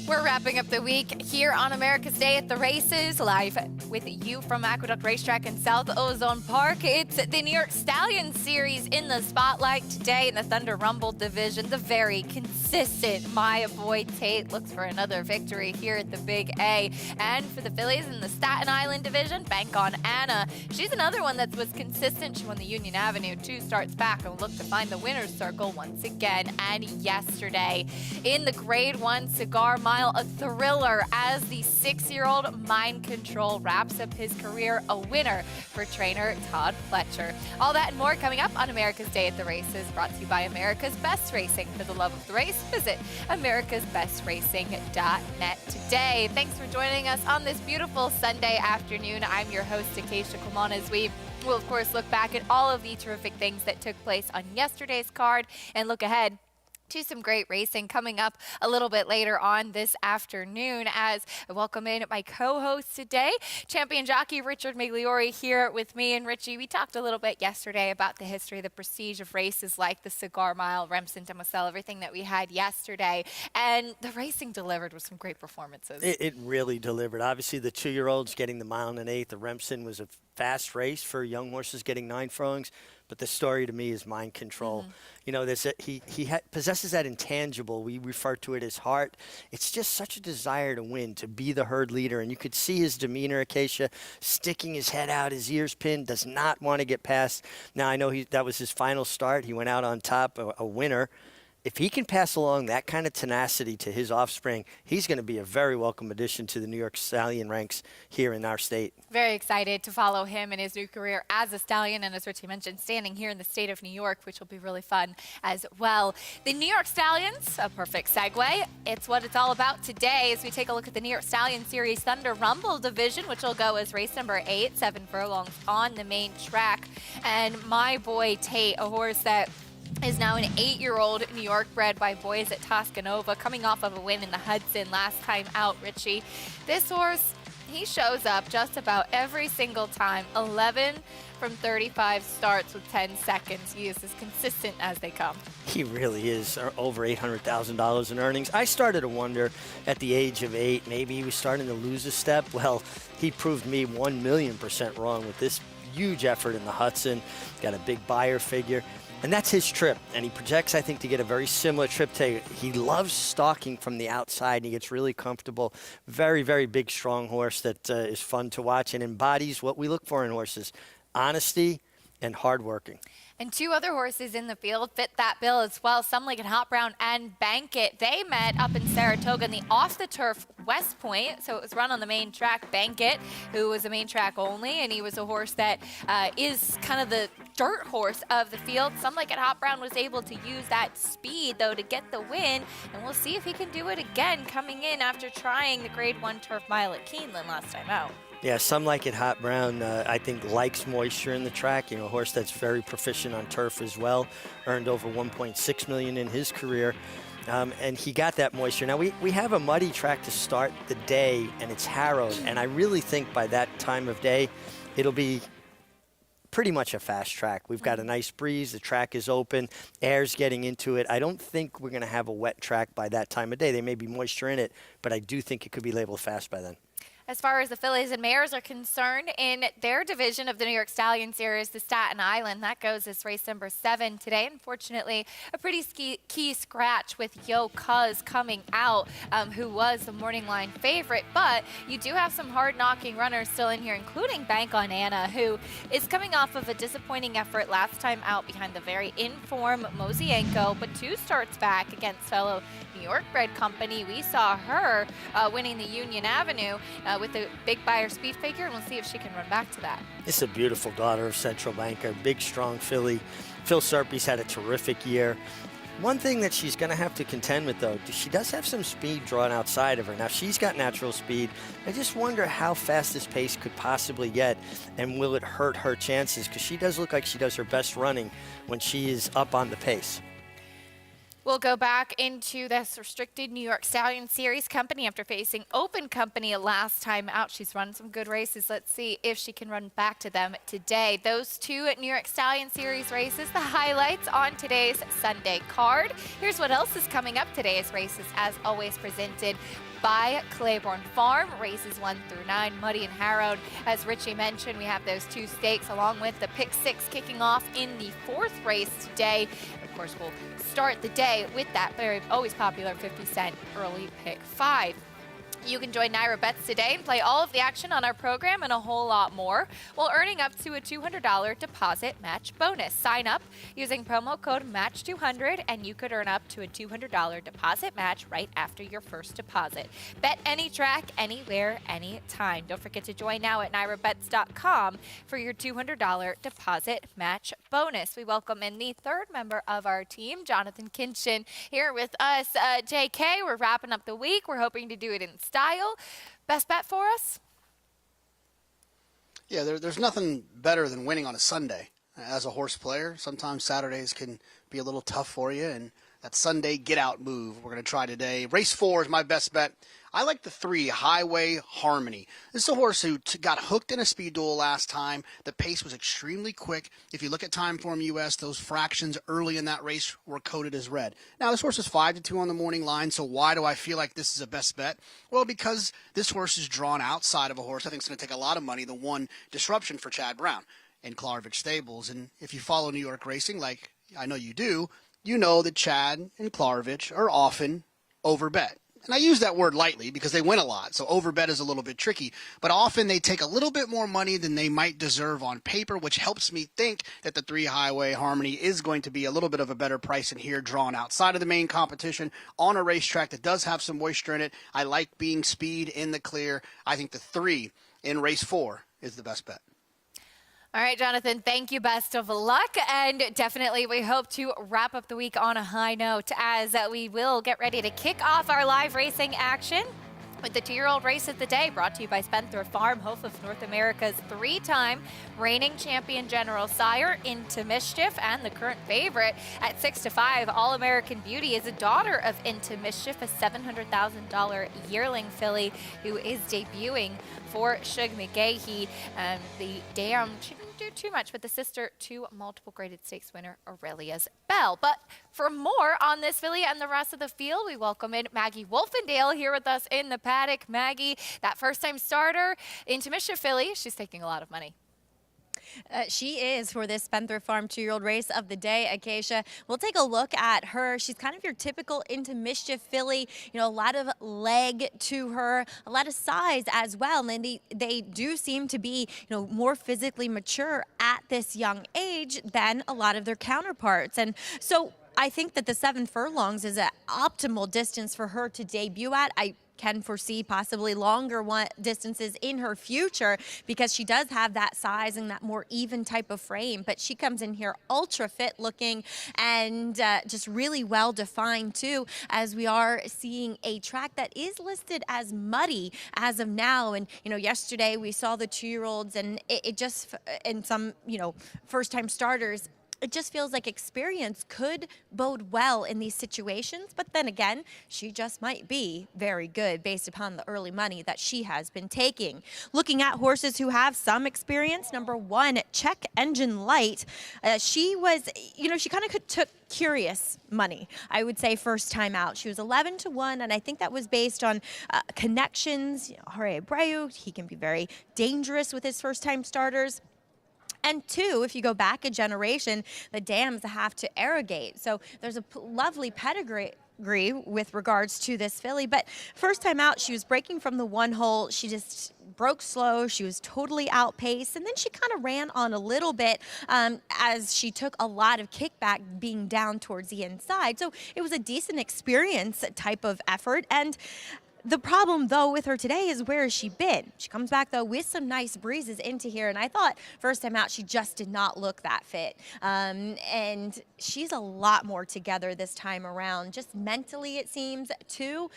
We're wrapping up the week here on America's Day at the Races, live with you from Aqueduct Racetrack in South Ozone Park. It's the New York Stallion Series in the spotlight today in the Thunder Rumble division. The very consistent Maya Boyd Tate looks for another victory here at the Big A. And for the fillies in the Staten Island division, bank on Anna. She's another one that was consistent. She won the Union Avenue 2 starts back and will look to find the winner's circle once again. And yesterday in the Grade 1 Cigar Mile, a thriller as the 6-year-old Mind Control wraps up his career a winner for trainer Todd Pletcher. All that and more coming up on America's Day at the Races, brought to you by America's Best Racing. For the love of the race, visit americasbestracing.net today. Thanks for joining us on this beautiful Sunday afternoon. I'm your host, Acacia Coleman, as we will, of course, look back at all of the terrific things that took place on yesterday's card and look ahead to some great racing coming up a little bit later on this afternoon. As I welcome in my co-host today, champion jockey Richard Migliore here with me. And Richie, we talked a little bit yesterday about the history, the prestige of races like the Cigar Mile, Remsen, Demoiselle, everything that we had yesterday. And the racing delivered with some great performances. It really delivered. Obviously, the 2-year-olds getting the 1 1/8. The Remsen was a fast race for young horses getting 9 furlongs. But the story to me is Mind Control. You know, he possesses that intangible. We refer to it as heart. It's just such a desire to win, to be the herd leader. And you could see his demeanor, Acacia, sticking his head out, his ears pinned, does not want to get past. Now, I know that was his final start. He went out on top, a winner. If he can pass along that kind of tenacity to his offspring, he's going to be a very welcome addition to the New York Stallion ranks here in our state. Very excited to follow him in his new career as a stallion, and as Richie mentioned, standing here in the state of New York, which will be really fun as well. The New York Stallions, a perfect segue. It's what it's all about today as we take a look at the New York Stallion Series Thunder Rumble division, which will go as race number 8, 7 furlongs on the main track. And My Boy Tate, a horse that is now an 8-year-old New York bred by Boys at Toscanova, coming off of a win in the Hudson last time out, Richie. This horse, he shows up just about every single time. 11 from 35 starts with 10 seconds. He is as consistent as they come. He really is. Over $800,000 in earnings. I started to wonder at the age of 8, maybe he was starting to lose a step. Well, he proved me 1,000,000% wrong with this huge effort in the Hudson. Got a big buyer figure. And that's his trip, and he projects, I think, to get a very similar trip to. He loves stalking from the outside, and he gets really comfortable. Very, very big, strong horse that is fun to watch and embodies what we look for in horses: honesty and hardworking. And 2 other horses in the field fit that bill as well. Some Like Hot Brown and Bank It. They met up in Saratoga in the off-the-turf West Point. So it was run on the main track. Bank It, who was a main track only, and he was a horse that is kind of the dirt horse of the field. Some Like Hot Brown was able to use that speed, though, to get the win. And we'll see if he can do it again coming in after trying the Grade 1 Turf Mile at Keeneland last time out. Yeah, Some Like It Hot Brown, I think, likes moisture in the track. You know, a horse that's very proficient on turf as well. Earned over $1.6 million in his career. And he got that moisture. Now, we have a muddy track to start the day, and it's harrowed. And I really think by that time of day, it'll be pretty much a fast track. We've got a nice breeze. The track is open. Air's getting into it. I don't think we're going to have a wet track by that time of day. There may be moisture in it, but I do think it could be labeled fast by then. As far as the fillies and mares are concerned, in their division of the New York Stallion Series, the Staten Island, that goes as race number 7 today. Unfortunately, a pretty key scratch with Yo Cuz coming out, who was the morning line favorite. But you do have some hard-knocking runners still in here, including Bank on Anna, who is coming off of a disappointing effort last time out behind the very in-form Mosienko, but 2 starts back against fellow New York bred company. We saw her winning the Union Avenue with a big buyer speed figure, and we'll see if she can run back to that. It's a beautiful daughter of Central Banker, big, strong filly. Phil Serpy's had a terrific year. One thing that she's going to have to contend with, though, she does have some speed drawn outside of her. Now, she's got natural speed. I just wonder how fast this pace could possibly get, and will it hurt her chances? Because she does look like she does her best running when she is up on the pace. We'll go back into this restricted New York Stallion Series company after facing open company last time out. She's run some good races. Let's see if she can run back to them today. Those 2 New York Stallion Series races, the highlights on today's Sunday card. Here's what else is coming up. Today's races, as always, presented by Claiborne Farm. Races 1 through 9, Muddy and Harrowed. As Richie mentioned, we have those 2 stakes along with the pick 6 kicking off in the 4th race today. Of course, we'll start the day with that very always popular 50-cent early pick 5. You can join NYRA Bets today and play all of the action on our program and a whole lot more while earning up to a $200 deposit match bonus. Sign up using promo code MATCH200 and you could earn up to a $200 deposit match right after your first deposit. Bet any track, anywhere, anytime. Don't forget to join now at nyrabets.com for your $200 deposit match bonus. We welcome in the 3rd member of our team, Jonathan Kinchin, here with us. JK, we're wrapping up the week. We're hoping to do it in style. Best bet for us? Yeah, there's nothing better than winning on a Sunday. As a horse player, sometimes Saturdays can be a little tough for you, and that Sunday get-out move we're going to try today. Race 4 is my best bet. I like the 3, Highway Harmony. This is a horse who got hooked in a speed duel last time. The pace was extremely quick. If you look at Timeform US, those fractions early in that race were coded as red. Now, this horse is 5-2 on the morning line, so why do I feel like this is a best bet? Well, because this horse is drawn outside of a horse I think is going to take a lot of money, the one Disruption for Chad Brown in Klarvich Stables. And if you follow New York racing, like I know you do, you know that Chad and Klarvich are often overbet. And I use that word lightly because they win a lot, so overbet is a little bit tricky. But often they take a little bit more money than they might deserve on paper, which helps me think that the 3 Highway Harmony is going to be a little bit of a better price in here, drawn outside of the main competition on a racetrack that does have some moisture in it. I like being speed in the clear. I think the 3 in race 4 is the best bet. All right, Jonathan, thank you. Best of luck. And definitely we hope to wrap up the week on a high note as we will get ready to kick off our live racing action with the 2-year-old race of the day, brought to you by Spendthrift Farm, home of North America's 3-time reigning champion General Sire, Into Mischief, and the current favorite at 6-5, All-American Beauty, is a daughter of Into Mischief, a $700,000 yearling filly who is debuting for Shug McGahee. The dam, she didn't do too much, but the sister to multiple graded stakes winner Aurelia's Bell. But for more on this filly and the rest of the field, we welcome in Maggie Wolfendale here with us in the paddock. Maggie, that first-time starter, Into Mischief filly, she's taking a lot of money. She is for this Spendthrift Farm 2-year-old race of the day, Acacia. We'll take a look at her. She's kind of your typical Into Mischief filly. You know, a lot of leg to her, a lot of size as well. And they do seem to be, you know, more physically mature at this young age than a lot of their counterparts. And so I think that the 7 furlongs is an optimal distance for her to debut at. I can foresee possibly longer distances in her future because she does have that size and that more even type of frame. But she comes in here ultra fit looking and just really well defined too, as we are seeing a track that is listed as muddy as of now. And, you know, yesterday we saw the 2-year-olds and it just, and some, you know, first time starters, it just feels like experience could bode well in these situations. But then again, she just might be very good based upon the early money that she has been taking. Looking at horses who have some experience, number 1, Check Engine Light. She was, you know, she kind of took curious money, I would say, first time out. She was 11-1, and I think that was based on connections. You know, Jorge Abreu, he can be very dangerous with his first time starters. And 2, if you go back a generation, the dams have to irrigate. So there's a lovely pedigree with regards to this filly. But first time out, she was breaking from the 1 hole. She just broke slow. She was totally outpaced. And then she kind of ran on a little bit as she took a lot of kickback being down towards the inside. So it was a decent experience type of effort. And the problem, though, with her today is where has she been? She comes back, though, with some nice breezes into here, and I thought first time out she just did not look that fit. And she's a lot more together this time around, just mentally it seems, too,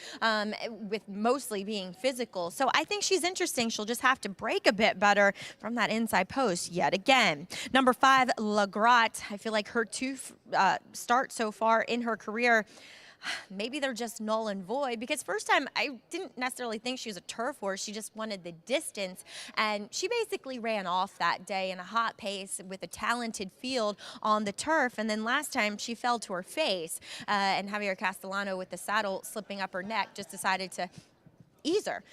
with mostly being physical. So I think she's interesting. She'll just have to break a bit better from that inside post yet again. Number 5, La Grotte. I feel like her 2 starts so far in her career, maybe they're just null and void, because first time I didn't necessarily think she was a turf horse. She just wanted the distance, and she basically ran off that day in a hot pace with a talented field on the turf. And then last time she fell to her face, and Javier Castellano, with the saddle slipping up her neck, just decided to ease her.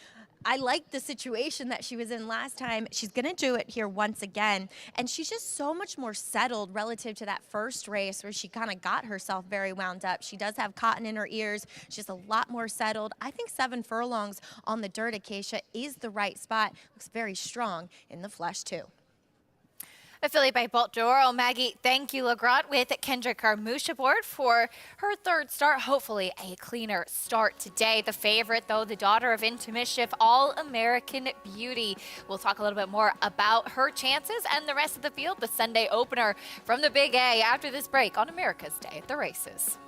I like the situation that she was in last time. She's going to do it here once again. And she's just so much more settled relative to that first race where she kind of got herself very wound up. She does have cotton in her ears. She's a lot more settled. I think 7 furlongs on the dirt, Acacia, is the right spot. Looks very strong in the flesh, too. Affiliate by Bolt Doro. Maggie, thank you, LeGrot, with Kendra Carmouche aboard for her third start. Hopefully a cleaner start today. The favorite, though, the daughter of Into Mischief, All-American Beauty. We'll talk a little bit more about her chances and the rest of the field, the Sunday opener from the Big A after this break on America's Day at the Races.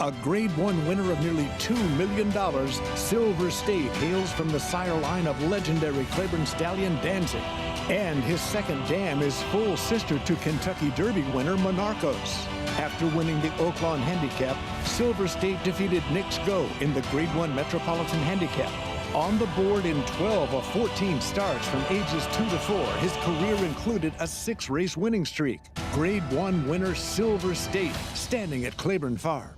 A Grade 1 winner of nearly $2 million, Silver State hails from the sire line of legendary Claiborne stallion Danzig. And his second dam is full sister to Kentucky Derby winner Monarchos. After winning the Oaklawn Handicap, Silver State defeated Knicks Go in the Grade 1 Metropolitan Handicap. On the board in 12 of 14 starts from ages 2 to 4, his career included a 6-race winning streak. Grade 1 winner Silver State, standing at Claiborne Farm.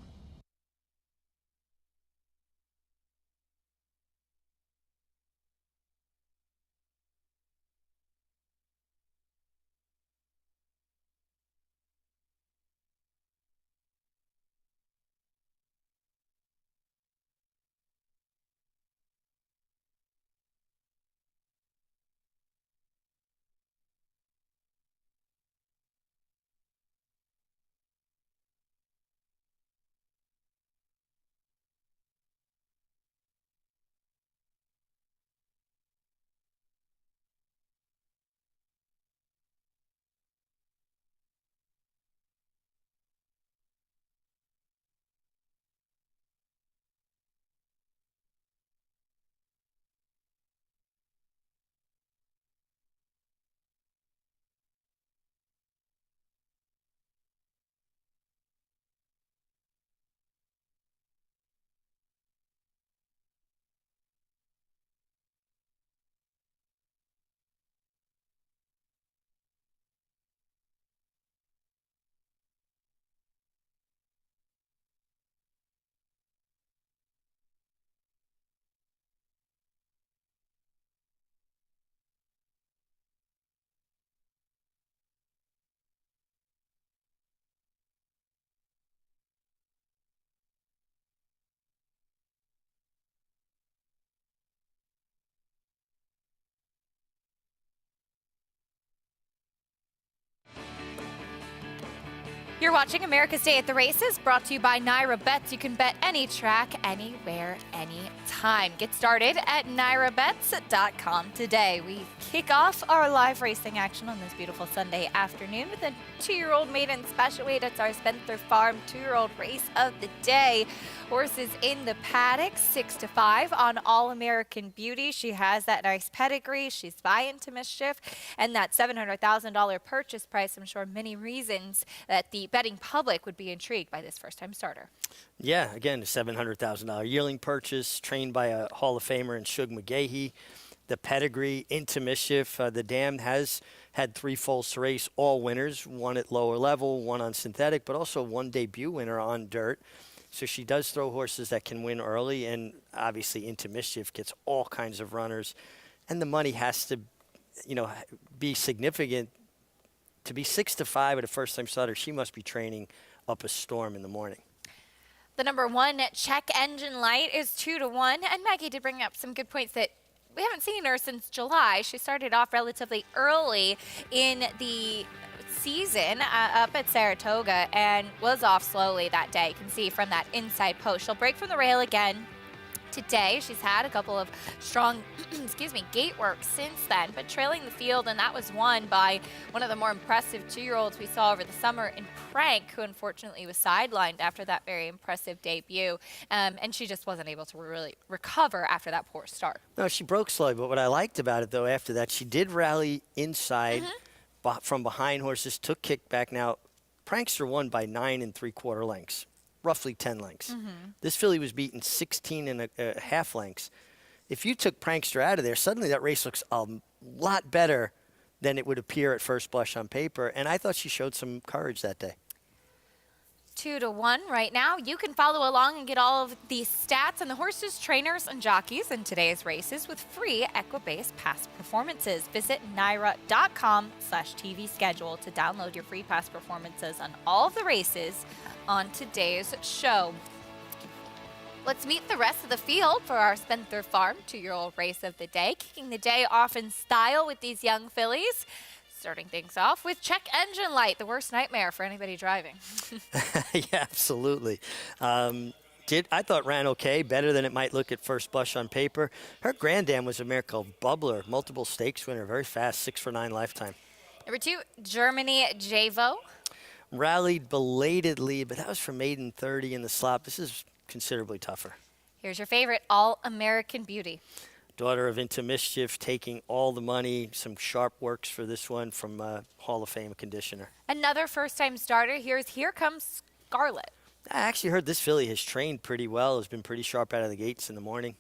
You're watching America's Day at the Races, brought to you by Naira Bets. You can bet any track, anywhere, anytime. Get started at nairabets.com today. We kick off our live racing action on this beautiful Sunday afternoon with a 2-year-old maiden special weight. It's our Spencer Farm 2-year-old race of the day. Horses in the paddock, 6-5 on All-American Beauty. She has that nice pedigree. She's by Into Mischief. And that $700,000 purchase price, I'm sure many reasons that the betting public would be intrigued by this first-time starter. Yeah, again, a $700,000 yearling purchase, trained by a Hall of Famer in Shug McGahee. The pedigree, Into Mischief. The dam has had 3 foals to race, all winners, one at lower level, one on synthetic, but also one debut winner on dirt. So she does throw horses that can win early, and obviously Into Mischief gets all kinds of runners. And the money has to, be significant. To be 6-5 at a first-time starter, she must be training up a storm in the morning. The number 1 Check Engine Light is 2-1, and Maggie did bring up some good points that we haven't seen her since July. She started off relatively early in the season up at Saratoga and was off slowly that day. You can see from that inside post. She'll break from the rail again today. She's had a couple of strong gate work since then, but trailing the field, and that was won by one of the more impressive 2-year-olds we saw over the summer in Prank, who unfortunately was sidelined after that very impressive debut, and she just wasn't able to really recover after that poor start. No, she broke slowly, but what I liked about it, though, after that, she did rally inside from behind horses, took kickback. Now, Prankster won by 9 3/4 lengths. Roughly 10 lengths. This filly was beaten 16 1/2 lengths. If you took Prankster out of there, suddenly that race looks a lot better than it would appear at first blush on paper. And I thought she showed some courage that day. 2-1 right now. You can follow along and get all of the stats and the horses, trainers, and jockeys in today's races with free Equibase past performances. Visit NYRA.com/TV schedule to download your free past performances on all of the races on today's show. Let's meet the rest of the field for our Spendthrift Farm 2-year-old race of the day. Kicking the day off in style with these young fillies. Starting things off with Check Engine Light, the worst nightmare for anybody driving. Yeah, absolutely. I thought ran okay, better than it might look at first blush on paper. Her grand dam was a mare called Bubbler, multiple stakes winner, very fast, 6 for 9 lifetime. Number 2, Germany Javo. Rallied belatedly, but that was for maiden 30 in the slop. This is considerably tougher. Here's your favorite, All American Beauty. Daughter of Into Mischief, taking all the money. Some sharp works for this one from Hall of Fame conditioner. Another first-time starter. Here comes Scarlet. I actually heard this filly has trained pretty well, has been pretty sharp out of the gates in the morning.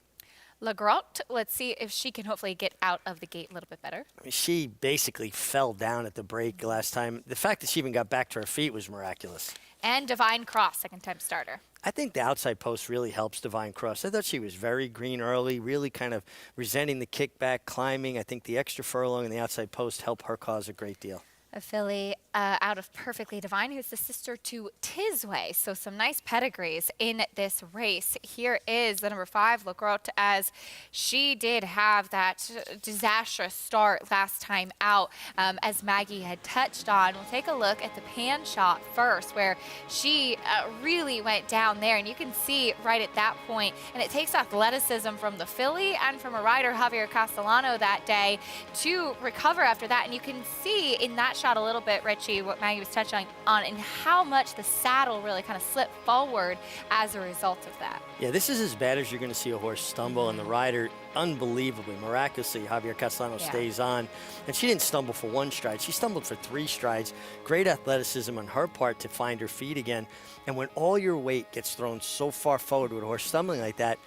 La Grotte, let's see if she can hopefully get out of the gate a little bit better. I mean, she basically fell down at the break last time. The fact that she even got back to her feet was miraculous. And Divine Cross, second-time starter. I think the outside post really helps Divine Cross. I thought she was very green early, really kind of resenting the kickback, climbing. I think the extra furlong and the outside post help her cause a great deal. A filly out of Perfectly Divine, who's the sister to Tisway. So some nice pedigrees in this race. Here is the number 5, La Grotte, as she did have that disastrous start last time out, as Maggie had touched on. We'll take a look at the pan shot first, where she really went down there, and you can see right at that point, and it takes athleticism from the filly and from a rider, Javier Castellano, that day to recover after that. And you can see in that shot a little bit, Richie, what Maggie was touching on, and how much the saddle really kind of slipped forward as a result of that. Yeah, this is as bad as you're going to see a horse stumble, and the rider, unbelievably, miraculously, Javier Castellano stays on. And she didn't stumble for 1 stride. She stumbled for 3 strides. Great athleticism on her part to find her feet again. And when all your weight gets thrown so far forward with a horse stumbling like that,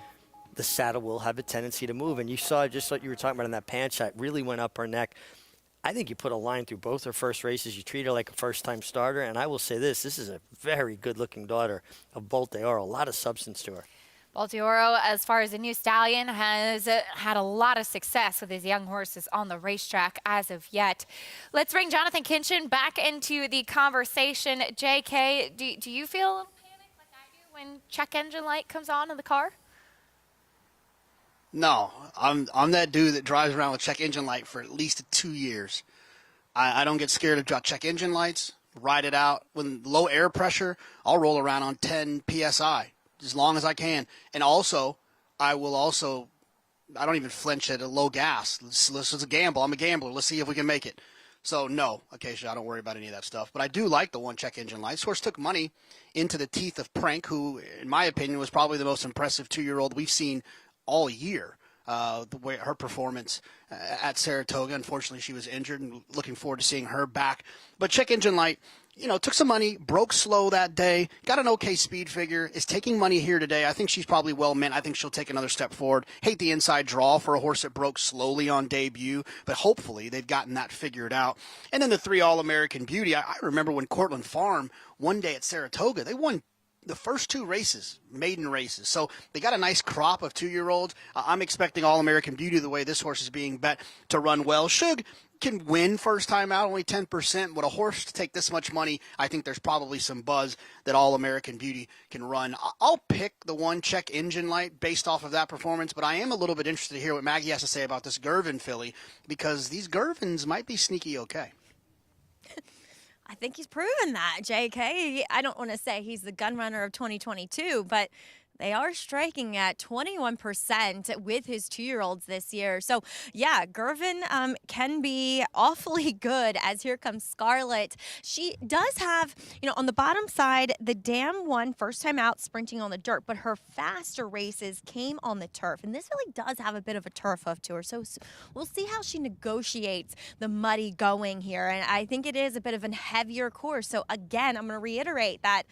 the saddle will have a tendency to move. And you saw just what you were talking about in that pan shot, really went up her neck. I think you put a line through both her first races. You treat her like a first-time starter. And I will say this is a very good-looking daughter of Bolt d'Oro. A lot of substance to her. Bolt d'Oro, as far as a new stallion, has had a lot of success with his young horses on the racetrack as of yet. Let's bring Jonathan Kinchin back into the conversation. JK, do you feel a little panic like I do when Check Engine Light comes on in the car? No, I'm that dude that drives around with check engine light for at least 2 years. I don't get scared of check engine lights, ride it out. When low air pressure, I'll roll around on 10 PSI as long as I can. And also, I don't even flinch at a low gas. This is a gamble. I'm a gambler. Let's see if we can make it. So, no, Acacia, I don't worry about any of that stuff. But I do like the one check engine light. This horse took money into the teeth of Prank, who, in my opinion, was probably the most impressive 2-year-old we've seen all year. The way her performance at Saratoga. Unfortunately, she was injured, and looking forward to seeing her back. But Check Engine Light, took some money, broke slow that day, got an okay speed figure, is taking money here today. I think she's probably well meant. I think she'll take another step forward. Hate the inside draw for a horse that broke slowly on debut, but hopefully they've gotten that figured out. And then the 3 All-American Beauty. I remember when Cortland Farm, one day at Saratoga, they won the first 2 races, maiden races. So they got a nice crop of 2-year-olds. I'm expecting All-American Beauty, the way this horse is being bet, to run well. Shug can win first time out, only 10%. But a horse to take this much money, I think there's probably some buzz that All-American Beauty can run. I'll pick the one Check Engine Light based off of that performance, but I am a little bit interested to hear what Maggie has to say about this Gervin filly, because these Gervins might be sneaky okay. I think he's proven that, JK. I don't want to say he's the gun runner of 2022, but they are striking at 21% with his 2-year-olds this year. So, yeah, Gervin can be awfully good, as here comes Scarlet. She does have, on the bottom side, the dam won first time out sprinting on the dirt, but her faster races came on the turf. And this really does have a bit of a turf hoof to her. So we'll see how she negotiates the muddy going here. And I think it is a bit of a heavier course. So, again, I'm going to reiterate that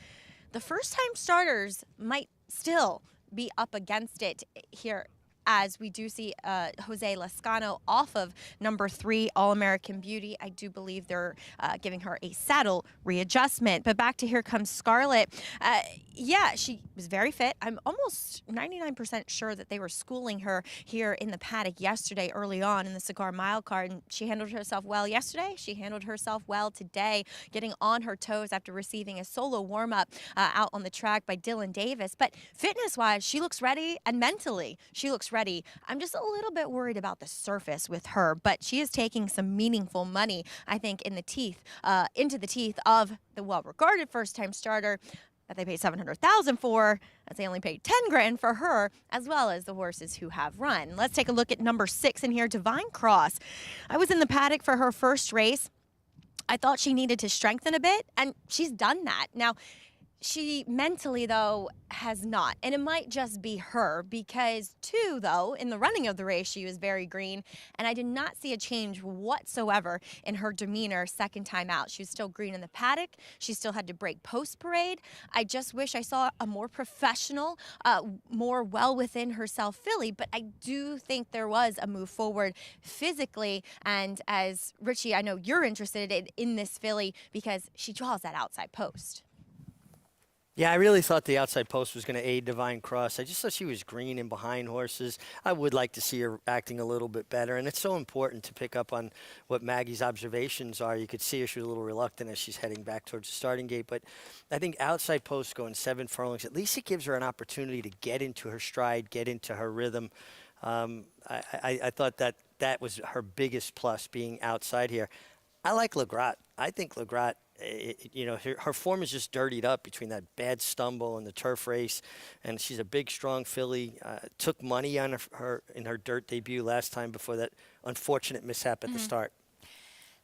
the first time starters might still be up against it here as we do see Jose Lascano off of number 3, All-American Beauty. I do believe they're giving her a saddle readjustment. But back to Here Comes Scarlet. Yeah, she was very fit. I'm almost 99% sure that they were schooling her here in the paddock yesterday early on in the Cigar Mile card, and she handled herself well yesterday. She handled herself well today, getting on her toes after receiving a solo warm-up out on the track by Dylan Davis. But fitness-wise, she looks ready, and mentally, she looks ready. I'm just a little bit worried about the surface with her, but she is taking some meaningful money, I think, into the teeth of the well-regarded first-time starter that they paid $700,000 for, as they only paid $10,000 for her, as well as the horses who have run. Let's take a look at number 6 in here, Divine Cross. I was in the paddock for her first race. I thought she needed to strengthen a bit, and she's done that. Now, she mentally, though, has not. And it might just be her because, too, though, in the running of the race, she was very green. And I did not see a change whatsoever in her demeanor second time out. She was still green in the paddock. She still had to break post parade. I just wish I saw a more professional, more well within herself filly. But I do think there was a move forward physically. And as Richie, I know you're interested in this filly because she draws that outside post. Yeah, I really thought the outside post was going to aid Divine Cross. I just thought she was green and behind horses. I would like to see her acting a little bit better, and it's so important to pick up on what Maggie's observations are. You could see her, she was a little reluctant as she's heading back towards the starting gate, but I think outside post going 7 furlongs, at least it gives her an opportunity to get into her stride, get into her rhythm. I thought that was her biggest plus, being outside here. I like Legrat. I think Legrat, her form is just dirtied up between that bad stumble and the turf race, and she's a big, strong filly. Took money on her in her dirt debut last time before that unfortunate mishap at the start.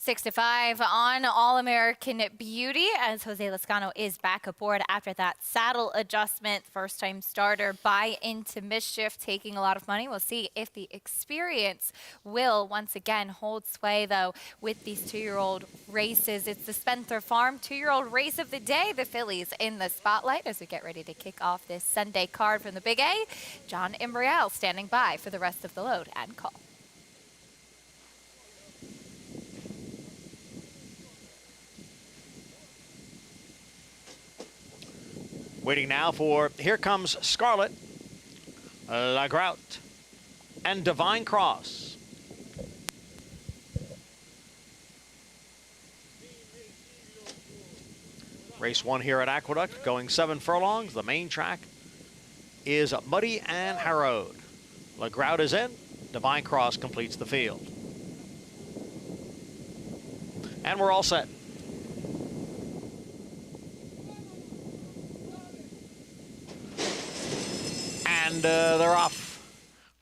6-5 on All-American Beauty as Jose Lascano is back aboard after that saddle adjustment. First-time starter by Into Mischief, taking a lot of money. We'll see if the experience will once again hold sway, though, with these 2-year-old races. It's the Spencer Farm 2-year-old race of the day. The fillies in the spotlight as we get ready to kick off this Sunday card from the Big A. John Imbriel standing by for the rest of the load and call. Waiting now for Here Comes Scarlet, Legrat, and Divine Cross. Race 1 here at Aqueduct, going 7 furlongs. The main track is muddy and harrowed. Legrat is in. Divine Cross completes the field. And we're all set. And they're off.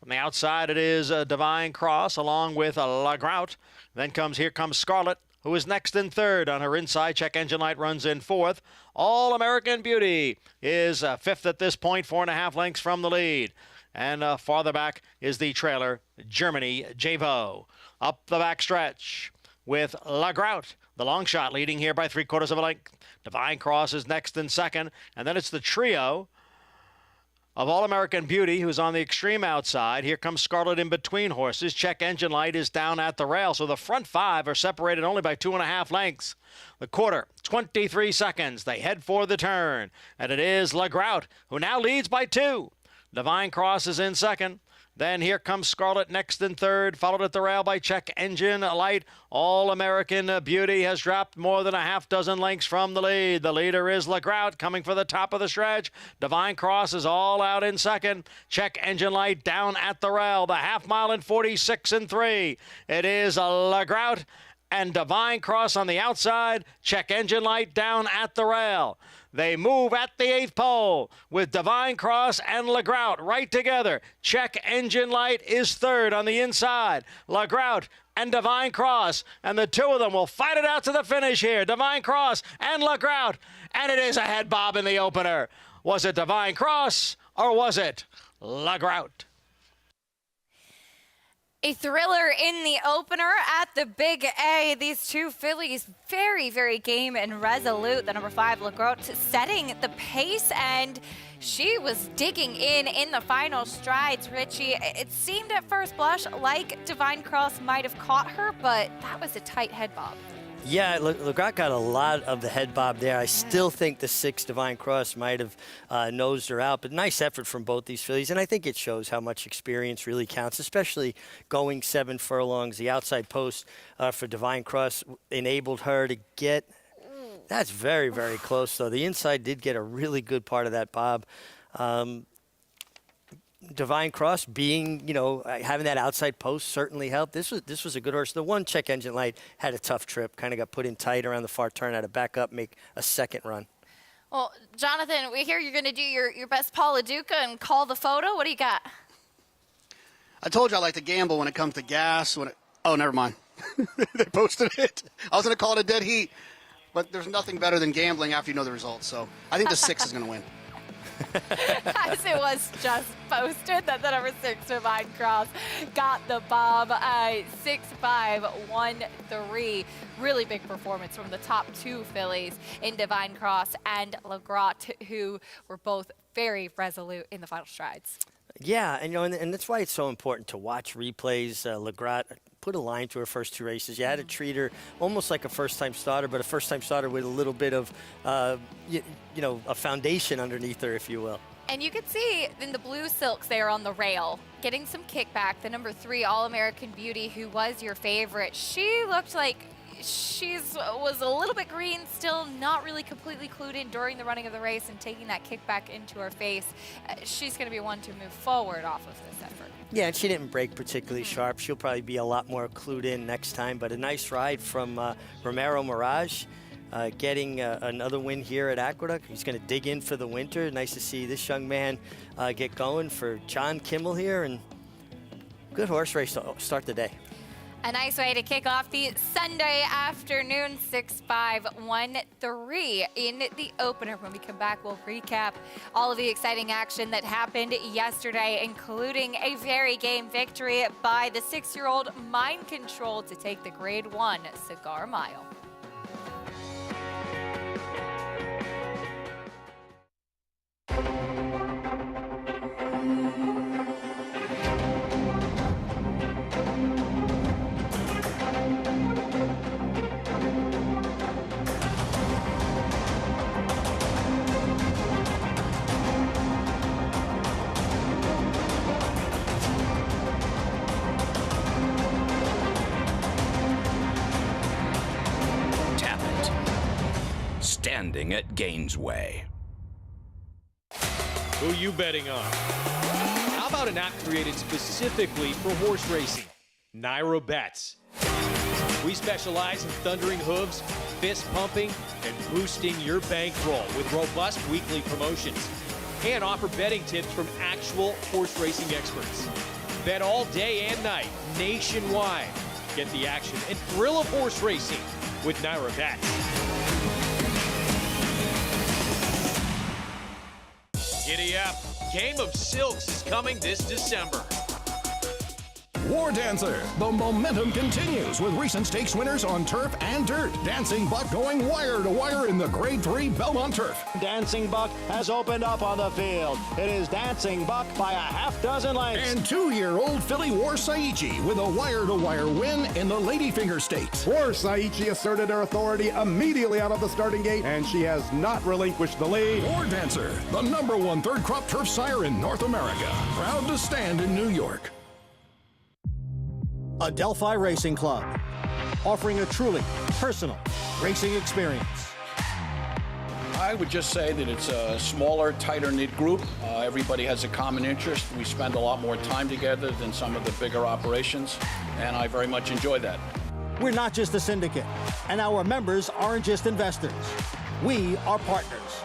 From the outside, it is Divine Cross along with Legrat. Then Here Comes Scarlet, who is next in third. On her inside, Check Engine Light runs in fourth. All-American Beauty is fifth at this point, 4.5 lengths from the lead. And farther back is the trailer, Germany Javo. Up the back stretch with Legrat, the long shot, leading here by 3/4 of a length. Divine Cross is next in second. And then it's the trio of All-American Beauty, who's on the extreme outside. Here comes Scarlet in between horses. Check Engine Light is down at the rail, so the front 5 are separated only by 2.5 lengths. The quarter, 23 seconds. They head for the turn, and it is Legrat, who now leads by 2. Divine Cross is in second. Then Here Comes Scarlet next in third, followed at the rail by Check Engine Light. All-American Beauty has dropped more than 6 lengths from the lead. The leader is Legrat, coming for the top of the stretch. Divine Cross is all out in second. Check Engine Light down at the rail. The half mile in 46 3. It is Legrat and Divine Cross on the outside. Check Engine Light down at the rail. They move at the 8th pole with Divine Cross and Legrat right together. Check Engine Light is third on the inside. Legrat and Divine Cross, and the two of them will fight it out to the finish here. Divine Cross and Legrat, and it is a head bob in the opener. Was it Divine Cross or was it Legrat? A thriller in the opener at the Big A. These two fillies very, very game and resolute. The number 5, LaGrotte, setting the pace, and she was digging in the final strides, Richie. It seemed at first blush like Divine Cross might have caught her, but that was a tight head bob. Yeah, LaGrotte got a lot of the head bob there. I still think the 6 Divine Cross might have nosed her out, but nice effort from both these fillies, and I think it shows how much experience really counts, especially going 7 furlongs. The outside post for Divine Cross enabled her to get, that's very, very close, though. The inside did get a really good part of that bob. Divine Cross being, having that outside post certainly helped. This was a good horse. The one Check Engine Light had a tough trip, kind of got put in tight around the far turn, had to back up, make a second run. Well, Jonathan, we hear you're going to do your best Paula Duca and call the photo. What do you got? I told you I like to gamble when it comes to gas. Oh, never mind. They posted it. I was going to call it a dead heat, but there's nothing better than gambling after you know the results. So I think the 6 is going to win. As it was just posted that the number 6 Divine Cross got the bob. 6-5-1-3. Really big performance from the top 2 fillies in Divine Cross and LaGrotte, who were both very resolute in the final strides. Yeah, and that's why it's so important to watch replays. LaGrotte put a line to her first 2 races. You had to treat her almost like a first-time starter, but a first-time starter with a little bit of, a foundation underneath her, if you will. And you could see in the blue silks there on the rail, getting some kickback. The number 3 All-American Beauty, who was your favorite, she looked like was a little bit green, still not really completely clued in during the running of the race, and taking that kickback into her face. She's going to be one to move forward off of this effort. Yeah, and she didn't break particularly sharp. She'll probably be a lot more clued in next time, but a nice ride from Romero Mirage, getting another win here at Aqueduct. He's going to dig in for the winter. Nice to see this young man get going for John Kimmel here, and good horse race to start the day. A nice way to kick off the Sunday afternoon. 6-5-1-3 in the opener. When we come back, we'll recap all of the exciting action that happened yesterday, including a very game victory by the 6-year-old Mind Control to take the Grade 1 Cigar Mile. Standing at Gainesway. Who you betting on? How about an app created specifically for horse racing? Naira Bets. We specialize in thundering hooves, fist pumping, and boosting your bankroll with robust weekly promotions, and offer betting tips from actual horse racing experts. Bet all day and night, nationwide. Get the action and thrill of horse racing with Naira Bets. Giddy up. Game of Silks is coming this December. War Dancer. The momentum continues with recent stakes winners on turf and dirt. Dancing Buck going wire to wire in the Grade 3 Belmont Turf. Dancing Buck has opened up on the field. It is Dancing Buck by a half-dozen lengths. And 2-year-old filly War Saichi with a wire-to-wire win in the Ladyfinger Stakes. War Saichi asserted her authority immediately out of the starting gate, and she has not relinquished the lead. War Dancer, the #1 third-crop turf sire in North America. Proud to stand in New York. Adelphi Racing Club, offering a truly personal racing experience. I would just say that it's a smaller, tighter-knit group. Everybody has a common interest. We spend a lot more time together than some of the bigger operations, and I very much enjoy that. We're not just a syndicate, and our members aren't just investors. We are partners.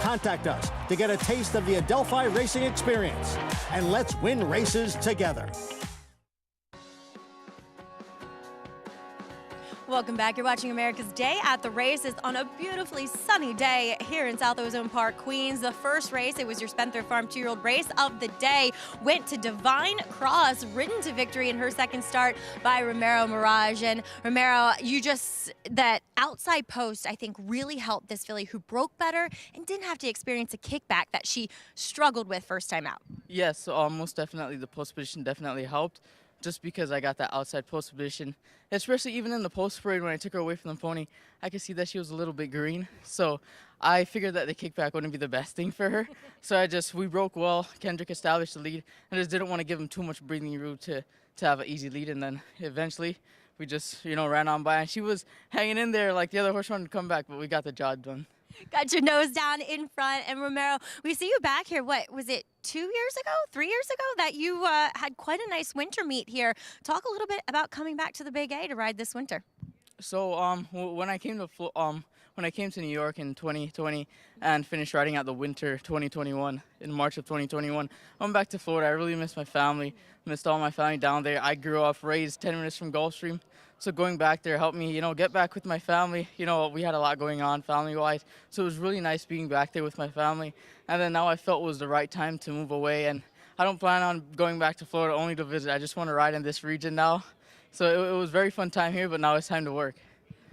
Contact us to get a taste of the Adelphi Racing experience, and let's win races together. Welcome back. You're watching America's Day at the Races on a beautifully sunny day here in South Ozone Park, Queens. The first race, it was your Spendthrift Farm 2-year-old race of the day, went to Divine Cross, ridden to victory in her second start by Romero Mirage. And Romero, that outside post, I think, really helped this filly who broke better and didn't have to experience a kickback that she struggled with first time out. Yes, most definitely the post position definitely helped. Just because I got that outside post position, especially even in the post parade when I took her away from the pony, I could see that she was a little bit green. So I figured that the kickback wouldn't be the best thing for her. So we broke well. Kendrick established the lead. I just didn't want to give him too much breathing room to have an easy lead. And then eventually we just, ran on by. And she was hanging in there like the other horse wanted to come back, but we got the job done. Got your nose down in front. And Romero, we see you back here. What was it, 3 years ago that you had quite a nice winter meet here? Talk a little bit about coming back to the Big A to ride this winter. So when I came to New York in 2020 and finished riding out the winter 2021 in March of 2021, I went back to Florida. I really missed my family, missed all my family down there. I grew up, raised 10 minutes from Gulfstream. So going back there helped me, get back with my family. We had a lot going on family-wise. So it was really nice being back there with my family. And then now I felt it was the right time to move away. And I don't plan on going back to Florida only to visit. I just want to ride in this region now. So it was a very fun time here, but now it's time to work.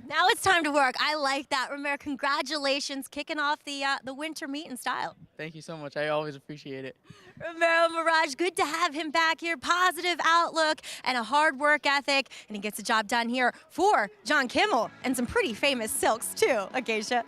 Now it's time to work. I like that. Romero, congratulations, kicking off the winter meet in style. Thank you so much. I always appreciate it. Romero Mirage, good to have him back here. Positive outlook and a hard work ethic, and he gets the job done here for John Kimmel and some pretty famous silks too, Acacia.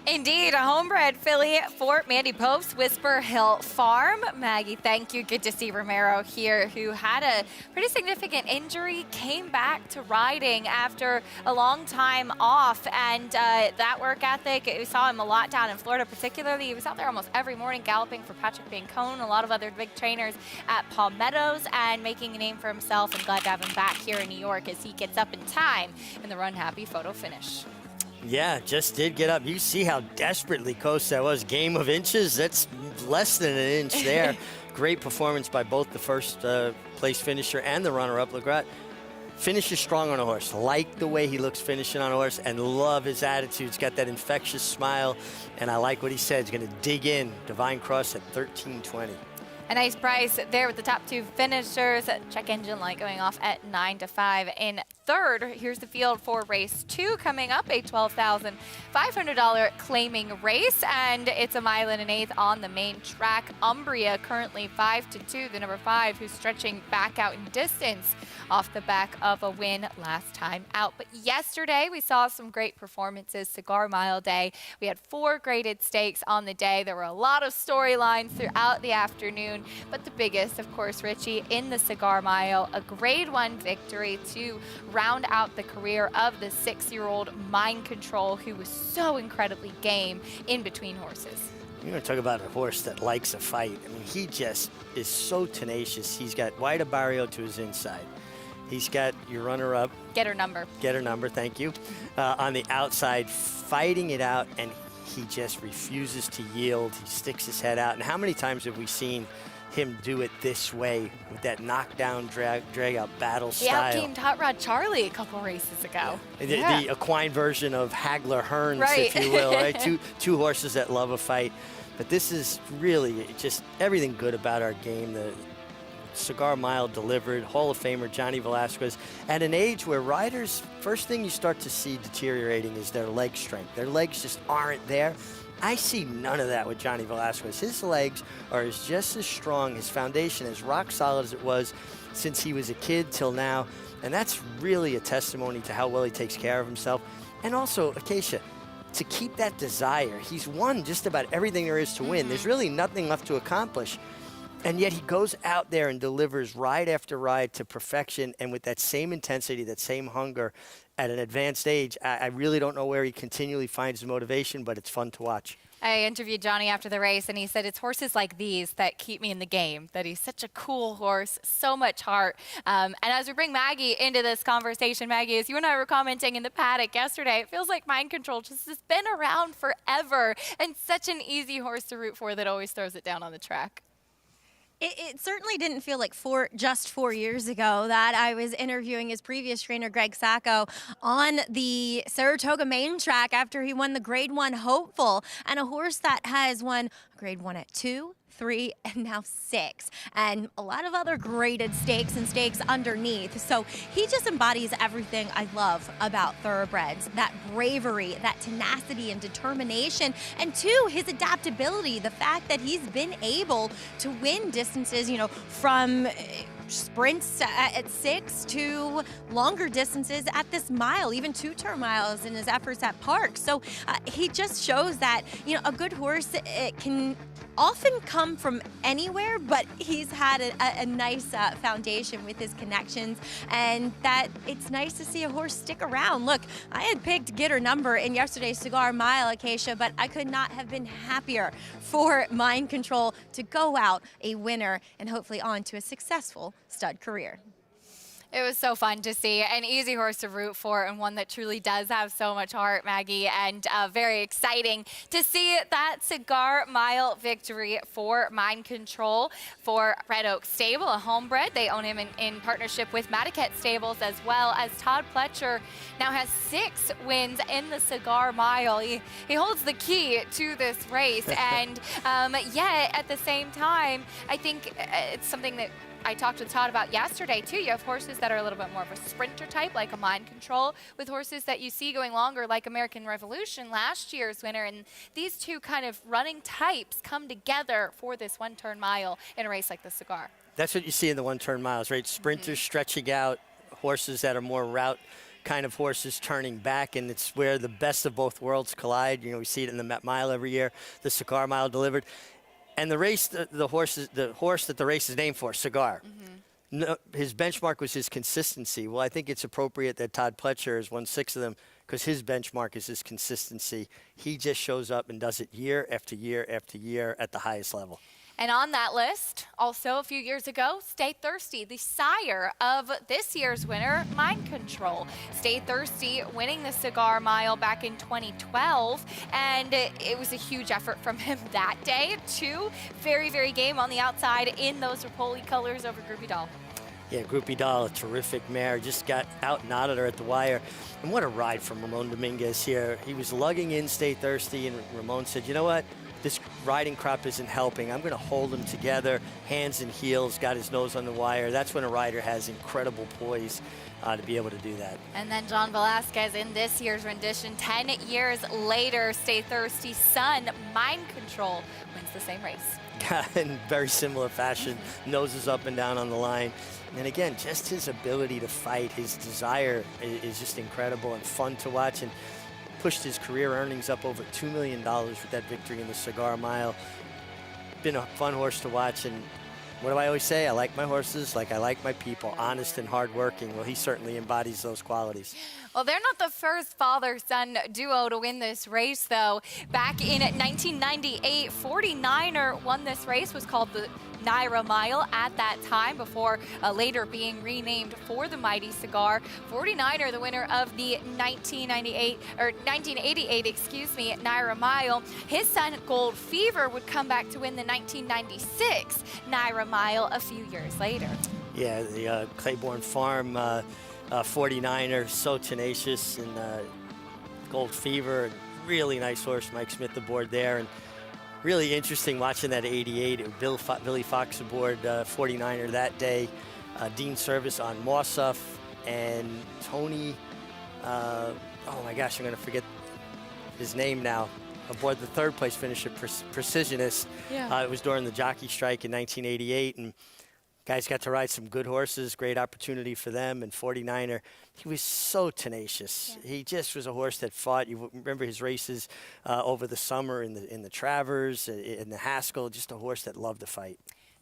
Indeed, a homebred filly for Mandy Pope's Whisper Hill Farm. Maggie, thank you. Good to see Romero here, who had a pretty significant injury, came back to riding after a long time off, and that work ethic, we saw him a lot down in Florida particularly. He was out there almost every morning galloping for Patrick Biancone, a lot of other big trainers at Palm Meadows, and making a name for himself, and glad to have him back here in New York as he gets up in time in the Run Happy photo finish. Yeah, just did get up. You see how desperately close that was. Game of inches, that's less than an inch there. Great performance by both the first place finisher and the runner-up. Legrat finishes strong on a horse. Like the way he looks finishing on a horse, and love his attitude. He's got that infectious smile, and I like what he said. He's going to dig in. Divine Cross at $13.20. A nice price there with the top two finishers. Check engine light going off at 9-5. In third, here's the field for race 2 coming up, a $12,500 claiming race, and it's a 1 1/8 on the main track. Umbria currently 5-2, the number 5, who's stretching back out in distance off the back of a win last time out. But yesterday we saw some great performances. Cigar Mile Day. We had 4 graded stakes on the day. There were a lot of storylines throughout the afternoon, but the biggest, of course, Richie, in the Cigar Mile, a grade 1 victory to round out the career of the 6-year-old Mind Control, who was so incredibly game in between horses. You're going to talk about a horse that likes a fight. I mean, he just is so tenacious. He's got Wida Barrio to his inside. He's got your runner-up. Get her number. Get her number, thank you. On the outside, fighting it out, and he just refuses to yield. He sticks his head out. And how many times have we seen him do it this way with that knockdown, drag-out battle style? He outgamed Hot Rod Charlie a couple races ago. Yeah. The equine version of Hagler Hearns, if you will, right? two horses that love a fight. But this is really just everything good about our game. The Cigar Mile delivered. Hall of Famer Johnny Velazquez, at an age where riders, first thing you start to see deteriorating is their leg strength. Their legs just aren't there. I see none of that with Johnny Velazquez. His legs are just as strong, his foundation as rock solid as it was since he was a kid till now, and that's really a testimony to how well he takes care of himself. And also, Acacia, to keep that desire, he's won just about everything there is to win. There's really nothing left to accomplish. And yet he goes out there and delivers ride after ride to perfection, and with that same intensity, that same hunger at an advanced age. I really don't know where he continually finds the motivation, but it's fun to watch. I interviewed Johnny after the race, and he said it's horses like these that keep me in the game, that he's such a cool horse, so much heart. And as we bring Maggie into this conversation, Maggie, as you and I were commenting in the paddock yesterday, it feels like Mind Control just has been around forever and such an easy horse to root for that always throws it down on the track. It certainly didn't feel like just 4 years ago that I was interviewing his previous trainer, Greg Sacco, on the Saratoga main track after he won the Grade 1 Hopeful, and a horse that has won Grade 1 at 2, 3, and now 6, and a lot of other graded stakes and stakes underneath. So he just embodies everything I love about thoroughbreds, that bravery, that tenacity and determination, and two, his adaptability, the fact that he's been able to win distances, you know, from sprints at 6 to longer distances at this mile, even 2-turn miles in his efforts at Park. So he just shows that, you know, a good horse, it can often come from anywhere, but he's had a nice foundation with his connections, and that it's nice to see a horse stick around. Look, I had picked Get Her Number in yesterday's Cigar Mile, Acacia, but I could not have been happier for Mind Control to go out a winner and hopefully on to a successful stud career. It was so fun to see. An easy horse to root for, and one that truly does have so much heart, Maggie, and very exciting to see that Cigar Mile victory for Mind Control for Red Oak Stable, a homebred. They own him in partnership with Madaket Stables, as well as Todd Pletcher now has 6 wins in the Cigar Mile. He holds the key to this race, and yet at the same time, I think it's something that I talked with Todd about yesterday, too. You have horses that are a little bit more of a sprinter type, like a Mind Control, with horses that you see going longer, like American Revolution, last year's winner. And these two kind of running types come together for this 1-turn mile in a race like the Cigar. That's what you see in the 1-turn miles, right? Sprinters stretching out, horses that are more route kind of horses turning back, and it's where the best of both worlds collide. You know, we see it in the Met Mile every year, the Cigar Mile delivered. And the race, the horse that the race is named for, Cigar. No, his benchmark was his consistency. Well, I think it's appropriate that Todd Pletcher has won 6 of them because his benchmark is his consistency. He just shows up and does it year after year after year at the highest level. And on that list, also a few years ago, Stay Thirsty, the sire of this year's winner, Mind Control. Stay Thirsty winning the Cigar Mile back in 2012, and it was a huge effort from him that day, too. Very, very game on the outside in those Rapoli colors over Groupie Doll. Yeah, Groupie Doll, a terrific mare, just got out and out of her at the wire. And what a ride from Ramon Dominguez here. He was lugging in Stay Thirsty, and Ramon said, you know what? This riding crop isn't helping. I'm going to hold them together, hands and heels, got his nose on the wire. That's when a rider has incredible poise to be able to do that. And then John Velasquez in this year's rendition, 10 years later, Stay Thirsty's son, Mind Control, wins the same race. In very similar fashion, noses up and down on the line. And again, just his ability to fight, his desire is just incredible and fun to watch. And pushed his career earnings up over $2 million with that victory in the Cigar Mile. Been a fun horse to watch, and what do I always say? I like my horses like I like my people, honest and hardworking. Well, he certainly embodies those qualities. Well, they're not the first father-son duo to win this race, though. Back in 1998, 49er won this race, was called the Naira Mile at that time, before later being renamed for the Mighty Cigar. 49er, the winner of the 1988, excuse me, Naira Mile. His son, Gold Fever, would come back to win the 1996 Naira Mile a few years later. Yeah, the Claiborne Farm 49er, so tenacious, and Gold Fever, really nice horse. Mike Smith aboard there, and really interesting watching that 88. Billy Fox aboard 49er that day. Dean Service on Mossuff, and Tony, oh my gosh, I'm going to forget his name now, aboard the 3rd place finisher, Precisionist. Yeah. It was during the jockey strike in 1988, and guys got to ride some good horses, great opportunity for them. And 49er, he was so tenacious. Yeah. He just was a horse that fought. You remember his races over the summer in the Travers, in the Haskell, just a horse that loved to fight.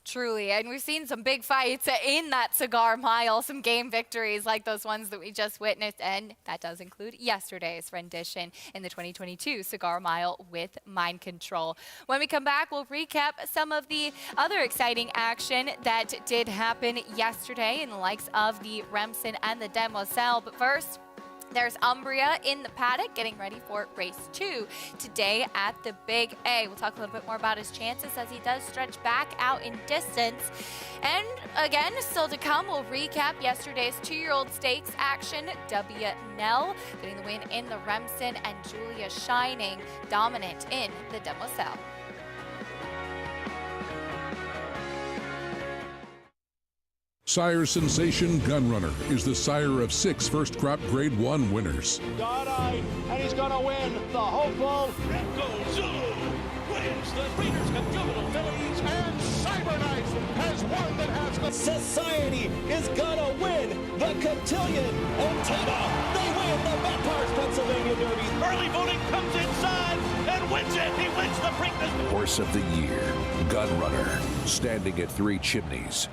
Truly, and we've seen some big fights in that Cigar Mile, some game victories like those ones that we just witnessed, and that does include yesterday's rendition in the 2022 Cigar Mile with Mind Control. When we come back, we'll recap some of the other exciting action that did happen yesterday in the likes of the Remsen and the Demoiselle. But first, There's Umbria in the paddock getting ready for race 2 today at the Big A. We'll talk a little bit more about his chances as he does stretch back out in distance. And again, still to come, we'll recap yesterday's 2-year-old stakes action. W. Nell getting the win in the Remsen and Julia shining dominant in the Demoiselle. Sire Sensation Gunrunner is the sire of 6 first crop Grade 1 winners. God-eyed, and he's going to win the hopeful. Recco Zulu wins the Breeders' Cup Juvenile Fillies, and Cyberknife has won that has the... Society is going to win the Cotillion, and ta-da! They win the Bathurst, Pennsylvania Derby. Early voting comes inside and wins it. He wins the Preakness. Horse of the Year, Gunrunner, standing at 3 Chimneys.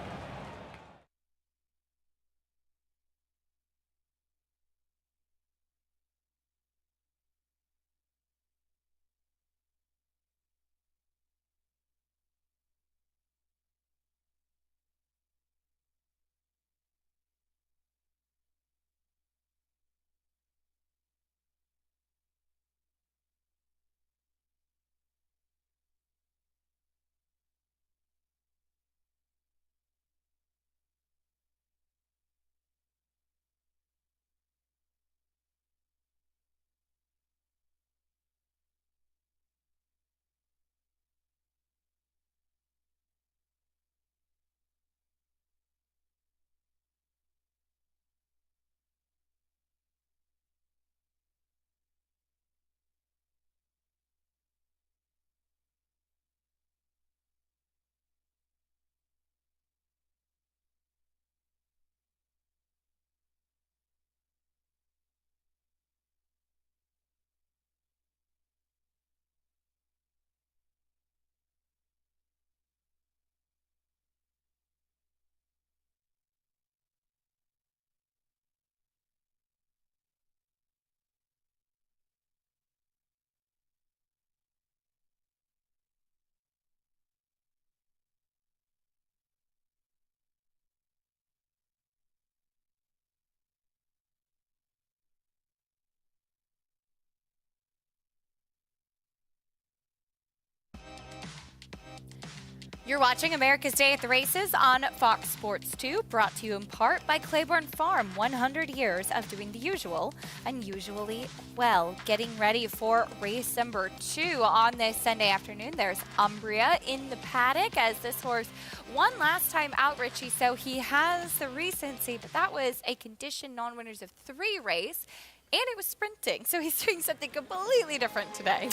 You're watching America's Day at the Races on Fox Sports 2, brought to you in part by Claiborne Farm. 100 years of doing the usual, unusually well. Getting ready for race number 2 on this Sunday afternoon. There's Umbria in the paddock as this horse won last time out, Richie, so he has the recency, but that was a condition non-winners of 3 race, and it was sprinting, so he's doing something completely different today.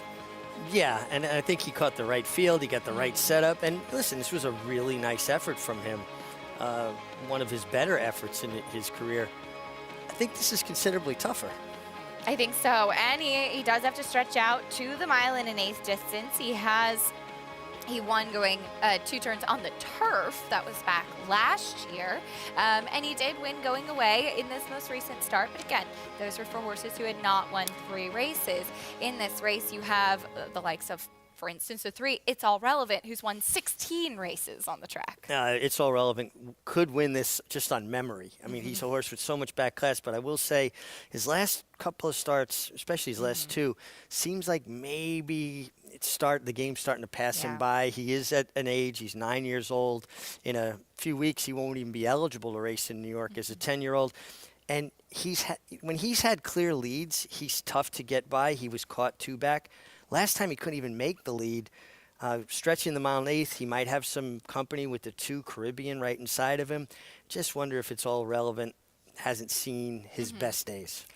Yeah, and I think he caught the right field. He got the right setup. And listen, this was a really nice effort from him. One of his better efforts in his career. I think this is considerably tougher. I think so. And he does have to stretch out to the 1.125 distance. He won going 2 turns on the turf. That was back last year. And he did win going away in this most recent start. But again, those were for horses who had not won 3 races. In this race, you have the likes of, for instance, the 3, It's All Relevant, who's won 16 races on the track. It's All Relevant could win this just on memory. I mean, he's a horse with so much back class, but I will say his last couple of starts, especially his last 2, seems like maybe the game's starting to pass him by. He is at an age, he's 9 years old. In a few weeks, he won't even be eligible to race in New York as a 10-year-old. And when he's had clear leads, he's tough to get by. He was caught 2 back. Last time he couldn't even make the lead. Stretching the 1.125, he might have some company with the 2 Caribbean right inside of him. Just wonder if It's All Relevant hasn't seen his best days.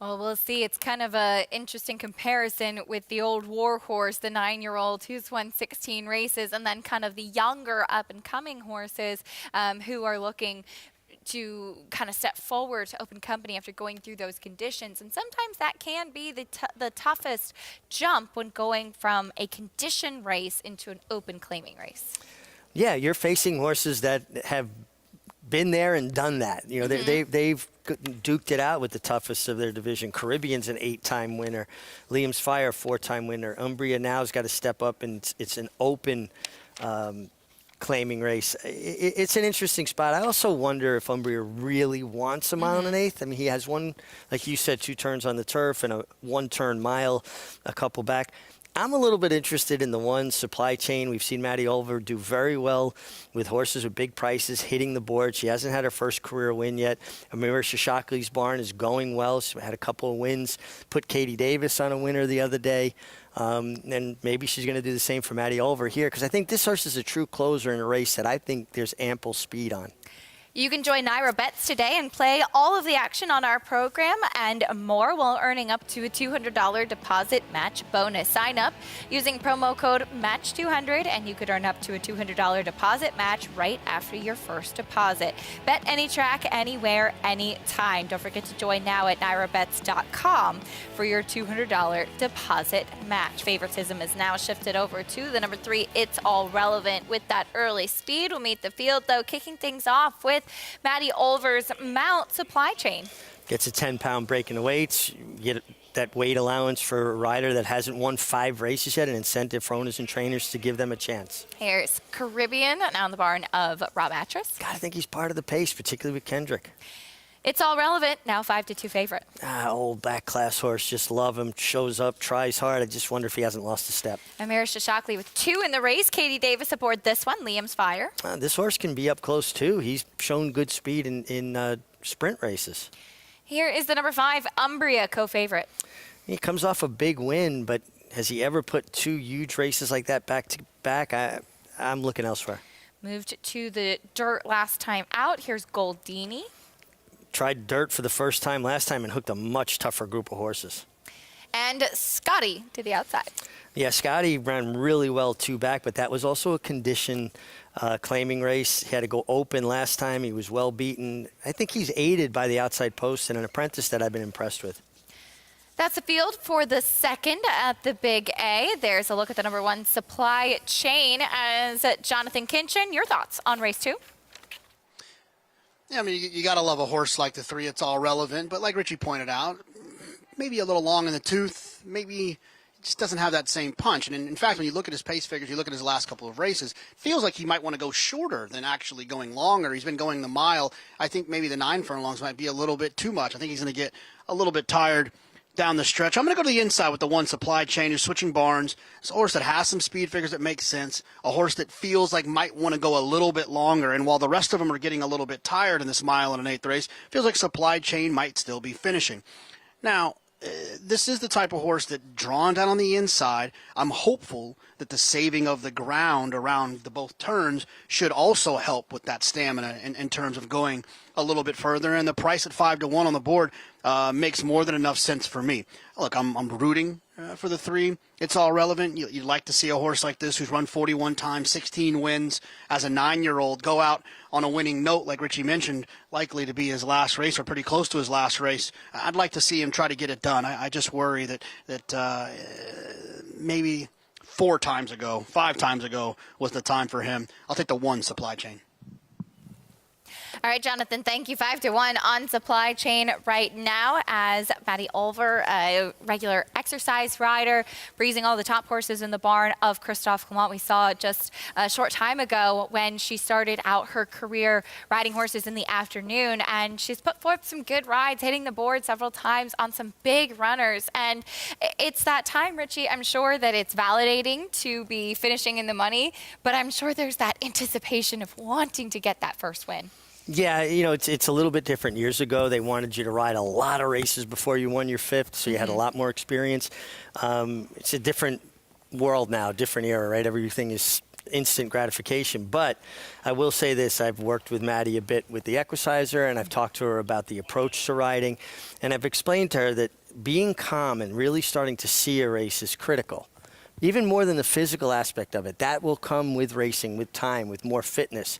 Well, we'll see. It's kind of an interesting comparison with the old Warhorse, the 9-year-old who's won 16 races, and then kind of the younger up-and-coming horses who are looking to kind of step forward to open company after going through those conditions. And sometimes that can be the toughest jump when going from a condition race into an open claiming race. Yeah, you're facing horses that have been there and done that. You know, they've duked it out with the toughest of their division. Caribbean's an 8-time winner. Liam's Fire, 4-time winner. Umbria now's got to step up, and it's an open claiming race. It's an interesting spot. I also wonder if Umbria really wants a mile and an eighth. I mean, he has one, like you said, 2 turns on the turf and a 1-turn mile, a couple back. I'm a little bit interested in the one Supply Chain. We've seen Maddie Oliver do very well with horses with big prices, hitting the board. She hasn't had her first career win yet. Amira Shashakli's barn is going well. She had a couple of wins, put Katie Davis on a winner the other day. And maybe she's going to do the same for Maddie Oliver here, because I think this horse is a true closer in a race that I think there's ample speed on. You can join Naira Bets today and play all of the action on our program and more while earning up to a $200 deposit match bonus. Sign up using promo code MATCH200 and you could earn up to a $200 deposit match right after your first deposit. Bet any track, anywhere, anytime. Don't forget to join now at nairabets.com for your $200 deposit match. Favoritism is now shifted over to the number 3, It's All Relevant. With that early speed, we'll meet the field, though, kicking things off with Maddie Oliver's mount, Supply Chain. Gets a 10-pound break in the weights. You get that weight allowance for a rider that hasn't won 5 races yet, an incentive for owners and trainers to give them a chance. Here's Caribbean, now in the barn of Rob Atras. God, I think he's part of the pace, particularly with Kendrick. It's All Relevant, now 5-2 favorite. Old back class horse, just love him, shows up, tries hard. I just wonder if he hasn't lost a step. Amira Shashakli with 2 in the race. Katie Davis aboard this one, Liam's Fire. This horse can be up close, too. He's shown good speed in sprint races. Here is the number 5, Umbria, co-favorite. He comes off a big win, but has he ever put 2 huge races like that back to back? I'm looking elsewhere. Moved to the dirt last time out. Here's Goldini. Tried dirt for the first time last time and hooked a much tougher group of horses. And Scotty to the outside. Yeah, Scotty ran really well 2 back, but that was also a condition claiming race. He had to go open last time. He was well beaten. I think he's aided by the outside post and an apprentice that I've been impressed with. That's the field for the second at the Big A. There's a look at the number 1, Supply Chain. As Jonathan Kinchin, your thoughts on race 2? Yeah, I mean, you got to love a horse like the 3, It's All Relevant. But like Richie pointed out, maybe a little long in the tooth. Maybe it just doesn't have that same punch. And in fact, when you look at his pace figures, you look at his last couple of races, it feels like he might want to go shorter than actually going longer. He's been going the mile. I think maybe the 9 furlongs might be a little bit too much. I think he's going to get a little bit tired down the stretch. I'm going to go to the inside with the 1, Supply Chain, who's switching barns. It's a horse that has some speed figures that make sense, a horse that feels like might want to go a little bit longer. And while the rest of them are getting a little bit tired in this mile and an 8th race, feels like Supply Chain might still be finishing. Now, this is the type of horse that, drawn down on the inside, I'm hopeful that the saving of the ground around the both turns should also help with that stamina in terms of going a little bit further. And the price at 5-1 on the board makes more than enough sense for me. Look, I'm rooting for the 3. It's All Relevant. You'd like to see a horse like this who's run 41 times, 16 wins as a 9-year-old go out on a winning note, like Richie mentioned, likely to be his last race or pretty close to his last race. I'd like to see him try to get it done. I just worry that maybe 5 times ago was the time for him. I'll take the 1, Supply Chain. All right, Jonathan, thank you. 5-1 on Supply Chain right now as Maddie Oliver, a regular exercise rider, breezing all the top horses in the barn of Christophe Clement. We saw just a short time ago when she started out her career riding horses in the afternoon, and she's put forth some good rides, hitting the board several times on some big runners. And it's that time, Richie, I'm sure that it's validating to be finishing in the money, but I'm sure there's that anticipation of wanting to get that first win. Yeah, it's a little bit different. Years ago, they wanted you to ride a lot of races before you won your 5th, so you had a lot more experience. It's a different world now, different era, right? Everything is instant gratification. But I will say this, I've worked with Maddie a bit with the Equicizer, and I've talked to her about the approach to riding, and I've explained to her that being calm and really starting to see a race is critical. Even more than the physical aspect of it. That will come with racing, with time, with more fitness.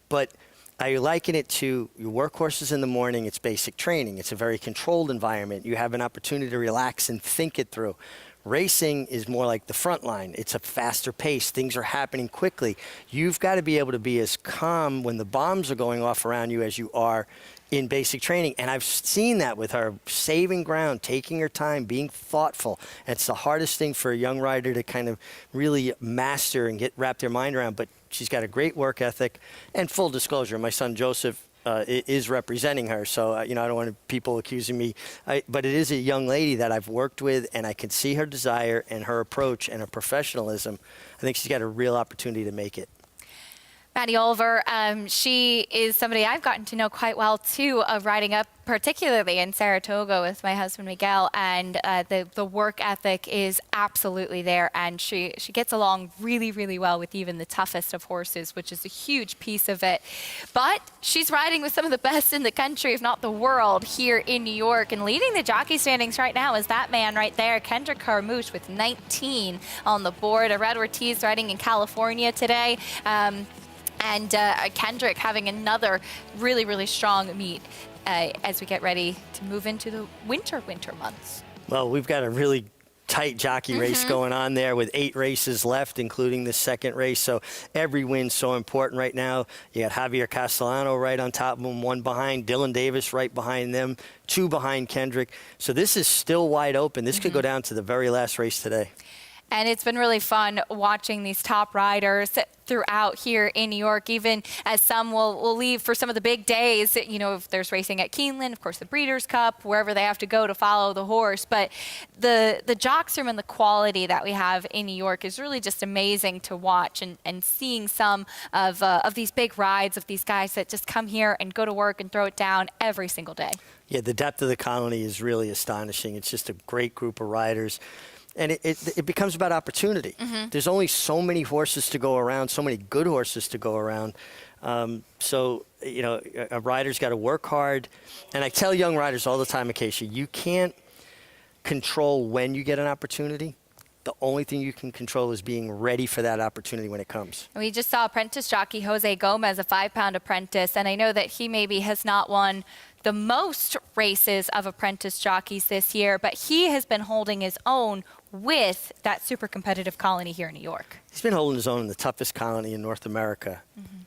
But I liken it to your work horses in the morning. It's basic training. It's a very controlled environment. You have an opportunity to relax and think it through. Racing is more like the front line. It's a faster pace. Things are happening quickly. You've got to be able to be as calm when the bombs are going off around you as you are in basic training. And I've seen that with her, saving ground, taking her time, being thoughtful. And it's the hardest thing for a young rider to kind of really master and wrap their mind around. But she's got a great work ethic. And full disclosure, my son Joseph is representing her. So, I don't want people accusing me. But it is a young lady that I've worked with, and I can see her desire and her approach and her professionalism. I think she's got a real opportunity to make it. Maddie Oliver, she is somebody I've gotten to know quite well, too, riding up particularly in Saratoga with my husband Miguel, and the work ethic is absolutely there, and she gets along really, really well with even the toughest of horses, which is a huge piece of it. But she's riding with some of the best in the country, if not the world, here in New York, and leading the jockey standings right now is that man right there, Kendrick Carmouche, with 19 on the board. Red Ortiz riding in California today. And Kendrick having another really, really strong meet as we get ready to move into the winter months. Well, we've got a really tight jockey race going on there with 8 races left, including the second race. So every win's so important right now. You got Javier Castellano right on top of them, 1 behind, Dylan Davis right behind them, 2 behind Kendrick. So this is still wide open. This could go down to the very last race today. And it's been really fun watching these top riders throughout here in New York, even as some will leave for some of the big days. If there's racing at Keeneland, of course, the Breeders' Cup, wherever they have to go to follow the horse. But the jocks room and the quality that we have in New York is really just amazing to watch, and seeing some of these big rides of these guys that just come here and go to work and throw it down every single day. Yeah, the depth of the colony is really astonishing. It's just a great group of riders. And it becomes about opportunity. There's only so many horses to go around, so many good horses to go around. So, a rider's got to work hard. And I tell young riders all the time, Acacia, you can't control when you get an opportunity. The only thing you can control is being ready for that opportunity when it comes. We just saw apprentice jockey Jose Gomez, a 5-pound apprentice, and I know that he maybe has not won the most races of apprentice jockeys this year, but he has been holding his own with that super competitive colony here in New York. He's been holding his own in the toughest colony in North America.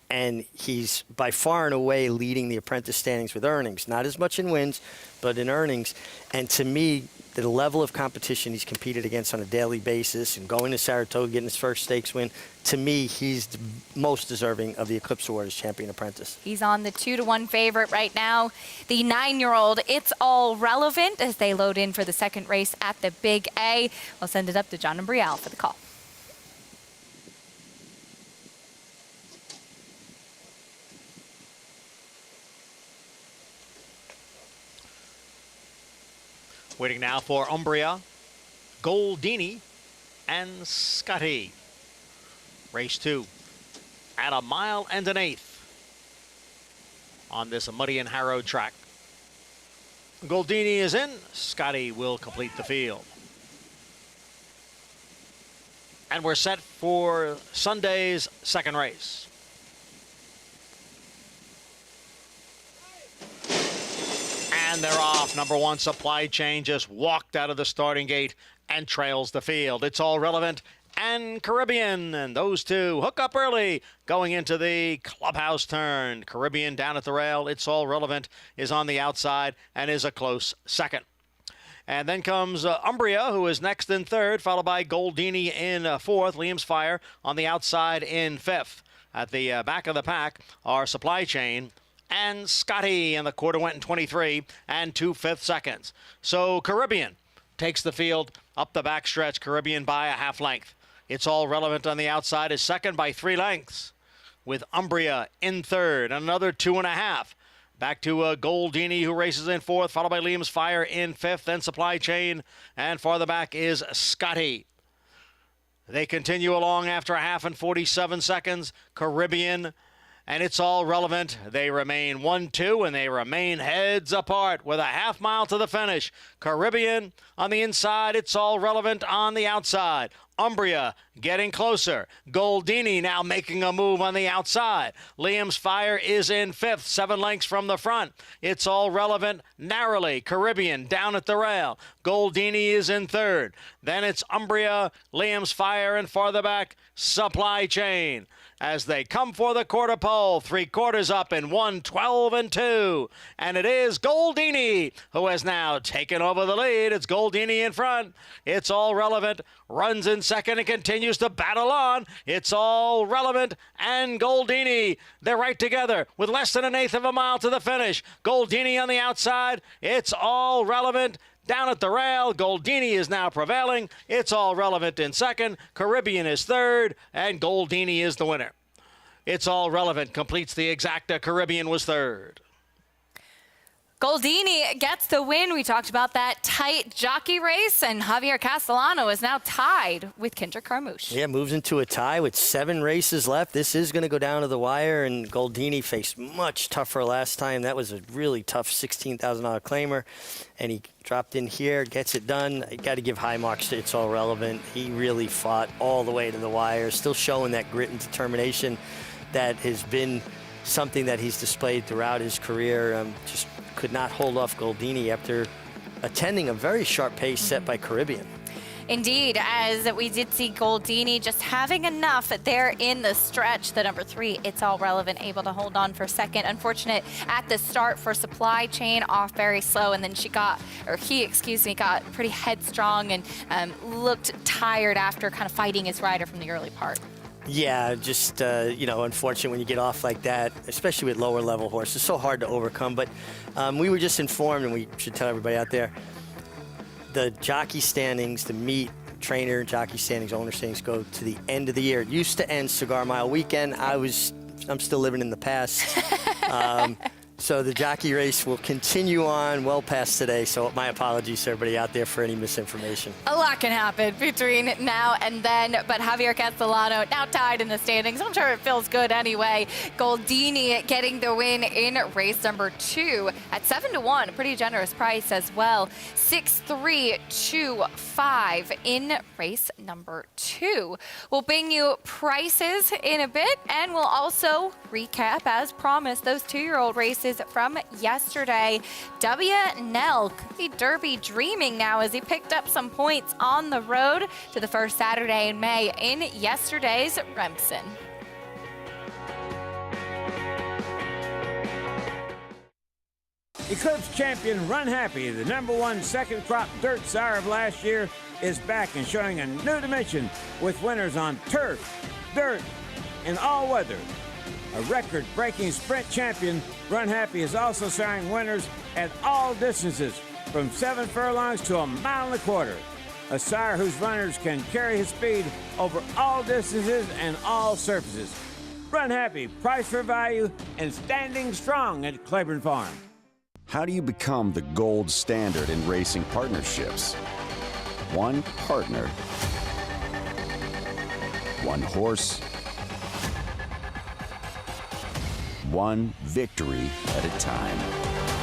And he's by far and away leading the apprentice standings with earnings. Not as much in wins, but in earnings. And to me, the level of competition he's competed against on a daily basis and going to Saratoga, getting his first stakes win, to me, he's the most deserving of the Eclipse Award as champion apprentice. He's on the 2-1 favorite right now. The 9-year-old, It's All Relevant, as they load in for the second race at the Big A. We'll send it up to John and Brielle for the call. Waiting now for Umbria, Goldini, and Scotty. Race 2 at 1 1/8 on this muddy and harrowed track. Goldini is in. Scotty will complete the field. And we're set for Sunday's second race. And they're off. Number 1, Supply Chain, just walked out of the starting gate and trails the field. It's All Relevant and Caribbean, and those two hook up early going into the clubhouse turn. Caribbean down at the rail. It's All Relevant is on the outside and is a close second. And then comes Umbria, who is next in third, followed by Goldini in fourth. Liam's Fire on the outside in fifth. At the back of the pack are Supply Chain and Scotty, and the quarter went in 23 and 2/5 seconds. So Caribbean takes the field up the backstretch. Caribbean by a half length. It's All Relevant on the outside is second by 3 lengths, with Umbria in third, another 2.5. Back to Goldini, who races in fourth, followed by Liam's Fire in fifth, then Supply Chain, and farther back is Scotty. They continue along after a half and 47 seconds. Caribbean and It's All Relevant. They remain 1-2, and they remain heads apart with a half mile to the finish. Caribbean on the inside, It's All Relevant on the outside. Umbria getting closer. Goldini now making a move on the outside. Liam's Fire is in 5th, 7 lengths from the front. It's All Relevant narrowly. Caribbean down at the rail. Goldini is in 3rd. Then it's Umbria, Liam's Fire, and farther back, Supply Chain. As they come for the quarter pole, 3/4 up in 1:12 and 2. And it is Goldini who has now taken over the lead. It's Goldini in front. It's All Relevant, runs in 2nd and continues to battle on. It's All Relevant and Goldini. They're right together with less than 1/8 of a mile to the finish. Goldini on the outside. It's All Relevant. Down at the rail, Goldini is now prevailing. It's All Relevant in 2nd. Caribbean is 3rd, and Goldini is the winner. It's All Relevant completes the exacta. Caribbean was 3rd. Goldini gets the win. We talked about that tight jockey race, and Javier Castellano is now tied with Kendrick Carmouche. Yeah, moves into a tie with 7 races left. This is going to go down to the wire, and Goldini faced much tougher last time. That was a really tough $16,000 claimer, and he dropped in here, gets it done. You got to give high marks to It's All Relevant. He really fought all the way to the wire, still showing that grit and determination that has been something that he's displayed throughout his career. Just could not hold off Goldini after attending a very sharp pace set by Caribbean. Indeed, as we did see Goldini just having enough there in the stretch. The number 3, It's All Relevant, able to hold on for 2nd. Unfortunate at the start for Supply Chain, off very slow, and then he got pretty headstrong and looked tired after kind of fighting his rider from the early part. Yeah, just, unfortunate when you get off like that, especially with lower level horses. It's so hard to overcome. But we were just informed, and we should tell everybody out there, the jockey standings, the meet, trainer, jockey standings, owner standings go to the end of the year. It used to end Cigar Mile weekend. I'm still living in the past. So the jockey race will continue on well past today. So my apologies to everybody out there for any misinformation. A lot can happen between now and then, but Javier Castellano now tied in the standings. I'm sure it feels good anyway. Goldini getting the win in race number 2 at 7-1, a pretty generous price as well. 6-3-2-5 in race number 2. We'll bring you prices in a bit, and we'll also recap, as promised, those 2-year-old races from yesterday. W. Nelk, the Derby dreaming now as he picked up some points on the road to the first Saturday in May in yesterday's Remsen. Eclipse champion Run Happy, the #1 second crop dirt sire of last year, is back and showing a new dimension with winners on turf, dirt, and all weather. A record-breaking sprint champion, Run Happy is also siring winners at all distances, from 7 furlongs to 1.25 miles. A sire whose runners can carry his speed over all distances and all surfaces. Run Happy, price for value, and standing strong at Claiborne Farm. How do you become the gold standard in racing partnerships? One partner, one horse, one victory at a time.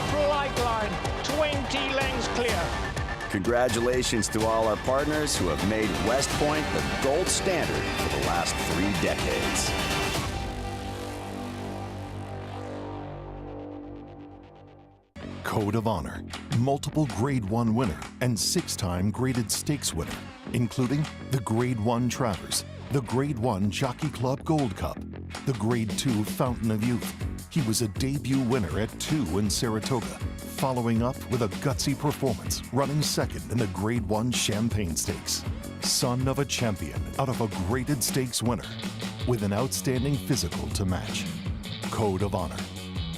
Flight line, 20 lengths clear. Congratulations to all our partners who have made West Point the gold standard for the last 3 decades. Code of Honor, multiple Grade 1 winner and 6-time graded stakes winner, including the Grade 1 Travers, the Grade 1 Jockey Club Gold Cup, the Grade 2 Fountain of Youth. He was a debut winner at 2 in Saratoga, following up with a gutsy performance, running 2nd in the Grade 1 Champagne Stakes. Son of a champion out of a graded stakes winner, with an outstanding physical to match. Code of Honor,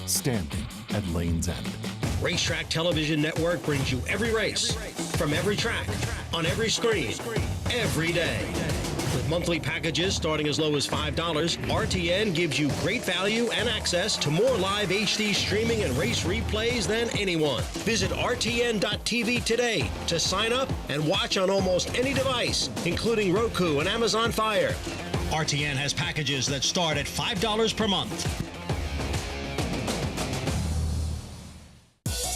standing at Lane's End. Racetrack Television Network brings you every race, from every track, on every screen, every day. With monthly packages starting as low as $5, RTN gives you great value and access to more live HD streaming and race replays than anyone. Visit RTN.tv today to sign up and watch on almost any device, including Roku and Amazon Fire. RTN has packages that start at $5 per month.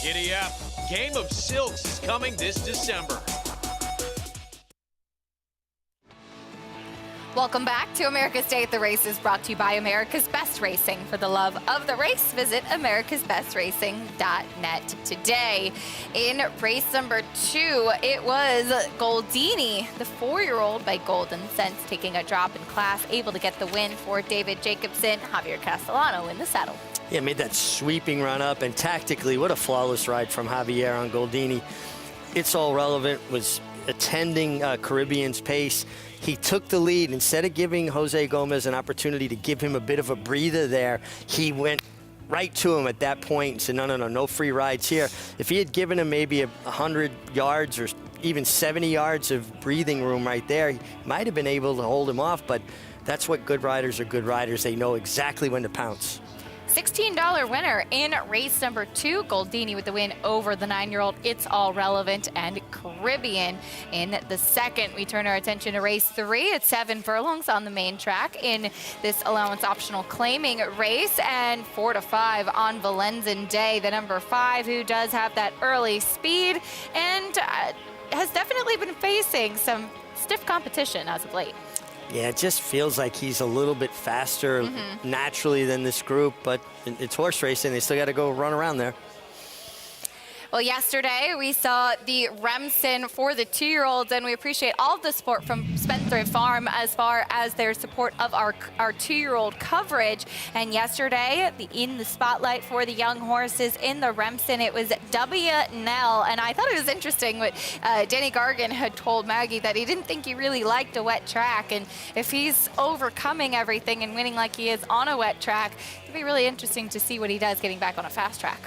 Giddy up. Game of Silks is coming this December. Welcome back to America's Day at the Races, brought to you by America's Best Racing. For the love of the race, visit americasbestracing.net today. In race number 2, it was Goldini, the 4-year-old by Golden Sense, taking a drop in class, able to get the win for David Jacobson. Javier Castellano in the saddle. Yeah, made that sweeping run up, and tactically, what a flawless ride from Javier on Goldini. It's All Relevant was attending Caribbean's pace. He took the lead. Instead of giving Jose Gomez an opportunity to give him a bit of a breather there, he went right to him at that point and said, no free rides here. If he had given him maybe 100 yards or even 70 yards of breathing room right there, he might have been able to hold him off, but that's what good riders are. Good riders, they know exactly when to pounce. $16 winner in race number 2. Goldini with the win over the 9-year-old It's All Relevant and Caribbean. In the second, we turn our attention to race 3. It's 7 furlongs on the main track in this allowance optional claiming race, and 4 to 5 on Valenzuela Day, the number 5, who does have that early speed and has definitely been facing some stiff competition as of late. Yeah, it just feels like he's a little bit faster naturally than this group, but it's horse racing. They still got to go run around there. Well, yesterday we saw the Remsen for the 2-year-olds, and we appreciate all of the support from Spendthrift Farm as far as their support of our 2-year-old coverage. And yesterday, in the spotlight for the young horses in the Remsen, it was W. Nell. And I thought it was interesting what Danny Gargan had told Maggie, that he didn't think he really liked a wet track. And if he's overcoming everything and winning like he is on a wet track, it'll be really interesting to see what he does getting back on a fast track.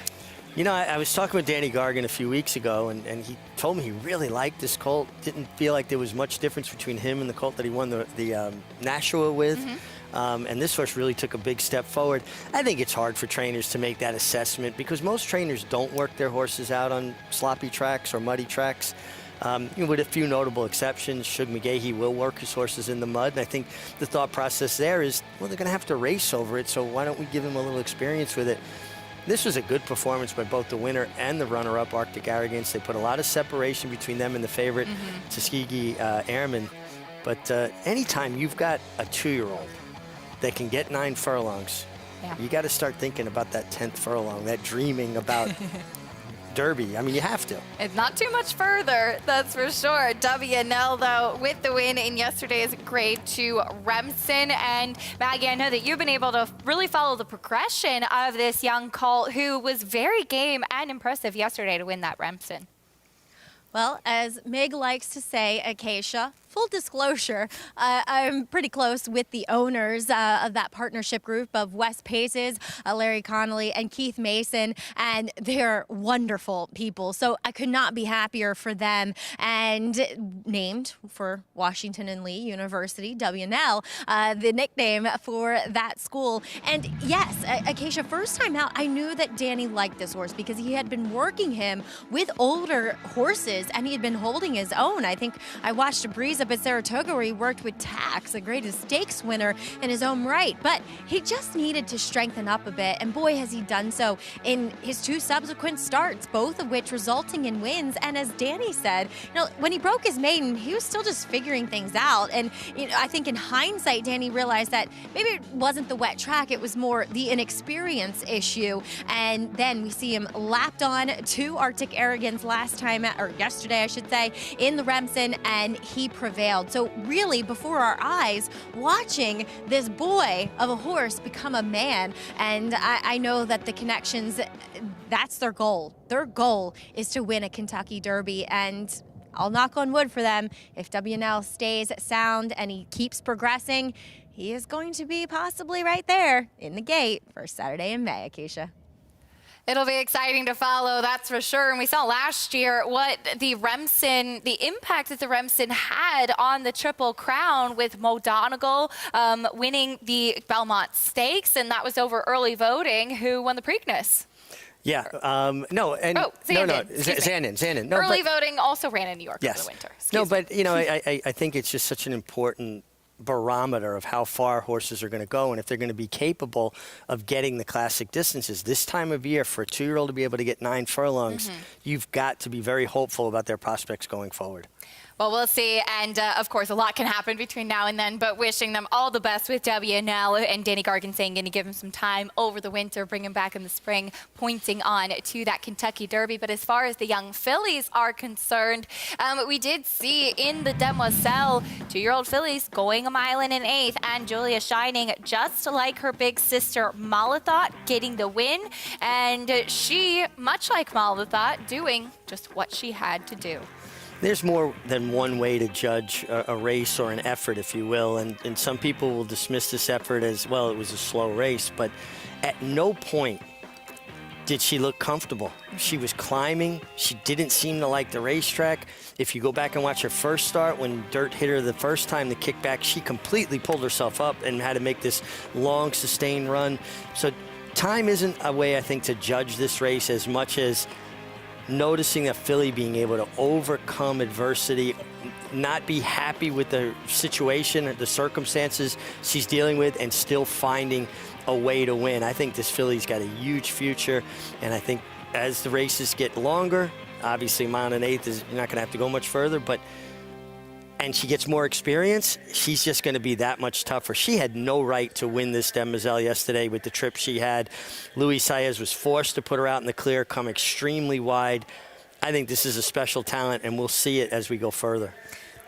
You know, I was talking with Danny Gargan a few weeks ago, and he told me he really liked this colt. Didn't feel like there was much difference between him and the colt that he won the Nashua with. And this horse really took a big step forward. I think it's hard for trainers to make that assessment because most trainers don't work their horses out on sloppy tracks or muddy tracks. With a few notable exceptions, Shug McGahee will work his horses in the mud. And I think the thought process there is, well, they're going to have to race over it, so why don't we give him a little experience with it? This was a good performance by both the winner and the runner-up, Arctic Arrogance. They put a lot of separation between them and the favorite, Tuskegee Airmen. But anytime you've got a 2-year-old that can get 9 furlongs, you got to start thinking about that 10th furlong, that dreaming about Derby. I mean, you have to. It's not too much further, that's for sure. W. Nell, though, with the win in yesterday's Grade 2 Remsen. And Maggie, I know that you've been able to really follow the progression of this young colt who was very game and impressive yesterday to win that Remsen. Well, as Meg likes to say, Acacia, full disclosure, I'm pretty close with the owners of that partnership group of Wes Paces, Larry Connolly, and Keith Mason, and they're wonderful people. So I could not be happier for them. And named for Washington and Lee University, W&L, the nickname for that school. And yes, Acacia, first time out, I knew that Danny liked this horse because he had been working him with older horses, and he had been holding his own. I think I watched a breeze up at Saratoga where he worked with Tax, a greatest stakes winner in his own right. But he just needed to strengthen up a bit, and boy, has he done so in his 2 subsequent starts, both of which resulting in wins. And as Danny said, when he broke his maiden, he was still just figuring things out. And I think in hindsight, Danny realized that maybe it wasn't the wet track, it was more the inexperience issue. And then we see him lapped on to Arctic Arrogance yesterday, I should say, in the Remsen, and he prevailed. So really, before our eyes, watching this boy of a horse become a man. And I know that the Connections, that's their goal. Their goal is to win a Kentucky Derby, and I'll knock on wood for them. If W&L stays sound and he keeps progressing, he is going to be possibly right there in the gate for Saturday in May, Acacia. It'll be exciting to follow, that's for sure. And we saw last year what the impact that the Remsen had on the Triple Crown with Mo Donegal winning the Belmont Stakes, and that was over early voting. Who won the Preakness? Yeah, Zandon. Zandon. No, early voting also ran in New York over the winter. I think it's just such an important barometer of how far horses are going to go and if they're going to be capable of getting the classic distances. This time of year, for a 2-year-old to be able to get 9 furlongs, you've got to be very hopeful about their prospects going forward. Well, we'll see. And, of course, a lot can happen between now and then, but wishing them all the best with WNL. And Danny Gargan saying going to give him some time over the winter, bring him back in the spring, pointing on to that Kentucky Derby. But as far as the young fillies are concerned, we did see in the Demoiselle 2-year-old fillies going a mile and an eighth, and Julia Shining, just like her big sister Malathot, getting the win. And she, much like Malathot, doing just what she had to do. There's more than one way to judge a race or an effort, if you will, and some people will dismiss this effort as, well, it was a slow race, but at no point did she look comfortable. She was climbing. She didn't seem to like the racetrack. If you go back and watch her first start, when dirt hit her the first time, the kickback, she completely pulled herself up and had to make this long, sustained run. So time isn't a way, I think, to judge this race as much as noticing a filly being able to overcome adversity, not be happy with the situation or the circumstances she's dealing with, and still finding a way to win. I think this filly's got a huge future, and I think as the races get longer, obviously a mile and an eighth is you're not going to have to go much further, but and she gets more experience, she's just going to be that much tougher. She had no right to win this Demoiselle yesterday with the trip she had. Luis Saez was forced to put her out in the clear, come extremely wide. I think this is a special talent, and we'll see it as we go further.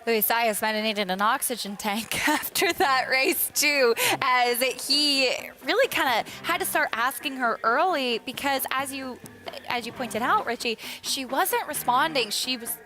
Luis Saez might have needed an oxygen tank after that race, too, as he really kind of had to start asking her early because, as you pointed out, Richie, she wasn't responding. She was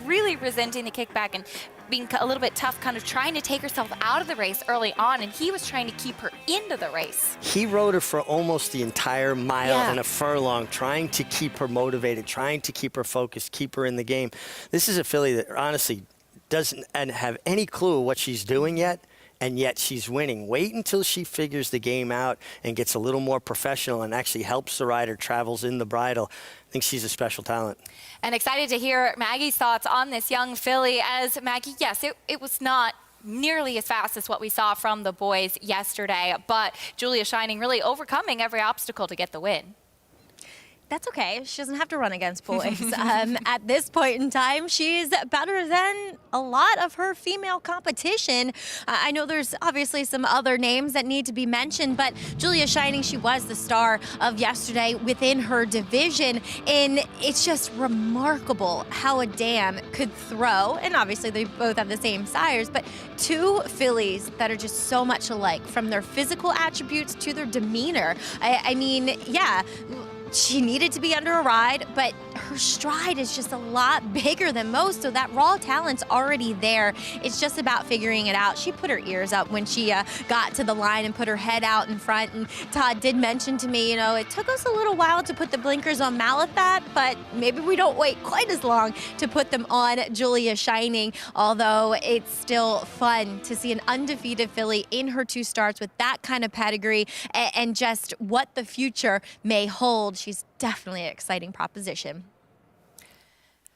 really resenting the kickback and being a little bit tough, kind of trying to take herself out of the race early on, and he was trying to keep her into the race. He rode her for almost the entire mile and a furlong, trying to keep her motivated, trying to keep her focused, keep her in the game. This is a filly that honestly doesn't have any clue what she's doing yet, and yet she's winning. Wait until she figures the game out and gets a little more professional and actually helps the rider, travels in the bridle. I think she's a special talent. And excited to hear Maggie's thoughts on this young filly. As Maggie, yes, it was not nearly as fast as what we saw from the boys yesterday, but Julia Shining really overcoming every obstacle to get the win. That's okay. She doesn't have to run against boys. At this point in time, she's better than a lot of her female competition. I know there's obviously some other names that need to be mentioned, but Julia Shining, she was the star of yesterday within her division, and it's just remarkable how a dam could throw, and obviously they both have the same sires, but two fillies that are just so much alike, from their physical attributes to their demeanor. I mean, yeah, she needed to be under a ride, but her stride is just a lot bigger than most, so that raw talent's already there. It's just about figuring it out. She put her ears up when she got to the line and put her head out in front, and Todd did mention to me, you know, it took us a little while to put the blinkers on Malathot, but maybe we don't wait quite as long to put them on Julia Shining, although it's still fun to see an undefeated filly in her 2 starts with that kind of pedigree and just what the future may hold. She's definitely an exciting proposition.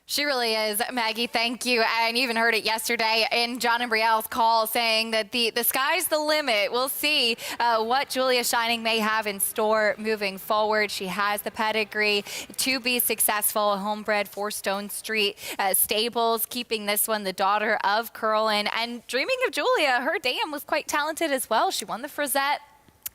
She really is, Maggie. Thank you. And you even heard it yesterday in John and Brielle's call saying that the sky's the limit. We'll see what Julia Shining may have in store moving forward. She has the pedigree to be successful. Homebred 4 Stone Street stables, keeping this one the daughter of Curlin. And dreaming of Julia, her dam was quite talented as well. She won the Frizette,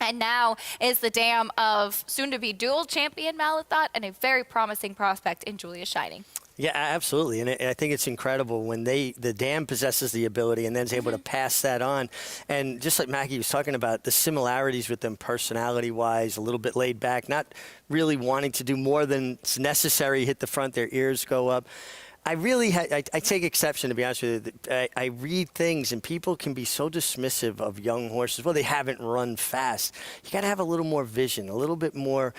and now is the dam of soon-to-be dual champion Malathot and a very promising prospect in Julia Shining. Yeah, absolutely. And I think it's incredible when the dam possesses the ability and then is able to pass that on. And just like Maggie was talking about, the similarities with them personality-wise, a little bit laid back, not really wanting to do more than it's necessary, hit the front, their ears go up. I really I take exception, to be honest with you. I read things, and people can be so dismissive of young horses. Well, they haven't run fast. You got to have a little more vision, a little bit more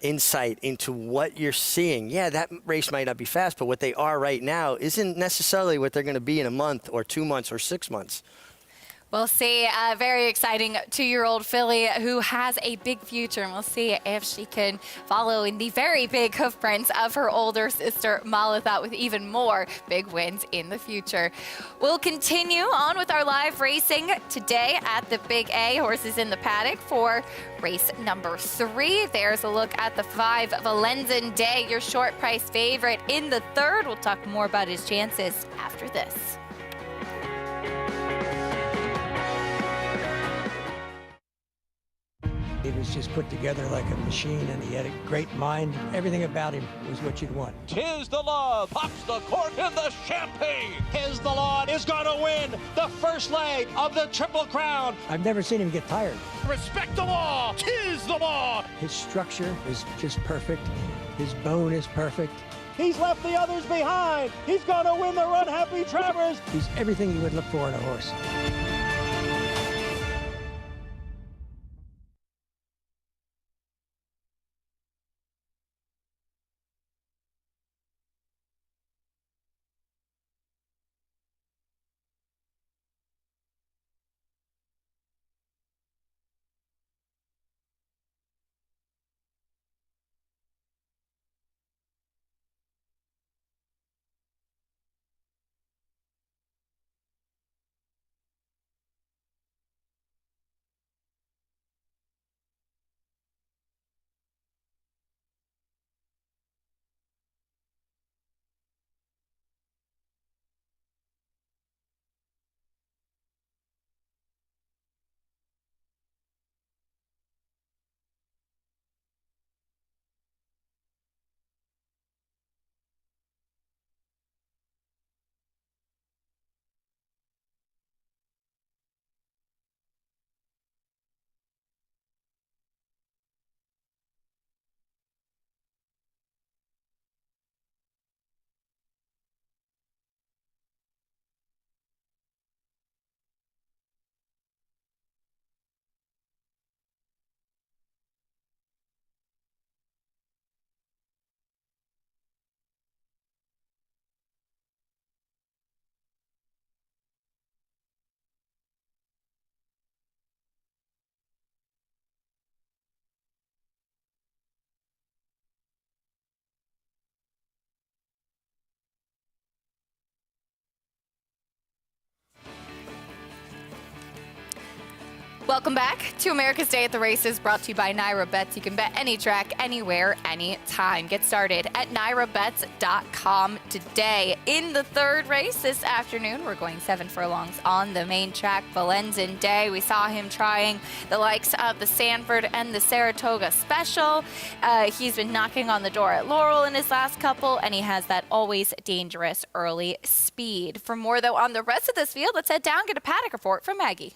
insight into what you're seeing. Yeah, that race might not be fast, but what they are right now isn't necessarily what they're going to be in a month or 2 months or 6 months. We'll see. A very exciting 2-year-old filly who has a big future, and we'll see if she can follow in the very big hoof prints of her older sister Malathaat with even more big wins in the future. We'll continue on with our live racing today at the Big A. Horses in the paddock for race number 3. There's a look at the 5 Valenzen Day, your short price favorite in the 3rd. We'll talk more about his chances after this. He was just put together like a machine, and he had a great mind. Everything about him was what you'd want. Tis the Law pops the cork in the champagne. Tis the Law is going to win the first leg of the Triple Crown. I've never seen him get tired. Respect the law. Tis the Law. His structure is just perfect. His bone is perfect. He's left the others behind. He's going to win the Run Happy Travers. He's everything you would look for in a horse. Welcome back to America's Day at the Races, brought to you by NYRA Bets. You can bet any track, anywhere, anytime. Get started at nyrabets.com today. In the 3rd race this afternoon, we're going 7 furlongs on the main track, Valenzen Day. We saw him trying the likes of the Sanford and the Saratoga Special. He's been knocking on the door at Laurel in his last couple, and he has that always dangerous early speed. For more, though, on the rest of this field, let's head down and get a paddock report from Maggie.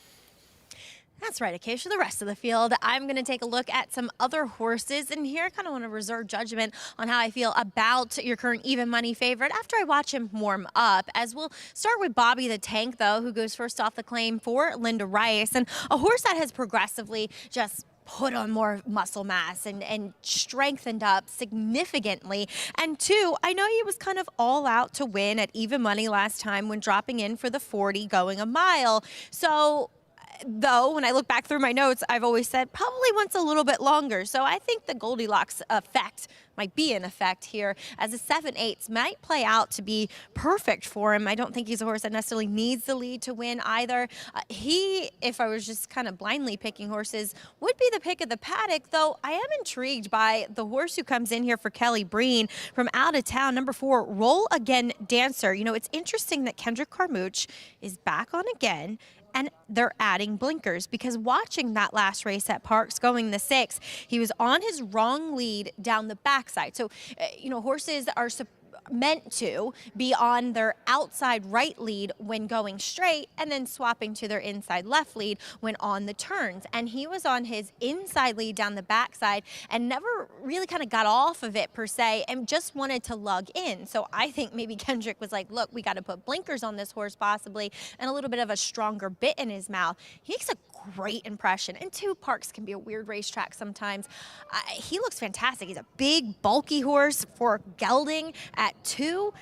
That's right, Acacia. The rest of the field, I'm going to take a look at some other horses. And here I kind of want to reserve judgment on how I feel about your current even money favorite after I watch him warm up. As we'll start with Bobby the Tank, though, who goes first off the claim for Linda Rice. And a horse that has progressively just put on more muscle mass and strengthened up significantly. And 2, I know he was kind of all out to win at even money last time when dropping in for the 40 going a mile. So though, when I look back through my notes, I've always said probably wants a little bit longer. So I think the Goldilocks effect might be in effect here, as a 7/8 might play out to be perfect for him. I don't think he's a horse that necessarily needs the lead to win either. He, if I was just kind of blindly picking horses, would be the pick of the paddock, though I am intrigued by the horse who comes in here for Kelly Breen from out of town, number 4, Roll Again Dancer. You know, it's interesting that Kendrick Carmouche is back on again, and they're adding blinkers, because watching that last race at Parks going the 6, he was on his wrong lead down the backside. So, you know, horses are meant to be on their outside right lead when going straight and then swapping to their inside left lead when on the turns. And he was on his inside lead down the backside and never really kind of got off of it per se and just wanted to lug in. So I think maybe Kendrick was like, look, we got to put blinkers on this horse possibly and a little bit of a stronger bit in his mouth. He makes a great impression. And 2, Parks can be a weird racetrack sometimes. He looks fantastic. He's a big, bulky horse for gelding at 2.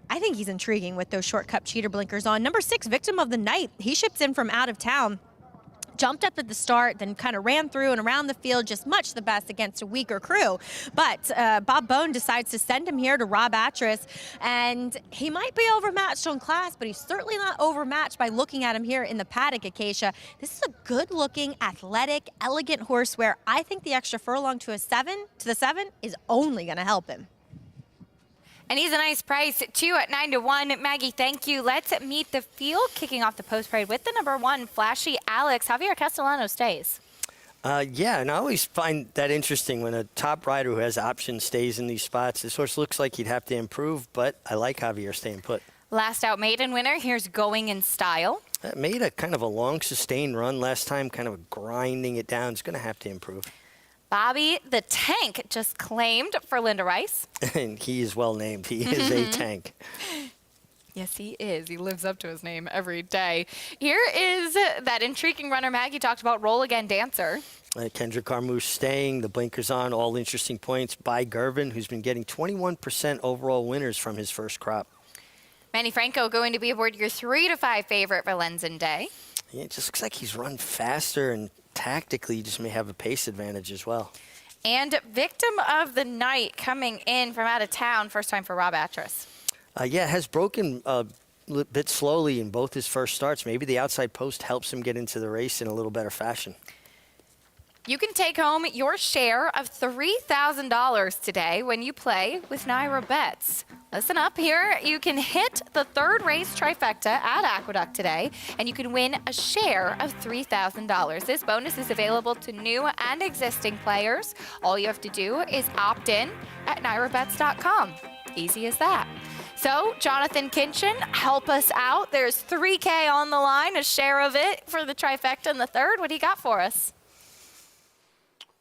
I think he's intriguing with those short cup cheater blinkers on. Number 6, Victim of the Night. He ships in from out of town. Jumped up at the start, then kind of ran through and around the field, just much the best against a weaker crew. But Bob Bone decides to send him here to Rob Atras, and he might be overmatched on class, but he's certainly not overmatched by looking at him here in the paddock, Acacia. This is a good-looking, athletic, elegant horse where I think the extra furlong to the 7 is only going to help him. And he's a nice price, too, at 9-1. Maggie, thank you. Let's meet the field, kicking off the post parade with the number 1, Flashy Alex. Javier Castellano stays. Yeah, and I always find that interesting when a top rider who has options stays in these spots. This horse looks like he'd have to improve, but I like Javier staying put. Last out maiden winner, here's Going in Style. Made a kind of a long, sustained run last time, kind of grinding it down. It's going to have to improve. Bobby the Tank just claimed for Linda Rice. And he is well named. He is a tank. Yes, he is. He lives up to his name every day. Here is that intriguing runner Maggie talked about, Roll Again Dancer. Kendrick Carmouche staying, the blinkers on, all interesting points by Gervin, who's been getting 21% overall winners from his first crop. Manny Franco going to be aboard your 3-5 favorite for Lenzen Day. Yeah, it just looks like he's run faster, and tactically, he just may have a pace advantage as well. And Victim of the Night coming in from out of town, first time for Rob Atras. Yeah, has broken a bit slowly in both his first starts. Maybe the outside post helps him get into the race in a little better fashion. You can take home your share of $3,000 today when you play with Naira Bets. Listen up here. You can hit the third race trifecta at Aqueduct today, and you can win a share of $3,000. This bonus is available to new and existing players. All you have to do is opt in at NairaBets.com. Easy as that. So, Jonathan Kinchin, help us out. There's $3K on the line, a share of it for the trifecta in the third. What do you got for us?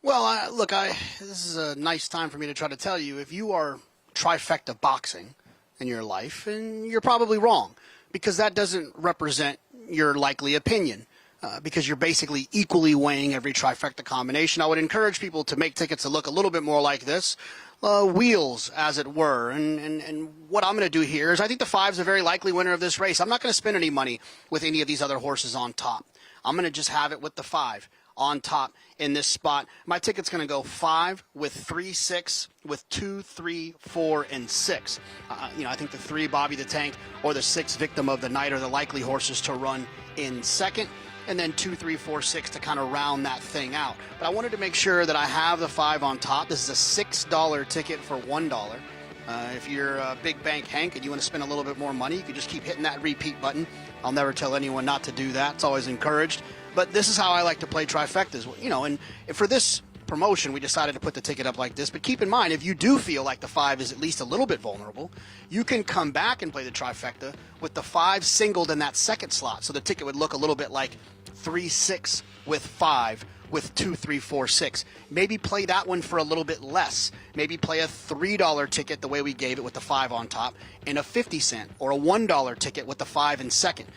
Well, look, this is a nice time for me to try to tell you, if you are trifecta boxing in your life, and you're probably wrong, because that doesn't represent your likely opinion, because you're basically equally weighing every trifecta combination. I would encourage people to make tickets that look a little bit more like this, wheels, as it were. And what I'm going to do here is I think the 5 is a very likely winner of this race. I'm not going to spend any money with any of these other horses on top. I'm going to just have it with the 5 on top in this spot. My ticket's going to go 5 with 3, 6 with 2, 3, 4, and 6. I think the 3, Bobby the Tank, or the 6, Victim of the Night, are the likely horses to run in second. And then 2, 3, 4, 6 to kind of round that thing out. But I wanted to make sure that I have the 5 on top. This is a $6 ticket for $1. If you're a big bank Hank and you want to spend a little bit more money, you can just keep hitting that repeat button. I'll never tell anyone not to do that. It's always encouraged. But this is how I like to play trifectas. And for this promotion, we decided to put the ticket up like this. But keep in mind, if you do feel like the 5 is at least a little bit vulnerable, you can come back and play the trifecta with the 5 singled in that second slot. So the ticket would look a little bit like 3, 6 with 5 with 2, 3, 4, 6. Maybe play that one for a little bit less. Maybe play a $3 ticket the way we gave it with the 5 on top, and a 50-cent or a $1 ticket with the 5 in second.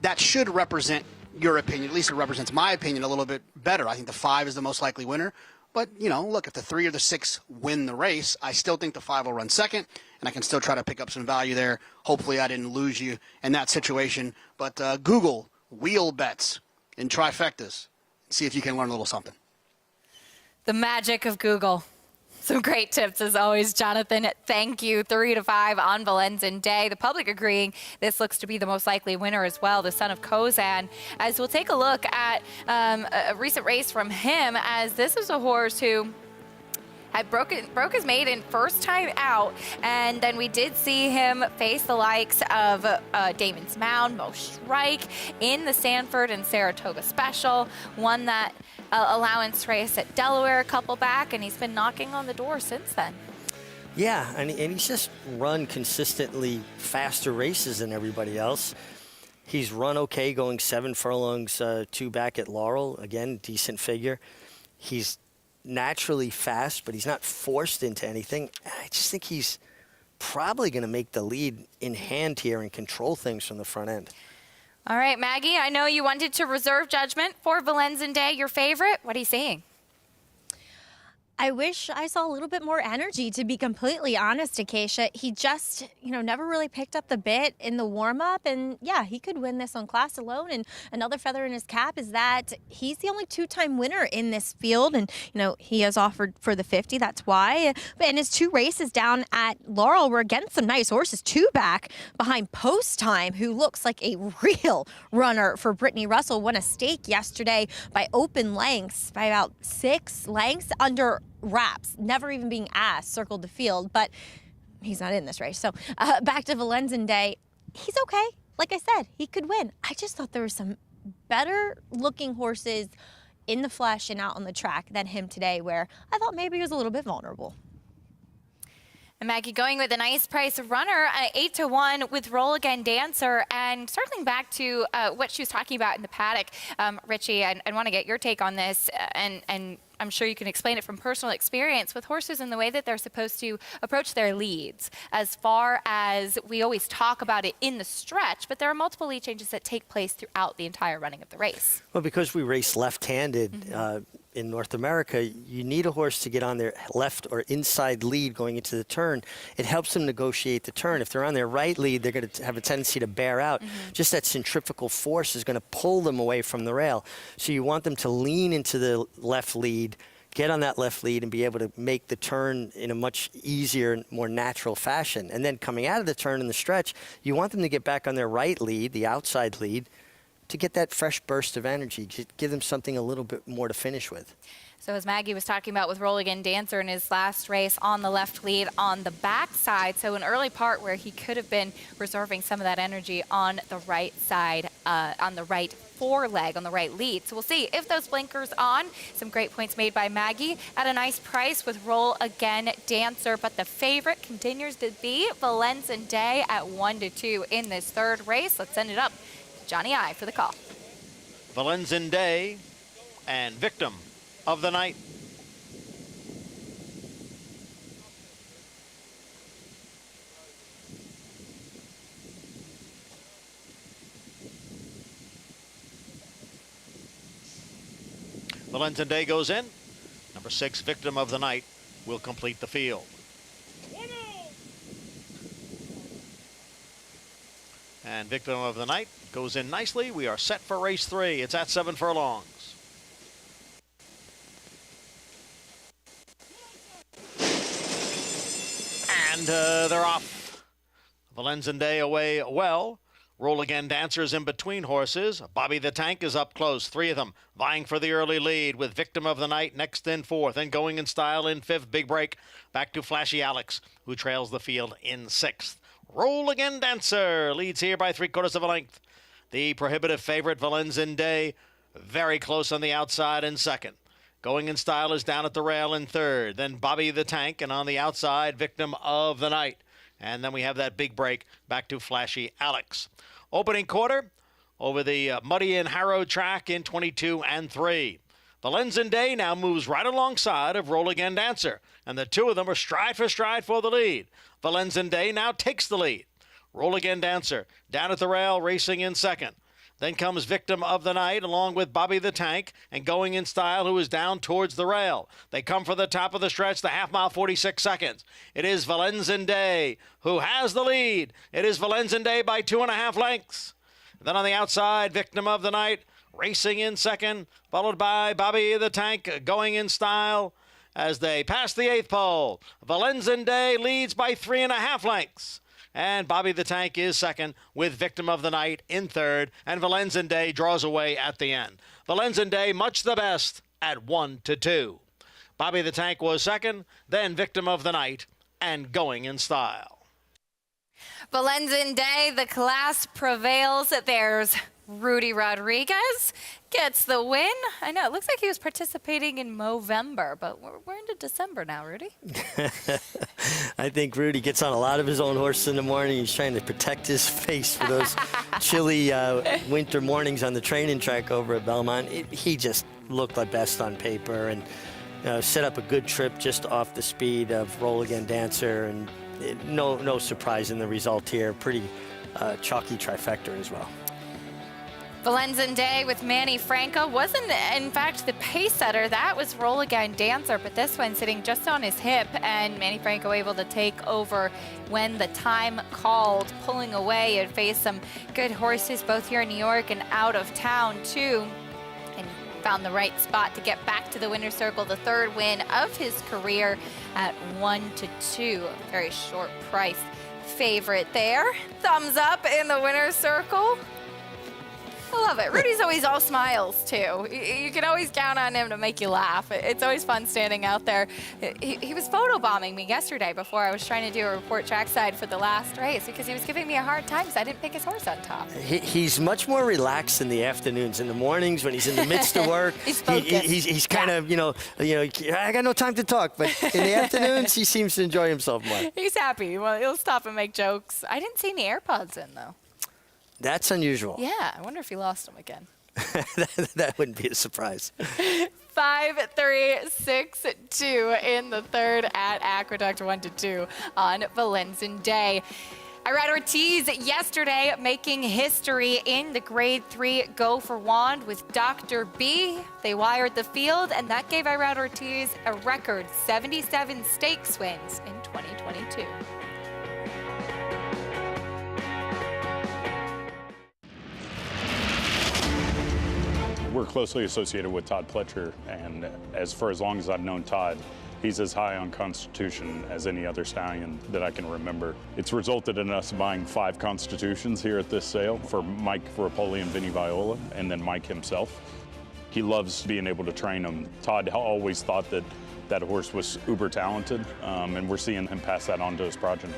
That should represent your opinion. At least it represents my opinion a little bit better. I think the 5 is the most likely winner. But, look, if the 3 or the 6 win the race, I still think the 5 will run second, and I can still try to pick up some value there. Hopefully I didn't lose you in that situation. But Google wheel bets in trifectas. See if you can learn a little something. The magic of Google. Some great tips as always, Jonathan. Thank you. 3-5 on Valenzen Day. The public agreeing this looks to be the most likely winner as well, the son of Kozan. As we'll take a look at a recent race from him, as this is a horse who had broke his maiden first time out, and then we did see him face the likes of Damon's Mound, Mo Strike in the Sanford and Saratoga Special, won that allowance race at Delaware a couple back, and he's been knocking on the door since then. Yeah, and he's just run consistently faster races than everybody else. He's run okay going 7 furlongs, 2 back at Laurel. Again, decent figure. He's naturally fast, but he's not forced into anything. I just think he's probably going to make the lead in hand here and control things from the front end. All right, Maggie, I know you wanted to reserve judgment for Valenzen Day, your favorite. What are you seeing? I wish I saw a little bit more energy, to be completely honest, Acacia. He just, never really picked up the bit in the warm-up. And yeah, he could win this on class alone. And another feather in his cap is that he's the only two-time winner in this field. And, he has offered for the 50. That's why. And his 2 races down at Laurel were against some nice horses. 2 back behind Post Time, who looks like a real runner for Brittany Russell. Won a stake yesterday by open lengths, by about 6 lengths under wraps, never even being asked, circled the field, but he's not in this race. So back to Valenzuela Day. He's okay. Like I said, he could win. I just thought there were some better looking horses in the flesh and out on the track than him today, where I thought maybe he was a little bit vulnerable. And Maggie going with a nice price runner, 8-1 with Roll Again Dancer. And circling back to what she was talking about in the paddock, Richie, I want to get your take on this, and I'm sure you can explain it from personal experience with horses and the way that they're supposed to approach their leads. As far as we always talk about it in the stretch, but there are multiple lead changes that take place throughout the entire running of the race. Well, because we race left-handed in North America, you need a horse to get on their left or inside lead going into the turn. It helps them negotiate the turn. If they're on their right lead, they're going to have a tendency to bear out. Just that centrifugal force is going to pull them away from the rail. So you want them to lean into the left lead, get on that left lead, and be able to make the turn in a much easier, more natural fashion. And then coming out of the turn in the stretch, you want them to get back on their right lead, the outside lead, to get that fresh burst of energy, to give them something a little bit more to finish with. So as Maggie was talking about with Roll Again Dancer in his last race on the left lead on the backside, so an early part where he could have been reserving some of that energy on the right side, on the right foreleg, on the right lead. So we'll see if those blinkers on. Some great points made by Maggie at a nice price with Roll Again Dancer, but the favorite continues to be Valenzuela Day at 1-2 in this third race. Let's send it up to Johnny I for the call. Valenzuela Day and Victim of the Night. Valenzuela Day goes in. Number 6, Victim of the Night, will complete the field. And Victim of the Night goes in nicely. We are set for race 3. It's at 7 furlongs. And they're off. Valenzuela Day away well. Roll Again Dancers in between horses. Bobby the Tank is up close. 3 of them vying for the early lead with Victim of the Night next in 4th. And Going in Style in 5th. Big break back to Flashy Alex, who trails the field in 6th. Roll Again Dancer leads here by 3/4 of a length. The prohibitive favorite, Valenzuela Day, very close on the outside in 2nd. Going in Style is down at the rail in 3rd. Then Bobby the Tank, and on the outside, Victim of the Night. And then we have that big break back to Flashy Alex. Opening quarter over the muddy and harrowed track in 22 and 3. Valenzuela Day now moves right alongside of Roll Again Dancer, and the 2 of them are stride for the lead. Valenzuela Day now takes the lead. Roll Again Dancer down at the rail, racing in 2nd. Then comes Victim of the Night along with Bobby the Tank and Going in Style, who is down towards the rail. They come for the top of the stretch, the half mile, 46 seconds. It is Valenzuela Day who has the lead. It is Valenzuela Day by 2.5 lengths. Then on the outside, Victim of the Night racing in 2nd, followed by Bobby the Tank, Going in Style. As they pass the 8th pole, Valenzuela Day leads by 3.5 lengths. And Bobby the Tank is 2nd with Victim of the Night in 3rd. And Valenzuela Day draws away at the end. Valenzuela Day much the best at 1-2. Bobby the Tank was 2nd, then Victim of the Night and Going in Style. Valenzuela Day, the class prevails. There's Rudy Rodriguez gets the win. I know, it looks like he was participating in Movember, but we're into December now, Rudy. I think Rudy gets on a lot of his own horses in the morning. He's trying to protect his face for those chilly winter mornings on the training track over at Belmont. He just looked like best on paper and set up a good trip just off the speed of Roll Again Dancer, and no surprise in the result here. Pretty chalky trifecta as well. Valenzuela Day with Manny Franco wasn't, in fact, the pace setter. That was Roll Again Dancer, but this one sitting just on his hip, and Manny Franco able to take over when the time called, pulling away and face some good horses both here in New York and out of town too, and found the right spot to get back to the winner's circle. The third win of his career at 1-2, very short price favorite there. Thumbs up in the winner's circle. I love it. Rudy's always all smiles, too. You can always count on him to make you laugh. It's always fun standing out there. He was photobombing me yesterday before I was trying to do a report trackside for the last race because he was giving me a hard time because I didn't pick his horse on top. He's much more relaxed in the afternoons. In the mornings, when he's in the midst of work, he's kind of, I got no time to talk. But in the afternoons, he seems to enjoy himself more. He's happy. Well, he'll stop and make jokes. I didn't see any AirPods in, though. That's unusual. Yeah, I wonder if he lost them again. That wouldn't be a surprise. 5-3-6-2 in the third at Aqueduct, 1-2 on Valenzuela Day. Irad Ortiz yesterday making history in the Grade 3 Go for Wand with Dr. B. They wired the field, and that gave Irad Ortiz a record 77 stakes wins in 2022. We're closely associated with Todd Pletcher, and for as long as I've known Todd, he's as high on Constitution as any other stallion that I can remember. It's resulted in us buying 5 Constitutions here at this sale for Mike Rapoli and Vinny Viola, and then Mike himself. He loves being able to train them. Todd always thought that that horse was uber talented, and we're seeing him pass that on to his progeny.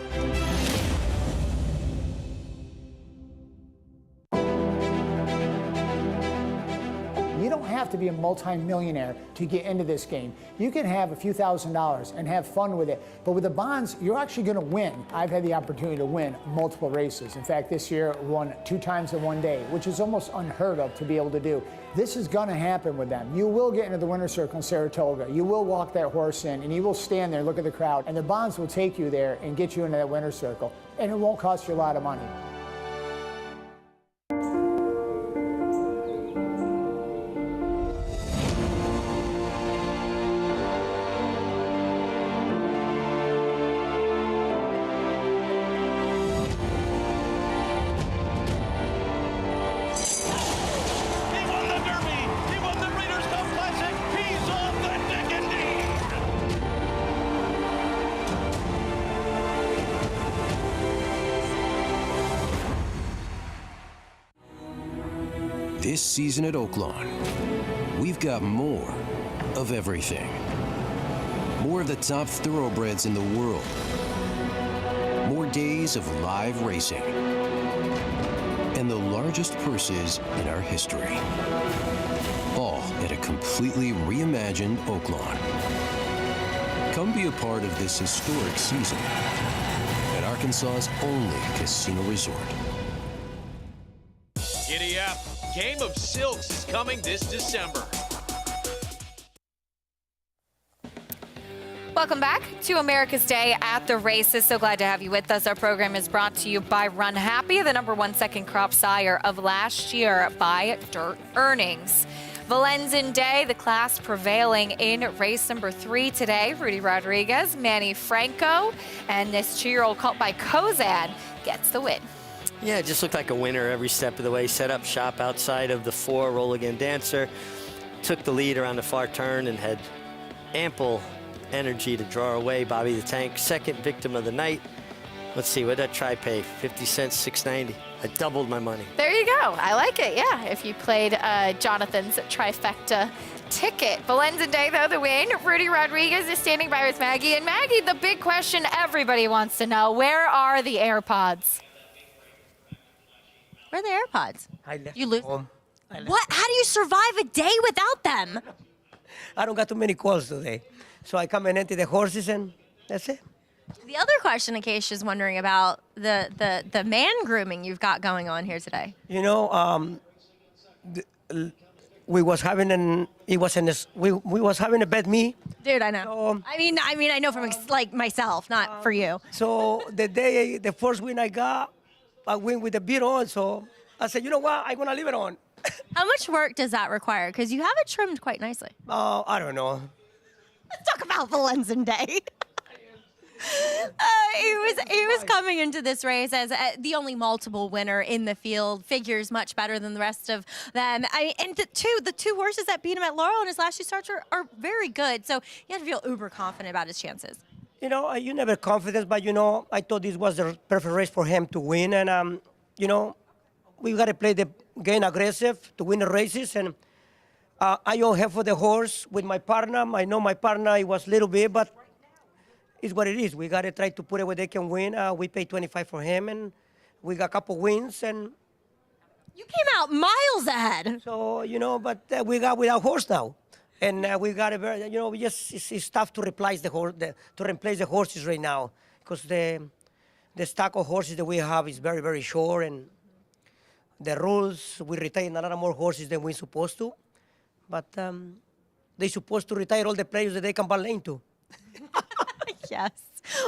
You don't have to be a multi-millionaire to get into this game. You can have a few $1,000s and have fun with it. But with the bonds, you're actually going to win. I've had the opportunity to win multiple races. In fact, this year I won 2 times in one day, which is almost unheard of to be able to do. This is going to happen with them. You will get into the winner's circle in Saratoga. You will walk that horse in, and you will stand there, look at the crowd, and the bonds will take you there and get you into that winner's circle. And it won't cost you a lot of money. This season at Oaklawn, we've got more of everything. More of the top thoroughbreds in the world. More days of live racing. And the largest purses in our history. All at a completely reimagined Oaklawn. Come be a part of this historic season at Arkansas's only casino resort. Giddy up. Game of Silks is coming this December. Welcome back to America's Day at the Races. So glad to have you with us. Our program is brought to you by Run Happy, the #1 second crop sire of last year by Dirt Earnings. Valenzuela Day, the class prevailing in race number 3 today. Rudy Rodriguez, Manny Franco, and this 2-year-old caught by Kozan gets the win. Yeah, it just looked like a winner every step of the way. Set up shop outside of the 4, Roll Again Dancer. Took the lead around the far turn and had ample energy to draw away Bobby the Tank. Second victim of the night. Let's see, what did that try pay? 50 cents, $6.90. I doubled my money. There you go. I like it, yeah. If you played Jonathan's trifecta ticket. Valenzuela Day, though, the win. Rudy Rodriguez is standing by with Maggie. And Maggie, the big question everybody wants to know, where are the AirPods? Where are the AirPods? You lose. Home. What? How do you survive a day without them? I don't got too many calls today. So I come and empty the horses and that's it. The other question Acacia is wondering about, the man grooming you've got going on here today. You know, we was having we was having a bet me. Dude, I know. So, I mean, I know from like myself, not for you. So the first win I got, I win with the beat on. So I said, you know what? I'm gonna leave it on. How much work does that require? Because you have it trimmed quite nicely. Oh, I don't know. Let's talk about Valenzuela Day. He was coming into this race as the only multiple winner in the field. Figures much better than the rest of them. And the two horses that beat him at Laurel in his last two starts are very good. So you have to feel uber confident about his chances. You know, you never confident, but, you know, I thought this was the perfect race for him to win. And, you know, we got to play the game aggressive to win the races. And I own half of the horse with my partner. I know my partner, it was a little bit, but it's what it is. We got to try to put it where they can win. We paid 25 for him, and we got a couple wins. And you came out miles ahead. So, you know, but we got with our horse now. And we got a you know, it's tough to replace the horses right now, because the stock of horses that we have is very, very short, and the rules, we retire a lot more horses than we're supposed to. But they're supposed to retire all the players that they can buy lane to. Yes.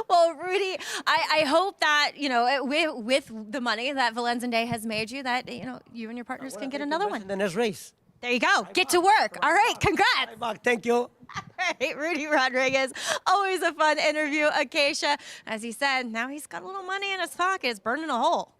Well, Rudy, I hope that, you know, with the money that Valenzuela Day has made you, that, you know, you and your partners can get another one. In the next race. There you go. Get to work. All right. Congrats. Thank you. All right. Rudy Rodriguez. Always a fun interview. Acacia, as he said, now he's got a little money in his pocket. It's burning a hole.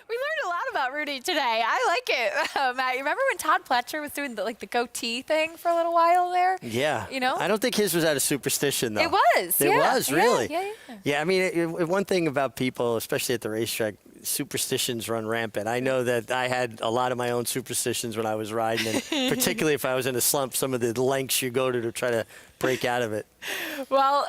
We learned a lot about Rudy today. I like it. Matt, you remember when Todd Pletcher was doing the goatee thing for a little while there? Yeah. You know? I don't think his was out of superstition, though. It was. It yeah. was, really. Yeah. Yeah, I mean, one thing about people, especially at the racetrack, superstitions run rampant. I know that I had a lot of my own superstitions when I was riding, and particularly if I was in a slump, some of the lengths you go to try to break out of it. Well,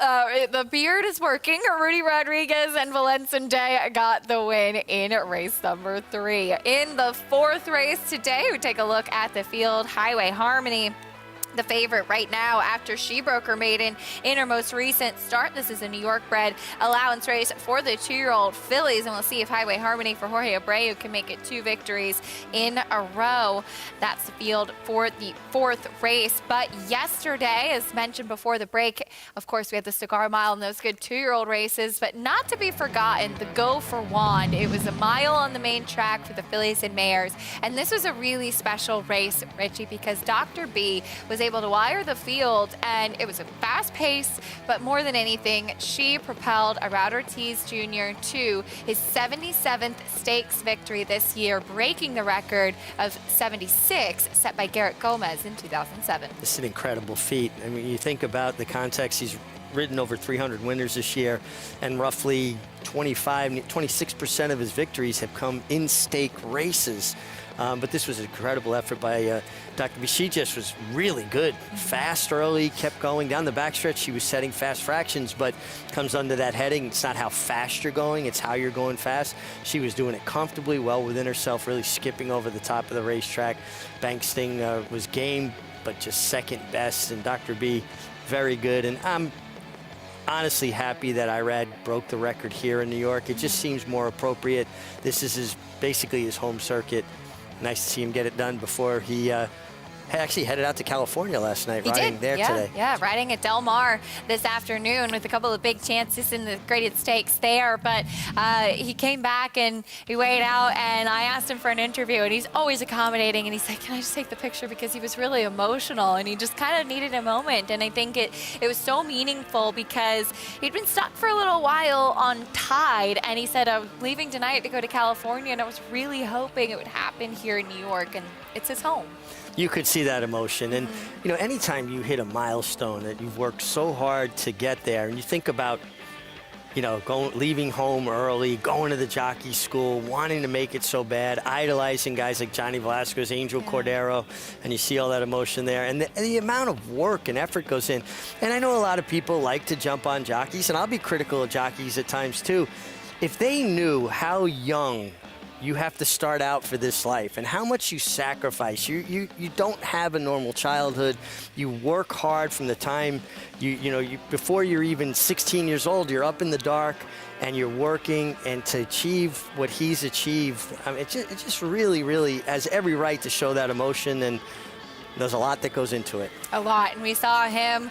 the beard is working. Rudy Rodriguez and Valenzuela Day got the win in race number 3. In the 4th race today, we take a look at the field. Highway Harmony, the favorite right now after she broke her maiden in her most recent start. This is a New York bred allowance race for the 2-year-old fillies, and we'll see if Highway Harmony for Jorge Abreu can make it 2 victories in a row. That's the field for the 4th race. But yesterday, as mentioned before the break, of course, we had the Cigar Mile and those good 2-year-old races, but not to be forgotten, the Go for Wand. It was a mile on the main track for the fillies and mares, and this was a really special race, Richie, because Dr. B was able to wire the field, and it was a fast pace, but more than anything, she propelled Arad Ortiz Jr. to his 77th stakes victory this year, breaking the record of 76 set by Garrett Gomez in 2007. It's an incredible feat. I mean, you think about the context, he's ridden over 300 winners this year, and roughly 26% of his victories have come in stake races. But this was an incredible effort by Dr. B. She just was really good. Fast early, kept going. Down the backstretch, she was setting fast fractions, but comes under that heading. It's not how fast you're going, it's how you're going fast. She was doing it comfortably, well within herself, really skipping over the top of the racetrack. Banksting was game, but just second best, and Dr. B, very good. And I'm honestly happy that Irad broke the record here in New York. It just seems more appropriate. This is basically his home circuit. Nice to see him get it done before he actually headed out to California last night, riding there today. Yeah, riding at Del Mar this afternoon with a couple of big chances in the graded stakes there. But he came back and he weighed out, and I asked him for an interview, and he's always accommodating. And he said, "Can I just take the picture?" Because he was really emotional, and he just kind of needed a moment. And I think it was so meaningful because he'd been stuck for a little while on Tide, and he said, "I'm leaving tonight to go to California, and I was really hoping it would happen here in New York," and it's his home. You could see that emotion. And, you know, anytime you hit a milestone that you've worked so hard to get there, and you think about, you know, leaving home early, going to the jockey school, wanting to make it so bad, idolizing guys like Johnny Velasquez, Angel Cordero, and you see all that emotion there. And the amount of work and effort goes in. And I know a lot of people like to jump on jockeys, and I'll be critical of jockeys at times too. If they knew how young you have to start out for this life and how much you sacrifice. You don't have a normal childhood. You work hard from the time before you're even 16 years old. You're up in the dark and you're working, and to achieve what he's achieved, I mean, it just really, really has every right to show that emotion, and there's a lot that goes into it. A lot, and we saw him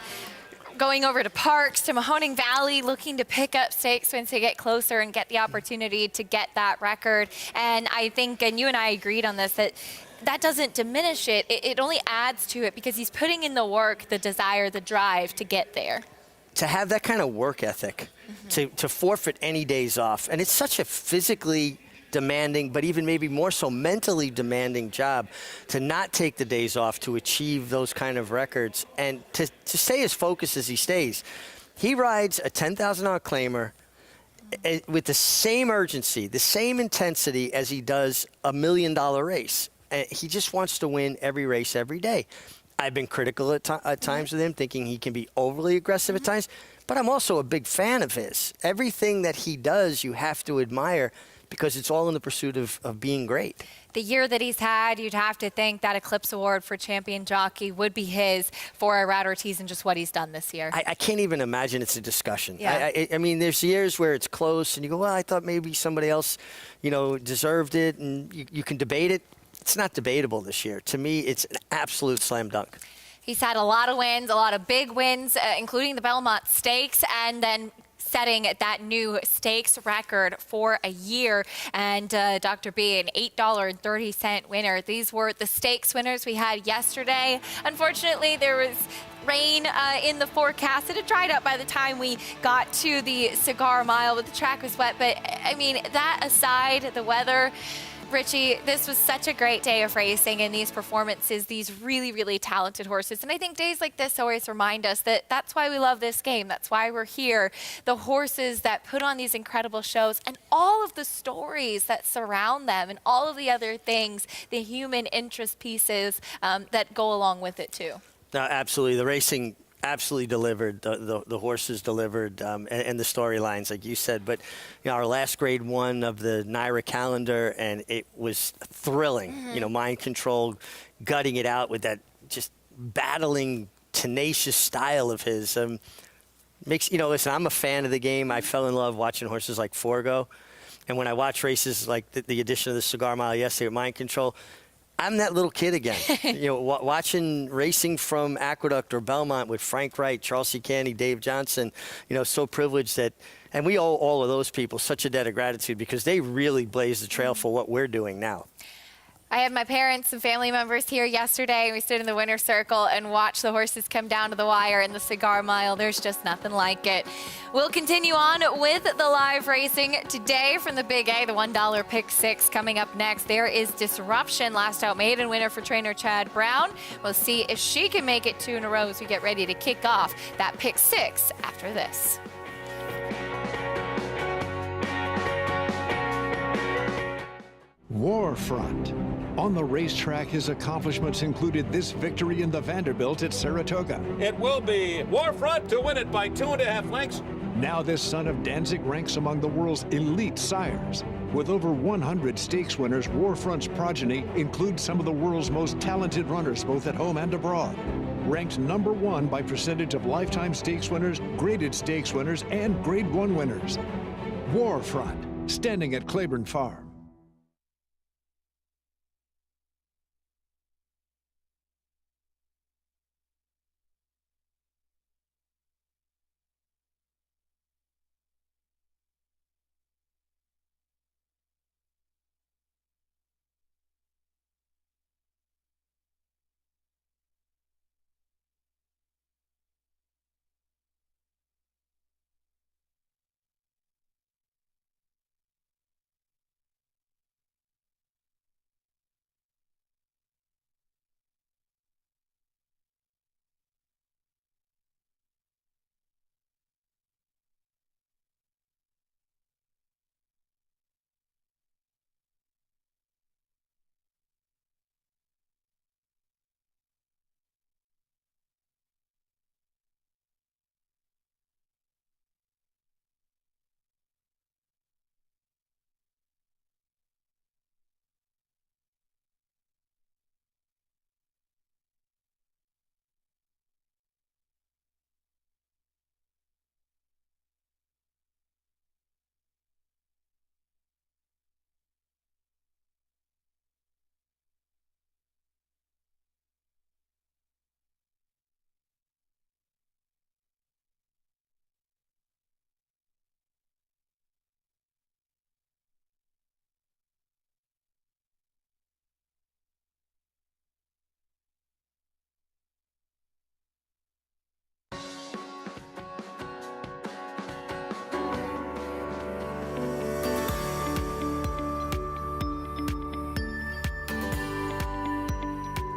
going over to Parks, to Mahoning Valley, looking to pick up stakes wins to get closer and get the opportunity to get that record. And I think, and you and I agreed on this, that doesn't diminish it. It only adds to it because he's putting in the work, the desire, the drive to get there. To have that kind of work ethic, to forfeit any days off, and it's such a physically demanding, but even maybe more so mentally demanding job, to not take the days off to achieve those kind of records and to stay as focused as he stays. He rides a $10,000 claimer with the same urgency, the same intensity as he does a $1 million race. And he just wants to win every race every day. I've been critical at times with him, thinking he can be overly aggressive at times, but I'm also a big fan of his. Everything that he does, you have to admire because it's all in the pursuit of being great. The year that he's had, you'd have to think that Eclipse Award for champion jockey would be his for Irad Ortiz and just what he's done this year. I can't even imagine it's a discussion. Yeah. I mean, there's years where it's close and you go, well, I thought maybe somebody else, deserved it, and you can debate it. It's not debatable this year. To me, it's an absolute slam dunk. He's had a lot of wins, a lot of big wins, including the Belmont Stakes, and then setting that new stakes record for a year. And Dr. B, an $8.30 winner. These were the stakes winners we had yesterday. Unfortunately, there was rain in the forecast. It had dried up by the time we got to the Cigar Mile, but the track was wet. But, I mean, that aside, the weather, Richie, this was such a great day of racing and these performances, these really, really talented horses. And I think days like this always remind us that that's why we love this game. That's why we're here. The horses that put on these incredible shows and all of the stories that surround them and all of the other things, the human interest pieces that go along with it too. No, absolutely. The racing absolutely delivered. The horses delivered, and the storylines, like you said. But our last grade one of the NYRA calendar, and it was thrilling. Mind control, gutting it out with that just battling, tenacious style of his. Listen, I'm a fan of the game. I fell in love watching horses like Forgo, and when I watch races like the addition of the Cigar Mile yesterday with Mind Control, I'm that little kid again. Watching racing from Aqueduct or Belmont with Frank Wright, Charles C. Canny, Dave Johnson, so privileged that, and we owe all of those people such a debt of gratitude because they really blazed the trail for what we're doing now. I had my parents and family members here yesterday, and we stood in the winner's circle and watched the horses come down to the wire in the Cigar Mile. There's just nothing like it. We'll continue on with the live racing today from the Big A, the $1 Pick 6 coming up next. There is Disruption, last out maiden winner for trainer Chad Brown. We'll see if she can make it 2 in a row as we get ready to kick off that Pick 6 after this. Warfront. On the racetrack, his accomplishments included this victory in the Vanderbilt at Saratoga. It will be Warfront to win it by 2.5 lengths. Now this son of Danzig ranks among the world's elite sires. With over 100 stakes winners, Warfront's progeny includes some of the world's most talented runners, both at home and abroad. Ranked #1 by percentage of lifetime stakes winners, graded stakes winners, and Grade 1 winners. Warfront, standing at Claiborne Farm.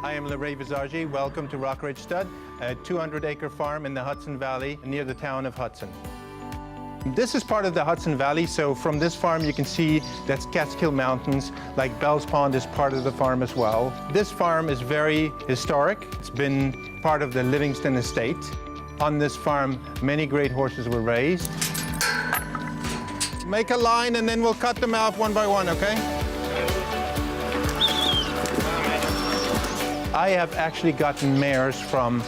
I am LeRae Visagie. Welcome to Rockridge Stud, a 200-acre farm in the Hudson Valley near the town of Hudson. This is part of the Hudson Valley, so from this farm you can see that's Catskill Mountains, like Bell's Pond is part of the farm as well. This farm is very historic. It's been part of the Livingston Estate. On this farm, many great horses were raised. Make a line and then we'll cut them out one by one, okay? I have actually gotten mares from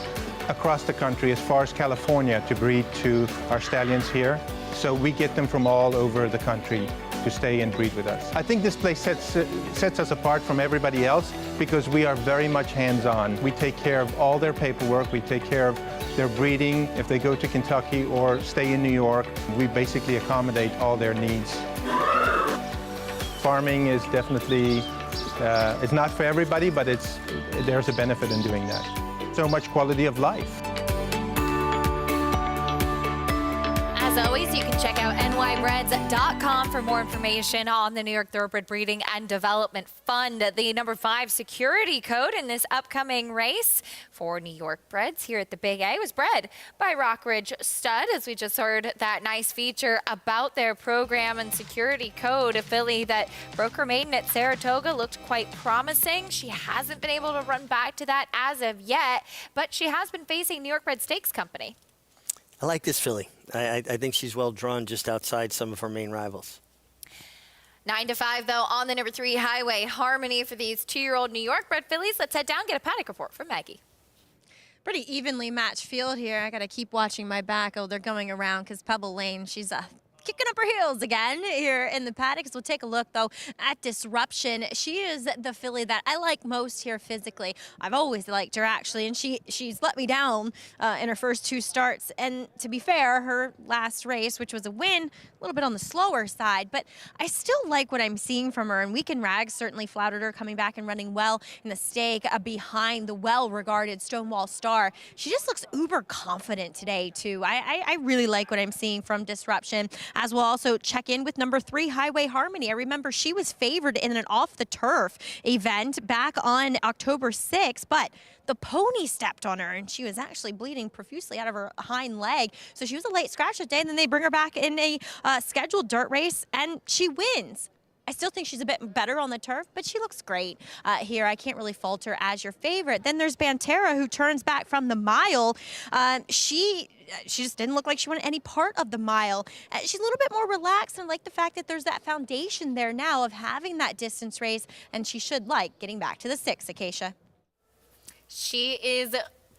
across the country as far as California to breed to our stallions here. So we get them from all over the country to stay and breed with us. I think this place sets us apart from everybody else because we are very much hands-on. We take care of all their paperwork. We take care of their breeding. If they go to Kentucky or stay in New York, we basically accommodate all their needs. Farming is definitely, it's not for everybody, but there's a benefit in doing that. So much quality of life. As always, you can check out nybreds.com for more information on the New York Thoroughbred Breeding and Development Fund, the number 5 security code in this upcoming race for New York breds here at the Big A was bred by Rockridge Stud, as we just heard that nice feature about their program and security code. A filly that broke her maiden at Saratoga looked quite promising. She hasn't been able to run back to that as of yet, but she has been facing New York Bred Stakes Company. I like this filly. I think she's well drawn just outside some of her main rivals. 9-5, though, on the number 3 Highway Harmony for these 2-year-old New York bred fillies. Let's head down and get a paddock report from Maggie. Pretty evenly matched field here. I got to keep watching my back. Oh, they're going around because Pebble Lane, she's kicking up her heels again here in the paddocks. We'll take a look, though, at Disruption. She is the filly that I like most here physically. I've always liked her, actually, and she's let me down in her first 2 starts. And to be fair, her last race, which was a win, a little bit on the slower side, but I still like what I'm seeing from her. And Weekend Rags certainly flouted her, coming back and running well in the stake behind the well-regarded Stonewall Star. She just looks uber confident today, too. I really like what I'm seeing from Disruption. As we'll also check in with number 3, Highway Harmony. I remember she was favored in an off-the-turf event back on October 6th, but the pony stepped on her, and she was actually bleeding profusely out of her hind leg. So she was a late scratch that day, and then they bring her back in a scheduled dirt race, and she wins. I still think she's a bit better on the turf, but she looks great here. I can't really fault her as your favorite. Then there's Bantera, who turns back from the mile. She just didn't look like she wanted any part of the mile. She's a little bit more relaxed, and I like the fact that there's that foundation there now of having that distance race, and she should like getting back to the 6, Acacia. She is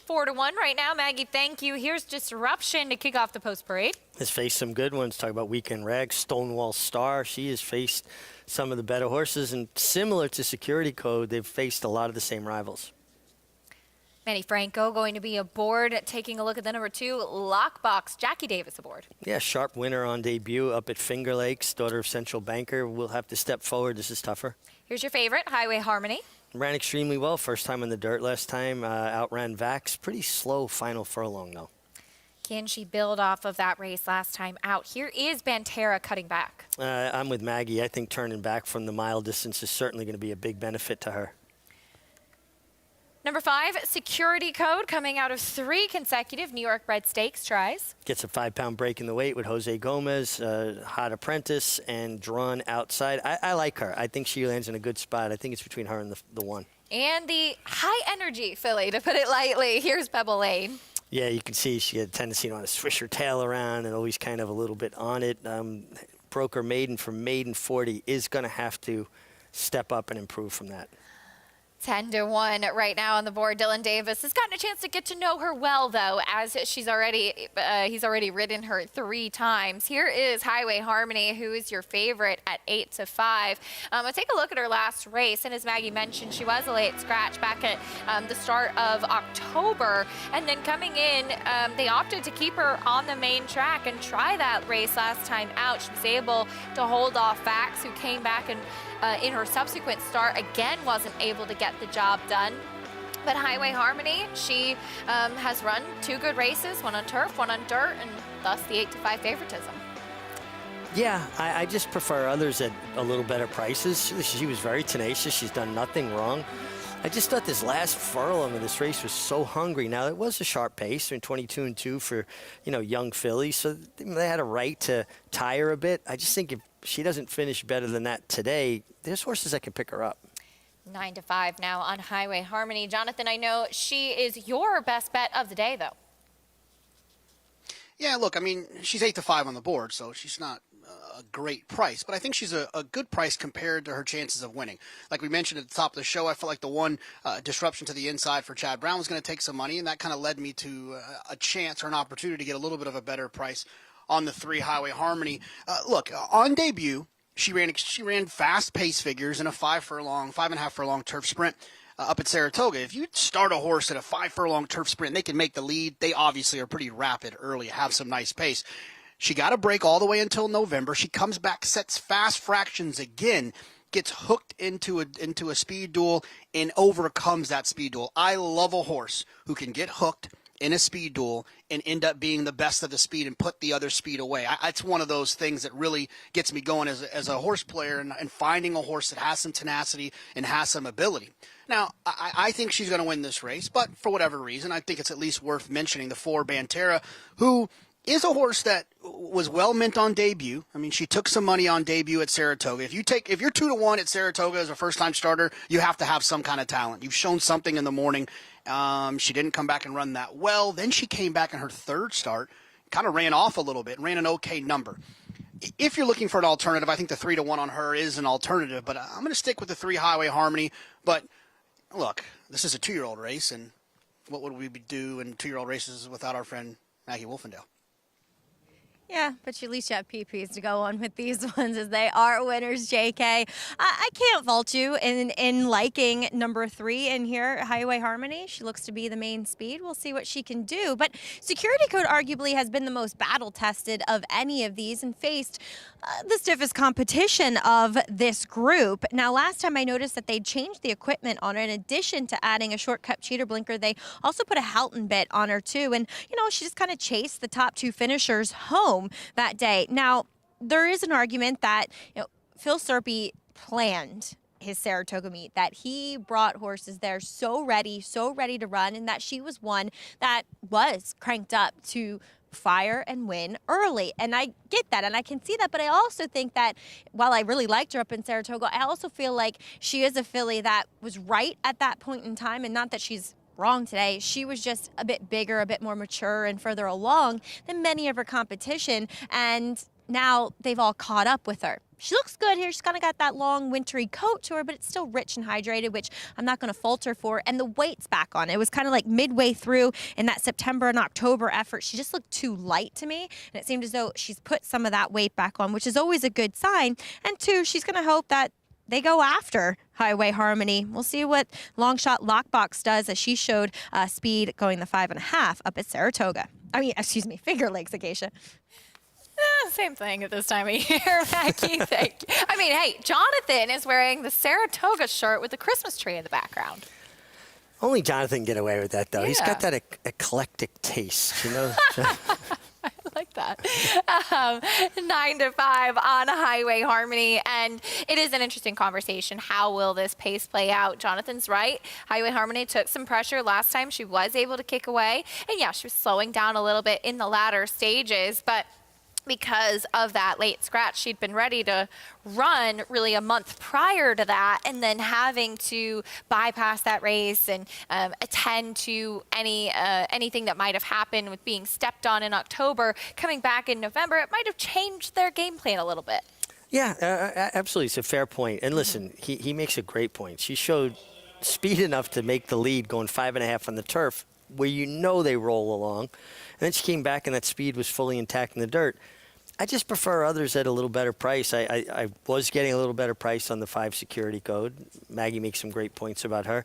4-1 right now. Maggie, thank you. Here's Disruption to kick off the post parade. Has faced some good ones. Talk about Weekend Rags, Stonewall Star. She has faced some of the better horses, and similar to Security Code, they've faced a lot of the same rivals. Manny Franco going to be aboard. Taking a look at the number 2 Lockbox. Jackie Davis aboard. Yeah, sharp winner on debut up at Finger Lakes, daughter of Central Banker. Will have to step forward. This is tougher. Here's your favorite, Highway Harmony. Ran extremely well. First time on the dirt last time. Outran Vax. Pretty slow final furlong, though. Can she build off of that race last time out? Here is Bantera cutting back. I'm with Maggie. I think turning back from the mile distance is certainly going to be a big benefit to her. Number 5, Security Code, coming out of 3 consecutive New York bred stakes tries. Gets a 5-pound break in the weight with Jose Gomez, hot apprentice, and drawn outside. I like her. I think she lands in a good spot. I think it's between her and the 1. And the high energy filly, to put it lightly. Here's Pebble Lane. Yeah, you can see she had a tendency to want to swish her tail around and always kind of a little bit on it. Broke her maiden from maiden 40, is going to have to step up and improve from that. 10-1 right now on the board. Dylan Davis has gotten a chance to get to know her well, though, as he's already ridden her 3 times. Here is Highway Harmony, who is your favorite at 8-5. I'll take a look at her last race, and as Maggie mentioned, she was a late scratch back at the start of October, and then coming in, they opted to keep her on the main track and try that race last time out. She was able to hold off Vax, who came back and in her subsequent start, again, wasn't able to get the job done. But Highway Harmony, she has run 2 good races, 1 on turf, 1 on dirt, and thus the 8-5 favoritism. Yeah, I just prefer others at a little better prices. She was very tenacious. She's done nothing wrong. I just thought this last furlong of this race was so hungry. Now, it was a sharp pace, 22-2 for, young fillies, so they had a right to tire a bit. I just think if she doesn't finish better than that today, there's horses that can pick her up. 9-5 now on Highway Harmony. Jonathan, I know she is your best bet of the day, though. Yeah, look, I mean, she's 8-5 on the board, so she's not a great price, but I think she's a good price compared to her chances of winning. Like we mentioned at the top of the show, I felt like the one disruption to the inside for Chad Brown was going to take some money, and that kind of led me to a chance or an opportunity to get a little bit of a better price on the 3 Highway Harmony. Look, on debut, she ran fast pace figures in a 5.5 furlong turf sprint up at Saratoga. If you start a horse at a 5 furlong turf sprint and they can make the lead, they obviously are pretty rapid early, have some nice pace. She got a break all the way until November. She comes back, sets fast fractions again, gets hooked into a speed duel, and overcomes that speed duel. I love a horse who can get hooked in a speed duel and end up being the best of the speed and put the other speed away. It's one of those things that really gets me going as a horse player and finding a horse that has some tenacity and has some ability. Now, I think she's going to win this race, but for whatever reason, I think it's at least worth mentioning the 4 Banterra, who is a horse that was well meant on debut. I mean, she took some money on debut at Saratoga. If you're 2-1 at Saratoga as a first-time starter, you have to have some kind of talent. You've shown something in the morning. She didn't come back and run that well. Then she came back in her third start, kind of ran off a little bit, ran an okay number. If you're looking for an alternative, I think the 3-1 on her is an alternative, but I'm going to stick with the 3 Highway Harmony. But look, this is a 2-year-old race, and what would we do in 2-year-old races without our friend Maggie Wolfendale? Yeah, but at least you have PPs to go on with these ones as they are winners, JK. I can't fault you in liking number 3 in here, Highway Harmony. She looks to be the main speed. We'll see what she can do. But Security Code arguably has been the most battle-tested of any of these and faced the stiffest competition of this group. Now, last time I noticed that they changed the equipment on her. In addition to adding a shortcut cheater blinker, they also put a Houghton bit on her, too. And, she just kind of chased the top 2 finishers home that day. Now, there is an argument that Phil Serpy planned his Saratoga meet, that he brought horses there so ready to run, and that she was one that was cranked up to fire and win early. And I get that, and I can see that, but I also think that while I really liked her up in Saratoga, I also feel like she is a filly that was right at that point in time, and not that she's wrong today. She was just a bit bigger, a bit more mature and further along than many of her competition, and now they've all caught up with her. She looks good here. She's kind of got that long wintry coat to her, but it's still rich and hydrated, which I'm not going to fault her for. And the weight's back on. It was kind of like midway through in that September and October effort. She just looked too light to me, and it seemed as though she's put some of that weight back on, which is always a good sign. And 2, she's going to hope that they go after Highway Harmony. We'll see what Longshot Lockbox does, as she showed speed going the 5.5 up at Saratoga. Finger Lakes, Acacia. Same thing at this time of year, Maggie. Thank you. I mean, hey, Jonathan is wearing the Saratoga shirt with the Christmas tree in the background. Only Jonathan can get away with that, though. Yeah. He's got that eclectic taste, I like that. 9-5 on Highway Harmony, and it is an interesting conversation. How will this pace play out? Jonathan's right. Highway Harmony took some pressure last time. She was able to kick away, and yeah, she was slowing down a little bit in the latter stages, but because of that late scratch, she'd been ready to run really a month prior to that, and then having to bypass that race and attend to anything that might have happened with being stepped on in October, coming back in November, it might have changed their game plan a little bit. Yeah, absolutely. It's a fair point. And listen, he makes a great point. She showed speed enough to make the lead going 5.5 on the turf, where they roll along. And then she came back and that speed was fully intact in the dirt. I just prefer others at a little better price. I was getting a little better price on the 5 Security Code. Maggie makes some great points about her.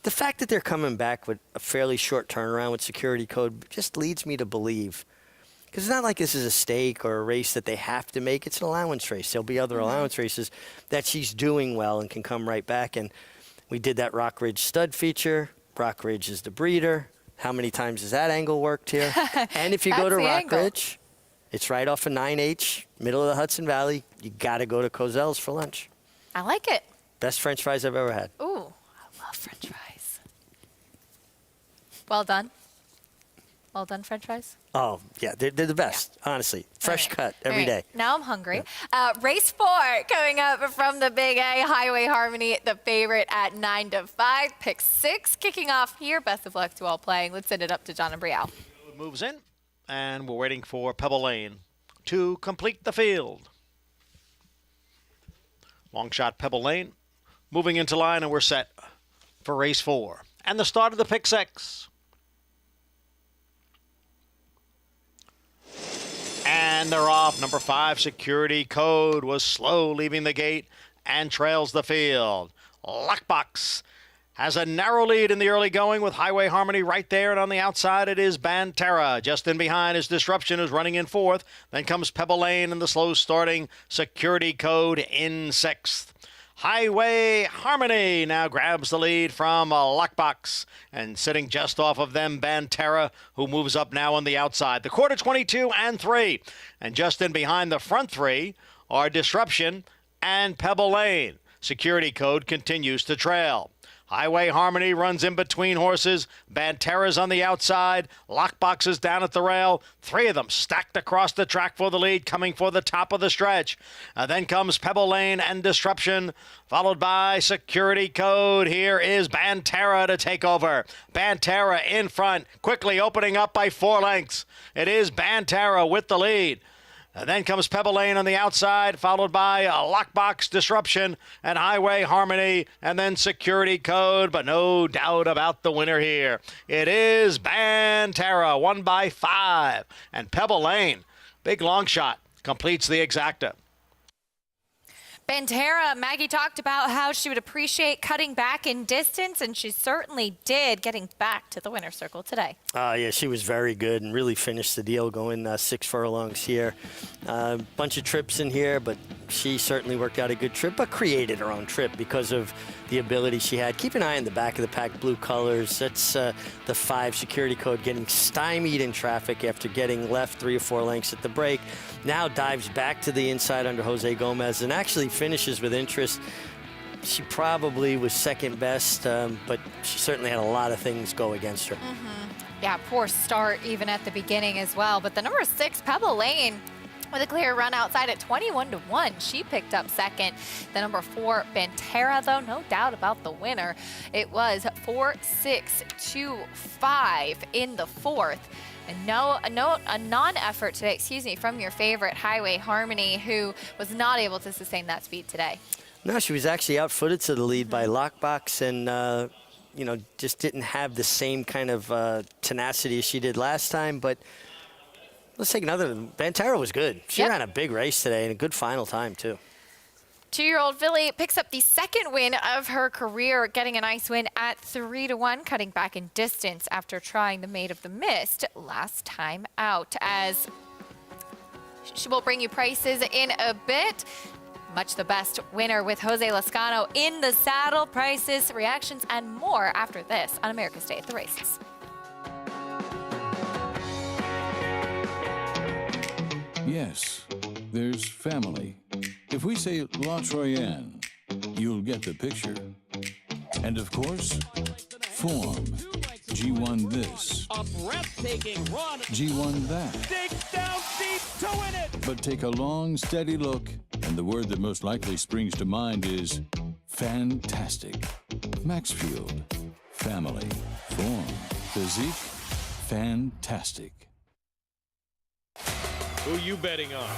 The fact that they're coming back with a fairly short turnaround with Security Code just leads me to believe. Because it's not like this is a stake or a race that they have to make. It's an allowance race. There'll be other allowance races that she's doing well and can come right back. And we did that Rock Ridge stud feature. Rock Ridge is the breeder. How many times has that angle worked here? And if you go to Rock Ridge, it's right off of 9H, middle of the Hudson Valley. You got to go to Kozel's for lunch. I like it. Best French fries I've ever had. Ooh, I love French fries. Well done. Well done, French fries. Oh, yeah, they're the best, honestly. Fresh cut every day. Now I'm hungry. Race 4 coming up from the Big A. Highway Harmony, the favorite at 9-5. Pick 6 kicking off here. Best of luck to all playing. Let's send it up to John and Brielle. Moves in, and we're waiting for Pebble Lane to complete the field. Long shot Pebble Lane. Moving into line, and we're set for race 4. And the start of the pick 6. And they're off. Number 5, Security Code, was slow leaving the gate and trails the field. Lockbox has a narrow lead in the early going with Highway Harmony right there, and on the outside it is Banterra. Just in behind is Disruption, who's running in 4th. Then comes Pebble Lane and the slow starting Security Code in 6th. Highway Harmony now grabs the lead from Lockbox, and sitting just off of them, Banterra, who moves up now on the outside. The quarter 22 and 3, and just in behind the front 3 are Disruption and Pebble Lane. Security Code continues to trail. Highway Harmony runs in between horses. Banterra's on the outside. Lockbox is down at the rail. 3 of them stacked across the track for the lead, coming for the top of the stretch. Then comes Pebble Lane and Disruption, followed by Security Code. Here is Banterra to take over. Banterra in front, quickly opening up by 4 lengths. It is Banterra with the lead. And then comes Pebble Lane on the outside, followed by Lockbox, Disruption, and Highway Harmony, and then Security Code. But no doubt about the winner here. It is Banterra, 1 by 5. And Pebble Lane, big long shot, completes the exacta. Banterra, Maggie talked about how she would appreciate cutting back in distance, and she certainly did, getting back to the winner's circle today. Yeah, she was very good and really finished the deal going 6 furlongs here. Bunch of trips in here, but she certainly worked out a good trip, but created her own trip because of the ability she had. Keep an eye on the back of the pack, blue colors. That's the 5 Security Code getting stymied in traffic after getting left 3 or 4 lengths at the break. Now dives back to the inside under Jose Gomez and actually finishes with interest. She probably was second best, but she certainly had a lot of things go against her. Yeah, poor start even at the beginning as well. But the number 6, Pebble Lane, with a clear run outside at 21-1. She picked up second. The number 4, Banterra, though, no doubt about the winner. It was 4-6-2-5 in the 4th. And a non-effort today, from your favorite Highway Harmony, who was not able to sustain that speed today. No, she was actually outfooted to the lead by Lockbox and, just didn't have the same kind of tenacity as she did last time. But let's take another. Banterra was good. She ran a big race today and a good final time, too. 2-year-old Filly picks up the second win of her career, getting a nice win at 3-1, cutting back in distance after trying the Maid of the Mist last time out. As she will bring you prices in a bit. Much the best winner with Jose Lezcano in the saddle. Prices, reactions, and more after this on America's Day at the Races. Yes, there's family. If we say La Troyenne, you'll get the picture. And of course, form. G1 this. A breathtaking run. G1 that. Dig down deep to win it. But take a long, steady look, and the word that most likely springs to mind is fantastic. Maxfield. Family. Form. Physique. Fantastic. Who you betting on?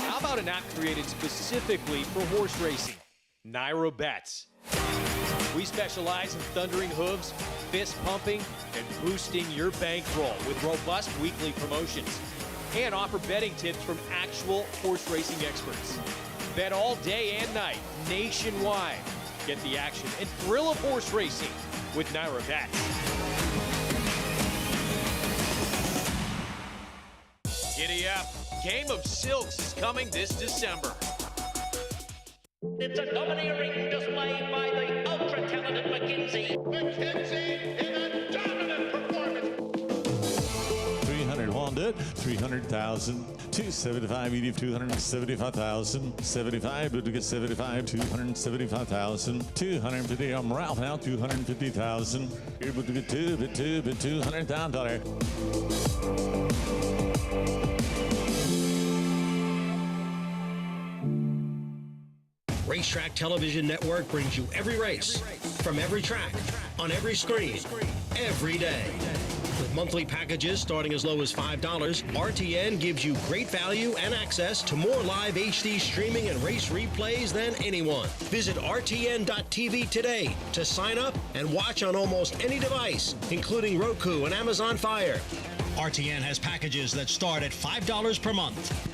How about an app created specifically for horse racing? Nairo Bets. We specialize in thundering hooves, fist pumping, and boosting your bankroll with robust weekly promotions. And offer betting tips from actual horse racing experts. Bet all day and night, nationwide. Get the action and thrill of horse racing with Nairo Bets. Giddy up. Game of Silks is coming this December. It's a domineering display by the ultra-talented McKenzie. McKenzie in a dominant performance. 300 Honda, 300,000. 275, you leave 275,000. 75, but to get 75, 275,000. 250, I'm Ralph now, 250,000. Able to get $200,000. Racetrack Television Network brings you every race, from every track, on every screen, every day. With monthly packages starting as low as $5, RTN gives you great value and access to more live HD streaming and race replays than anyone. Visit RTN.tv today to sign up and watch on almost any device, including Roku and Amazon Fire. RTN has packages that start at $5 per month.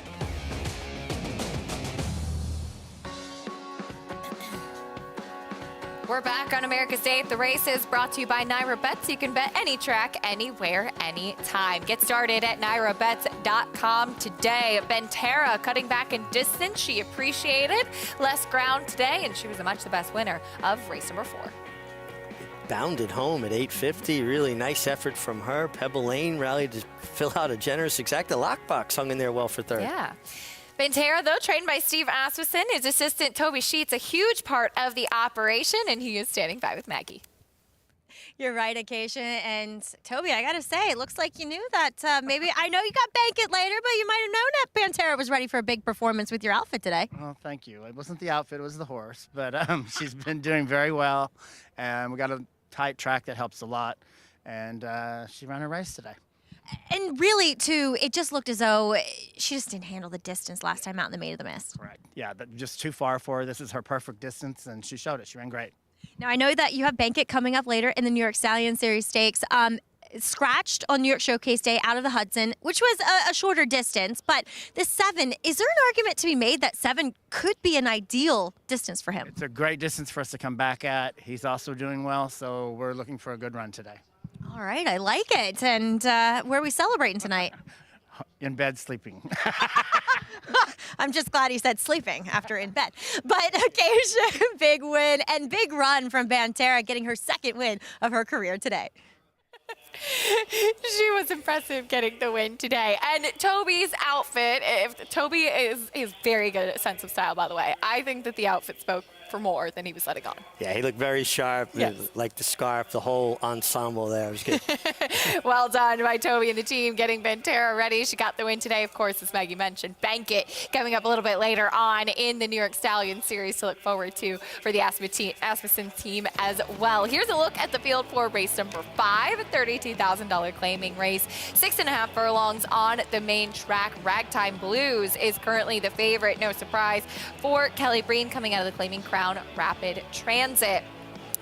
We're back on America's Day at the Races, brought to you by Naira Bets. You can bet any track, anywhere, anytime. Get started at nairabets.com today. Bentera cutting back in distance. She appreciated less ground today, and she was much the best winner of race number 4. Bounded home at 850. Really nice effort from her. Pebble Lane rallied to fill out a generous exacta. Lockbox hung in there well for third. Yeah. Bentera, though, trained by Steve Asmussen, his assistant Toby Sheets, a huge part of the operation, and he is standing by with Maggie. You're right, Acacia. And Toby, I got to say, it looks like you knew that maybe, I know you got Bankit later, but you might have known that Bentera was ready for a big performance with your outfit today. Well, thank you. It wasn't the outfit, it was the horse. But she's been doing very well, and we got a tight track that helps a lot. And she ran her race today. And really, too, it just looked as though she just didn't handle the distance last time out in the Maid of the Mist. Right. Yeah, just too far for her. This is her perfect distance, and she showed it. She ran great. Now, I know that you have Bankit coming up later in the New York Stallion Series Stakes. Scratched on New York Showcase Day out of the Hudson, which was a shorter distance. But the 7, is there an argument to be made that 7 could be an ideal distance for him? It's a great distance for us to come back at. He's also doing well, so we're looking for a good run today. All right, I like it. And where are we celebrating tonight? In bed, sleeping. I'm just glad he said sleeping after in bed. But Acacia, big win and big run from Bentera, getting her 2nd win of her career today. She was impressive getting the win today. And Toby's outfit, Toby is very good at sense of style, by the way. I think that the outfit spoke for more than he was letting on. Yeah, he looked very sharp. Yes. Like the scarf, the whole ensemble there was good. Well done by Toby and the team getting Bentera ready. She got the win today, of course, as Maggie mentioned. Bankit coming up a little bit later on in the New York Stallion Series to look forward to for the Asmussen team as well. Here's a look at the field for race number 5, a $32,000 claiming race. 6.5 furlongs on the main track. Ragtime Blues is currently the favorite. No surprise for Kelly Breen coming out of the claiming Crown Rapid Transit.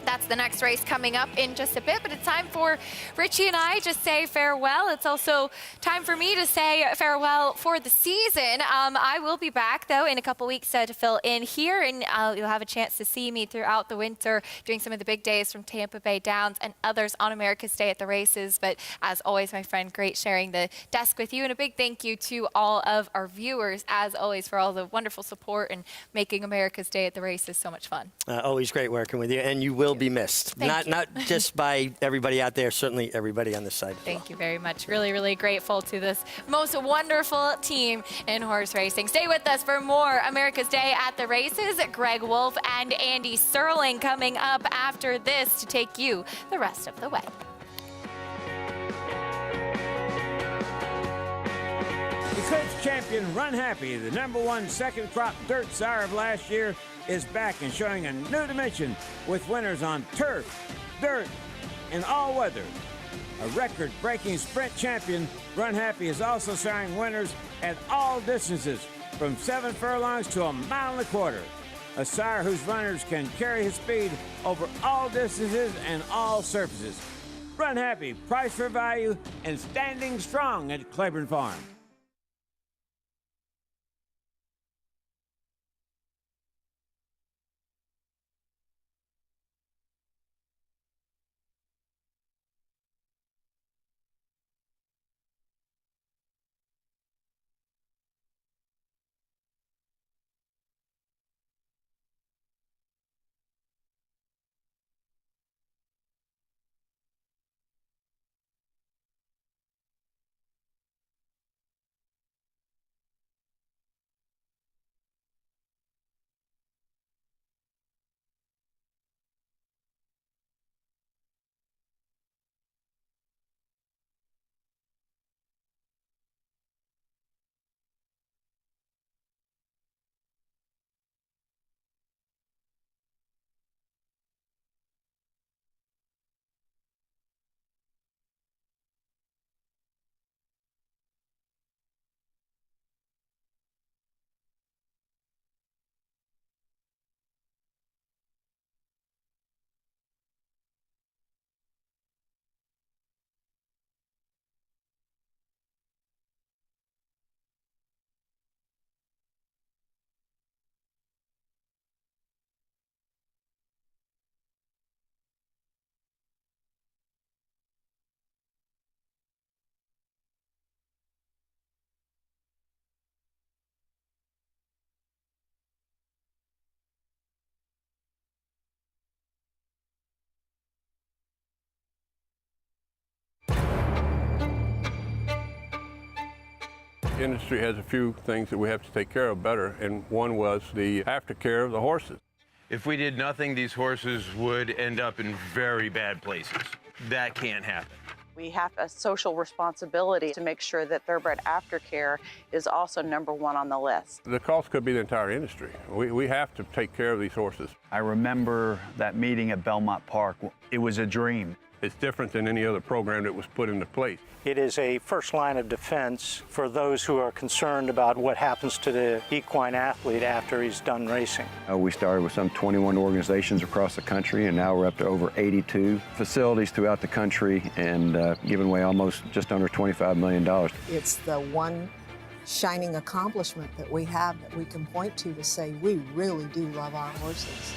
That's the next race coming up in just a bit, but it's time for Richie and I to say farewell. It's also time for me to say farewell for the season. I will be back, though, in a couple weeks to fill in here, and you'll have a chance to see me throughout the winter doing some of the big days from Tampa Bay Downs and others on America's Day at the Races. But as always, my friend, great sharing the desk with you, and a big thank you to all of our viewers, as always, for all the wonderful support and making America's Day at the Races so much fun. Always great working with you, and you will be missed. Not just by everybody out there, certainly everybody on this side. Thank you very much. Really, really grateful to this most wonderful team in horse racing. Stay with us for more America's Day at the Races. Greg Wolf and Andy Sterling coming up after this to take you the rest of the way. Eclipse champion Run Happy, the #1 second crop dirt sire of last year, is back and showing a new dimension with winners on turf, dirt, and all weather. A record-breaking sprint champion, Run Happy is also showing winners at all distances, from 7 furlongs to 1.25 miles. A sire whose runners can carry his speed over all distances and all surfaces. Run Happy, price for value, and standing strong at Claiborne Farm. industry has a few things that we have to take care of better, and one was the aftercare of the horses. If we did nothing, these horses would end up in very bad places. That can't happen. We have a social responsibility to make sure that thoroughbred aftercare is also #1 on the list. The cost could be the entire industry. We have to take care of these horses. I remember that meeting at Belmont Park. It was a dream. It's different than any other program that was put into place. It is a first line of defense for those who are concerned about what happens to the equine athlete after he's done racing. We started with some 21 organizations across the country, and now we're up to over 82 facilities throughout the country and giving away almost just under $25 million. It's the one shining accomplishment that we have that we can point to say we really do love our horses.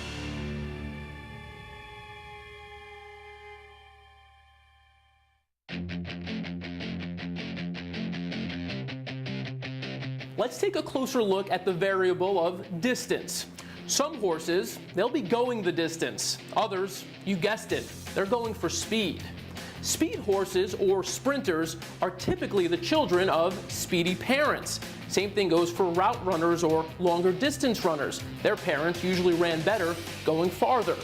Let's take a closer look at the variable of distance. Some horses, they'll be going the distance. Others, you guessed it, they're going for speed. Speed horses, or sprinters, are typically the children of speedy parents. Same thing goes for route runners or longer distance runners. Their parents usually ran better going farther.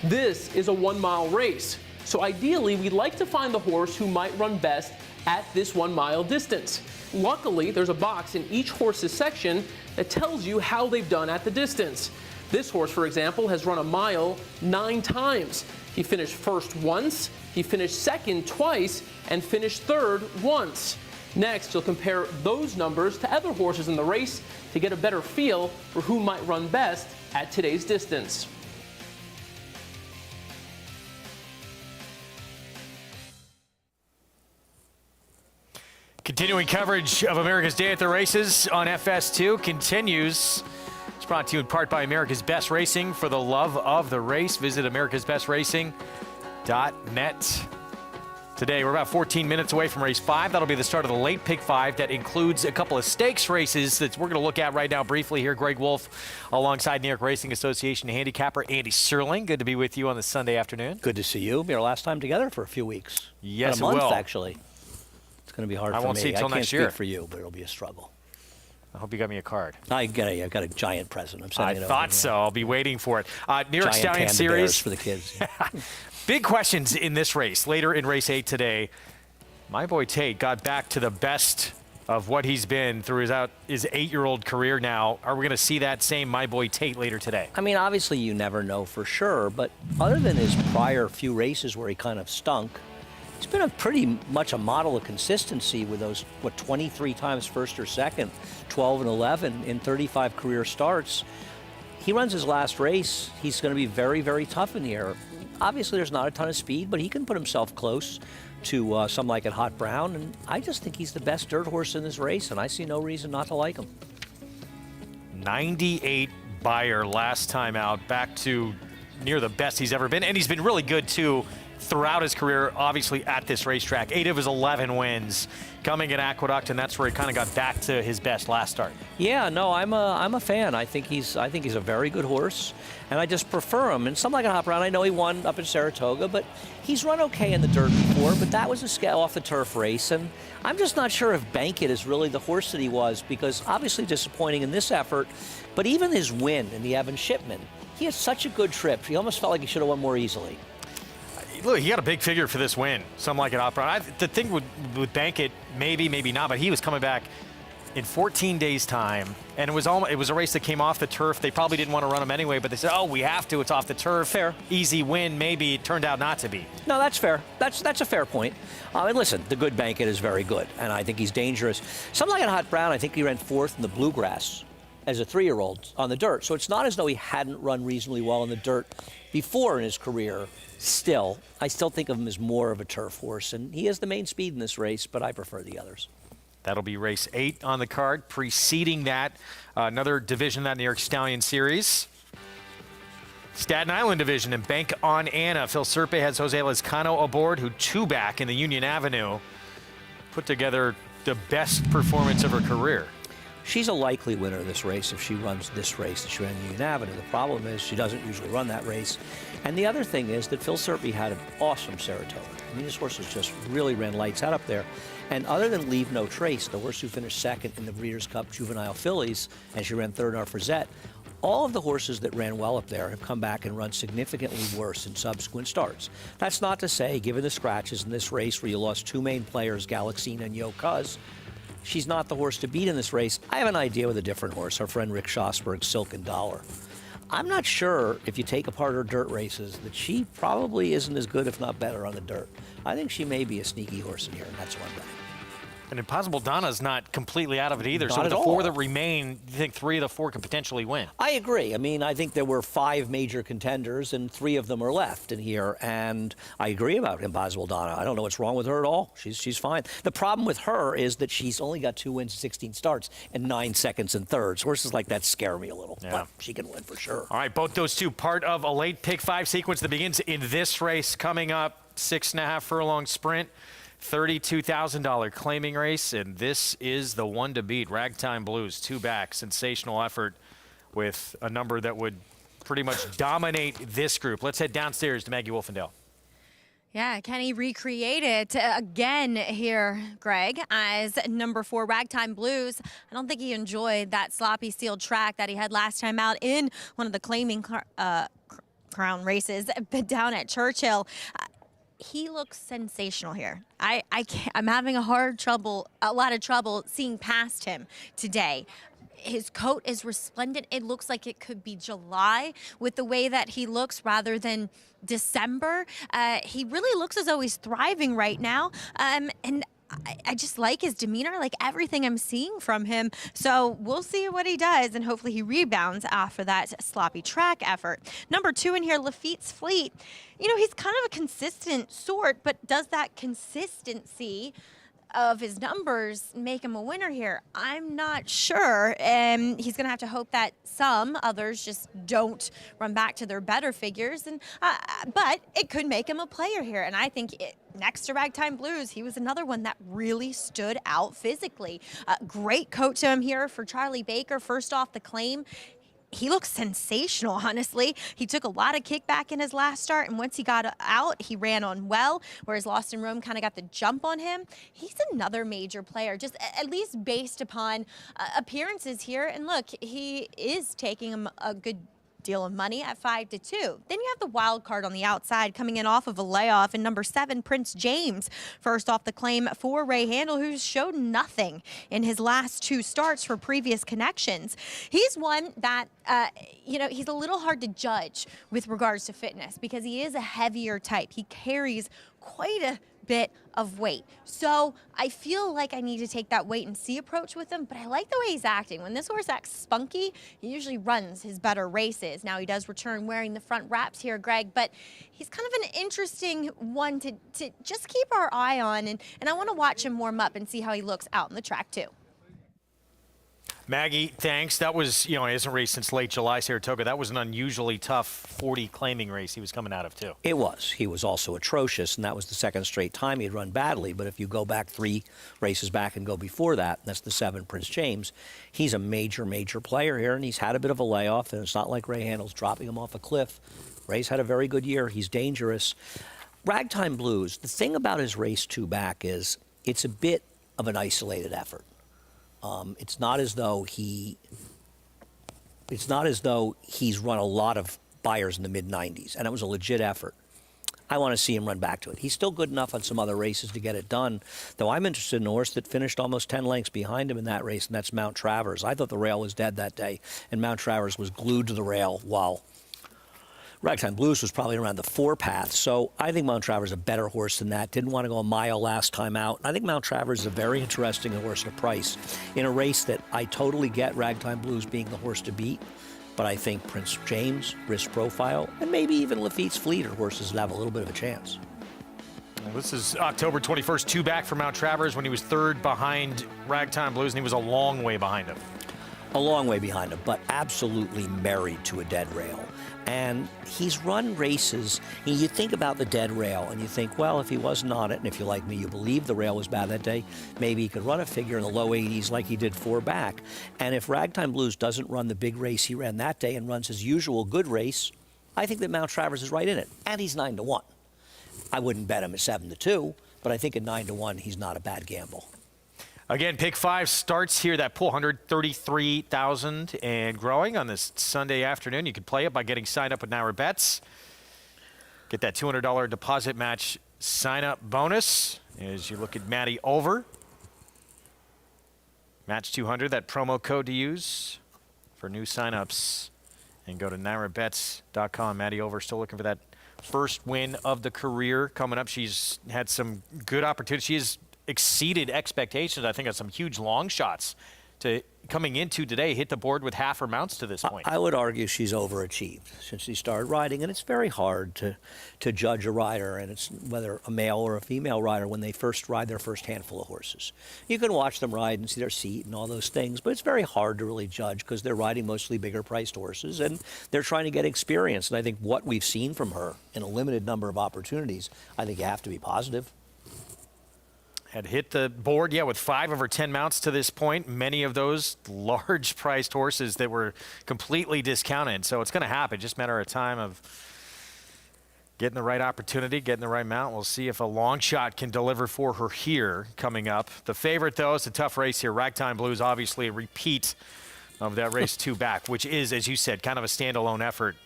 This is a 1-mile race, so ideally we'd like to find the horse who might run best at this 1-mile distance. Luckily, there's a box in each horse's section that tells you how they've done at the distance. This horse, for example, has run a mile 9 times. He finished first once, he finished second twice, and finished third once. Next, you'll compare those numbers to other horses in the race to get a better feel for who might run best at today's distance. Continuing coverage of America's Day at the Races on FS2 continues. It's brought to you in part by America's Best Racing. For the love of the race, visit americasbestracing.net. Today, we're about 14 minutes away from race 5. That'll be the start of the late pick 5 that includes a couple of stakes races that we're going to look at right now briefly here. Greg Wolf alongside New York Racing Association handicapper Andy Serling. Good to be with you on this Sunday afternoon. Good to see you. It'll be our last time together for a few weeks. Yes, a month, it will. Actually. It's going to be hard for me. I won't see it till next year. I can't speak for you, but it'll be a struggle. I hope you got me a card. I've got a giant present. I'm sending it over. I thought so. I'll be waiting for it. New York Stallion Series for the kids. Big questions in this race. Later in race 8 today, my boy Tate got back to the best of what he's been through his 8-year-old career now. Are we going to see that same my boy Tate later today? I mean, obviously you never know for sure, but other than his prior few races where he kind of stunk, it's been pretty much a model of consistency with those, 23 times first or second, 12 and 11 in 35 career starts. He runs his last race. He's going to be very, very tough in the air. Obviously, there's not a ton of speed, but he can put himself close to some like at Hot Brown, and I just think he's the best dirt horse in this race, and I see no reason not to like him. 98 Beyer last time out, back to near the best he's ever been, and he's been really good too throughout his career, obviously at this racetrack. 8 of his 11 wins coming at Aqueduct, and that's where he kind of got back to his best last start. Yeah, no, I'm a fan. I think he's a very good horse, and I just prefer him. And something like a Hot Brown, I know he won up in Saratoga, but he's run okay in the dirt before. But that was a scale off the turf race, and I'm just not sure if Bankit is really the horse that he was, because obviously disappointing in this effort. But even his win in the Evan Shipman, he had such a good trip. He almost felt like he should have won more easily. Look, he got a big figure for this win. Something like it Hot Brown. The thing with Bankit, maybe not, but he was coming back in 14 days' time, and it was a race that came off the turf. They probably didn't want to run him anyway, but they said, "Oh, we have to. It's off the turf. Fair, easy win." Maybe it turned out not to be. No, that's fair. That's a fair point. And listen, the good Bankit is very good, and I think he's dangerous. Something like a Hot Brown, I think he ran 4th in the Bluegrass as a 3-year-old on the dirt. So it's not as though he hadn't run reasonably well in the dirt before in his career. Still, I still think of him as more of a turf horse, and he has the main speed in this race, but I prefer the others. That'll be race 8 on the card. Preceding that, another division, that New York Stallion Series. Staten Island division and Bank on Anna. Phil Serpe has Jose Lezcano aboard, who 2-back in the Union Avenue. Put together the best performance of her career. She's a likely winner of this race if she runs this race that she ran in Union Avenue. The problem is she doesn't usually run that race. And the other thing is that Phil Serpy had an awesome Saratoga. I mean, this horse just really ran lights out up there. And other than Leave No Trace, the horse who finished second in the Breeders' Cup Juvenile Fillies, and she ran third in our Frazette, all of the horses that ran well up there have come back and run significantly worse in subsequent starts. That's not to say, given the scratches in this race where you lost two main players, Galaxina and Yo Cuz, she's not the horse to beat in this race. I have an idea with a different horse, our friend Rick Schosberg's Silken Dollar. I'm not sure if you take apart her dirt races that she probably isn't as good, if not better, on the dirt. I think she may be a sneaky horse in here, and that's one bet. And Impossible Donna's not completely out of it either. Not so at the all. four that remain, you think 3 of the 4 can potentially win? I agree. I mean, I think there were 5 major contenders, and 3 of them are left in here. And I agree about Impossible Donna. I don't know what's wrong with her at all. She's fine. The problem with her is that she's only got 2 wins in 16 starts and 9 seconds and thirds. Horses like that scare me a little. Yeah. But she can win for sure. All right, both those two part of a late pick 5 sequence that begins in this race coming up. 6.5 furlong sprint. $32,000 claiming race, and this is the one to beat. Ragtime Blues, 2 back, sensational effort with a number that would pretty much dominate this group. Let's head downstairs to Maggie Wolfendale. Yeah, can he recreate it again here, Greg, as number 4, Ragtime Blues? I don't think he enjoyed that sloppy sealed track that he had last time out in one of the claiming crown races down at Churchill. He looks sensational here. I'm having a lot of trouble seeing past him today. His coat is resplendent. It looks like it could be July with the way that he looks rather than December. He really looks as though he's thriving right now. And I just like his demeanor, like everything I'm seeing from him. So we'll see what he does, and hopefully he rebounds after that sloppy track effort. Number 2 in here, Lafitte's Fleet. You know, he's kind of a consistent sort, but does that consistency of his numbers make him a winner here? I'm not sure. He's going to have to hope that some others just don't run back to their better figures. But it could make him a player here. And I think next to Ragtime Blues, he was another one that really stood out physically. Great coat to him here for Charlie Baker, first off the claim. He looks sensational, honestly. He took a lot of kickback in his last start, and once he got out, he ran on well, whereas Lost in Rome kind of got the jump on him. He's another major player, just at least based upon appearances here. And look, he is taking him a good deal of money at 5-2. Then you have the wild card on the outside coming in off of a layoff in number 7, Prince James. First off the claim for Ray Handel, who's showed nothing in his last 2 starts for previous connections. He's one that, he's a little hard to judge with regards to fitness because he is a heavier type. He carries quite a bit of weight. So I feel like I need to take that wait and see approach with him, but I like the way he's acting. When this horse acts spunky, he usually runs his better races. Now he does return wearing the front wraps here, Greg, but he's kind of an interesting one to just keep our eye on, and I want to watch him warm up and see how he looks out in the track too. Maggie, thanks. That was, he hasn't raced since late July, Saratoga. That was an unusually tough 40 claiming race he was coming out of, too. It was. He was also atrocious, and that was the second straight time he'd run badly. But if you go back 3 races back and go before that, that's the 7, Prince James, he's a major, major player here, and he's had a bit of a layoff, and it's not like Ray Handel's dropping him off a cliff. Ray's had a very good year. He's dangerous. Ragtime Blues, the thing about his race 2 back is it's a bit of an isolated effort. It's not as though he's run a lot of buyers in the mid-90s, and it was a legit effort. I want to see him run back to it. He's still good enough on some other races to get it done, though I'm interested in a horse that finished almost 10 lengths behind him in that race, and that's Mount Travers. I thought the rail was dead that day, and Mount Travers was glued to the rail while Ragtime Blues was probably around the 4 path. So I think Mount Travers is a better horse than that. Didn't want to go a mile last time out. I think Mount Travers is a very interesting horse at a price in a race that I totally get Ragtime Blues being the horse to beat. But I think Prince James, risk profile, and maybe even Lafitte's Fleet are horses that have a little bit of a chance. Well, this is October 21st, 2 back for Mount Travers when he was 3rd behind Ragtime Blues, and he was a long way behind him. A long way behind him, but absolutely married to a dead rail. And he's run races. You think about the dead rail, and you think, well, if he wasn't on it, and if you're like me, you believe the rail was bad that day, maybe he could run a figure in the low 80s like he did 4 back. And if Ragtime Blues doesn't run the big race he ran that day and runs his usual good race, I think that Mount Travers is right in it. And he's 9-1. I wouldn't bet him at 7-2, but I think at 9-1, he's not a bad gamble. Again, pick 5 starts here. That pool, 133,000 and growing on this Sunday afternoon. You can play it by getting signed up with Naira Bets. Get that $200 deposit match sign-up bonus as you look at Maddie Over. Match 200, that promo code to use for new sign-ups. And go to NairaBets.com. Maddie Over still looking for that first win of the career coming up. She's had some good opportunities. She has exceeded expectations. I think, of some huge long shots to coming into today, hit the board with half her mounts to this point. I would argue she's overachieved since she started riding, and it's very hard to judge a rider, and it's whether a male or a female rider when they first ride their first handful of horses. You can watch them ride and see their seat and all those things, but it's very hard to really judge because they're riding mostly bigger priced horses, and they're trying to get experience. And I think what we've seen from her in a limited number of opportunities, I think you have to be positive. Had hit the board, with 5 of her 10 mounts to this point. Many of those large-priced horses that were completely discounted. So it's going to happen. Just a matter of time of getting the right opportunity, getting the right mount. We'll see if a long shot can deliver for her here coming up. The favorite, though, is a tough race here. Ragtime Blues, obviously a repeat of that race 2 back, which is, as you said, kind of a standalone effort.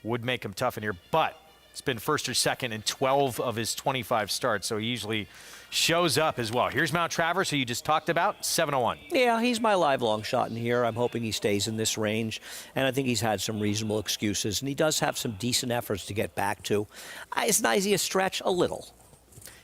Would make him tough in here, but it's been first or second in 12 of his 25 starts, so he usually shows up as well. Here's Mount Travers, who you just talked about, 7-1. Yeah, he's my live long shot in here. I'm hoping he stays in this range, and I think he's had some reasonable excuses, and he does have some decent efforts to get back to. It's not easy a stretch, a little.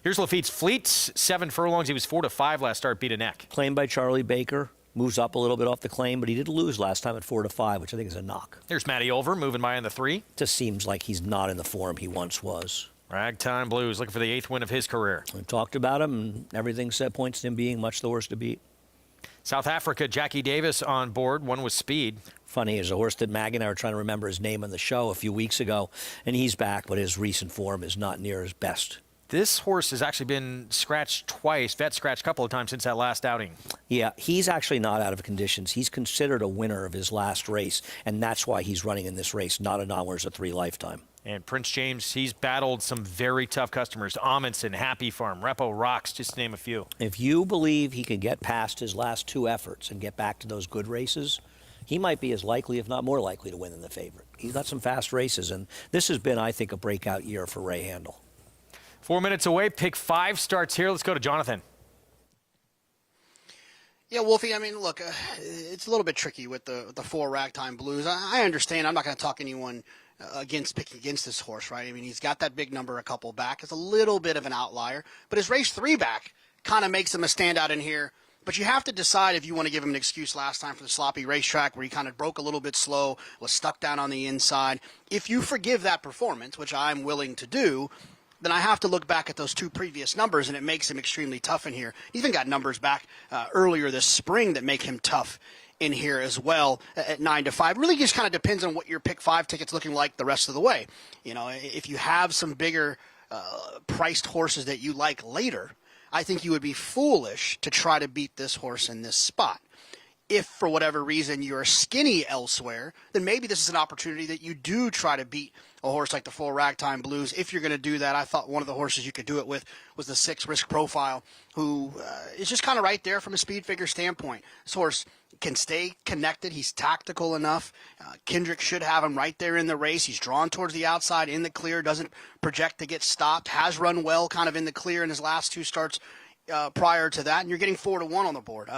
Here's Lafitte's Fleet, 7 furlongs. He was 4-5 last start, beat a neck. Claimed by Charlie Baker. Moves up a little bit off the claim, but he did lose last time at 4-5, which I think is a knock. There's Matty Over, moving by on the 3. Just seems like he's not in the form he once was. Ragtime Blues looking for the 8th win of his career. We talked about him, and everything said points to him being much the horse to beat. South Africa, Jackie Davis on board, one with speed. Funny, there's a horse that Mag and I were trying to remember his name on the show a few weeks ago, and he's back, but his recent form is not near his best. This horse has actually been scratched twice, vet scratched a couple of times since that last outing. Yeah, he's actually not out of conditions. He's considered a winner of his last race, and that's why he's running in this race, not a non-winners of 3 lifetime. And Prince James, he's battled some very tough customers. Amundsen, Happy Farm, Repo Rocks, just to name a few. If you believe he can get past his last 2 efforts and get back to those good races, he might be as likely, if not more likely, to win than the favorite. He's got some fast races, and this has been, I think, a breakout year for Ray Handel. 4 minutes away, pick 5 starts here. Let's go to Jonathan. Yeah, Wolfie, I mean, look, it's a little bit tricky with the 4 Ragtime Blues. I understand. I'm not going to talk anyone picking against this horse, right? I mean, he's got that big number a couple back. It's a little bit of an outlier, but his race 3 back kind of makes him a standout in here. But you have to decide if you want to give him an excuse last time for the sloppy racetrack where he kind of broke a little bit slow, was stuck down on the inside. If you forgive that performance, which I'm willing to do, then I have to look back at those 2 previous numbers, and it makes him extremely tough in here. He even got numbers back earlier this spring that make him tough in here as well at 9-5. Really just kind of depends on what your pick 5 ticket's looking like the rest of the way. You know, if you have some bigger priced horses that you like later, I think you would be foolish to try to beat this horse in this spot. If, for whatever reason, you're skinny elsewhere, then maybe this is an opportunity that you do try to beat a horse like the 4 Ragtime Blues. If you're going to do that, I thought one of the horses you could do it with was the 6 Risk Profile, who is just kind of right there from a speed figure standpoint. This horse can stay connected. He's tactical enough. Kendrick should have him right there in the race. He's drawn towards the outside in the clear, doesn't project to get stopped, has run well kind of in the clear in his last 2 starts prior to that, and you're getting 4-1 on the board.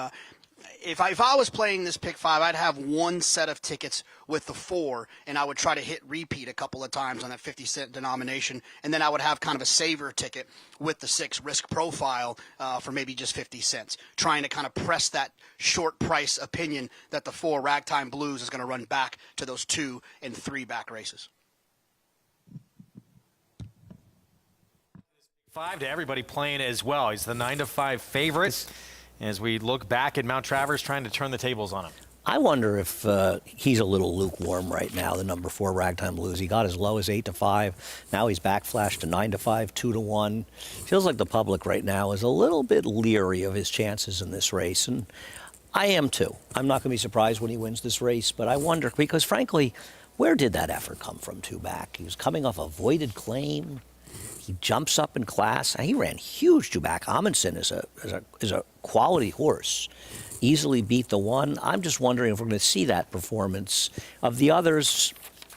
If I was playing this pick 5, I'd have 1 set of tickets with the 4, and I would try to hit repeat a couple of times on that 50-cent denomination, and then I would have kind of a saver ticket with the 6 Risk Profile for maybe just 50 cents, trying to kind of press that short price opinion that the 4 Ragtime Blues is going to run back to those 2 and 3 back races. 5 to everybody playing as well. He's the 9-5 favorite as we look back at Mount Travers trying to turn the tables on him. I wonder if he's a little lukewarm right now, the number 4 Ragtime Blues. He got as low as 8-5. Now he's backflashed to 9-5, 2-1. Feels like the public right now is a little bit leery of his chances in this race. And I am too. I'm not going to be surprised when he wins this race, but I wonder, because frankly, where did that effort come from, two-back? He was coming off a voided claim. He jumps up in class. And he ran huge, two-back. Amundsen is a quality horse. Easily beat the 1. I'm just wondering if we're going to see that performance. Of the others,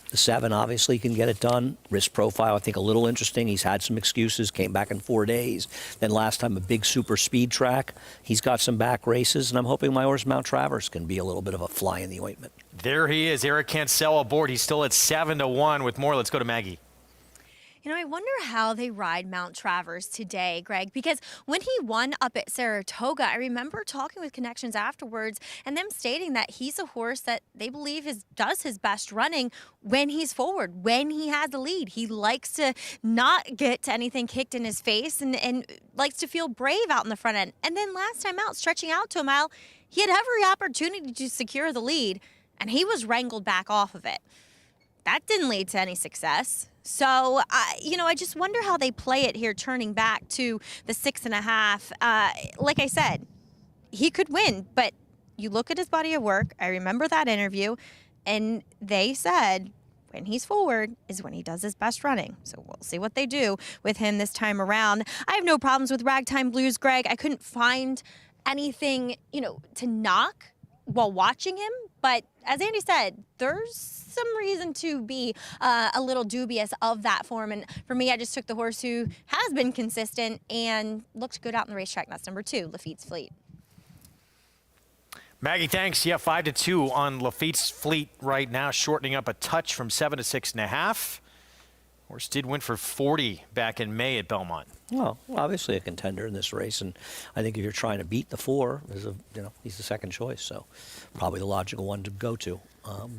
the 7 obviously can get it done. Risk profile, I think, a little interesting. He's had some excuses, came back in 4 days. Then last time, a big super speed track. He's got some back races, and I'm hoping my horse, Mount Travers, can be a little bit of a fly in the ointment. There he is, Eric Cancel aboard. He's still at 7-1 with more. Let's go to Maggie. You know, I wonder how they ride Mount Travers today, Greg, because when he won up at Saratoga, I remember talking with Connections afterwards and them stating that he's a horse that they believe does his best running when he's forward, when he has the lead. He likes to not get anything kicked in his face and likes to feel brave out in the front end. And then last time out, stretching out to a mile, he had every opportunity to secure the lead, and he was wrangled back off of it. That didn't lead to any success. So, I just wonder how they play it here, turning back to the 6.5. Like I said, he could win, but you look at his body of work. I remember that interview, and they said when he's forward is when he does his best running. So we'll see what they do with him this time around. I have no problems with Ragtime Blues, Greg. I couldn't find anything, to knock while watching him. But as Andy said, there's some reason to be a little dubious of that form. And for me, I just took the horse who has been consistent and looked good out in the racetrack. That's number 2, Lafitte's Fleet. Maggie, thanks. Yeah, 5-2 on Lafitte's Fleet right now, shortening up a touch from 7 to 6.5. Horse did win for 40 back in May at Belmont. Well, obviously a contender in this race, and I think if you're trying to beat the 4, he's the second choice, so probably the logical one to go to.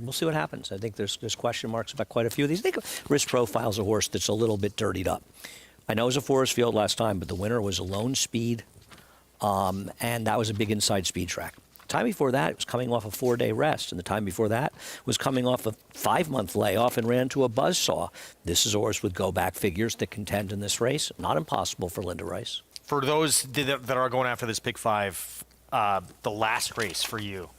We'll see what happens. I think there's question marks about quite a few of these. I think Risk Profile's a horse that's a little bit dirtied up. I know it was a Forest Field last time, but the winner was Alone Speed, and that was a big inside speed track. The time before that, it was coming off a 4-day rest, and the time before that was coming off a 5-month layoff and ran to a buzzsaw. This is a horse with go-back figures that contend in this race. Not impossible for Linda Rice. For those that are going after this Pick 5, the last race for you,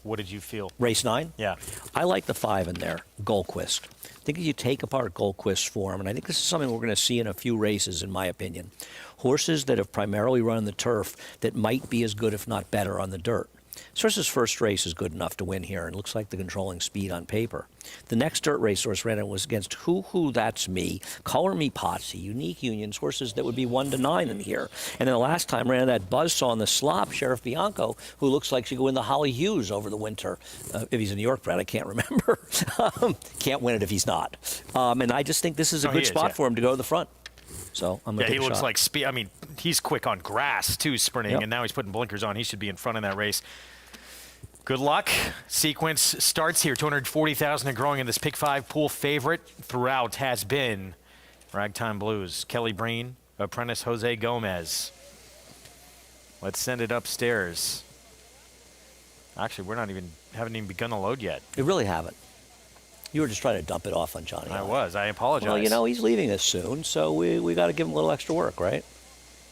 what did you feel? Race 9? Yeah. I like the 5 in there, Goldquist. I think if you take apart Goldquist's form, and I think this is something we're going to see in a few races, in my opinion, horses that have primarily run the turf that might be as good, if not better, on the dirt. This horse's first race is good enough to win here, and looks like the controlling speed on paper. The next dirt race horse ran was against Who That's Me, Color Me Potsy, Unique Unions, horses that would be 1 to 9 in here. And then the last time ran that buzzsaw in the slop, Sheriff Bianco, who looks like she could win the Holly Hughes over the winter. If he's a New York bred, I can't remember. Can't win it if he's not. And I just think this is a good spot for him to go to the front. So I'm going to take a shot. He looks like speed. I mean, he's quick on grass, too, sprinting, and now he's putting blinkers on. He should be in front in that race. Good luck. Sequence starts here. 240,000 and growing in this Pick 5 pool. Favorite throughout has been Ragtime Blues. Kelly Breen, apprentice Jose Gomez. Let's send it upstairs. Actually, haven't even begun to load yet. We really haven't. You were just trying to dump it off on Johnny. I was. I apologize. Well, he's leaving us soon, so we got to give him a little extra work, right?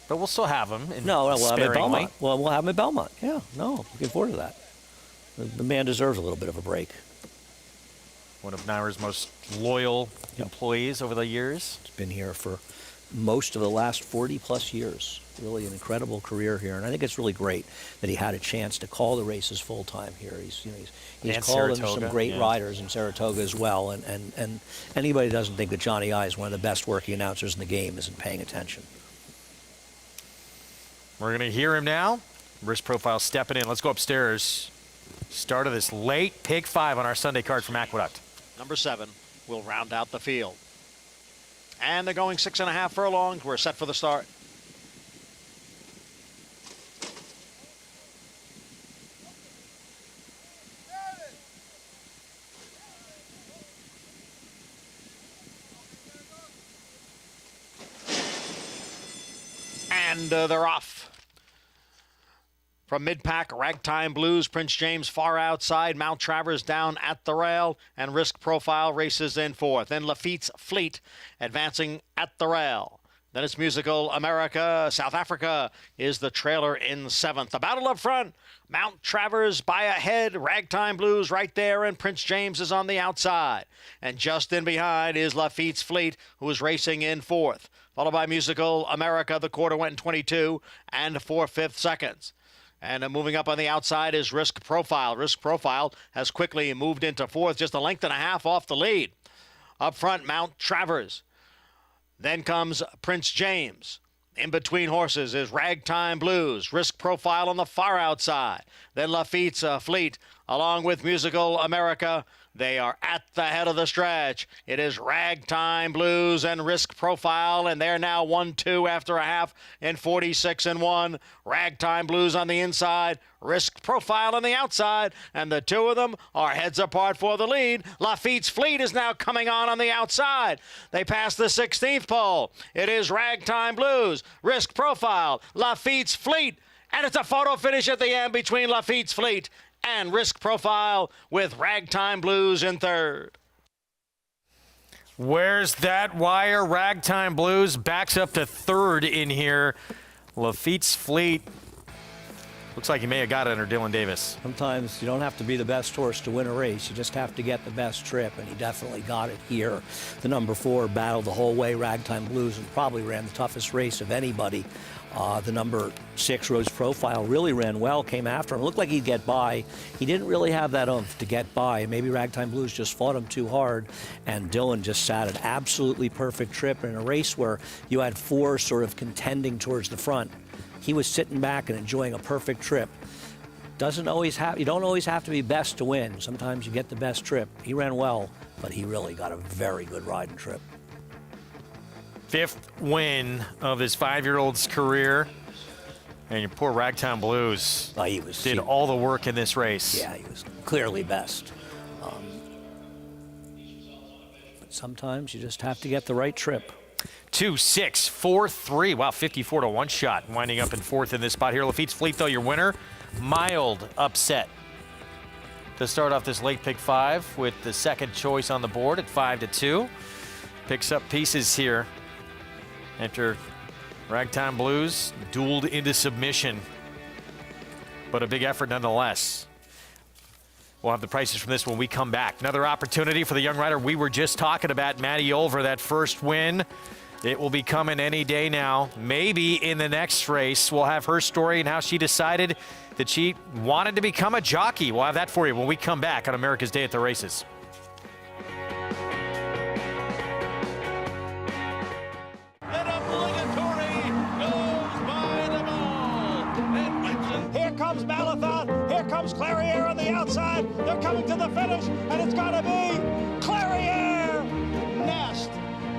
But we'll still have him. We'll have him at Belmont. Well, we'll have him at Belmont. Yeah, looking forward to that. The man deserves a little bit of a break. One of NYRA's most loyal employees over the years. He's been here for most of the last 40-plus years. Really an incredible career here, and I think it's really great that he had a chance to call the races full-time here. He's called in some great riders in Saratoga as well, and anybody who doesn't think that Johnny I is one of the best working announcers in the game isn't paying attention. We're going to hear him now. Risk Profile stepping in. Let's go upstairs. Start of this late Pick 5 on our Sunday card from Aqueduct. Number 7 will round out the field. And they're going 6.5 furlongs. We're set for the start. And they're off. From mid-pack, Ragtime Blues, Prince James far outside, Mount Travers down at the rail, and Risk Profile races in fourth. Then Lafitte's Fleet advancing at the rail. Then it's Musical America. South Africa is the trailer in seventh. The battle up front, Mount Travers by a head, Ragtime Blues right there, and Prince James is on the outside. And just in behind is Lafitte's Fleet, who is racing in fourth. Followed by Musical America. The quarter went in 22 and 4/5 seconds. And moving up on the outside is Risk Profile. Risk Profile has quickly moved into fourth, just a length and a half off the lead. Up front, Mount Travers. Then comes Prince James. In between horses is Ragtime Blues. Risk Profile on the far outside. Then Lafitte's Fleet along with Musical America. They are at the head of the stretch. It is Ragtime Blues and Risk Profile, and they're now 1-2 after a half in 46-1. Ragtime Blues on the inside, Risk Profile on the outside, and the two of them are heads apart for the lead. Lafitte's Fleet is now coming on the outside. They pass the 16th pole. It is Ragtime Blues, Risk Profile, Lafitte's Fleet, and it's a photo finish at the end between Lafitte's Fleet and Risk Profile with Ragtime Blues in third. Where's that wire? Ragtime Blues backs up to third in here. Lafitte's Fleet. Looks like he may have got it under Dylan Davis. Sometimes you don't have to be the best horse to win a race. You just have to get the best trip, and he definitely got it here. The number 4 battled the whole way, Ragtime Blues, and probably ran the toughest race of anybody. The number 6, Rose Profile, really ran well, came after him. It looked like he'd get by. He didn't really have that oomph to get by. Maybe Ragtime Blues just fought him too hard, and Dylan just sat an absolutely perfect trip in a race where you had 4 sort of contending towards the front. He was sitting back and enjoying a perfect trip. You don't always have to be best to win. Sometimes you get the best trip. He ran well, but he really got a very good riding trip. 5th win of his 5-year-old's career. And your poor Ragtime Blues did all the work in this race. Yeah, he was clearly best. But sometimes you just have to get the right trip. 2, 6, 4, 3. Wow, 54 to 1 shot. Winding up in fourth in this spot here. Lafitte's Fleet, though, your winner. Mild upset to start off this late pick 5 with the second choice on the board at 5-2. Picks up pieces here after Ragtime Blues dueled into submission. But a big effort nonetheless. We'll have the prices from this when we come back. Another opportunity for the young rider we were just talking about, Maddie Olver, that first win. It will be coming any day now. Maybe in the next race, we'll have her story and how she decided that she wanted to become a jockey. We'll have that for you when we come back on America's Day at the Races. Here comes Malathaat. Here comes Clairiere on the outside. They're coming to the finish, and it's going to be Clairiere. Nest,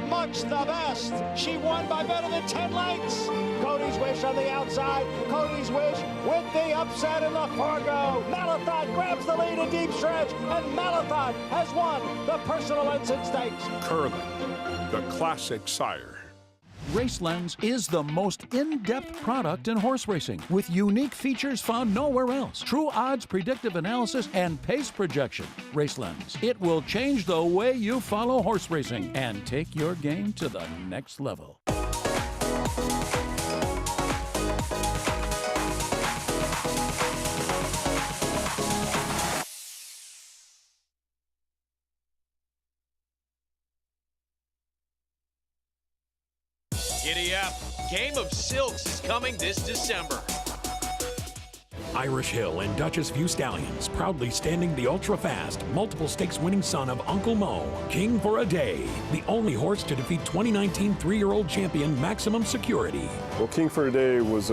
much the best. She won by better than 10 lengths. Cody's Wish on the outside. Cody's Wish with the upset in the Fargo. Malathaat grabs the lead in deep stretch, and Malathaat has won the Personal Ensign Stakes. Curling, the classic sire. RaceLens is the most in-depth product in horse racing with unique features found nowhere else. True odds, predictive analysis, and pace projection. RaceLens. It will change the way you follow horse racing and take your game to the next level. Giddy up. Game of Silks is coming this December. Irish Hill and Duchess View Stallions, proudly standing the ultra-fast, multiple stakes winning son of Uncle Mo, King for a Day, the only horse to defeat 2019 3-year-old champion Maximum Security. Well, King for a Day was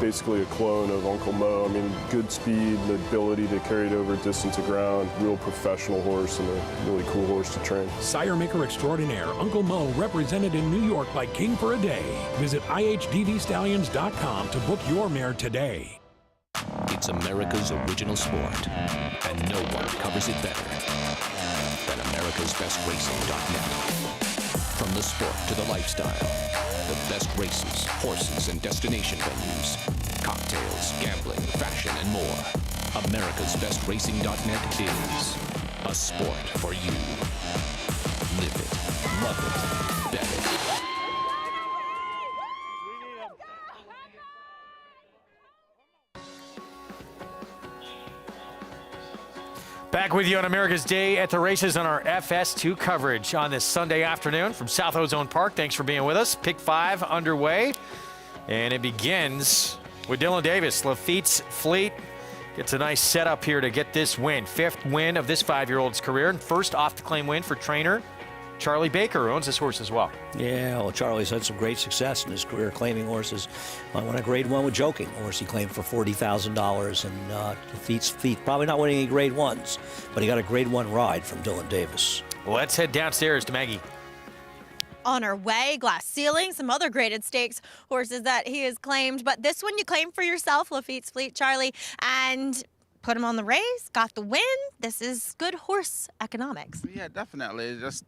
basically a clone of Uncle Mo. I mean, good speed, the ability to carry it over distance to ground, real professional horse and a really cool horse to train. Sire Maker Extraordinaire, Uncle Mo, represented in New York by King for a Day. Visit ihdvstallions.com to book your mare today. It's America's original sport, and no one covers it better than America'sBestRacing.net. From the sport to the lifestyle, the best races, horses, and destination venues, cocktails, details, gambling, fashion, and more. America'sBestRacing.net is a sport for you. Live it, love it, bet it. Back with you on America's Day at the Races on our FS2 coverage on this Sunday afternoon from South Ozone Park. Thanks for being with us. Pick 5 underway, and it begins with Dylan Davis. Lafitte's Fleet gets a nice setup here to get this win. 5th win of this 5-year-old's career, and first off-the-claim win for trainer Charlie Baker, who owns this horse as well. Yeah, well, Charlie's had some great success in his career claiming horses. Won a grade 1 with Joking, a horse he claimed for $40,000. And Lafitte's Fleet, probably not winning any grade 1s, but he got a grade 1 ride from Dylan Davis. Let's head downstairs to Maggie. On our way, Glass Ceiling, some other graded stakes horses that he has claimed. But this one you claimed for yourself, Lafitte's Fleet, Charlie, and put him on the race, got the win. This is good horse economics. Yeah, definitely. Just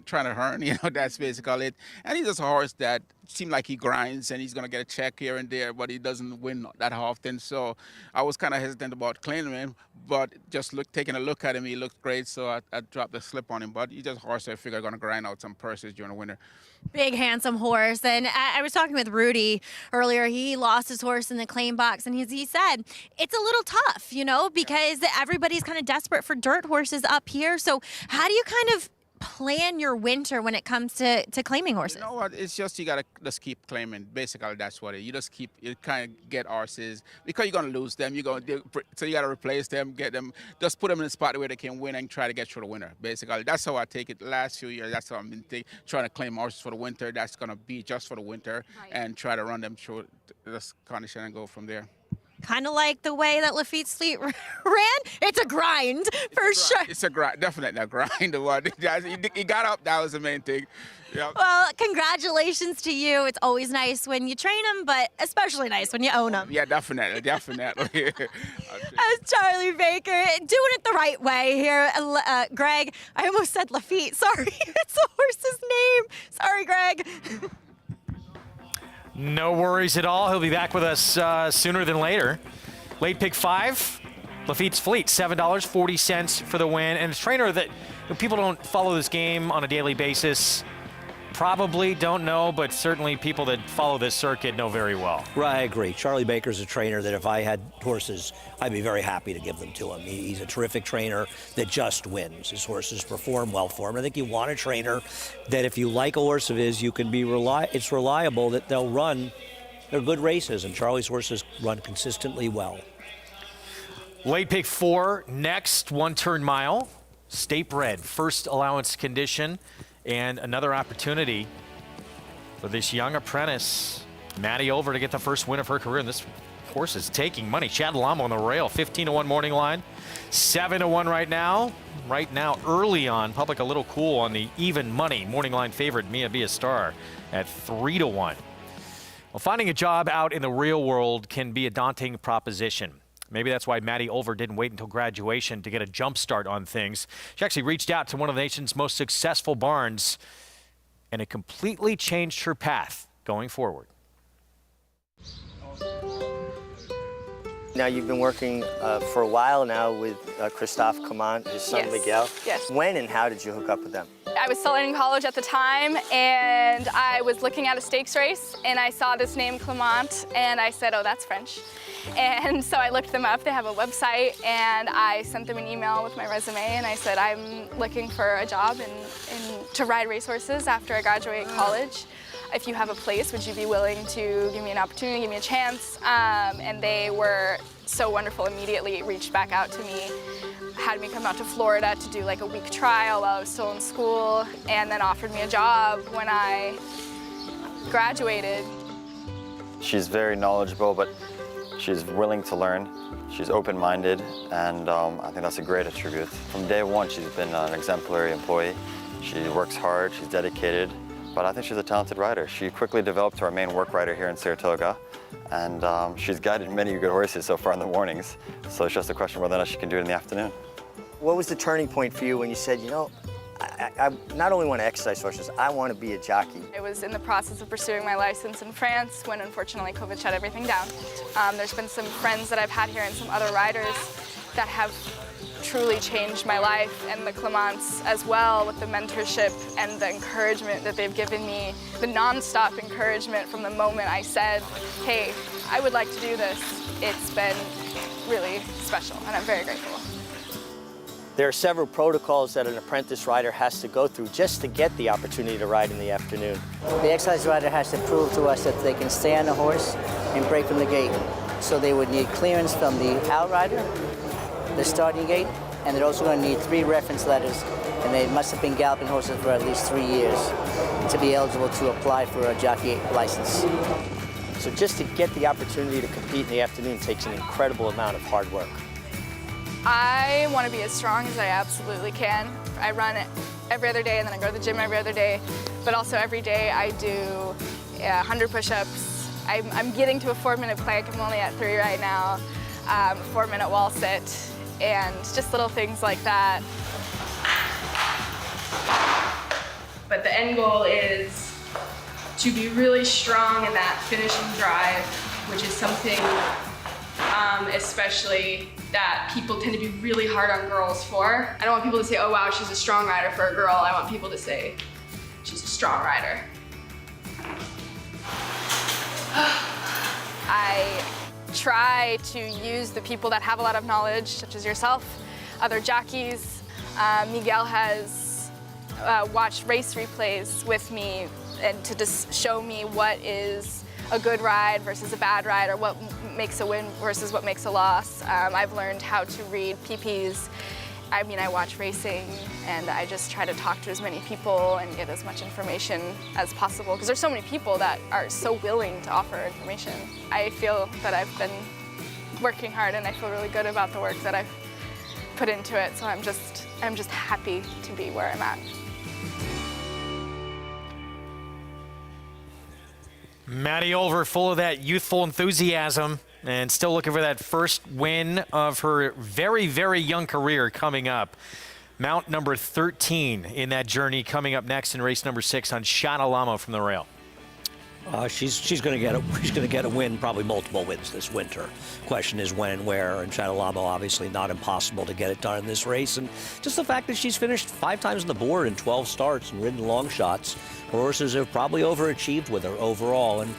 trying to earn, that's basically it. And he's just a horse that seems like he grinds and he's going to get a check here and there, but he doesn't win that often. So I was kind of hesitant about claiming him, but just taking a look at him, he looked great, so I dropped the slip on him. But he's just a horse I figure going to grind out some purses during the winter. Big, handsome horse. And I was talking with Rudy earlier. He lost his horse in the claim box, and he said it's a little tough, because everybody's kind of desperate for dirt horses up here. So how do you kind of plan your winter when it comes to claiming horses? You know what? It's just you got to just keep claiming. Basically, that's what it is. You kind of get horses because you're going to lose them. So you got to replace them, get them, just put them in a spot where they can win and try to get through the winter. Basically, that's how I take it. The last few years, that's how I've been trying to claim horses for the winter. That's going to be just for the winter, and try to run them through this condition and go from there. Kind of like the way that Lafitte's Fleet ran. It's a grind, for sure. It's a grind, definitely a grind. He got up, that was the main thing. Yep. Well, congratulations to you. It's always nice when you train them, but especially nice when you own them. Yeah, definitely. That's Charlie Baker doing it the right way here. Greg, I almost said Lafitte. Sorry, it's the horse's name. Sorry, Greg. No worries at all. He'll be back with us sooner than later. Late pick 5, Lafitte's Fleet, $7.40 for the win. And a trainer that people don't follow this game on a daily basis probably don't know, but certainly people that follow this circuit know very well. Right, I agree. Charlie Baker's a trainer that if I had horses, I'd be very happy to give them to him. He's a terrific trainer that just wins. His horses perform well for him. I think you want a trainer that if you like a horse of his, you can be it's reliable that they'll run. They're good races, and Charlie's horses run consistently well. Late pick 4, next, 1 Turn Mile, state bred, first allowance condition. And another opportunity for this young apprentice, Maddie Over, to get the first win of her career. And this horse is taking money. Chad Lamo on the rail, 15-1 morning line, 7-1 right now. Right now, early on, public a little cool on the even money morning line favorite, Mia Be a Star, at 3-1. Well, finding a job out in the real world can be a daunting proposition. Maybe that's why Maddie Over didn't wait until graduation to get a jump start on things. She actually reached out to one of the nation's most successful barns, and it completely changed her path going forward. Now you've been working for a while now with Christophe Clement, his son Miguel. Yes. When and how did you hook up with them? I was still in college at the time, and I was looking at a stakes race, and I saw this name Clement, and I said, oh, that's French. And so I looked them up. They have a website, and I sent them an email with my resume, and I said, I'm looking for a job to ride racehorses after I graduate college. If you have a place, would you be willing to give me an opportunity, give me a chance? And they were so wonderful, immediately reached back out to me, had me come out to Florida to do like a week trial while I was still in school, and then offered me a job when I graduated. She's very knowledgeable, but she's willing to learn. She's open-minded, and I think that's a great attribute. From day one, she's been an exemplary employee. She works hard, she's dedicated, but I think she's a talented rider. She quickly developed to our main work rider here in Saratoga, and she's guided many good horses so far in the mornings, so it's just a question whether or not she can do it in the afternoon. What was the turning point for you when you said, you know, I not only want to exercise horses, I want to be a jockey. I was in the process of pursuing my license in France when unfortunately COVID shut everything down. There's been some friends that I've had here and some other riders that have truly changed my life, and the Clements as well, with the mentorship and the encouragement that they've given me, the non-stop encouragement from the moment I said, hey, I would like to do this. It's been really special, and I'm very grateful. There are several protocols that an apprentice rider has to go through just to get the opportunity to ride in the afternoon. The exercise rider has to prove to us that they can stay on the horse and break from the gate. So they would need clearance from the outrider, the starting gate, and they're also going to need 3 reference letters, and they must have been galloping horses for at least 3 years to be eligible to apply for a jockey license. So just to get the opportunity to compete in the afternoon takes an incredible amount of hard work. I want to be as strong as I absolutely can. I run every other day, and then I go to the gym every other day, but also every day I do 100 push-ups. I'm getting to a 4-minute plank. I'm only at 3 right now. 4-minute wall sit, and just little things like that. But the end goal is to be really strong in that finishing drive, which is something especially that people tend to be really hard on girls for. I don't want people to say, oh wow, she's a strong rider for a girl. I want people to say, she's a strong rider. I try to use the people that have a lot of knowledge, such as yourself, other jockeys. Miguel has watched race replays with me and to just show me what is a good ride versus a bad ride, or what makes a win versus what makes a loss. I've learned how to read PPs. I mean, I watch racing, and I just try to talk to as many people and get as much information as possible, because there's so many people that are so willing to offer information. I feel that I've been working hard, and I feel really good about the work that I've put into it, so I'm just happy to be where I'm at. Maddie Olver, full of that youthful enthusiasm, and still looking for that first win of her very, very young career coming up. Mount number 13 in that journey coming up next in race number 6 on Shad Alamo from the rail. She's going to get a win, probably multiple wins this winter. Question is when and where, and Shad Alamo obviously not impossible to get it done in this race. And just the fact that she's finished 5 times on the board in 12 starts and ridden long shots, horses have probably overachieved with her overall. And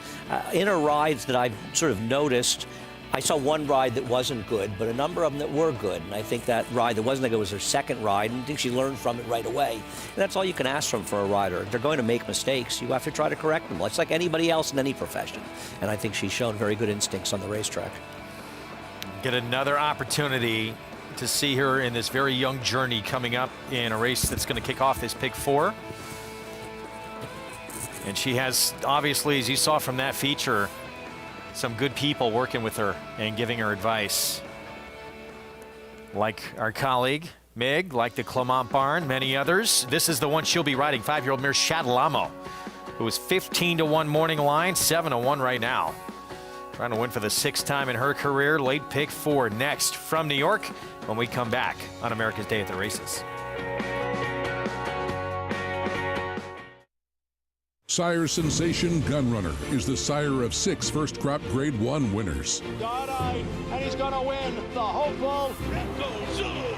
in her rides that I've sort of noticed, I saw one ride that wasn't good, but a number of them that were good. And I think that ride that wasn't good was her second ride, and I think she learned from it right away. And that's all you can ask from for a rider. They're going to make mistakes. You have to try to correct them. It's like anybody else in any profession. And I think she's shown very good instincts on the racetrack. Get another opportunity to see her in this very young journey coming up in a race that's going to kick off this Pick 4. And she has, obviously, as you saw from that feature, some good people working with her and giving her advice. Like our colleague, Mig, like the Clement barn, many others. This is the one she'll be riding, 5-year-old mare Shad Alamo, who was 15-1 morning line, 7-1 right now. Trying to win for the 6th time in her career. Late Pick 4 next from New York when we come back on America's Day at the Races. Sire Sensation Gunrunner is the sire of 6 first crop Grade 1 winners. God-eyed, and he's going to win the hopeful Red Zulu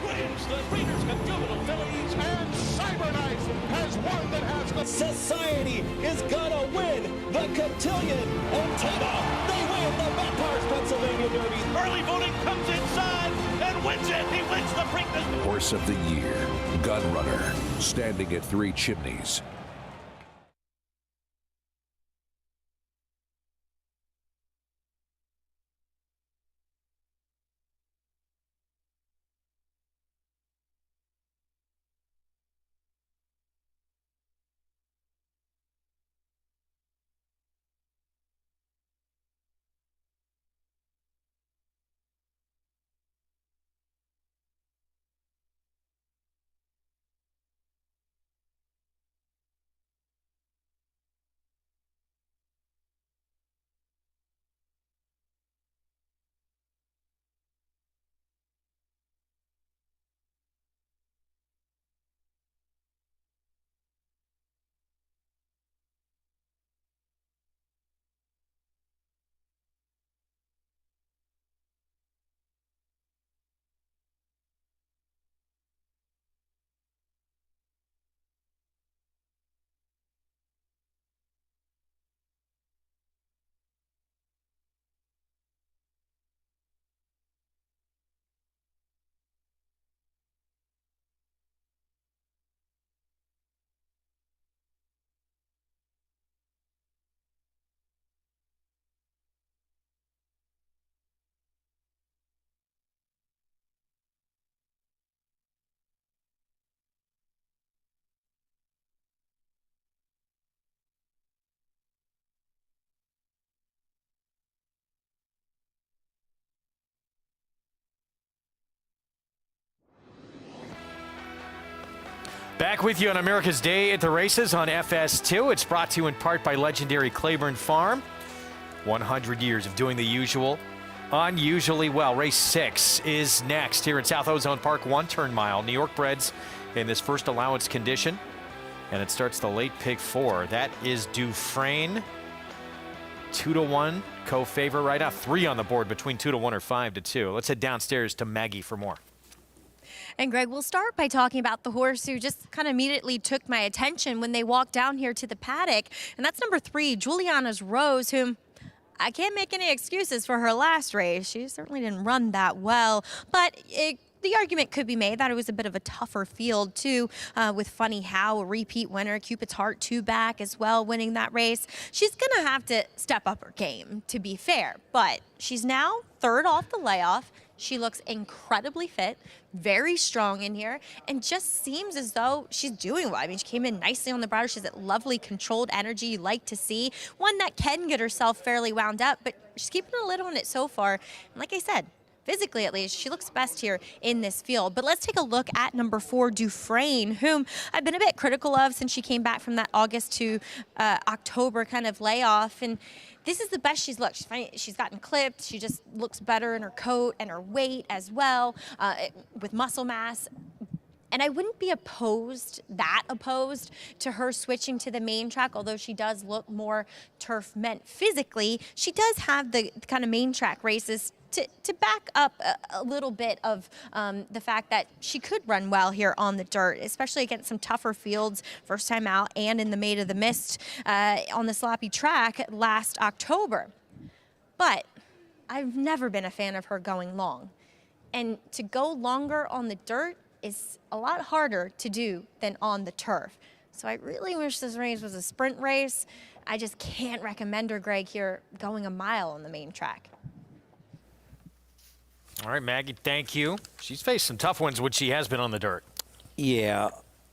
wins the Breeders' Cup Juvenile Fillies, and Cyberknife has won the Haskell. Society is going to win the Cotillion, and Tata, they win the Bathurst, Pennsylvania Derby. Early voting comes inside and wins it. He wins the Preakness. Horse of the Year, Gunrunner, standing at 3 Chimneys. Back with you on America's Day at the Races on FS2. It's brought to you in part by legendary Claiborne Farm. 100 years of doing the usual unusually well. Race 6 is next here at South Ozone Park, 1-turn mile. New York breds in this first allowance condition. And it starts the late pick 4. That is Dufresne. 2-1 co-favorite right now. 3 on the board between 2-1 or 5-2. Let's head downstairs to Maggie for more. And Greg, we'll start by talking about the horse who just kind of immediately took my attention when they walked down here to the paddock. And that's number 3, Juliana's Rose, whom I can't make any excuses for her last race. She certainly didn't run that well, but the argument could be made that it was a bit of a tougher field, too, with Funny How, a repeat winner, Cupid's Heart 2 back as well, winning that race. She's going to have to step up her game, to be fair, but she's now 3rd off the layoff. She looks incredibly fit, very strong in here, and just seems as though she's doing well. I mean, she came in nicely on the bridle. She's that lovely controlled energy you like to see, one that can get herself fairly wound up, but she's keeping a lid on it so far. And like I said, physically at least, she looks best here in this field. But let's take a look at number 4, Dufresne, whom I've been a bit critical of since she came back from that August to October kind of layoff. And this is the best she's looked. She's gotten clipped. She just looks better in her coat and her weight as well, with muscle mass. And I wouldn't be opposed to her switching to the main track, although she does look more turf meant physically. She does have the kind of main track races to back up a little bit of the fact that she could run well here on the dirt, especially against some tougher fields first time out and in the Maid of the Mist on the sloppy track last October. But I've never been a fan of her going long. And to go longer on the dirt is a lot harder to do than on the turf. So I really wish this race was a sprint race. I just can't recommend her, Greg, here going a mile on the main track. All right, Maggie, thank you. She's faced some tough ones when she has been on the dirt. Yeah,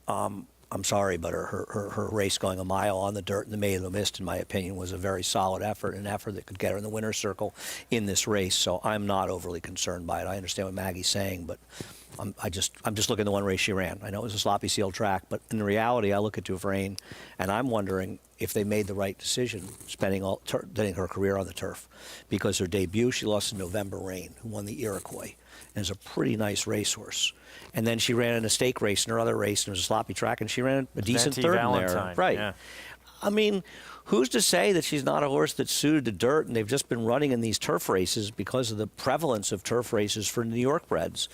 I'm sorry, but her race going a mile on the dirt in the Maid of the Mist, in my opinion, was a very solid effort, an effort that could get her in the winner's circle in this race. So I'm not overly concerned by it. I understand what Maggie's saying, but I'm just looking at the one race she ran. I know it was a sloppy sealed track, but in reality, I look at Dufresne, and I'm wondering if they made the right decision spending her career on the turf, because her debut she lost in November Rain, who won the Iroquois, and is a pretty nice racehorse. And then she ran in a stake race in her other race, and it was a sloppy track, and she ran a decent third in there. Right. Yeah. I mean, who's to say that she's not a horse that's suited to dirt, and they've just been running in these turf races because of the prevalence of turf races for New York breds.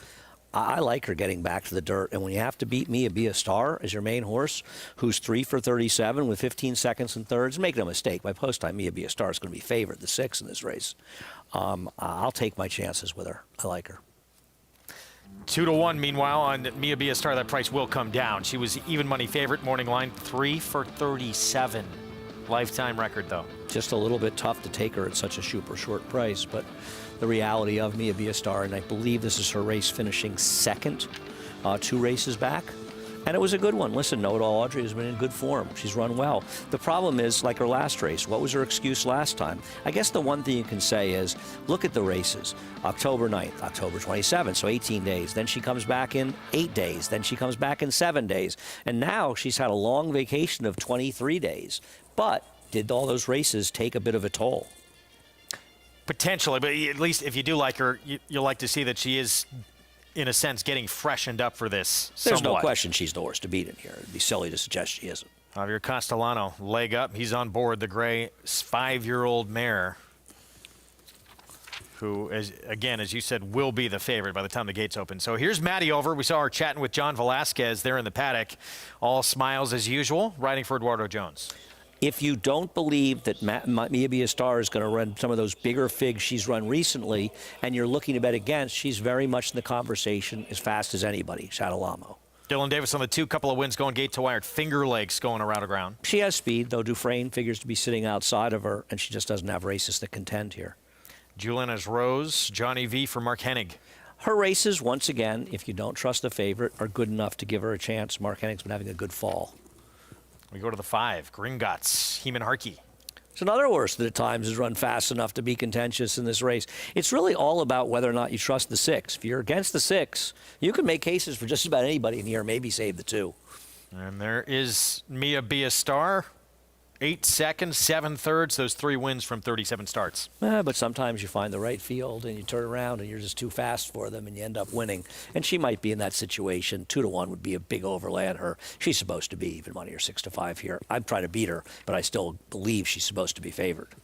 I like her getting back to the dirt, and when you have to beat Mia Be a Star as your main horse, who's 3 for 37 with 15 seconds and thirds, make no mistake, by post time, Mia Be a Star is going to be favored, the 6 in this race. I'll take my chances with her. I like her. 2-1, meanwhile, on Mia Be a Star, that price will come down. She was even money favorite, morning line, 3 for 37. Lifetime record, though. Just a little bit tough to take her at such a super short price, but the reality of Mia Be a Star, and I believe this is her race finishing second, 2 races back. And it was a good one. Listen, Know It All Audrey has been in good form. She's run well. The problem is, like her last race, what was her excuse last time? I guess the one thing you can say is, look at the races. October 9th, October 27th, so 18 days. Then she comes back in 8 days. Then she comes back in 7 days. And now she's had a long vacation of 23 days. But did all those races take a bit of a toll? Potentially, but at least if you do like her, you'll like to see that she is, in a sense, getting freshened up for this. There's somewhat. no question she's the horse to beat in here. It'd be silly to suggest she isn't. Javier Castellano, leg up. He's on board the gray 5-year-old mare, who, again, as you said, will be the favorite by the time the gates open. So here's Maddie over. We saw her chatting with John Velasquez there in the paddock. All smiles as usual, riding for Eduardo Jones. If you don't believe that Mia Be a Star is going to run some of those bigger figs she's run recently, and you're looking to bet against, she's very much in the conversation as fast as anybody, Shadalamo. Dylan Davis on the 2, couple of wins going gate to wire. Finger Lakes going around the ground. She has speed, though Dufresne figures to be sitting outside of her, and she just doesn't have races that contend here. Juliana's Rose, Johnny V for Mark Hennig. Her races, once again, if you don't trust the favorite, are good enough to give her a chance. Mark Hennig's been having a good fall. We go to the 5, Gringotts, Heeman Harkey. It's another horse that at times has run fast enough to be contentious in this race. It's really all about whether or not you trust the 6. If you're against the 6, you can make cases for just about anybody in here, maybe save the 2. And there is Mia Be a Star. 8 seconds, 7/3, those 3 wins from 37 starts. But sometimes you find the right field and you turn around and you're just too fast for them and you end up winning. And she might be in that situation. 2-1 would be a big overlay on her. She's supposed to be even money or 6-5 here. I'm trying to beat her, but I still believe she's supposed to be favored.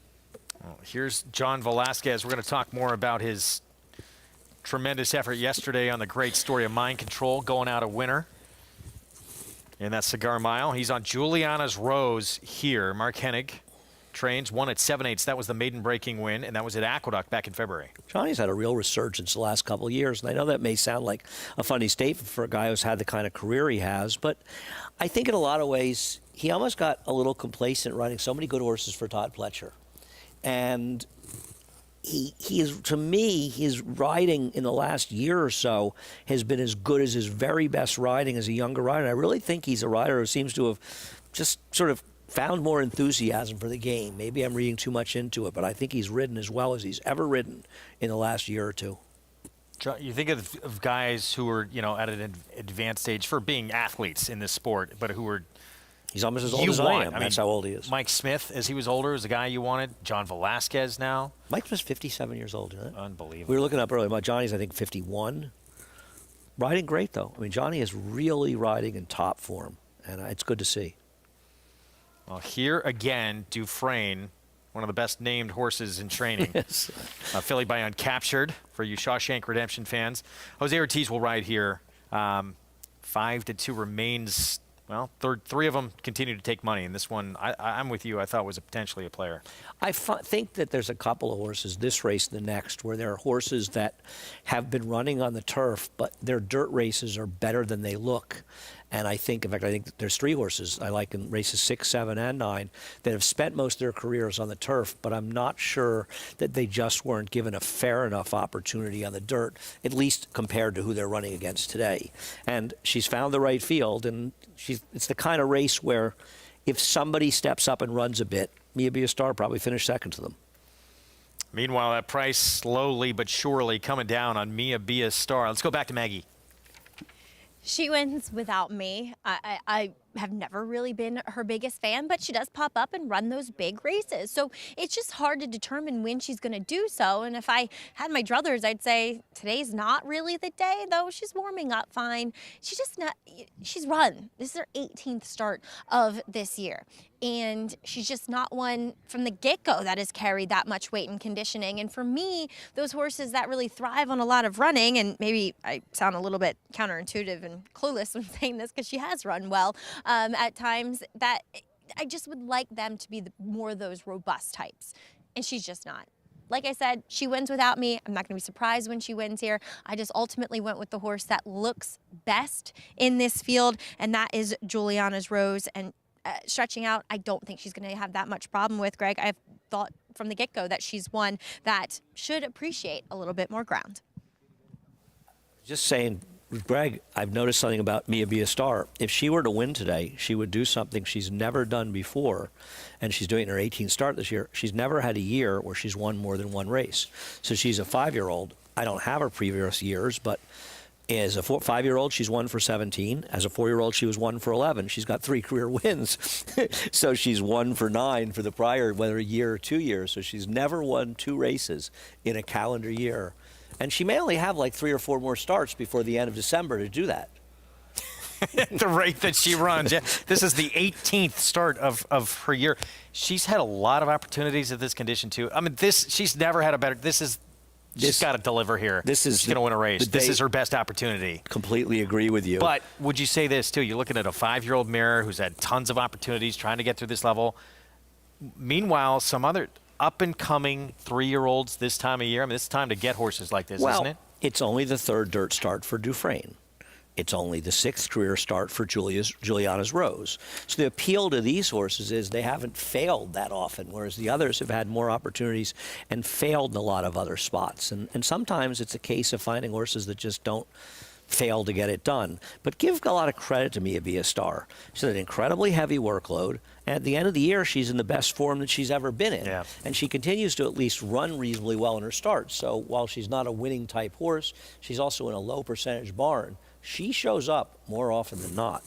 Well, here's John Velasquez. We're going to talk more about his tremendous effort yesterday on the great story of Mind Control, going out a winner in that Cigar Mile. He's on Juliana's Rose here. Mark Hennig trains, won at 7/8. That was the maiden breaking win, and that was at Aqueduct back in February. Johnny's had a real resurgence the last couple of years, and I know that may sound like a funny statement for a guy who's had the kind of career he has, but I think in a lot of ways he almost got a little complacent riding so many good horses for Todd Pletcher. And he is, to me, his riding in the last year or so has been as good as his very best riding as a younger rider. And I really think he's a rider who seems to have just sort of found more enthusiasm for the game. Maybe I'm reading too much into it, but I think he's ridden as well as he's ever ridden in the last year or two. You think of guys who are, at an advanced age for being athletes in this sport, but who are He's almost as old as I am. That's how old he is. Mike Smith, as he was older, was the guy you wanted. John Velasquez now. Mike was 57 years old, isn't it? Unbelievable. We were looking up earlier. My Johnny's, I think, 51. Riding great, though. I mean, Johnny is really riding in top form, and it's good to see. Well, here again, Dufresne, one of the best named horses in training. Yes. Filly by Uncaptured for you Shawshank Redemption fans. Jose Ortiz will ride here. 5-2 remains. Well, 3 of them continue to take money, and this one, I'm with you, I thought was potentially a player. I think that there's a couple of horses, this race and the next, where there are horses that have been running on the turf, but their dirt races are better than they look. And I think, in fact, there's 3 horses I like in races 6, 7, and 9 that have spent most of their careers on the turf, but I'm not sure that they just weren't given a fair enough opportunity on the dirt, at least compared to who they're running against today. And she's found the right field, and it's the kind of race where if somebody steps up and runs a bit, Mia Be a Star probably finish second to them. Meanwhile, that price slowly but surely coming down on Mia Be a Star. Let's go back to Maggie. She wins without me. I have never really been her biggest fan, but she does pop up and run those big races. So it's just hard to determine when she's going to do so. And if I had my druthers, I'd say today's not really the day, though she's warming up fine. She's just not, she's run. This is her 18th start of this year. And she's just not one from the get-go that has carried that much weight in conditioning. And for me, those horses that really thrive on a lot of running, and maybe I sound a little bit counterintuitive and clueless when saying this because she has run well at times, that I just would like them to be more those robust types. And she's just not. Like I said, she wins without me. I'm not going to be surprised when she wins here. I just ultimately went with the horse that looks best in this field, and that is Juliana's Rose. And stretching out, I don't think she's going to have that much problem with. Greg, I've thought from the get-go that she's one that should appreciate a little bit more ground. Just saying, Greg, I've noticed something about Mia Be a Star. If she were to win today, she would do something she's never done before, and she's doing her 18th start this year. She's never had a year where she's won more than one race. So she's a 5-year-old. I don't have her previous years, but as a 5-year-old, she's won for 17. As a 4-year-old, she was 1 for 11. She's got 3 career wins. So she's 1 for 9 for the prior, whether a year or 2 years. So she's never won 2 races in a calendar year. And she may only have like 3 or 4 more starts before the end of December to do that. At the rate that she runs. Yeah. This is the 18th start of her year. She's had a lot of opportunities at this condition, too. I mean, she's never had a better... She's got to deliver here. She's going to win a race. This is her best opportunity. Completely agree with you. But would you say this, too? You're looking at a 5-year-old mare who's had tons of opportunities trying to get through this level. Meanwhile, some other up-and-coming 3-year-olds this time of year. I mean, it's time to get horses like this, isn't it? It's only the 3rd dirt start for Dufresne. It's only the 6th career start for Juliana's Rose. So the appeal to these horses is they haven't failed that often, whereas the others have had more opportunities and failed in a lot of other spots. And sometimes it's a case of finding horses that just don't fail to get it done. But give a lot of credit to Mia Be a Star. She's had an incredibly heavy workload, and at the end of the year, she's in the best form that she's ever been in. Yeah. And she continues to at least run reasonably well in her starts. So while she's not a winning type horse, she's also in a low percentage barn. She shows up more often than not.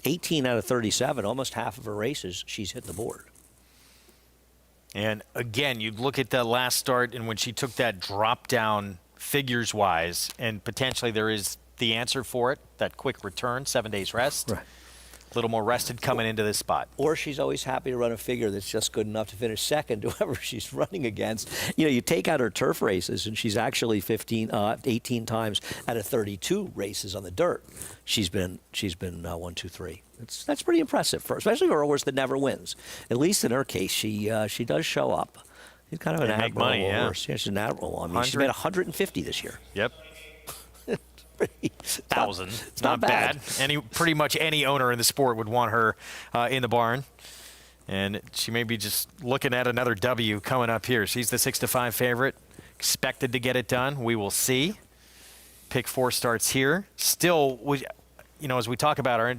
18 out of 37, almost half of her races, she's hit the board. And again, you look at the last start and when she took that drop down figures-wise, and potentially there is the answer for it, that quick return, 7 days rest. Right. A little more rested coming into this spot. Or she's always happy to run a figure that's just good enough to finish second to whoever she's running against. You know, you take out her turf races, and she's actually 18 times out of 32 races on the dirt. She's been 1, 2, 3. That's pretty impressive, especially for a horse that never wins. At least in her case, she does show up. She's kind of an admirable horse. Yeah, she's an admirable. I mean, she's made 150 this year. Yep. 1,000. It's not bad. Pretty much any owner in the sport would want her in the barn. And she may be just looking at another W coming up here. She's the 6-5 favorite. Expected to get it done. We will see. Pick 4 starts here. Still, as we talk about her,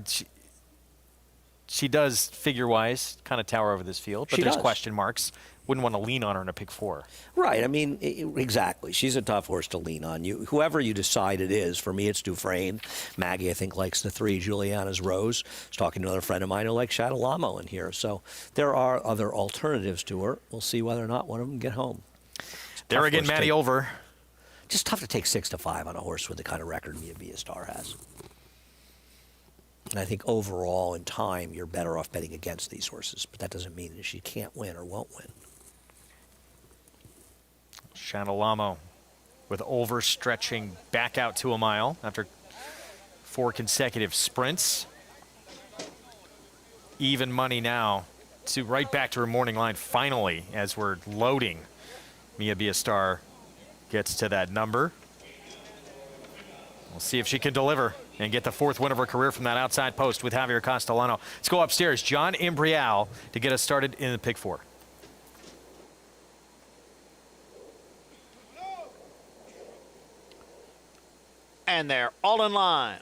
she does figure-wise kind of tower over this field. But there's question marks. Wouldn't want to lean on her in a pick 4. Right. I mean, exactly. She's a tough horse to lean on. Whoever you decide it is, for me, it's Dufresne. Maggie, I think, likes the 3, Juliana's Rose. I was talking to another friend of mine who likes Shadow Lamo in here. So there are other alternatives to her. We'll see whether or not one of them get home. There again, Matty Olver. Just tough to take 6-5 on a horse with the kind of record Mia Be a Star has. And I think overall, in time, you're better off betting against these horses. But that doesn't mean that she can't win or won't win. Shadow Lamo with Olver stretching back out to a mile after 4 consecutive sprints. Even money now to right back to her morning line finally as we're loading. Mia Be a Star gets to that number. We'll see if she can deliver and get the 4th win of her career from that outside post with Javier Castellano. Let's go upstairs. John Imbrial to get us started in the pick 4. And they're all in line.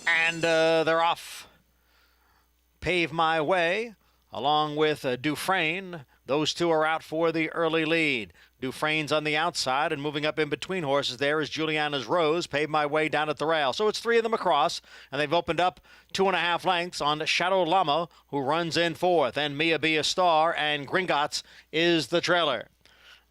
And they're off. Pave My Way, along with Dufresne. Those two are out for the early lead. Dufresne's on the outside, and moving up in between horses there is Juliana's Rose. Pave My Way down at the rail. So it's 3 of them across, and they've opened up 2.5 lengths on Shadow Lamo, who runs in 4th, and Mia Be a Star, and Gringotts is the trailer.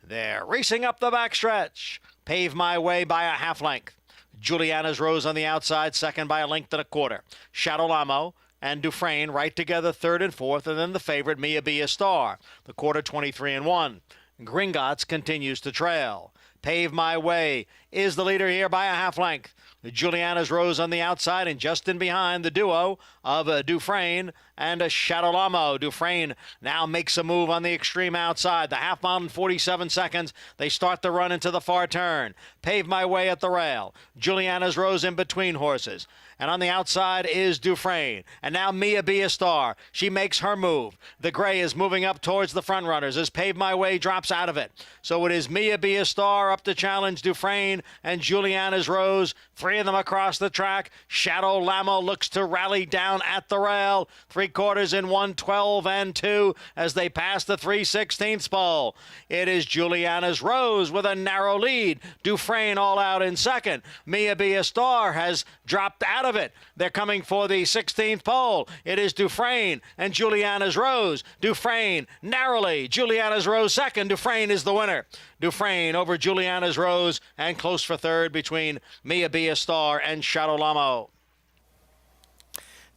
They're racing up the backstretch. Pave My Way by a 1/2 length. Juliana's Rose on the outside, second by 1.25 lengths. Shadow Lamo and Dufresne right together, 3rd and 4th, and then the favorite Mia Be a Star. The quarter 23-1. Gringotts continues to trail. Pave My Way is the leader here by a 1/2 length. Juliana's Rose on the outside, and just in behind the duo of Dufresne and Shadow Lamo. Dufresne now makes a move on the extreme outside. The 1/2 mile in 47 seconds. They start the run into the far turn. Pave My Way at the rail. Juliana's Rose in between horses. And on the outside is Dufresne. And now Mia Be a Star. She makes her move. The gray is moving up towards the front runners as Pave My Way drops out of it. So it is Mia Be a Star up to challenge Dufresne and Juliana's Rose. 3 of them across the track. Shadow Lamo looks to rally down at the rail. 3/4 in 1:12-2 as they pass the 3/16 pole. It is Juliana's Rose with a narrow lead. Dufresne all out in second. Mia Be a Star has dropped out of it. They're coming for the 16th pole. It is Dufresne and Juliana's Rose. Dufresne narrowly. Juliana's Rose second. Dufresne is the winner. Dufresne over Juliana's Rose, and close for 3rd between Mia Be a Star and Shadow Lamo.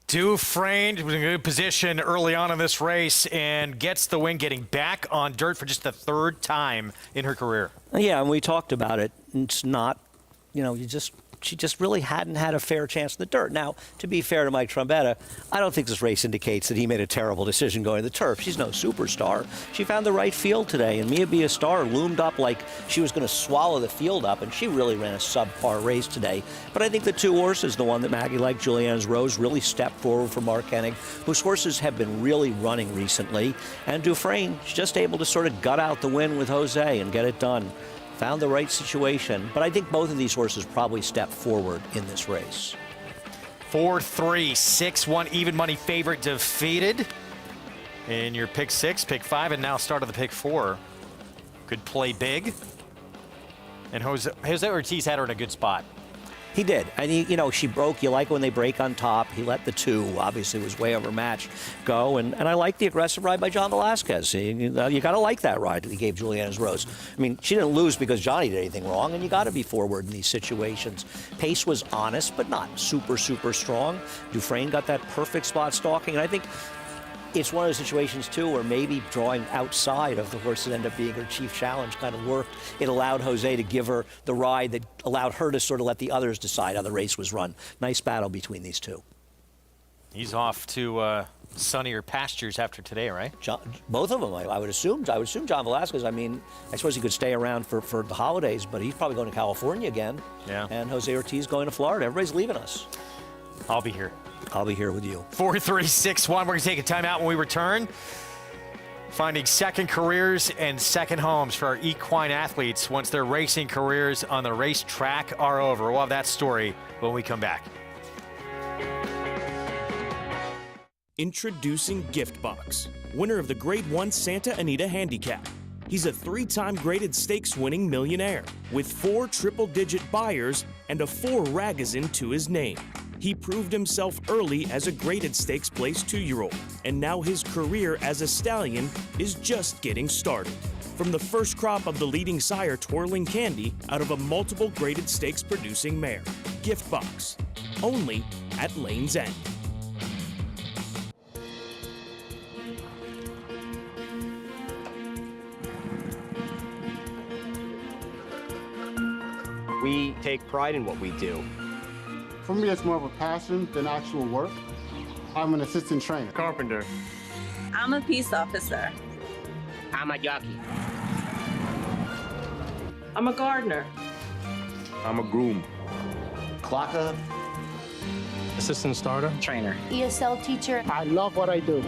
Dufresne was in a good position early on in this race and gets the win, getting back on dirt for just the 3rd time in her career. Yeah, and we talked about it. It's not, she just really hadn't had a fair chance in the dirt. Now, to be fair to Mike Trombetta, I don't think this race indicates that he made a terrible decision going to the turf. She's no superstar. She found the right field today, and Mia Be a Star loomed up like she was going to swallow the field up, and she really ran a subpar race today. But I think the 2 horses, the one that Maggie liked, Juliana's Rose, really stepped forward for Mark Hennig, whose horses have been really running recently. And Dufresne, she's just able to sort of gut out the win with Jose and get it done. Found the right situation, but I think both of these horses probably step forward in this race. 4-3, 6-1 even money favorite defeated in your pick 6, pick 5, and now start of the pick 4. could play big. And Jose Ortiz had her in a good spot. He did. And, you know, she broke. You like when they break on top. He let the two, obviously was way overmatched, go. And I like the aggressive ride by John Velasquez. You got to like that ride that he gave Juliana's Rose. I mean, she didn't lose because Johnny did anything wrong, and you got to be forward in these situations. Pace was honest, but not super, super strong. Dufresne got that perfect spot stalking. And I think it's one of those situations, too, where maybe drawing outside of the horse that ended up being her chief challenge kind of worked. It allowed Jose to give her the ride that allowed her to sort of let the others decide how the race was run. Nice battle between these two. He's off to sunnier pastures after today, right? Both of them, I would assume. I would assume John Velasquez. I mean, I suppose he could stay around for the holidays, but he's probably going to California again. Yeah. And Jose Ortiz going to Florida. Everybody's leaving us. I'll be here. I'll be here with you. 4-3-6-1. We're going to take a timeout when we return. Finding second careers and second homes for our equine athletes once their racing careers on the racetrack are over. We'll have that story when we come back. Introducing Giftbox, winner of the Grade 1 Santa Anita Handicap. He's a 3-time graded stakes-winning millionaire with 4 triple-digit buyers and a 4 Ragozin to his name. He proved himself early as a graded stakes place 2-year-old, and now his career as a stallion is just getting started. From the first crop of the leading sire Twirling Candy out of a multiple graded stakes producing mare. Giftbox, only at Lane's End. We take pride in what we do. For me, it's more of a passion than actual work. I'm an assistant trainer. Carpenter. I'm a peace officer. I'm a jockey. I'm a gardener. I'm a groom. Clocker. Assistant starter. Trainer. ESL teacher. I love what I do.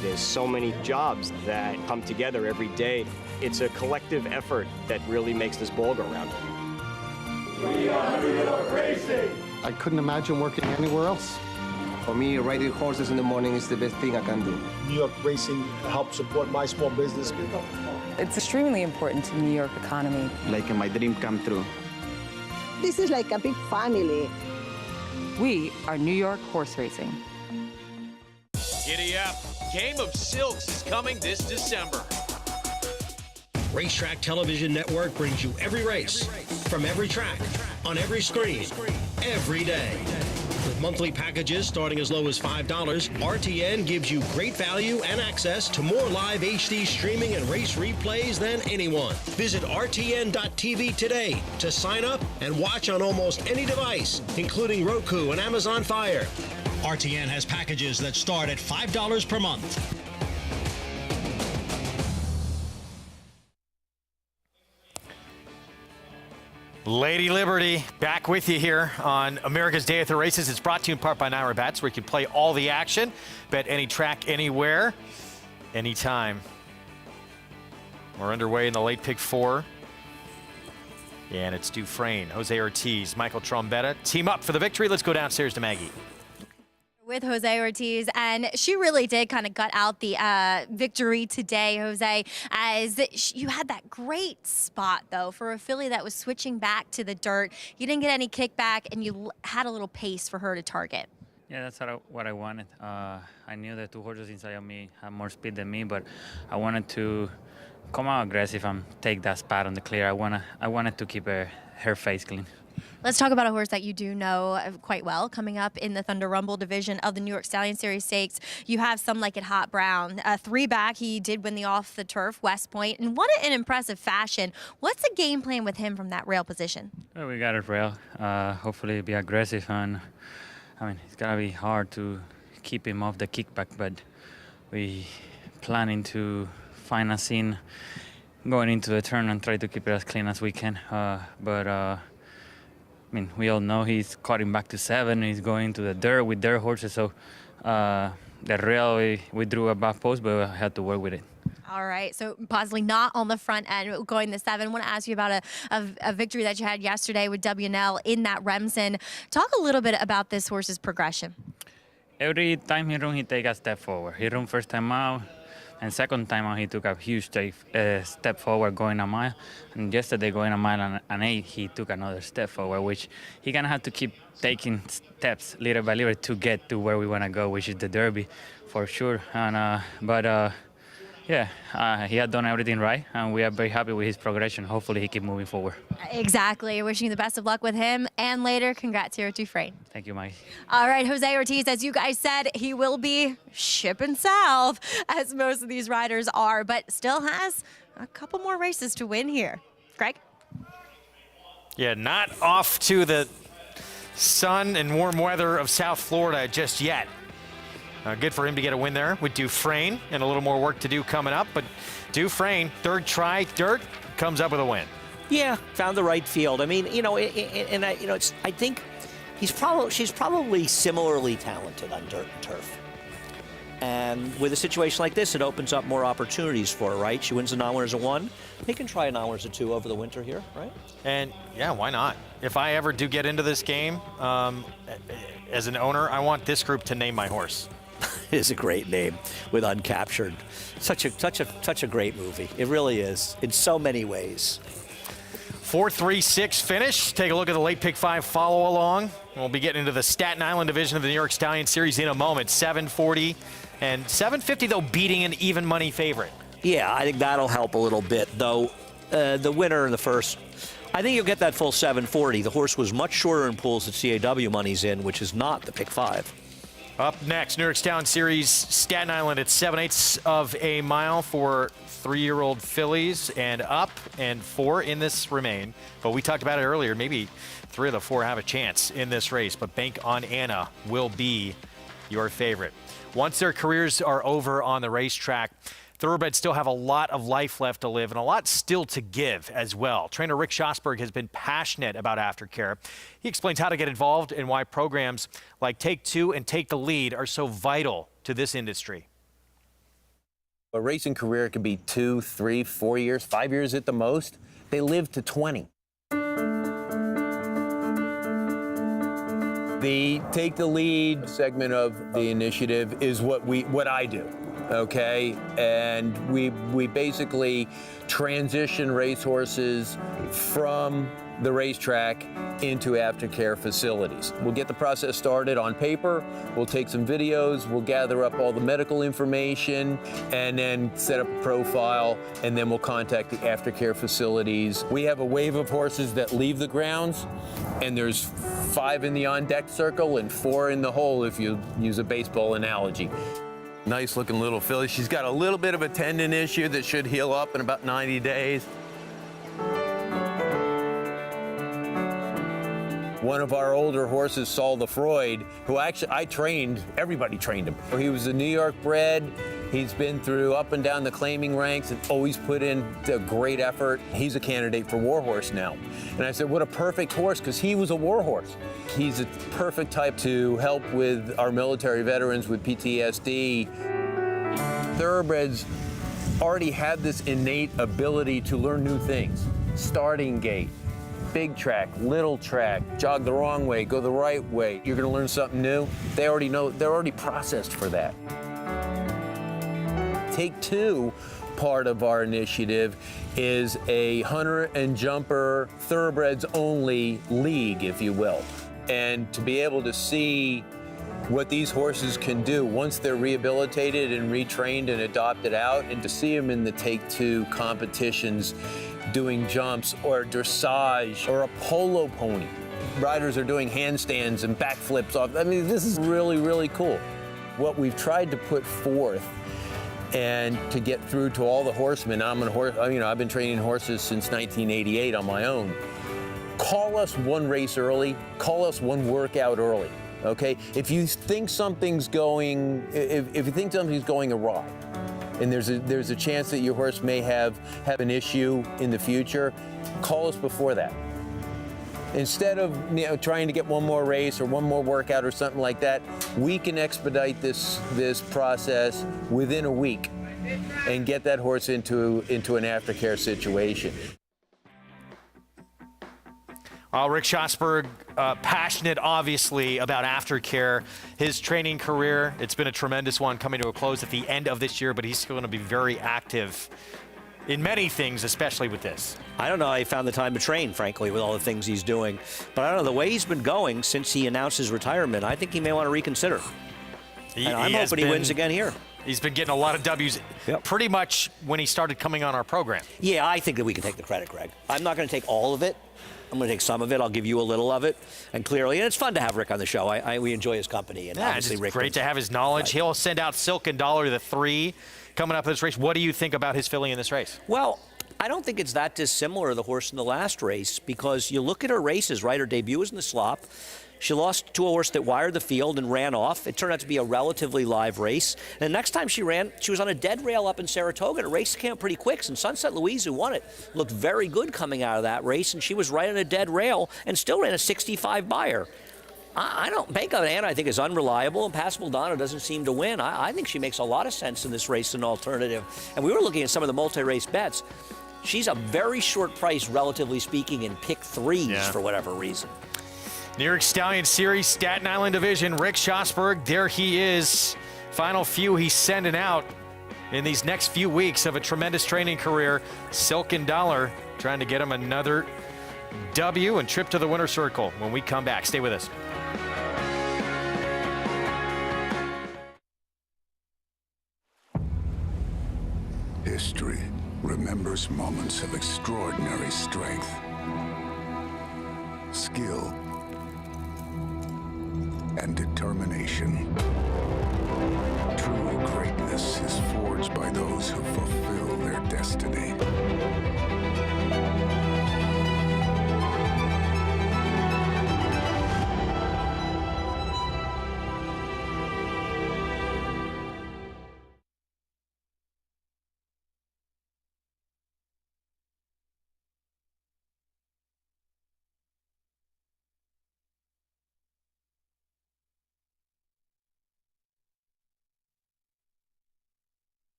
There's so many jobs that come together every day. It's a collective effort that really makes this ball go round. We are New York Racing! I couldn't imagine working anywhere else. For me, riding horses in the morning is the best thing I can do. New York Racing helps support my small business. It's extremely important to the New York economy. Like my dream come true. This is like a big family. We are New York Horse Racing. Giddy up. Game of Silks is coming this December. Racetrack Television Network brings you every race, from every track, on every screen, every day. With monthly packages starting as low as $5, RTN gives you great value and access to more live HD streaming and race replays than anyone. Visit RTN.tv today to sign up and watch on almost any device, including Roku and Amazon Fire. RTN has packages that start at $5 per month. Lady Liberty, back with you here on America's Day at the Races. It's brought to you in part by Naira Bets, where you can play all the action, bet any track, anywhere, anytime. We're underway in the late pick 4. And it's Dufresne, Jose Ortiz, Michael Trombetta. Team up for the victory. Let's go downstairs to Maggie. With Jose Ortiz, and she really did kind of gut out the victory today, Jose, as you had that great spot, though, for a filly that was switching back to the dirt. You didn't get any kickback, and you had a little pace for her to target. Yeah, that's what I wanted. I knew the 2 horses inside of me had more speed than me, but I wanted to come out aggressive and take that spot on the clear. I wanted to keep her face clean. Let's talk about a horse that you do know quite well coming up in the Thunder Rumble division of the New York Stallion Series Stakes. You have Some Like It Hot Brown. 3 back, he did win the off the turf West Point, and won it in impressive fashion. What's the game plan with him from that rail position? Well, we got it rail. Hopefully be aggressive, and I mean, it's gonna be hard to keep him off the kickback, but we planning to find a scene going into the turn and try to keep it as clean as we can. I mean, we all know he's cutting back to 7. He's going to the dirt with their horses. So the rail, we drew a back post, but we had to work with it. All right, so possibly not on the front end, going the 7. I want to ask you about a victory that you had yesterday with WNL in that Remsen. Talk a little bit about this horse's progression. Every time he runs, he takes a step forward. He ran first time out, And second time out, he took a huge step forward going a mile. And yesterday, going a mile and 8, he took another step forward, which he gonna have to keep taking steps little by little to get to where we want to go, which is the Derby, for sure. And he had done everything right, and we are very happy with his progression. Hopefully, he keep moving forward. Exactly. Wishing you the best of luck with him and later. Congrats here at Dufresne. Thank you, Mike. All right, Jose Ortiz, as you guys said, he will be shipping south, as most of these riders are, but still has a couple more races to win here. Greg? Yeah, not off to the sun and warm weather of South Florida just yet. Good for him to get a win there with Dufresne, and a little more work to do coming up. But Dufresne, third try, dirt, comes up with a win. Yeah, found the right field. I mean, I think she's probably similarly talented on dirt and turf. And with a situation like this, it opens up more opportunities for her, right? She wins the non-winners at 1. They can try a non-winners at 2 over the winter here, right? And yeah, why not? If I ever do get into this game, as an owner, I want this group to name my horse. It is a great name with Uncaptured. Such a great movie. It really is, in so many ways. 4-3-6 finish. Take a look at the late pick 5 follow along. We'll be getting into the Staten Island division of the New York Stallion Series in a moment. 740 and 750, though, beating an even money favorite. Yeah, I think that'll help a little bit, though. The winner in the first, I think you'll get that full 740. The horse was much shorter in pools that CAW money's in, which is not the pick 5. Up next, New York Stallion Series, Staten Island at 7/8 of a mile for 3-year-old fillies, and up, and 4 in this remain. But we talked about it earlier. Maybe 3 of the 4 have a chance in this race, but Bank on Anna will be your favorite. Once their careers are over on the racetrack, thoroughbreds still have a lot of life left to live and a lot still to give as well. Trainer Rick Schosberg has been passionate about aftercare. He explains how to get involved and why programs like Take Two and Take the Lead are so vital to this industry. A racing career could be 2, 3, 4 years, 5 years at the most. They live to 20. The Take the Lead segment of the initiative is what I do. Okay, and we basically transition racehorses from the racetrack into aftercare facilities. We'll get the process started on paper, we'll take some videos, we'll gather up all the medical information, and then set up a profile, and then we'll contact the aftercare facilities. We have a wave of horses that leave the grounds, and there's 5 in the on-deck circle and 4 in the hole if you use a baseball analogy. Nice looking little filly. She's got a little bit of a tendon issue that should heal up in about 90 days. One of our older horses, Saul the Freud, who actually everybody trained him. He was a New York bred. He's been through up and down the claiming ranks and always put in a great effort. He's a candidate for Warhorse now. And I said, what a perfect horse, because he was a Warhorse. He's a perfect type to help with our military veterans with PTSD. Thoroughbreds already have this innate ability to learn new things. Starting gait, big track, little track, jog the wrong way, go the right way. You're gonna learn something new. They already know, they're already processed for that. Take Two part of our initiative is a hunter and jumper thoroughbreds only league, if you will. And to be able to see what these horses can do once they're rehabilitated and retrained and adopted out, and to see them in the Take Two competitions doing jumps or dressage or a polo pony. Riders are doing handstands and backflips off. I mean, this is really, really cool. What we've tried to put forth and to get through to all the horsemen. I've been training horses since 1988 on my own. Call us one race early, call us one workout early, okay? If you think something's going, if you think something's going awry, and there's a chance that your horse may have an issue in the future, call us before that. Instead of trying to get one more race or one more workout or something like that, we can expedite this process within a week and get that horse into an aftercare situation. Rick Schosberg, passionate, obviously, about aftercare. His training career, it's been a tremendous one, coming to a close at the end of this year, but he's still going to be very active in many things, especially with this. I don't know how he found the time to train, frankly, with all the things he's doing. But I don't know, the way he's been going since he announced his retirement, I think he may want to reconsider. And I'm hoping he wins again here. He's been getting a lot of W's pretty much when he started coming on our program. Yeah, I think that we can take the credit, Greg. I'm not going to take all of it. I'm going to take some of it. I'll give you a little of it. And clearly, and it's fun to have Rick on the show. We enjoy his company. And obviously, it's Rick great to have his knowledge. Right. He'll send out Silk and Dollar, the 3, coming up in this race. What do you think about his filling in this race? Well, I don't think it's that dissimilar to the horse in the last race, because you look at her races, right? Her debut was in the slop. She lost to a horse that wired the field and ran off. It turned out to be a relatively live race. And the next time she ran, she was on a dead rail up in Saratoga. The race came up pretty quick, and Sunset Louise, who won it, looked very good coming out of that race, and she was right on a dead rail and still ran a 65 buyer. I don't, Bank of Anna, I think, is unreliable, and Passable Donna doesn't seem to win. I think she makes a lot of sense in this race, an alternative. And we were looking at some of the multi-race bets. She's a very short price, relatively speaking, in pick 3s for whatever reason. New York Stallion Series, Staten Island Division, Rick Schosberg, there he is. Final few he's sending out in these next few weeks of a tremendous training career. Silk and Dollar trying to get him another W and trip to the winner's circle when we come back. Stay with us. History remembers moments of extraordinary strength, skill, and determination. True greatness is forged by those who fulfill their destiny.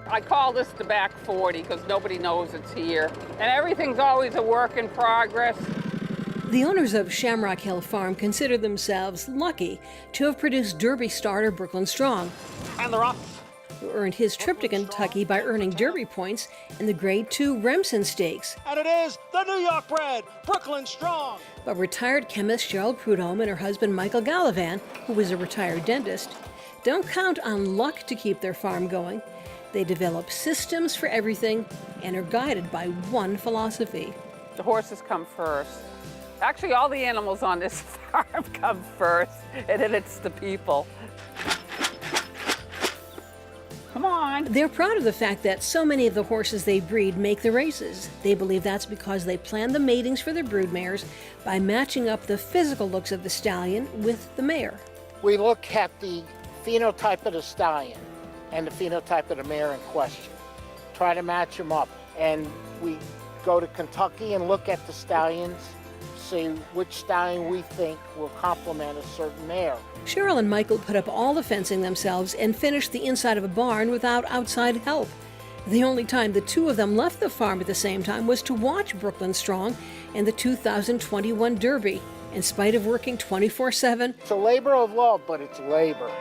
I call this the back 40 because nobody knows it's here. And everything's always a work in progress. The owners of Shamrock Hill Farm consider themselves lucky to have produced Derby starter Brooklyn Strong. And they're off. Who earned his trip to Kentucky by earning Derby points in the Grade 2 Remsen Stakes. And it is the New York bred Brooklyn Strong. But retired chemist Cheryl Prudhomme and her husband Michael Gallivan, who was a retired dentist, don't count on luck to keep their farm going. They develop systems for everything and are guided by one philosophy. The horses come first. Actually, all the animals on this farm come first, and then it's the people. Come on. They're proud of the fact that so many of the horses they breed make the races. They believe that's because they plan the matings for their broodmares by matching up the physical looks of the stallion with the mare. We look at the phenotype of the stallion and the phenotype of the mare in question. Try to match them up. And we go to Kentucky and look at the stallions see which stallion we think will complement a certain mare. Cheryl and Michael put up all the fencing themselves and finished the inside of a barn without outside help. The only time the two of them left the farm at the same time was to watch Brooklyn Strong and the 2021 Derby, in spite of working 24/7. It's a labor of love, but it's labor.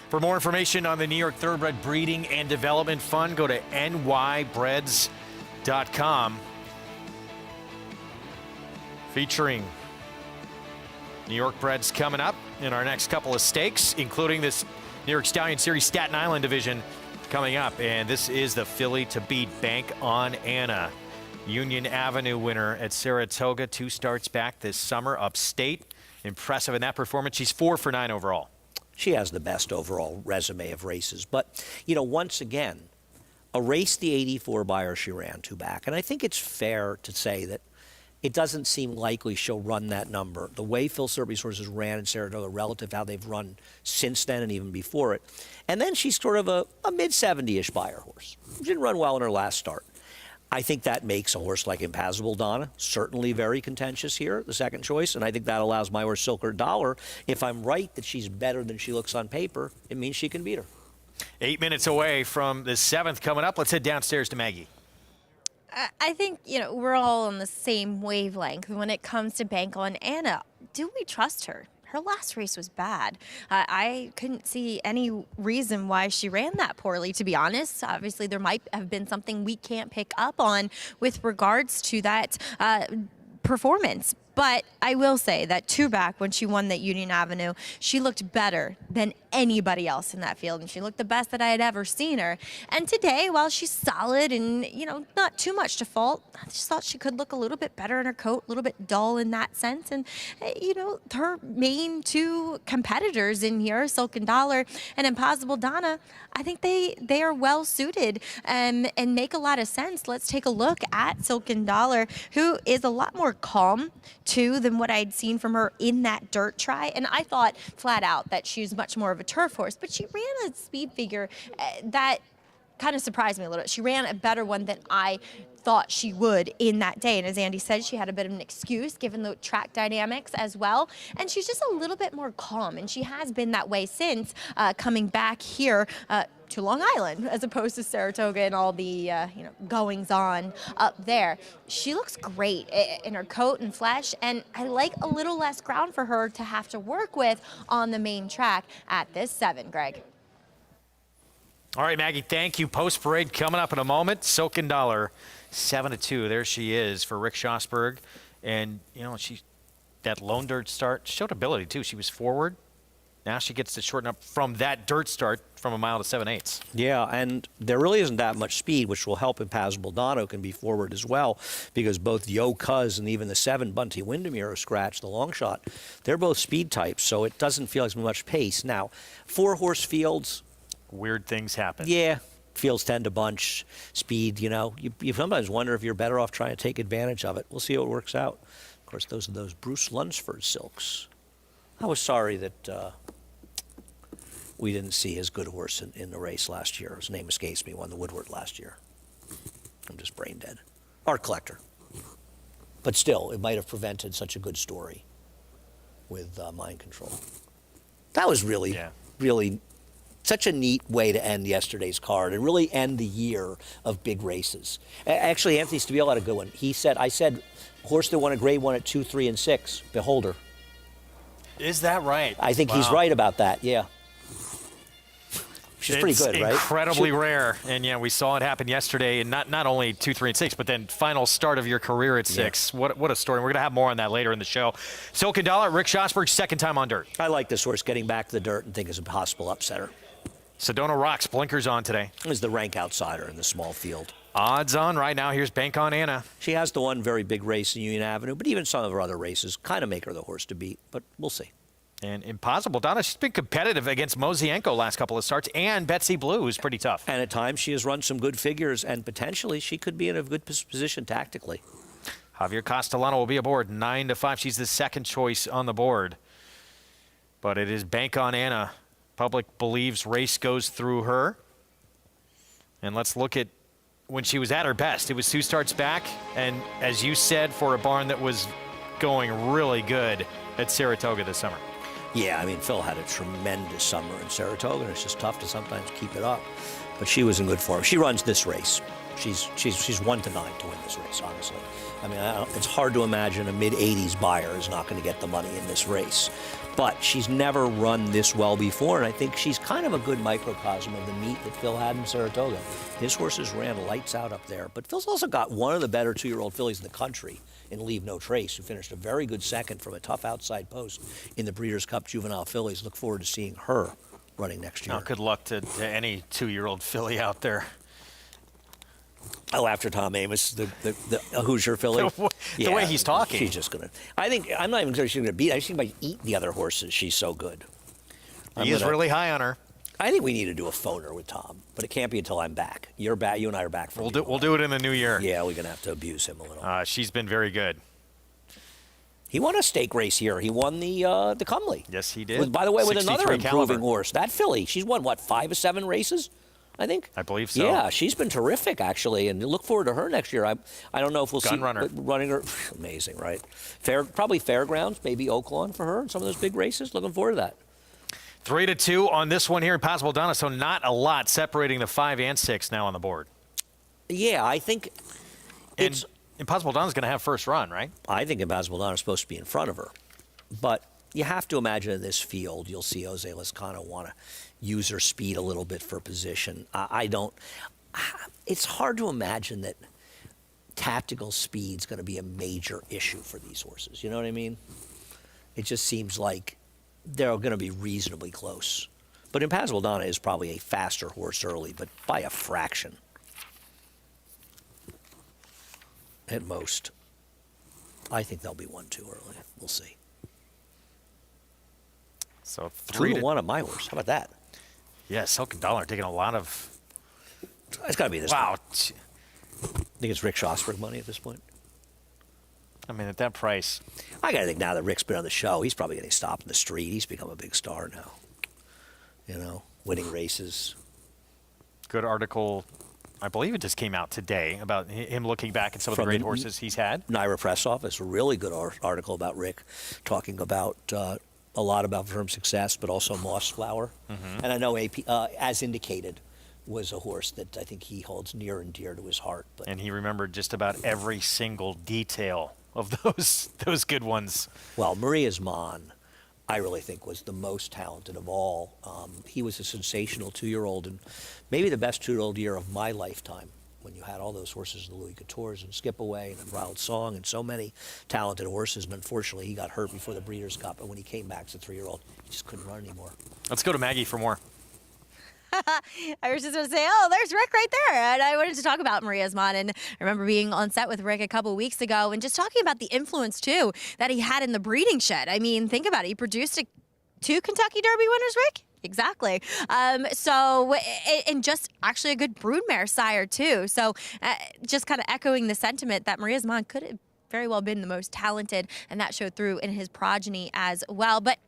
For more information on the New York Thoroughbred Breeding and Development Fund, go to nybreds.com. Featuring New York Breds coming up in our next couple of stakes, including this New York Stallion Series Staten Island division coming up. And this is the filly to beat, Bank on Anna. Union Avenue winner at Saratoga, 2 starts back this summer, upstate. Impressive in that performance. She's 4 for 9 overall. She has the best overall resume of races. But, you know, once again, a race the 84 Beyer she ran 2 back. And I think it's fair to say that it doesn't seem likely she'll run that number. The way Phil Serby's horses ran in Saratoga relative to how they've run since then and even before it. And then she's sort of a mid-70-ish Beyer horse. She didn't run well in her last start. I think that makes a horse like Impassable Donna certainly very contentious here, the second choice, and I think that allows my horse Silker Dollar, if I'm right that she's better than she looks on paper, it means she can beat her. 8 minutes away from the 7th coming up. Let's head downstairs to Maggie. I think, you know, we're all on the same wavelength when it comes to Bank on Anna. Do we trust her? Her last race was bad. I couldn't see any reason why she ran that poorly, to be honest. Obviously, there might have been something we can't pick up on with regards to that performance. But I will say that 2 back, when she won that Union Avenue, she looked better than anybody else in that field, and she looked the best that I had ever seen her. And today, while she's solid and, you know, not too much to fault, I just thought she could look a little bit better in her coat, a little bit dull in that sense. And, you know, her main 2 competitors in here, Silken Dollar and Impossible Donna, I think they are well suited and make a lot of sense. Let's take a look at Silken Dollar, who is a lot more calm too than what I'd seen from her in that dirt try. And I thought flat out that she's much more of a turf horse, but she ran a speed figure that kind of surprised me a little bit. She ran a better one than I thought she would in that day. And as Andy said, she had a bit of an excuse given the track dynamics as well. And she's just a little bit more calm, and she has been that way since coming back here to Long Island, as opposed to Saratoga and all the goings on up there. She looks great in her coat and flesh, and I like a little less ground for her to have to work with on the main track at this 7, Greg. All right, Maggie, thank you. Post parade coming up in a moment. Silken Dollar, 7-2. There she is for Rick Schosberg. And, you know, that lone dirt start showed ability, too. She was forward. Now she gets to shorten up from that dirt start from a mile to 7/8. Yeah, and there really isn't that much speed, which will help Impassable Donna, who can be forward as well, because both Yo Cuz and even the 7 Bunty Windermere, who scratched the long shot, they're both speed types, so it doesn't feel like much pace. Now, 4-horse fields, weird things happen. Yeah, fields tend to bunch. Speed, you know, you sometimes wonder if you're better off trying to take advantage of it. We'll see how it works out. Of course, those are those Bruce Lunsford silks. I was sorry that we didn't see his good horse in the race last year. His name escapes me, won the Woodward last year. I'm just brain dead. Art Collector. But still, it might have prevented such a good story with Mind Control. That was really such a neat way to end yesterday's card and really end the year of big races. Actually, Anthony Stabile had a good one. I said, horse that won a grade 1 at 2, 3, and 6, Beholder. Is that right? I think he's right about that, yeah. She's pretty good, right? Incredibly rare. And, yeah, we saw it happen yesterday, and not only 2, 3, and 6, but then final start of your career at 6. Yeah. What a story. We're going to have more on that later in the show. Silken Dollar, Rick Schosberg, second time on dirt. I like this horse getting back to the dirt and think is a possible upsetter. Sedona Rocks, blinkers on today. Is the rank outsider in the small field. Odds on right now. Here's Bank on Anna. She has the one very big race in Union Avenue, but even some of her other races kind of make her the horse to beat, but we'll see. And Impossible Donna, she's been competitive against Mozienko last couple of starts, and Betsy Blue, who's pretty tough. And at times she has run some good figures, and potentially she could be in a good position tactically. Javier Castellano will be aboard, 9-5. She's the second choice on the board. But it is Bank on Anna Public believes race goes through her. And let's look at when she was at her best. It was 2 starts back, and as you said, for a barn that was going really good at Saratoga this summer. Yeah, I mean, Phil had a tremendous summer in Saratoga, and it's just tough to sometimes keep it up. But she was in good form. She runs this race. She's 1 to 9 to win this race, honestly. I mean, it's hard to imagine a mid-80s buyer is not going to get the money in this race. But she's never run this well before, and I think she's kind of a good microcosm of the meet that Phil had in Saratoga. His horses ran lights out up there. But Phil's also got one of the better 2-year-old fillies in the country in Leave No Trace, who finished a very good second from a tough outside post in the Breeders' Cup Juvenile Fillies. Look forward to seeing her running next year. Now, good luck to any 2-year-old filly out there. Oh, after Tom Amos, the Hoosier filly. The way he's talking. She's just going to. I'm not even sure she's going to beat. I just think she might eat the other horses. She's so good. He is really high on her. I think we need to do a phoner with Tom, but it can't be until I'm back. You're back. You and I are back. We'll do it in the new year. Yeah, we're going to have to abuse him a little. She's been very good. He won a stake race here. He won the Cumley. Yes, he did. By the way, with another improving caliber horse. That filly, she's won, what, 5 of 7 races? I think. I believe so. Yeah, she's been terrific, actually, and look forward to her next year. I don't know if we'll see running her. Amazing, right? Probably Fairgrounds, maybe Oaklawn for her in some of those big races. Looking forward to that. 3-2 on this one here in Impossible Donna, so not a lot separating the 5 and 6 now on the board. Yeah, I think it's Impossible Donna's going to have first run, right? I think Impossible Donna's supposed to be in front of her, but you have to imagine in this field you'll see Jose Lezcano want to use her speed a little bit for position. I don't. It's hard to imagine that tactical speed's going to be a major issue for these horses. You know what I mean? It just seems like they're going to be reasonably close. But Impossible Donna is probably a faster horse early, but by a fraction. At most. I think they'll be 1-2 early. We'll see. So 2-1 on my horse. How about that? Yeah, Silken Dollar taking a lot of. It's got to be this. Wow. Point. Think it's Rick Schosberg money at this point? I mean, at that price. I got to think now that Rick's been on the show, he's probably getting stopped in the street. He's become a big star now. You know, winning races. Good article. I believe it just came out today about him looking back at some of the great horses he's had. Naira Press Office, a really good article about Rick, talking about a lot about firm success, but also Mossflower. Mm-hmm. And I know AP, as indicated, was a horse that I think he holds near and dear to his heart. But. And he remembered just about every single detail of those good ones. Well, Maria's Mon, I really think was the most talented of all. He was a sensational 2-year-old and maybe the best 2-year-old year of my lifetime, when you had all those horses, the Louis Coutures and Skip Away and Wild Song and so many talented horses. And unfortunately, he got hurt before the Breeders' Cup. And when he came back as a 3-year-old, he just couldn't run anymore. Let's go to Maggie for more. I was just going to say, oh, there's Rick right there. And I wanted to talk about Maria's Mon. And I remember being on set with Rick a couple of weeks ago and just talking about the influence, too, that he had in the breeding shed. I mean, think about it. He produced 2 Kentucky Derby winners, Rick? Exactly. And just actually a good broodmare sire, too. So just kind of echoing the sentiment that Maria's Mon could have very well been the most talented, and that showed through in his progeny as well. But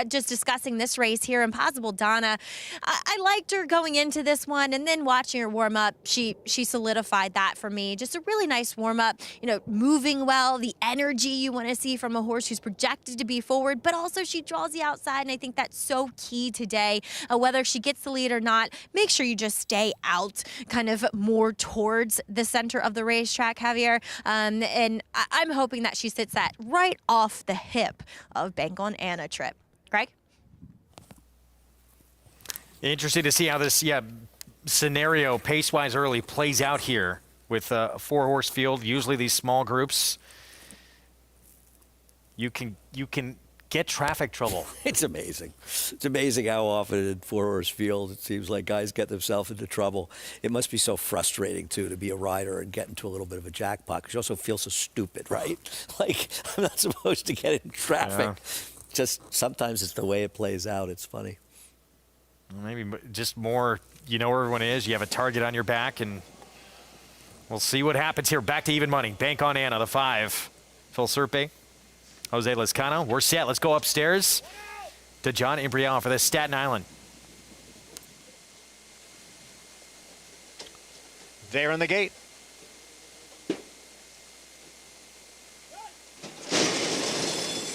just discussing this race here, Impossible Donna, I liked her going into this one, and then watching her warm up, she solidified that for me. Just a really nice warm up, you know, moving well, the energy you want to see from a horse who's projected to be forward, but also she draws the outside, and I think that's so key today. Whether she gets the lead or not, make sure you just stay out kind of more towards the center of the racetrack, Javier. And I'm hoping that she sits that right off the hip of Bank on Anna Trip. Greg? Interesting to see how this scenario pace-wise early plays out here with a 4-horse field. Usually these small groups, you can get traffic trouble. It's amazing. It's amazing how often in 4-horse field it seems like guys get themselves into trouble. It must be so frustrating, too, to be a rider and get into a little bit of a jackpot, because you also feel so stupid, right? Like, I'm not supposed to get in traffic. Yeah. Just sometimes it's the way it plays out. It's funny. Maybe just more, you know where everyone is. You have a target on your back, and we'll see what happens here. Back to even money. Bank on Anna, the 5. Phil Serpe, Jose Lezcano. We're set. Let's go upstairs to John Imbriel for this Staten Island They're in the gate.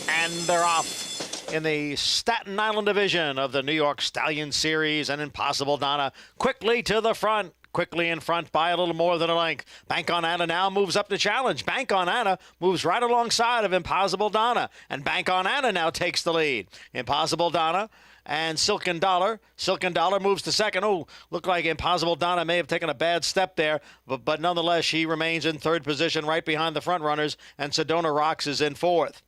And they're off in the Staten Island division of the New York Stallion Series. And Impossible Donna quickly to the front. Quickly in front by a little more than a length. Bank on Anna now moves up to challenge. Bank on Anna moves right alongside of Impossible Donna. And Bank on Anna now takes the lead. Impossible Donna and Silken Dollar. Silken Dollar moves to second. Oh, looked like Impossible Donna may have taken a bad step there. But nonetheless, she remains in third position right behind the front runners. And Sedona Rocks is in fourth.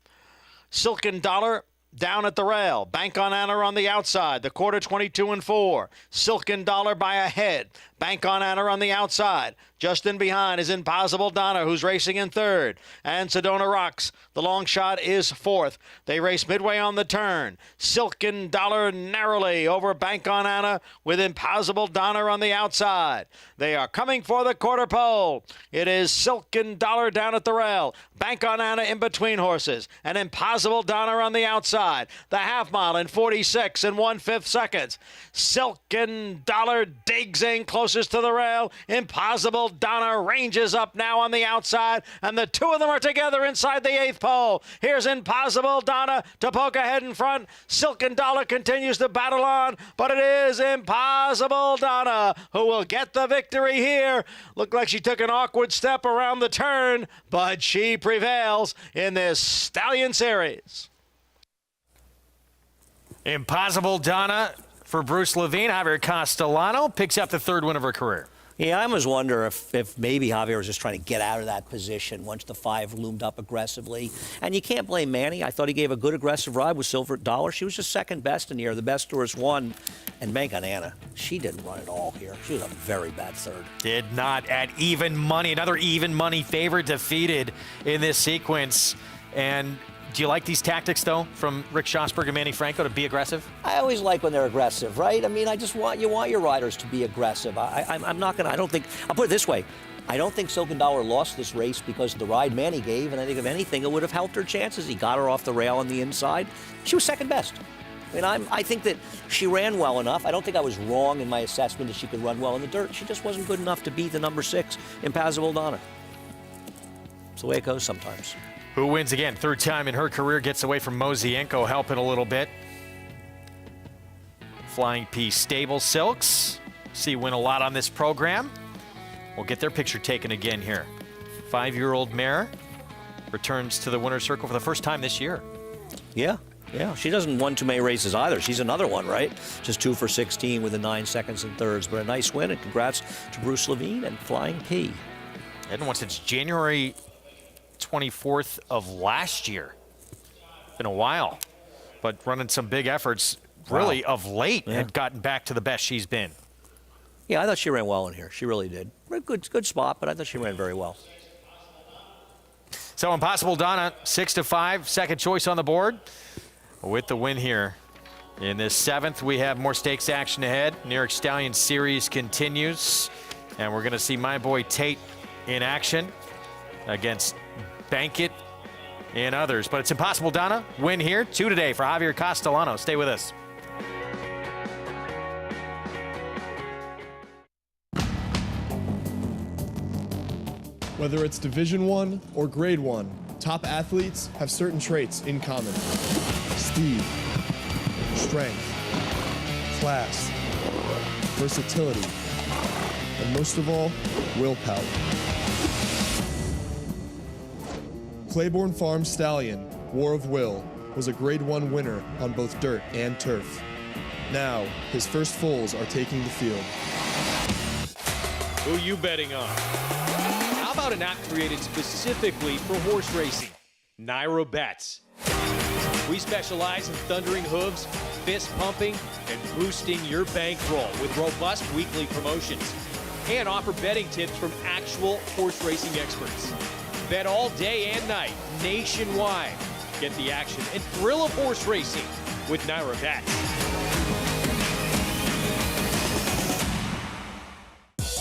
Silken Dollar down at the rail. Bank on Anna on the outside. The quarter 22-4. Silken Dollar by a head. Bank on Anna on the outside. Just in behind is Impossible Donna, who's racing in third. And Sedona Rocks, the long shot, is fourth. They race midway on the turn. Silken Dollar narrowly over Bank on Anna with Impossible Donna on the outside. They are coming for the quarter pole. It is Silken Dollar down at the rail. Bank on Anna in between horses. And Impossible Donna on the outside. The half mile in 46 1/5 seconds. Silken Dollar digs in closest to the rail. Impossible Donna ranges up now on the outside, and the two of them are together inside the eighth pole. Here's Impossible Donna to poke ahead in front. Silken Dollar continues to battle on, but it is Impossible Donna who will get the victory here. Looked like she took an awkward step around the turn, but she prevails in this Stallion Series. Impossible Donna for Bruce Levine. Javier Castellano picks up the third win of her career. Yeah, I almost wonder if maybe Javier was just trying to get out of that position once the 5 loomed up aggressively. And you can't blame Manny. I thought he gave a good aggressive ride with Silver Dollar. She was just second best in here. The best tourist won. And Bank on Anna, she didn't run at all here. She was a very bad third. Did not at even money. Another even money favorite defeated in this sequence. And do you like these tactics, though, from Rick Schosberg and Manny Franco to be aggressive? I always like when they're aggressive, right? I mean, I just want your riders to be aggressive. I'm not going to, I don't think, I'll put it this way. I don't think Silken Dollar lost this race because of the ride Manny gave, and I think if anything, it would have helped her chances. He got her off the rail on the inside. She was second best. I mean, I think that she ran well enough. I don't think I was wrong in my assessment that she could run well in the dirt. She just wasn't good enough to beat the number 6, Impossible Donna. It's the way it goes sometimes. Who wins again? Third time in her career, gets away from Mozienko, helping a little bit. Flying P Stable Silks. See, win a lot on this program. We'll get their picture taken again here. 5-year-old mare returns to the winner's circle for the first time this year. Yeah. She doesn't win too many races either. She's another one, right? Just 2 for 16 with the 9 seconds and thirds. But a nice win, and congrats to Bruce Levine and Flying P. Hadn't won since January 24th of last year. Been a while, but running some big efforts really of late and gotten back to the best she's been. Yeah, I thought she ran well in here. She really did. Good spot, but I thought she ran very well. So Impossible Donna, 6-5, second choice on the board with the win here. In this 7th, we have more stakes action ahead. New York Stallion Series continues, and we're going to see my boy Tate in action against Bankit and others. But it's Impossible Donna, win here. 2 today for Javier Castellano. Stay with us. Whether it's Division I or Grade 1, top athletes have certain traits in common. Speed, strength, class, versatility, and most of all, willpower. Claiborne Farm Stallion, War of Will, was a Grade 1 winner on both dirt and turf. Now, his first foals are taking the field. Who you betting on? How about an app created specifically for horse racing? Nairo Bets. We specialize in thundering hooves, fist pumping, and boosting your bankroll with robust weekly promotions. And offer betting tips from actual horse racing experts. Bet all day and night, nationwide. Get the action and thrill of horse racing with Nairo Bets.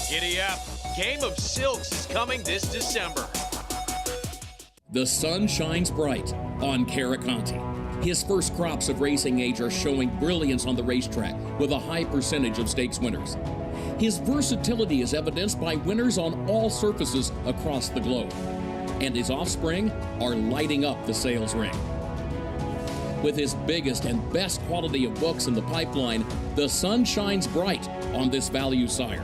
Giddy up. Game of Silks is coming this December. The sun shines bright on Caraconte. His first crops of racing age are showing brilliance on the racetrack with a high percentage of stakes winners. His versatility is evidenced by winners on all surfaces across the globe. And his offspring are lighting up the sales ring. With his biggest and best quality of books in the pipeline, the sun shines bright on this value sire.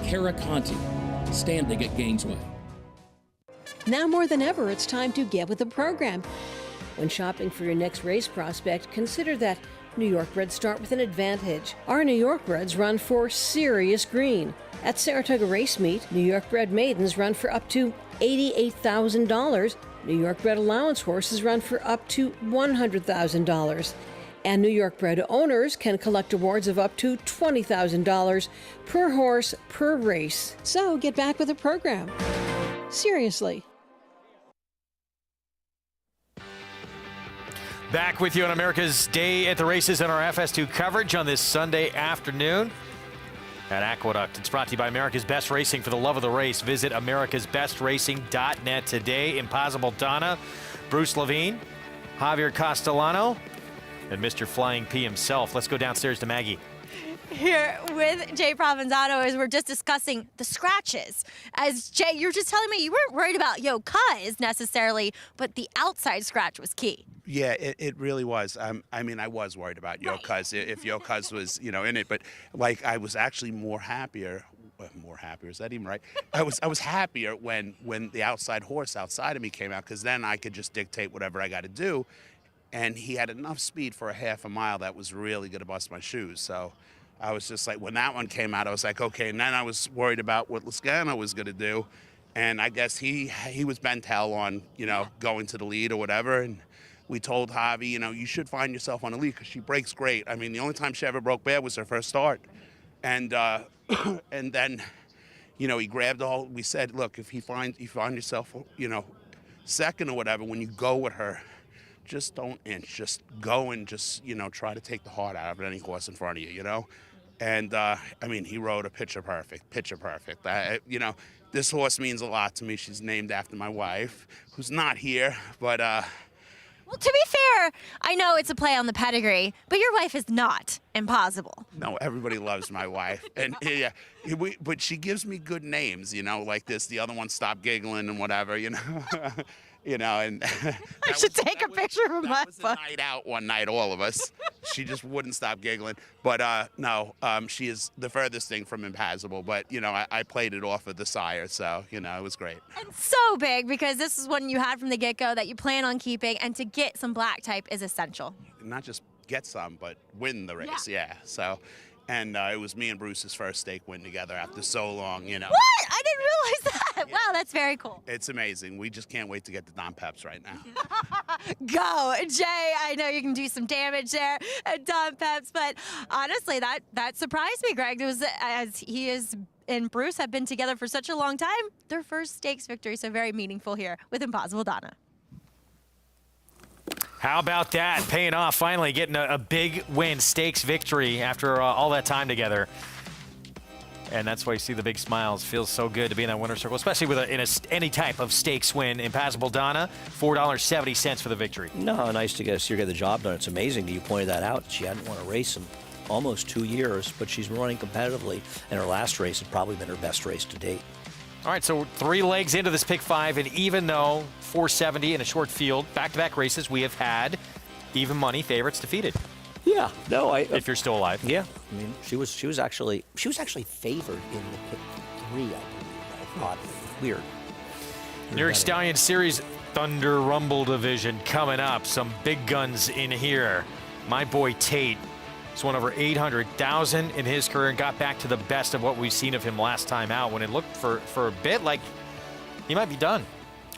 Caraconte, standing at Gainesway. Now more than ever, it's time to get with the program. When shopping for your next race prospect, consider that New York breds start with an advantage. Our New York breds run for serious green. At Saratoga Race Meet, New York bred maidens run for up to $88,000. New York bred allowance horses run for up to $100,000. And New York bred owners can collect awards of up to $20,000 per horse per race. So get back with the program. Seriously. Back with you on America's Day at the Races and our FS2 coverage on this Sunday afternoon at Aqueduct. It's brought to you by America's Best Racing. For the love of the race, visit americasbestracing.net today. Impossible Donna, Bruce Levine, Javier Castellano, and Mr. Flying P himself. Let's go downstairs to Maggie. Here with Jay Provenzano as we're just discussing the scratches. As Jay, you're just telling me you weren't worried about Yo Cuz necessarily, but the outside scratch was key. Yeah, it really was. I mean, I was worried about Yo Cuz if Yo Cuz was, in it, but like I was actually more happier. Is that even right? I was happier when the outside horse outside of me came out, because then I could just dictate whatever I got to do, and he had enough speed for a half a mile that was really going to bust my shoes. So I was just like, when that one came out, I was like, okay. And then I was worried about what Lezcano was going to do, and I guess he was bent hell on going to the lead or whatever. And we told Javi, you should find yourself on the lead because she breaks great. I mean, the only time she ever broke bad was her first start, and and then he grabbed all. We said, look, if you find yourself second or whatever, when you go with her, just don't inch. Just go and just try to take the heart out of any horse in front of you. And I mean, he rode a picture perfect. This horse means a lot to me. She's named after my wife, who's not here, but. Well, to be fair, I know it's a play on the pedigree, but your wife is not Impossible. No, everybody loves my wife, and yeah, but she gives me good names, like this. The other one, Stop Giggling and whatever, and I should take a picture of my phone. Night out one night, all of us. She just wouldn't stop giggling. But no, she is the furthest thing from Impossible. But I played it off of the sire, so it was great. And so big, because this is one you had from the get-go that you plan on keeping, and to get some black type is essential. Not just get some, but win the race. Yeah. So, and it was me and Bruce's first stake win together after so long. What? I didn't realize that. Yeah. Wow, that's very cool. It's amazing. We just can't wait to get the Don Peps right now. Go, Jay. I know you can do some damage there at Don Peps, but honestly, that surprised me, Greg. It was, as he is and Bruce have been together for such a long time, their first stakes victory, so very meaningful here with Impossible Donna. How about that? Paying off, finally getting a big win, stakes victory after all that time together. And that's why you see the big smiles. Feels so good to be in that winner's circle, especially with any type of stakes win. Impossible Donna, $4.70 for the victory. No, nice to see her get the job done. It's amazing that you pointed that out. She hadn't won a race in almost 2 years, but she's been running competitively, and her last race has probably been her best race to date. All right, so 3 legs into this pick 5, and even though 470 in a short field, back-to-back races, we have had even money favorites defeated. Yeah, no, if you're still alive. Yeah, I mean, she was actually favored in the pick 3. I believe. I thought weird. New York Stallion Series Thunder Rumble division coming up. Some big guns in here. My boy Tate. He's won over 800,000 in his career and got back to the best of what we've seen of him last time out, when it looked for a bit like he might be done.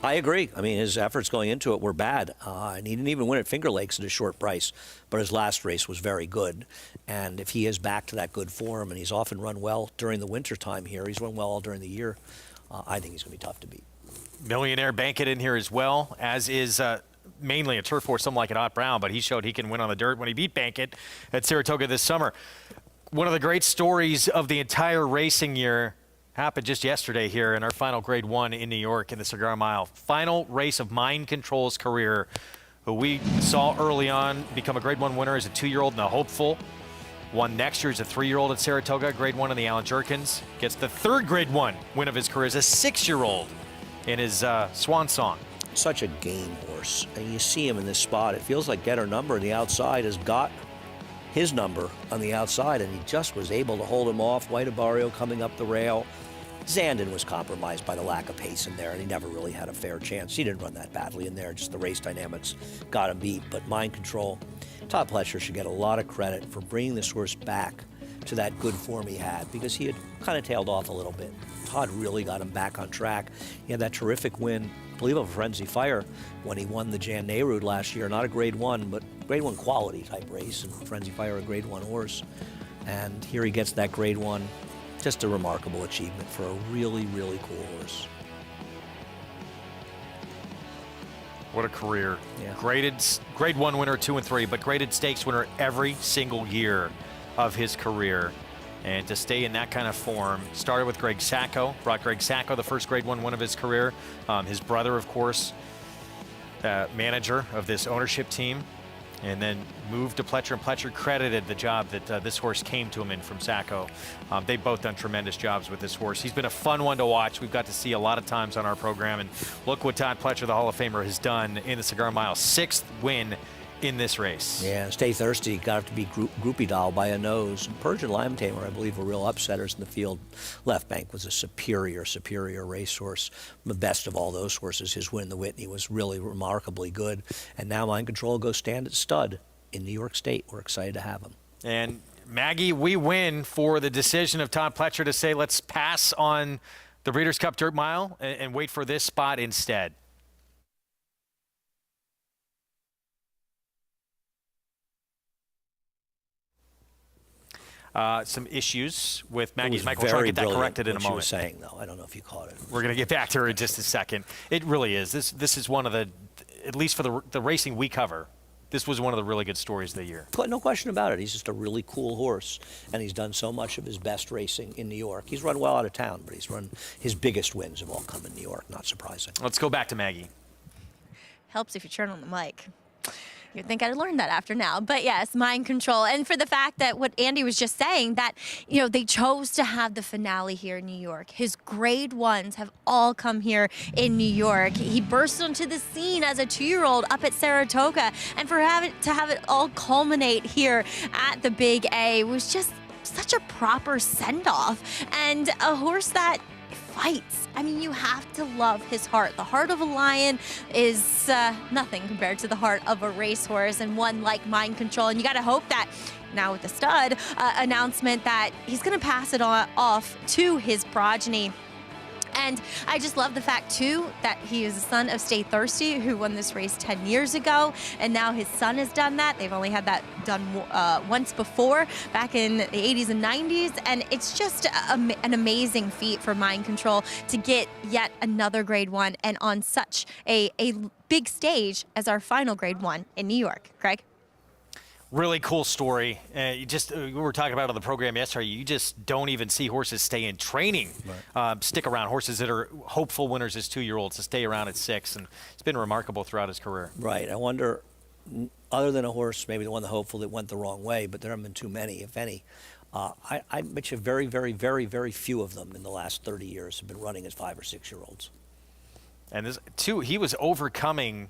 I agree. I mean, his efforts going into it were bad, and he didn't even win at Finger Lakes at a short price, but his last race was very good. And if he is back to that good form, and he's often run well during the winter time here, he's run well all during the year, I think he's going to be tough to beat. Millionaire Bankit in here as well, as is mainly a turf horse, something like an Ott Brown, but he showed he can win on the dirt when he beat Bankit at Saratoga this summer. One of the great stories of the entire racing year happened just yesterday here in our final Grade 1 in New York in the Cigar Mile. Final race of Mind Control's career, who we saw early on become a Grade 1 winner as a 2-year-old and a hopeful. Won next year as a 3-year-old at Saratoga, grade 1 in the Alan Jerkins. Gets the 3rd grade 1 win of his career as a 6-year-old in his swan song. Such a game horse. And you see him in this spot. It feels like Get Her Number on the outside has got his number on the outside, and he just was able to hold him off. White Abarrio coming up the rail. Zandon was compromised by the lack of pace in there, and he never really had a fair chance. He didn't run that badly in there. Just the race dynamics got him beat. But Mind Control, Todd Pletcher should get a lot of credit for bringing this horse back to that good form he had, because he had kind of tailed off a little bit. Todd really got him back on track. He had that terrific win, I believe, of Frenzy Fire when he won the Jan Nehru last year. Not a grade 1, but grade 1 quality type race, and Frenzy Fire a grade 1 horse. And here he gets that grade 1. Just a remarkable achievement for a really, really cool horse. What a career. Yeah. Grade 1 winner 2 and 3, but graded stakes winner every single year of his career. And to stay in that kind of form, started with Greg Sacco, brought Greg Sacco the first grade 1 win of his career. His brother, of course, manager of this ownership team, and then moved to Pletcher, and Pletcher credited the job that this horse came to him in from Sacco. They've both done tremendous jobs with this horse. He's been a fun one to watch. We've got to see a lot of times on our program, and look what Todd Pletcher, the Hall of Famer, has done in the Cigar Mile. 6th win in this race. Yeah, Stay Thirsty got to be Groupie Doll by a nose. And Persian Lime Tamer, I believe, were real upsetters in the field. Left Bank was a superior racehorse. The best of all those horses. His win in the Whitney was really remarkably good. And now Mind Control goes stand at stud in New York State. We're excited to have him. And Maggie, we win for the decision of Todd Pletcher to say, let's pass on the Breeders' Cup Dirt Mile and wait for this spot instead. Some issues with Maggie's mic. We'll try to get that corrected in a moment. What she was saying, though, I don't know if you caught it. We're going to get back to her in just a second. It really is. This is one of the, at least for the racing we cover, this was one of the really good stories of the year. No question about it. He's just a really cool horse, and he's done so much of his best racing in New York. He's run well out of town, but he's run his biggest wins have all come in New York. Not surprising. Let's go back to Maggie. Helps if you turn on the mic. You'd think I'd learned that after now. But yes, Mind Control. And for the fact that what Andy was just saying, that, you know, they chose to have the finale here in New York. His grade 1s have all come here in New York. He burst onto the scene as a 2-year-old up at Saratoga. And to have it all culminate here at the Big A was just such a proper send-off. And a horse that fights. I mean, you have to love his heart. The heart of a lion is nothing compared to the heart of a racehorse, and one like Mind Control. And you got to hope that now with the stud announcement that he's going to pass it off to his progeny. And I just love the fact, too, that he is the son of Stay Thirsty, who won this race 10 years ago. And now his son has done that. They've only had that done once before, back in the 80s and 90s. And it's just an amazing feat for Mind Control to get yet another grade 1 and on such a big stage as our final grade 1 in New York. Craig? Really cool story. We were talking about it on the program yesterday. You just don't even see horses stay in training, stick around. Horses that are hopeful winners as 2-year-olds to stay around at 6, and it's been remarkable throughout his career. Right. I wonder, other than a horse, maybe the one, the hopeful, that went the wrong way, but there haven't been too many, if any. I bet you very, very, very, very few of them in the last 30 years have been running as 5 or 6-year-olds. And this, too, he was overcoming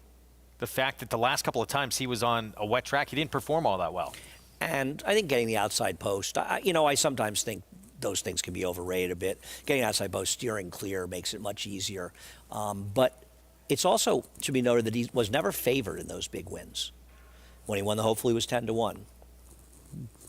the fact that the last couple of times he was on a wet track, he didn't perform all that well. And I think getting the outside post, I sometimes think those things can be overrated a bit. Getting outside post, steering clear makes it much easier. But it's also should be noted that he was never favored in those big wins. When he won the Hopefully, he was 10-1.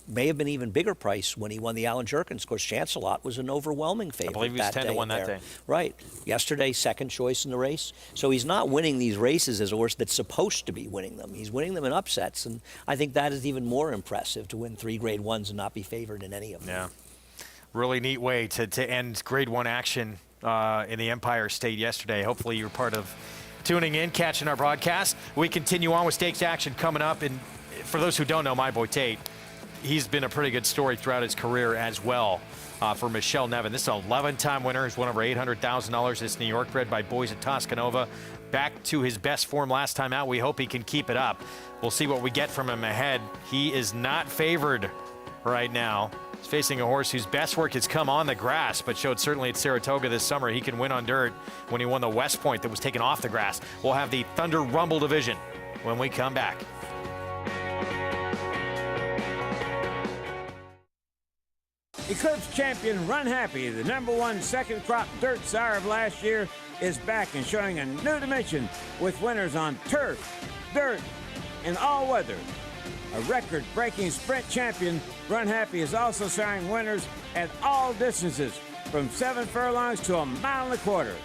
May have been even bigger price when he won the Alan Jerkins. Of course, Chancelot was an overwhelming favorite. I believe he was 10-1 that day. Right. Yesterday, second choice in the race. So he's not winning these races as a horse that's supposed to be winning them. He's winning them in upsets, and I think that is even more impressive, to win 3 grade 1s and not be favored in any of them. Yeah. Really neat way to end grade 1 action in the Empire State yesterday. Hopefully you're part of tuning in, catching our broadcast. We continue on with stakes action coming up. And for those who don't know, my boy Tate, he's been a pretty good story throughout his career as well for Michelle Nevin. This is an 11-time winner. He's won over $800,000 this New York, bred by boys at Toscanova. Back to his best form last time out. We hope he can keep it up. We'll see what we get from him ahead. He is not favored right now. He's facing a horse whose best work has come on the grass, but showed certainly at Saratoga this summer he can win on dirt when he won the West Point that was taken off the grass. We'll have the Thunder Rumble division when we come back. Eclipse champion Run Happy, the #1 second crop dirt sire of last year, is back and showing a new dimension with winners on turf, dirt, and all weather. A record-breaking sprint champion, Run Happy is also siring winners at all distances, from 7 furlongs to 1.25 miles.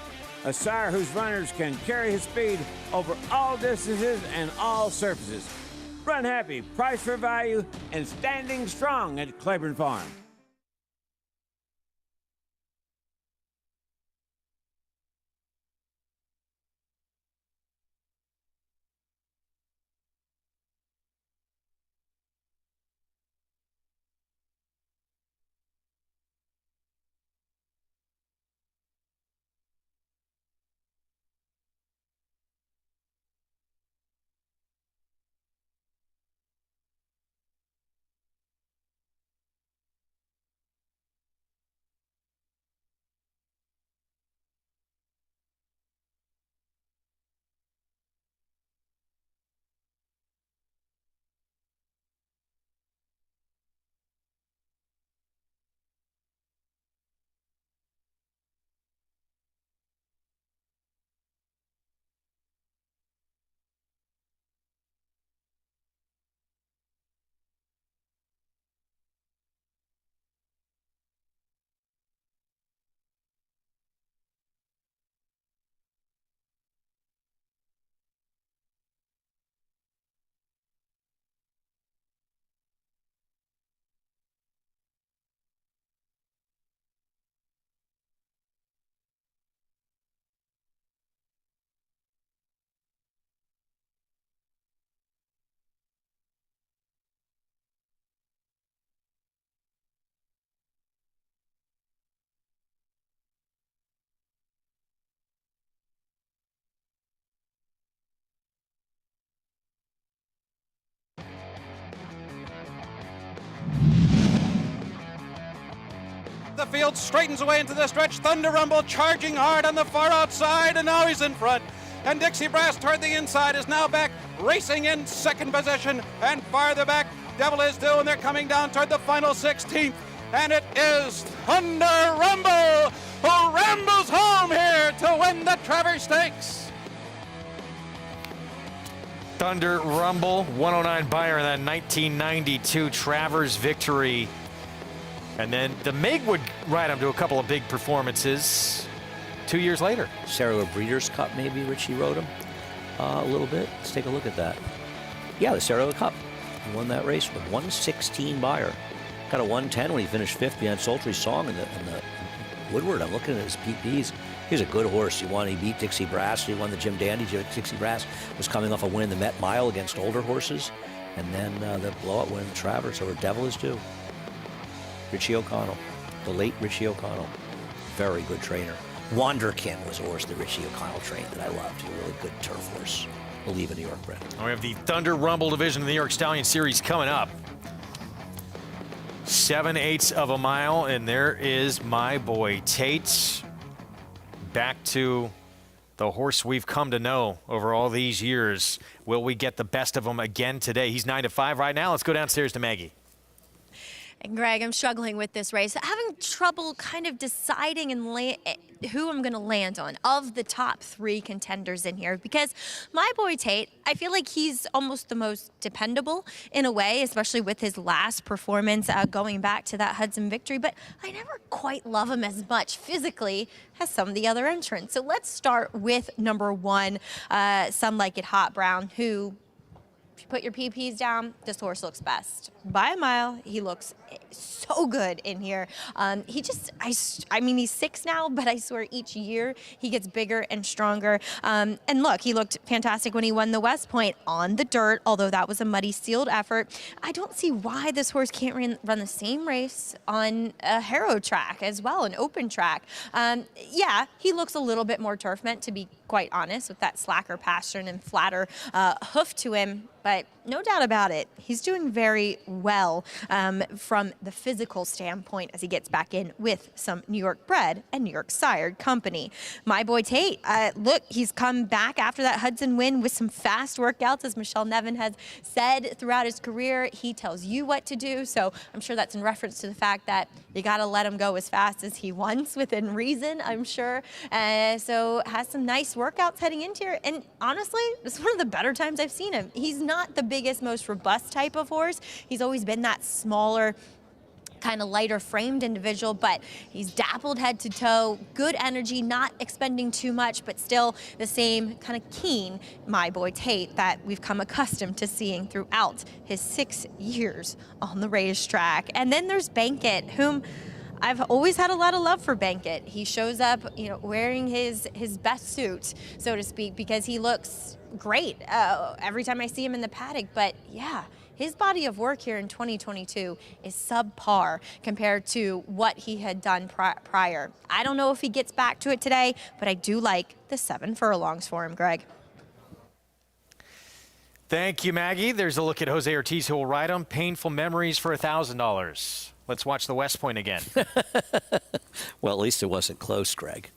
A sire whose runners can carry his speed over all distances and all surfaces. Run Happy, price for value, and standing strong at Claiborne Farm. The field straightens away into the stretch. Thunder Rumble charging hard on the far outside, and now he's in front. And Dixie Brass toward the inside is now back, racing in second position. And farther back, Devil Is Due, and they're coming down toward the final 16th. And it is Thunder Rumble who rambles home here to win the Travers Stakes. Thunder Rumble, 109 buyer in that 1992 Travers victory. And then the Mig would ride him to a couple of big performances 2 years later. Saratoga Breeders' Cup, maybe Richie rode him a little bit. Let's take a look at that. Yeah, the Saratoga Cup. He won that race with 116 buyer. Got a 110 when he finished 5th behind Sultry's Song in the Woodward. I'm looking at his PPs. He's a good horse. He beat Dixie Brass. He won the Jim Dandy. Dixie Brass was coming off a win in the Met Mile against older horses. And then the blowout win in the Travers over Devil Is Due. Richie O'Connell, the late Richie O'Connell. Very good trainer. Wanderkin was a horse that Richie O'Connell trained that I loved. He was a really good turf horse. Believe in New York bred. We have the Thunder Rumble division of the New York Stallion Series coming up. 7/8 of a mile, and there is my boy Tate. Back to the horse we've come to know over all these years. Will we get the best of him again today? He's 9-5 right now. Let's go downstairs to Maggie. And Greg, I'm struggling with this race. Having trouble kind of deciding and who I'm going to land on of the top 3 contenders in here, because my boy Tate, I feel like he's almost the most dependable in a way, especially with his last performance going back to that Hudson victory. But I never quite love him as much physically as some of the other entrants. So let's start with #1, Some Like It Hot Brown, who, if you put your PPs down, this horse looks best. By a mile, he looks so good in here. He just, I mean, he's 6 now, but I swear each year he gets bigger and stronger. And look, he looked fantastic when he won the West Point on the dirt, although that was a muddy sealed effort. I don't see why this horse can't run the same race on a Harrow track as well, an open track. Yeah, he looks a little bit more turf meant, to be quite honest, with that slacker pastern and flatter hoof to him. But no doubt about it, he's doing very well from the physical standpoint as he gets back in with some New York bred and New York sired company. My boy Tate, look, he's come back after that Hudson win with some fast workouts, as Michelle Nevin has said throughout his career. He tells you what to do, so I'm sure that's in reference to the fact that you got to let him go as fast as he wants, within reason, I'm sure. So has some nice workouts heading into here, and honestly, this is one of the better times I've seen him. He's not the biggest, most robust type of horse. He's always been that smaller, kind of lighter framed individual, but he's dappled head to toe, good energy, not expending too much, but still the same kind of keen My Boy Tate that we've come accustomed to seeing throughout his 6 years on the racetrack. And then there's Bankit, whom I've always had a lot of love for Bankit. He shows up, you know, wearing his best suit, so to speak, because he looks great every time I see him in the paddock. But yeah, his body of work here in 2022 is subpar compared to what he had done prior. I don't know if he gets back to it today, but I do like the 7 furlongs for him, Greg. Thank you, Maggie. There's a look at Jose Ortiz, who will ride him. Painful memories for $1,000. Let's watch the West Point again. Well, at least it wasn't close, Greg.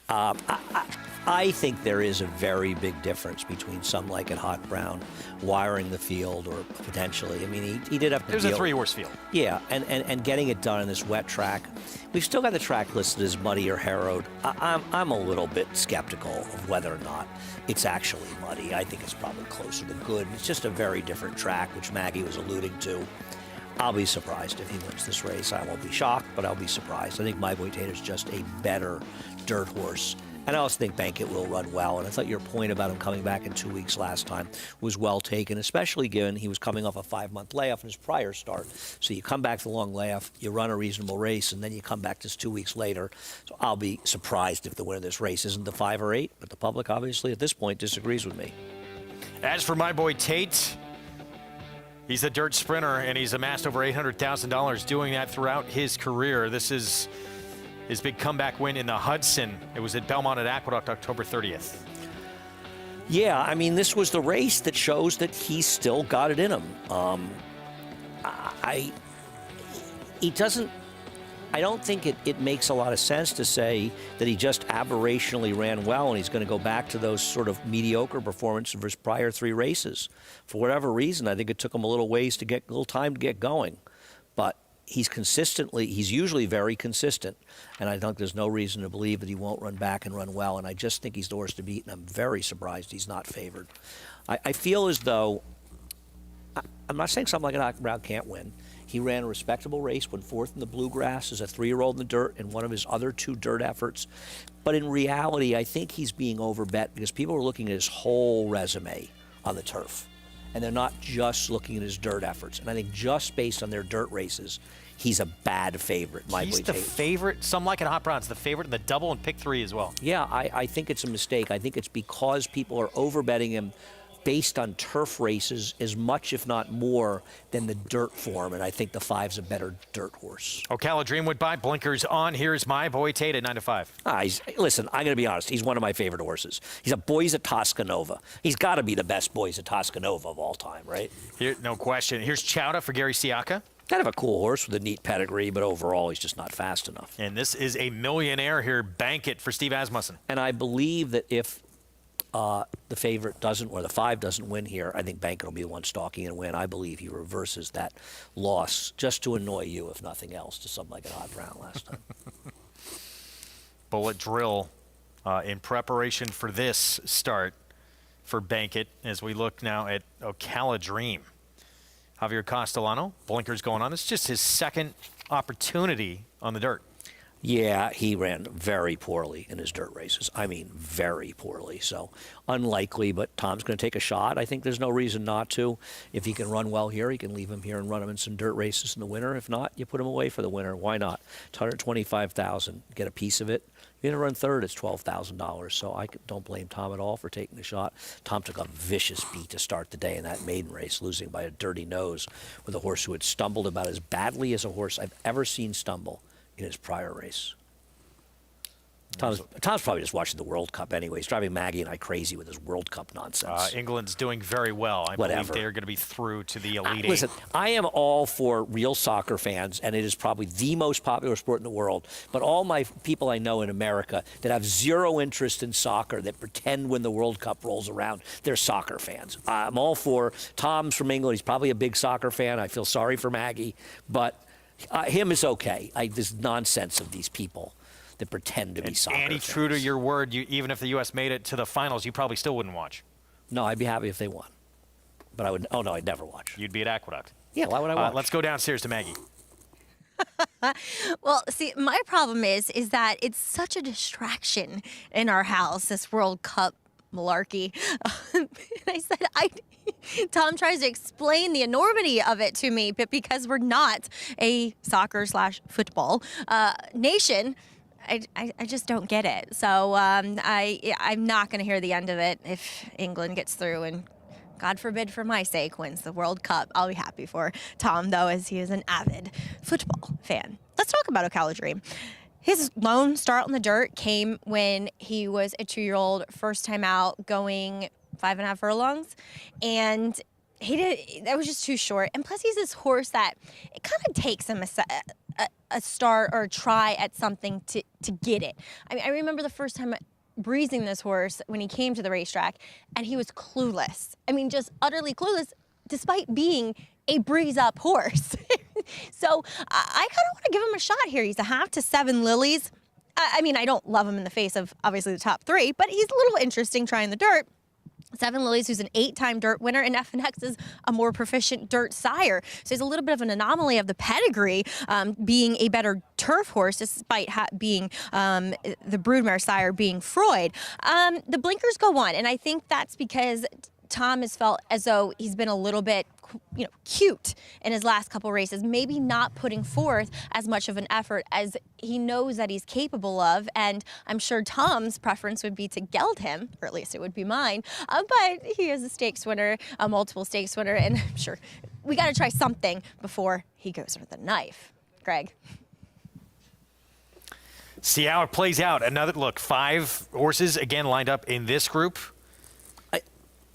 I think there is a very big difference between some like it Hot Brown wiring the field, or potentially. I mean, he did have to. There's a 3-horse field. Yeah, and getting it done in this wet track. We've still got the track listed as muddy or harrowed. I'm a little bit skeptical of whether or not it's actually muddy. I think it's probably closer to good. It's just a very different track, which Maggie was alluding to. I'll be surprised if he wins this race. I won't be shocked, but I'll be surprised. I think My Boy Tate is just a better dirt horse. And I also think Bankit will run well. And I thought your point about him coming back in 2 weeks last time was well taken, especially given he was coming off a 5-month layoff in his prior start. So you come back to the long layoff, you run a reasonable race, and then you come back just 2 weeks later. So I'll be surprised if the winner of this race isn't the 5 or 8. But the public, obviously, at this point, disagrees with me. As for My Boy Tate, he's a dirt sprinter, and he's amassed over $800,000 doing that throughout his career. This is his big comeback win in the Hudson. It was at Belmont at Aqueduct, October 30th. Yeah, I mean, this was the race that shows that he's still got it in him. I don't think it makes a lot of sense to say that he just aberrationally ran well and he's going to go back to those sort of mediocre performances of his prior 3 races. For whatever reason, I think it took him a little time to get going. But he's usually very consistent, and I think there's no reason to believe that he won't run back and run well, and I just think he's the horse to beat, and I'm very surprised he's not favored. I feel as though, I'm not saying something like an Hot Brown can't win. He ran a respectable race, went 4th in the Bluegrass as a 3-year-old in the dirt in one of his other 2 dirt efforts. But in reality, I think he's being overbet because people are looking at his whole resume on the turf. And they're not just looking at his dirt efforts. And I think just based on their dirt races, he's a bad favorite. He's the favorite. Some like it Hot Brown's the favorite in the double and pick 3 as well. Yeah, I think it's a mistake. I think it's because people are overbetting him based on turf races as much, if not more, than the dirt form. And I think the 5's a better dirt horse. Ocala Dreamwood by blinkers on. Here's My Boy Tate at 9 to 5. Listen, I'm going to be honest. He's one of my favorite horses. He's a Boys at Toscanova. He's got to be the best Boys at Toscanova of all time, right? No question. Here's Chowda for Gary Siaka. Kind of a cool horse with a neat pedigree, but overall he's just not fast enough. And this is a millionaire here. Bankit for Steve Asmussen. And I believe that if the favorite doesn't, or the 5 doesn't win here, I think Bankit will be the one stalking and win. I believe he reverses that loss just to annoy you, if nothing else, to something like a Hot Brown last time. Bullet drill in preparation for this start for Bankit as we look now at Ocala Dream. Javier Castellano, blinkers going on. It's just his second opportunity on the dirt. Yeah, he ran very poorly in his dirt races. I mean, very poorly. So unlikely, but Tom's going to take a shot. I think there's no reason not to. If he can run well here, he can leave him here and run him in some dirt races in the winter. If not, you put him away for the winter. Why not? It's $125,000. Get a piece of it. If you're going to run third, it's $12,000. So I don't blame Tom at all for taking the shot. Tom took a vicious beat to start the day in that maiden race, losing by a dirty nose with a horse who had stumbled about as badly as a horse I've ever seen stumble in his prior race. Tom's probably just watching the World Cup anyway. He's driving Maggie and I crazy with his World Cup nonsense. England's doing very well. I believe they're going to be through to the Elite Eight. Listen, I am all for real soccer fans, and it is probably the most popular sport in the world. But all my people I know in America that have zero interest in soccer, that pretend when the World Cup rolls around, they're soccer fans. I'm all for Tom's from England. He's probably a big soccer fan. I feel sorry for Maggie. But him is okay. This nonsense of these people that pretend to be soccer Andy, fans. true to your word, even if the U.S. made it to the finals, you probably still wouldn't watch. No, I'd be happy if they won. But I would. Oh, no, I'd never watch. You'd be at Aqueduct. Yeah, why would I watch? Let's go downstairs to Maggie. Well, see, my problem is that it's such a distraction in our house, this World Cup malarkey. And I said, Tom tries to explain the enormity of it to me, but because we're not a soccer/football nation, I just don't get it. So I'm not going to hear the end of it if England gets through and, God forbid for my sake, wins the World Cup. I'll be happy for Tom, though, as he is an avid football fan. Let's talk about Ocala Dream. His lone start on the dirt came when he was a 2-year-old, first time out, going 5.5 furlongs. And that was just too short. And plus, he's this horse that it kind of takes him a start or a try at something to get it. I mean, I remember the first time breezing this horse when he came to the racetrack, and he was clueless. I mean, just utterly clueless, despite being a breeze-up horse. So I kind of want to give him a shot here. He's a half to 7 Lilies. I mean, I don't love him in the face of, obviously, the top 3, but he's a little interesting trying the dirt. 7 Lilies, who's an 8-time dirt winner, and FNX is a more proficient dirt sire. So he's a little bit of an anomaly of the pedigree, being a better turf horse, despite being the broodmare sire being Freud. The blinkers go on, and I think that's because Tom has felt as though he's been a little bit, cute in his last couple races, maybe not putting forth as much of an effort as he knows that he's capable of. And I'm sure Tom's preference would be to geld him, or at least it would be mine. But he is a stakes winner, a multiple stakes winner, and I'm sure we got to try something before he goes with the knife. Greg. See how it plays out. Another look, 5 horses again lined up in this group.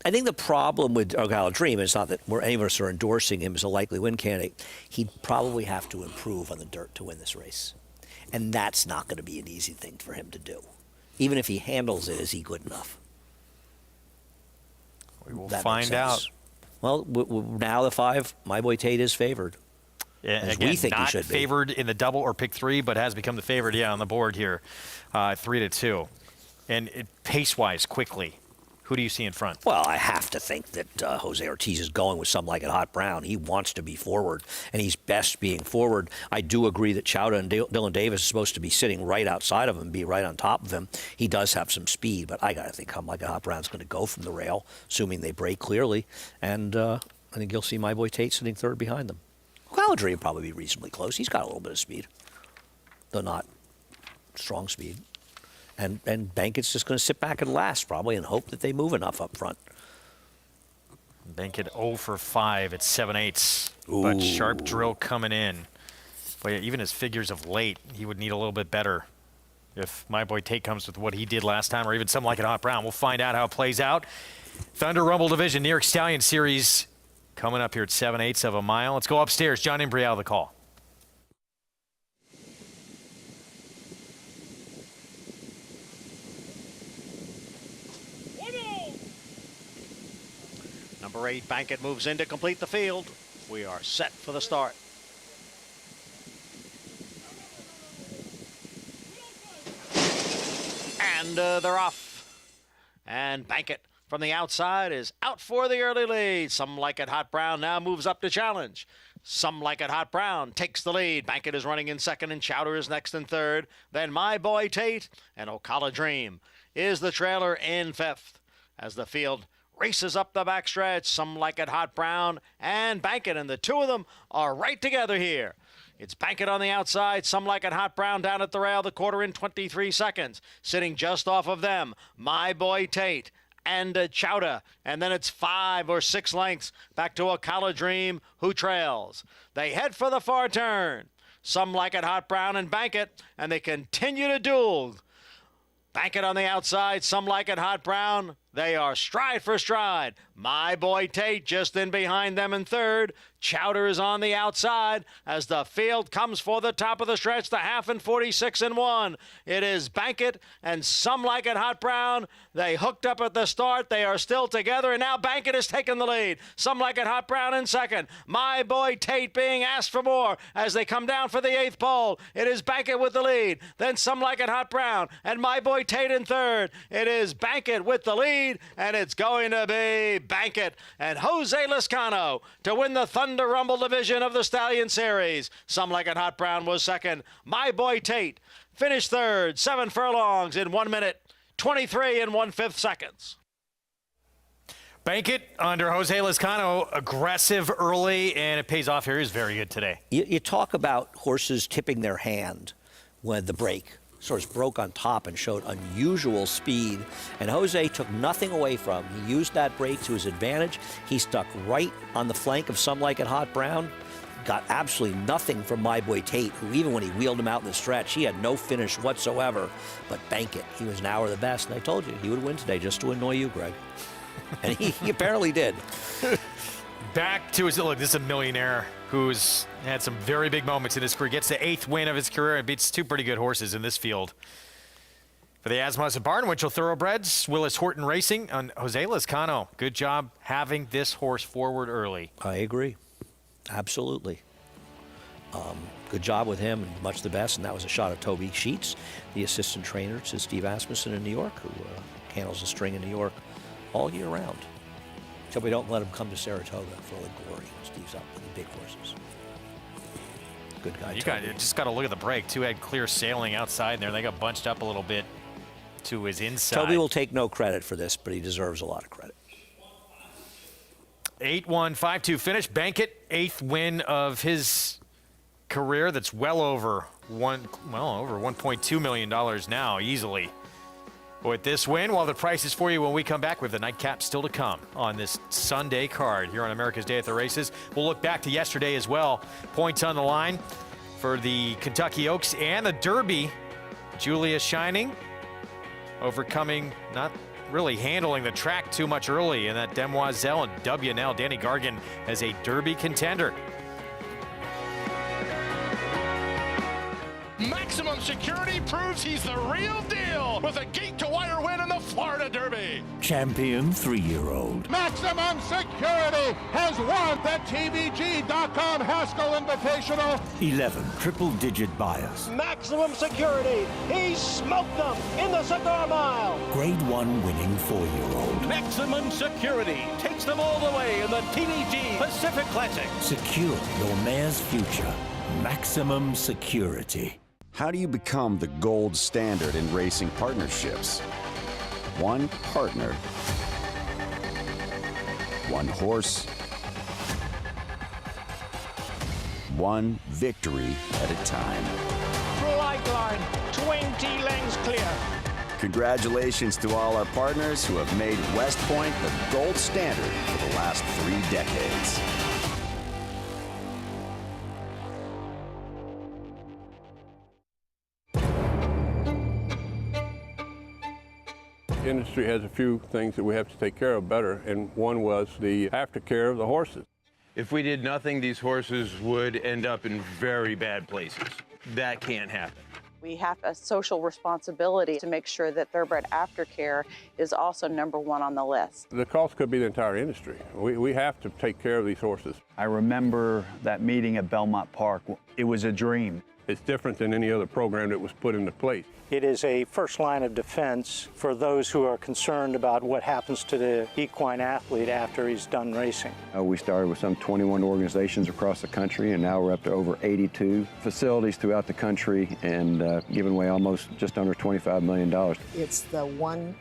I think the problem with Ocala Dream is not that any of us are endorsing him as a likely win candidate. He'd probably have to improve on the dirt to win this race. And that's not going to be an easy thing for him to do. Even if he handles it, is he good enough? We will find out. Well, now the 5, My Boy Tate is favored. Yeah, as again, we think not he should favored in the double or pick 3, but has become the favorite, on the board here, 3-2. And pace-wise, quickly, who do you see in front? Well, I have to think that Jose Ortiz is going with something like a Hot Brown. He wants to be forward, and he's best being forward. I do agree that Chowda and Dylan Davis is supposed to be sitting right outside of him, be right on top of him. He does have some speed, but I got to think Come Like a Hot Brown's going to go from the rail, assuming they break clearly. And I think you'll see My Boy Tate sitting third behind them. Ocala Dream will probably be reasonably close. He's got a little bit of speed, though not strong speed. And Bankett's just going to sit back and last, probably, and hope that they move enough up front. Bankett 0 for 5 at 7/8. But Sharp Drill coming in. But even his figures of late, he would need a little bit better if My Boy Tate comes with what he did last time, or even something like a Hot Brown. We'll find out how it plays out. Thunder Rumble Division, New York Stallion Series coming up here at 7/8 of a mile. Let's go upstairs. John Imbrial, the call. Number 8, Bankett moves in to complete the field. We are set for the start. And they're off. And Bankett from the outside is out for the early lead. Some Like It Hot Brown now moves up to challenge. Some Like It Hot Brown takes the lead. Bankett is running in second, and Chowder is next in third. Then My Boy Tate and Ocala Dream is the trailer in fifth. As the field races up the backstretch, Some Like It Hot Brown and Bankett, and the two of them are right together here. It's Bankett on the outside, Some Like It Hot Brown down at the rail, the quarter in 23 seconds. Sitting just off of them, My Boy Tate and Chowder, and then it's 5 or 6 lengths back to Ocala Dream, who trails. They head for the far turn. Some Like It Hot Brown and Bankett, and they continue to duel. Bankett on the outside, Some Like It Hot Brown. They are stride for stride. My Boy Tate just in behind them in third. Chowder is on the outside as the field comes for the top of the stretch, the half in 46 and 1. It is Bankett and Some Like It Hot Brown. They hooked up at the start. They are still together, and now Bankett has taken the lead. Some Like It Hot Brown in second. My Boy Tate being asked for more as they come down for the 8th pole. It is Bankett with the lead. Then Some Like It Hot Brown and My Boy Tate in third. It is Bankett with the lead, and it's going to be Bankett and Jose Lezcano to win the Thunder Rumble division of the Stallion Series. Some Like It Hot Brown was second. My Boy Tate finished third, 7 furlongs in 1 minute, 23 and 1/5 seconds. Bankett under Jose Lezcano, aggressive early, and it pays off here. He's very good today. You talk about horses tipping their hand when the break sort of broke on top and showed unusual speed, and Jose took nothing away from him. He used that break to his advantage. He stuck right on the flank of Some Like It Hot Brown, got absolutely nothing from My Boy Tate, who even when he wheeled him out in the stretch, he had no finish whatsoever. But Bankett, he was an hour the best, and I told you he would win today just to annoy you, Greg. And he apparently did. Back to his, look, this is a millionaire who's had some very big moments in his career. Gets the 8th win of his career and beats 2 pretty good horses in this field. For the Asmussen Barn Winchell Thoroughbreds, Willis Horton Racing on Jose Lezcano. Good job having this horse forward early. I agree. Absolutely. Good job with him, and much the best. And that was a shot at Toby Sheets, the assistant trainer to Steve Asmussen in New York, who handles the string in New York all year round. So we don't let him come to Saratoga for all the glory. Steve's up with the big horses. Good guy. You just got to look at the break. 2 had clear sailing outside there. They got bunched up a little bit to his inside. Toby will take no credit for this, but he deserves a lot of credit. 8-1, 5-2 finish. Bankett, 8th win of his career. That's well over $1.2 million now, easily. With this win, well, the price is for you when we come back with the nightcap still to come on this Sunday card here on America's Day at the Races. We'll look back to yesterday as well. Points on the line for the Kentucky Oaks and the Derby. Julia Shining overcoming, not really handling the track too much early in that Demoiselle, and WNL Danny Gargan as a Derby contender. Maximum Security proves he's the real deal with a gate-to-wire win in the Florida Derby. Champion 3-year-old. Maximum Security has won the TVG.com Haskell Invitational. 11 triple-digit buyers. Maximum Security, he smoked them in the Cigar Mile. Grade 1 winning 4-year-old. Maximum Security takes them all the way in the TVG Pacific Classic. Secure your mare's future. Maximum Security. How do you become the gold standard in racing partnerships? One partner, one horse, one victory at a time. Flight line, 20 lengths clear. Congratulations to all our partners who have made West Point the gold standard for the last 3 decades. The industry has a few things that we have to take care of better, and one was the aftercare of the horses. If we did nothing, these horses would end up in very bad places. That can't happen. We have a social responsibility to make sure that thoroughbred aftercare is also #1 on the list. The cost could be the entire industry. We have to take care of these horses. I remember that meeting at Belmont Park. It was a dream. It's different than any other program that was put into place. It is a first line of defense for those who are concerned about what happens to the equine athlete after he's done racing. We started with some 21 organizations across the country, and now we're up to over 82 facilities throughout the country and giving away almost just under $25 million. It's the one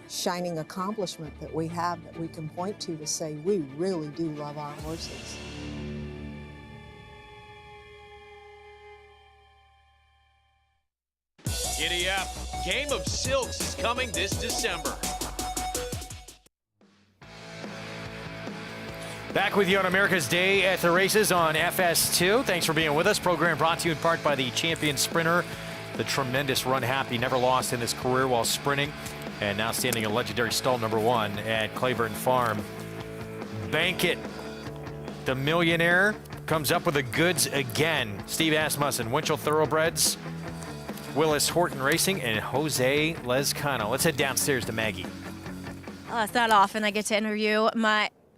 shining accomplishment that we have that we can point to say we really do love our horses. Giddy up. Game of Silks is coming this December. Back with you on America's Day at the Races on FS2. Thanks for being with us. Program brought to you in part by the champion sprinter, the tremendous Run Happy, never lost in his career while sprinting, and now standing in legendary stall number 1 at Claiborne Farm. Bankit, the millionaire, comes up with the goods again. Steve Asmussen, Winchell Thoroughbreds, Willis Horton Racing, and Jose Lezcano. Let's head downstairs to Maggie. It's not often I get to interview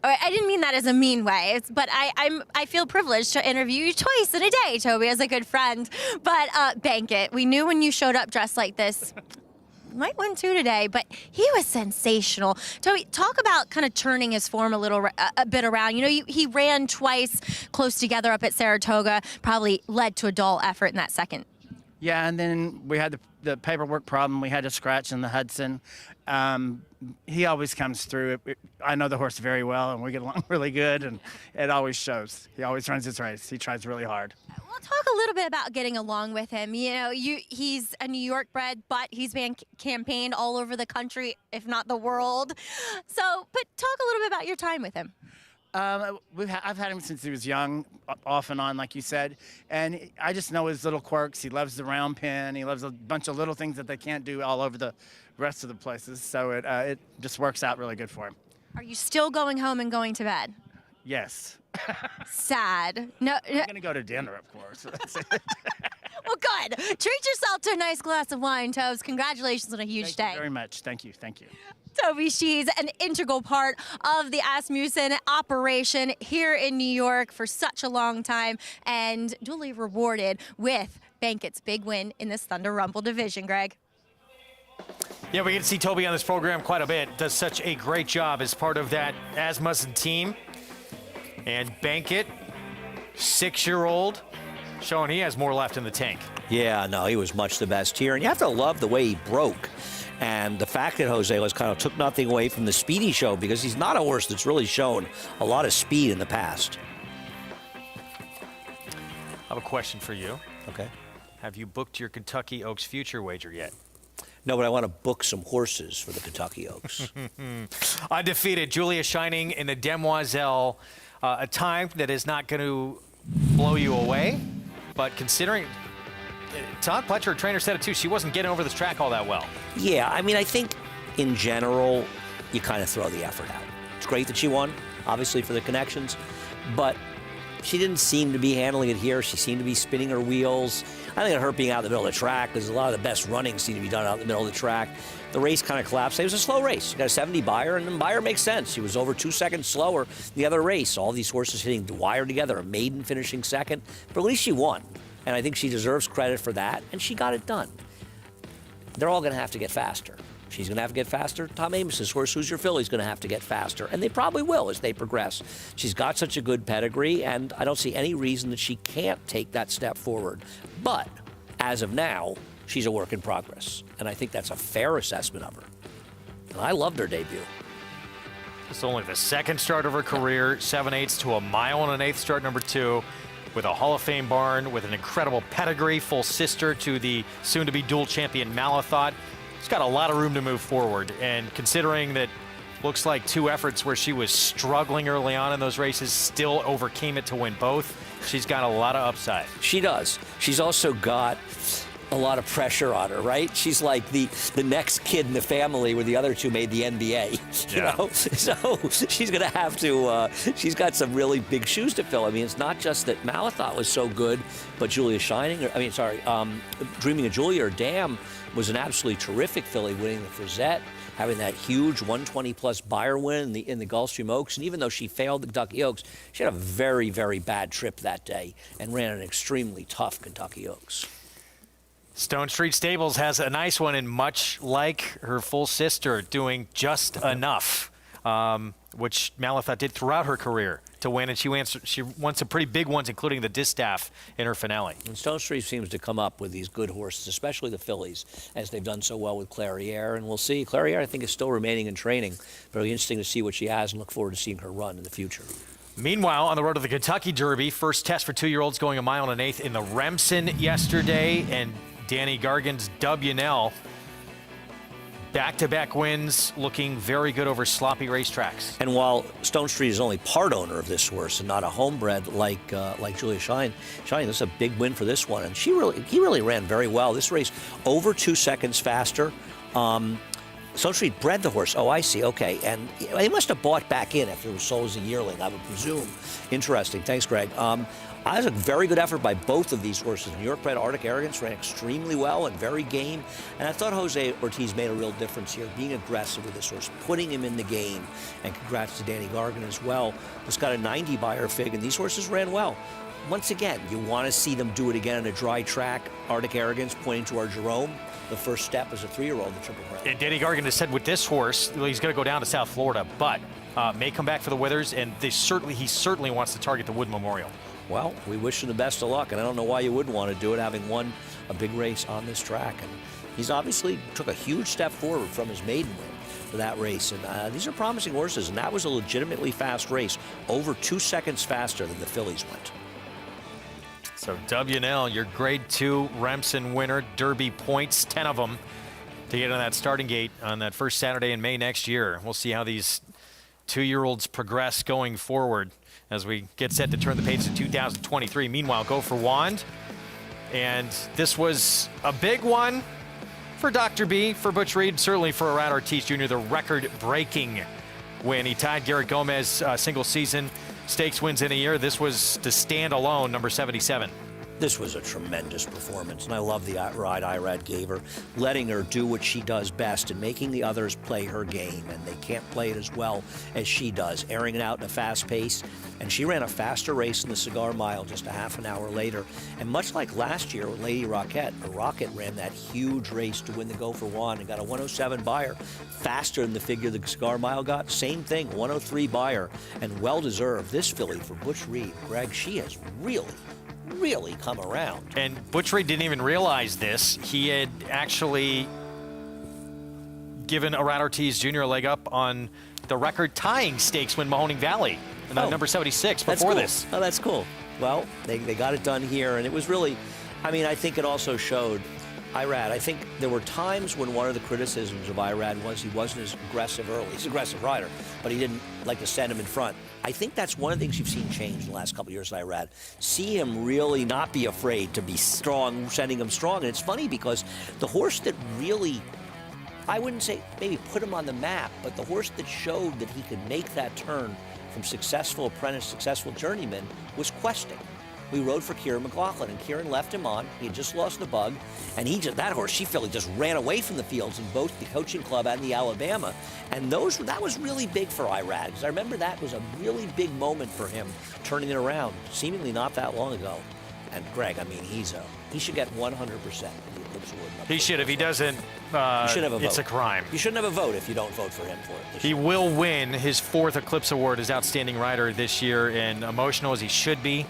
I didn't mean that as a mean way, but I feel privileged to interview you twice in a day, Toby, as a good friend. But Bankit, we knew when you showed up dressed like this, might win 2 today, but he was sensational. Toby, talk about kind of turning his form a bit around. You know, he ran twice close together up at Saratoga, probably led to a dull effort in that second. Yeah, and then we had the paperwork problem. We had a scratch in the Hudson. He always comes through. I know the horse very well, and we get along really good, and it always shows. He always runs his race. He tries really hard. We'll talk a little bit about getting along with him. You know, he's a New York bred, but he's been campaigned all over the country, if not the world. So, but talk a little bit about your time with him. I've had him since he was young, off and on, like you said, and I just know his little quirks. He loves the round pen. He loves a bunch of little things that they can't do all over the rest of the places, so it just works out really good for him. Are you still going home and going to bed? Yes. Sad. No. I'm going to go to dinner, of course. Well, good. Treat yourself to a nice glass of wine, Tobes. Congratulations on a huge day. Thank you very much. Thank you. Thank you. Toby She's an integral part of the Asmussen operation here in New York for such a long time and duly rewarded with Bankit's big win in this Thunder Rumble division, Greg. Yeah, we get to see Toby on this program quite a bit. Does such a great job as part of that Asmussen team. And Bankit, 6-year-old, showing he has more left in the tank. Yeah, no, he was much the best here. And you have to love the way he broke. And the fact that Jose Lezcano took nothing away from the speed he showed, because he's not a horse that's really shown a lot of speed in the past. I have a question for you. Okay. Have you booked your Kentucky Oaks future wager yet? No, but I want to book some horses for the Kentucky Oaks. Undefeated, Julia Shining in the Demoiselle. A time that is not going to blow you away, but considering Todd Pletcher, trainer, said it too, she wasn't getting over this track all that well. Yeah, I mean, I think in general, you kind of throw the effort out. It's great that she won, obviously for the connections, but she didn't seem to be handling it here. She seemed to be spinning her wheels. I think it hurt being out in the middle of the track because a lot of the best running seemed to be done out in the middle of the track. The race kind of collapsed. It was a slow race. You got a 70 Beyer, and then Beyer makes sense. She was over 2 seconds slower the other race. All these horses hitting the wire together, a maiden finishing second, but at least she won. And I think she deserves credit for that, and she got it done. They're all going to have to get faster. She's going to have to get faster. Tom Amos's horse, Who's Your Filly, is going to have to get faster, and they probably will as they progress. She's got such a good pedigree, and I don't see any reason that she can't take that step forward. But as of now, she's a work in progress, and I think that's a fair assessment of her. And I loved her debut. It's only the second start of her career, 7/8 to a 1.125 start number 2. With a Hall of Fame barn, with an incredible pedigree, full sister to the soon-to-be dual champion Malathot. She's got a lot of room to move forward, and considering that looks like 2 efforts where she was struggling early on in those races, still overcame it to win both, she's got a lot of upside. She does. She's also got a lot of pressure on her, right? She's like the next kid in the family where the other two made the NBA, you know? So she's going to have to, she's got some really big shoes to fill. I mean, it's not just that Malathaat was so good, but Julia Dreaming of Julia, or Dam, was an absolutely terrific filly, winning the Frizette, having that huge 120-plus Beyer win in the Gulfstream Oaks. And even though she failed the Kentucky Oaks, she had a very, very bad trip that day and ran an extremely tough Kentucky Oaks. Stone Street Stables has a nice one, and much like her full sister, doing just enough, which Malathaat did throughout her career to win, and she won some pretty big ones, including the Distaff in her finale. And Stone Street seems to come up with these good horses, especially the fillies, as they've done so well with Clairiere. And we'll see. Clairiere, I think, is still remaining in training. Very interesting to see what she has, and look forward to seeing her run in the future. Meanwhile, on the road to the Kentucky Derby, first test for 2-year-olds going 1 1/8 miles in the Remsen yesterday, and Danny Gargan's W&L. Back-to-back wins, looking very good over sloppy racetracks. And while Stone Street is only part owner of this horse and not a homebred like Julia Shine, this is a big win for this one. And he really ran very well. This race over 2 seconds faster. Stone Street bred the horse. Oh, I see. Okay. And they must have bought back in after it was sold as a yearling, I would presume. Interesting. Thanks, Greg. That was a very good effort by both of these horses. New York bred Arctic Arrogance ran extremely well and very game. And I thought Jose Ortiz made a real difference here, being aggressive with this horse, putting him in the game. And congrats to Danny Gargan as well. It's got a 90 Beyer fig, and these horses ran well. Once again, you want to see them do it again on a dry track. Arctic Arrogance pointing to our Jerome. The first step as a 3-year-old, the Triple Crown. And Danny Gargan has said with this horse, he's going to go down to South Florida, but may come back for the Withers, and he certainly wants to target the Wood Memorial. Well, we wish him the best of luck, and I don't know why you wouldn't want to do it, having won a big race on this track. And he's obviously took a huge step forward from his maiden win for that race. And these are promising horses, and that was a legitimately fast race, over 2 seconds faster than the fillies went. So W&L, your Grade 2 Remsen winner, Derby points, 10 of them, to get on that starting gate on that first Saturday in May next year. We'll see how these 2-year-olds progress going forward as we get set to turn the page to 2023. Meanwhile, Go for Wand. And this was a big one for Dr. B, for Butch Reed, certainly for Irad Ortiz Jr., the record-breaking win. He tied Garrett Gomez single season stakes wins in a year. This was to stand alone, number 77. This was a tremendous performance, and I love the ride Irad gave her, letting her do what she does best and making the others play her game, and they can't play it as well as she does, airing it out in a fast pace. And she ran a faster race in the Cigar Mile just a half an hour later. And much like last year with Lady Rocket, Rocket ran that huge race to win the Go for Wand and got a 107 Beyer, faster than the figure the Cigar Mile got. Same thing, 103 Beyer, and well-deserved. This filly for Butch Reed, Greg, she has really come around. And Butch Reed didn't even realize this. He had actually given Irad Ortiz Jr. a leg up on the record-tying stakes win Mahoning Valley, and number 76 before this. Oh, that's cool. Well, they got it done here, and it was really, I mean, I think it also showed Irad. I think there were times when one of the criticisms of Irad was he wasn't as aggressive early. He's an aggressive rider, but he didn't like to send him in front. I think that's one of the things you've seen change in the last couple of years with Irad. See him really not be afraid to be strong, sending him strong. And it's funny because the horse that really, I wouldn't say maybe put him on the map, but the horse that showed that he could make that turn from successful apprentice, successful journeyman was Questing. We rode for Kieran McLaughlin, and Kieran left him on. He had just lost the bug, and that horse, she felt he just ran away from the fields in both the coaching club and the Alabama. And that was really big for Irad, because I remember that was a really big moment for him, turning it around, seemingly not that long ago. And Greg, I mean, he should get 100% of the Eclipse Award. He should. If he doesn't, it's a crime. You shouldn't have a vote if you don't vote for him for it. He will win his 4th Eclipse Award as Outstanding Rider this year, and emotional as he should be,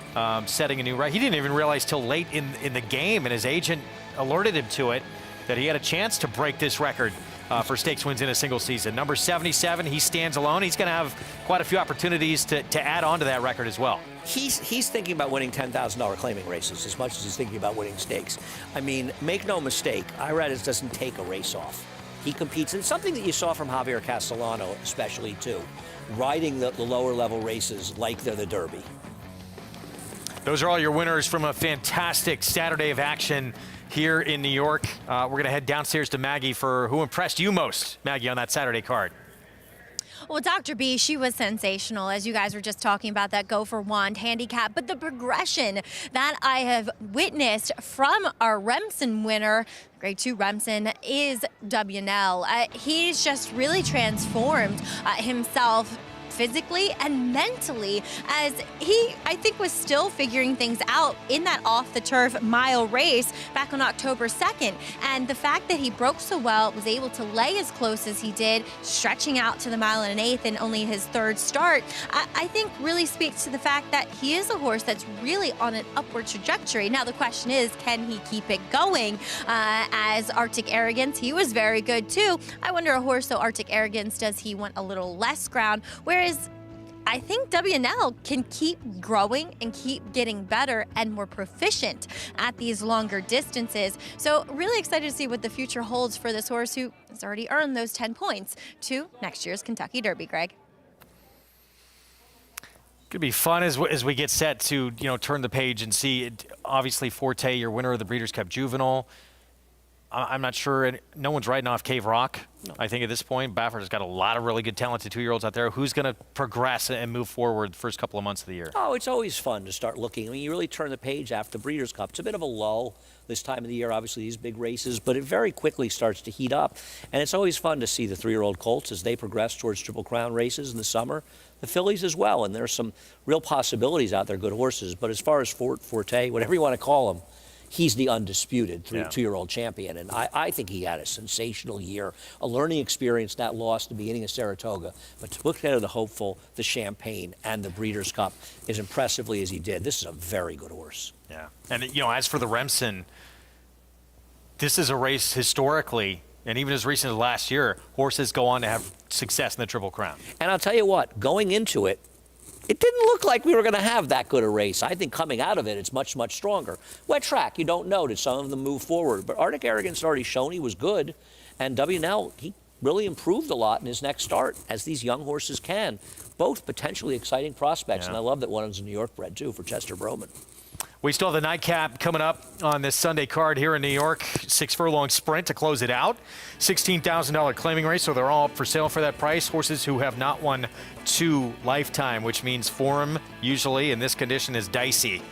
setting a new record. He didn't even realize till late in the game, and his agent alerted him to it, that he had a chance to break this record for stakes wins in a single season. Number 77, he stands alone. He's going to have quite a few opportunities to add on to that record as well. He's thinking about winning $10,000 claiming races as much as he's thinking about winning stakes. I mean, make no mistake, Irad doesn't take a race off. He competes, and something that you saw from Javier Castellano especially too, riding the lower level races like they're the Derby. Those are all your winners from a fantastic Saturday of action here in New York. We're going to head downstairs to Maggie for who impressed you most, Maggie, on that Saturday card. Well, Dr. B, she was sensational, as you guys were just talking about that go for wand handicap. But the progression that I have witnessed from our Remsen winner, Grade 2 Remsen, is WNL. He's just really transformed himself physically and mentally, as he, I think, was still figuring things out in that off-the-turf mile race back on October 2nd. And the fact that he broke so well, was able to lay as close as he did, stretching out to the mile and an eighth in only his third start, I think really speaks to the fact that he is a horse that's really on an upward trajectory. Now, the question is, can he keep it going? As Arctic Arrogance, he was very good too. I wonder, a horse so Arctic Arrogance, does he want a little less ground? Whereas I think WNL can keep growing and keep getting better and more proficient at these longer distances. So really excited to see what the future holds for this horse, who has already earned those 10 points to next year's Kentucky Derby, Greg. Could be fun as we get set to, turn the page and see it. Obviously, Forte, your winner of the Breeders' Cup Juvenile. I'm not sure. No one's riding off Cave Rock, I think, at this point. Baffert has got a lot of really good talented 2-year-olds out there. Who's going to progress and move forward the first couple of months of the year? Oh, it's always fun to start looking. I mean, you really turn the page after the Breeders' Cup. It's a bit of a lull this time of the year, obviously, these big races, but it very quickly starts to heat up. And it's always fun to see the 3-year-old colts as they progress towards Triple Crown races in the summer. The fillies as well, and there's some real possibilities out there, good horses. But as far as Forte, whatever you want to call him, he's the undisputed 2-year-old champion, and I think he had a sensational year, a learning experience, that loss at the beginning of Saratoga. But to look at the hopeful, the Champagne, and the Breeders' Cup as impressively as he did, this is a very good horse. Yeah, and as for the Remsen, this is a race historically, and even as recent as last year, horses go on to have success in the Triple Crown. And I'll tell you what, going into it, it didn't look like we were going to have that good a race. I think coming out of it, it's much, much stronger. Wet track, you don't know. Did some of them move forward? But Arctic Arrogance had already shown he was good. And WNL, he really improved a lot in his next start, as these young horses can. Both potentially exciting prospects. And I love that one is a New York bred, too, for Chester Broman. We still have the nightcap coming up on this Sunday card here in New York. 6 furlong sprint to close it out. $16,000 claiming race, so they're all up for sale for that price. Horses who have not won 2 lifetime, which means form usually in this condition is dicey.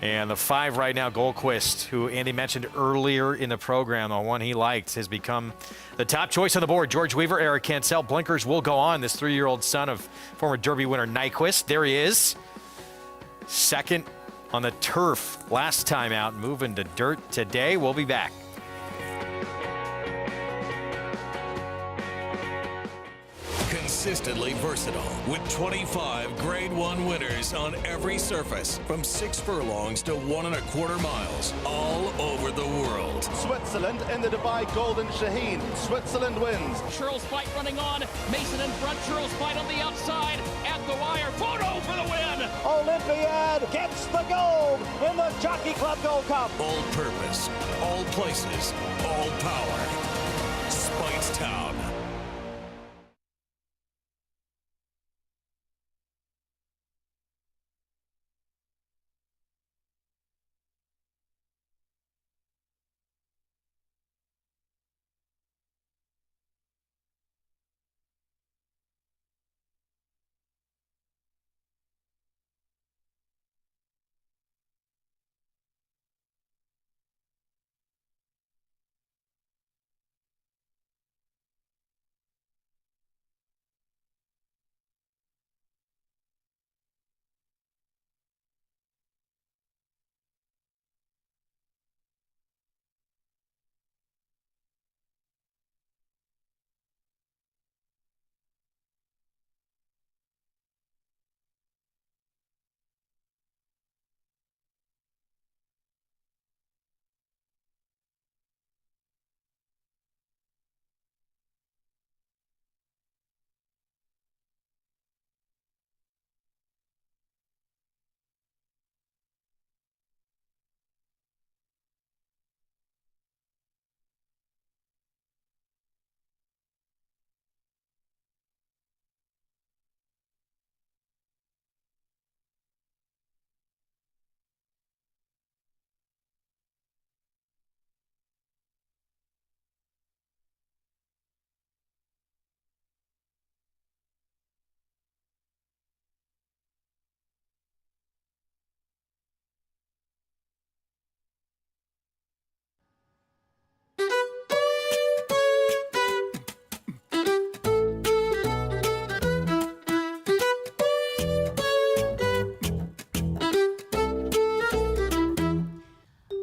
And the 5 right now, Goldquist, who Andy mentioned earlier in the program, the one he liked, has become the top choice on the board. George Weaver, Eric Cancel, blinkers will go on. This 3-year-old son of former Derby winner Nyquist. There he is. Second on the turf last time out, moving to dirt today. We'll be back. Consistently versatile with 25 Grade 1 winners on every surface, from 6 furlongs to 1 1/4 miles, all over the world. Switzerland in the Dubai Golden Shaheen. Switzerland wins. Churls Fight running on. Mason in front. Churls Fight on the outside. At the wire. Photo for the win. Olympiad gets the gold in the Jockey Club Gold Cup. All purpose, all places, all power. Speightstown.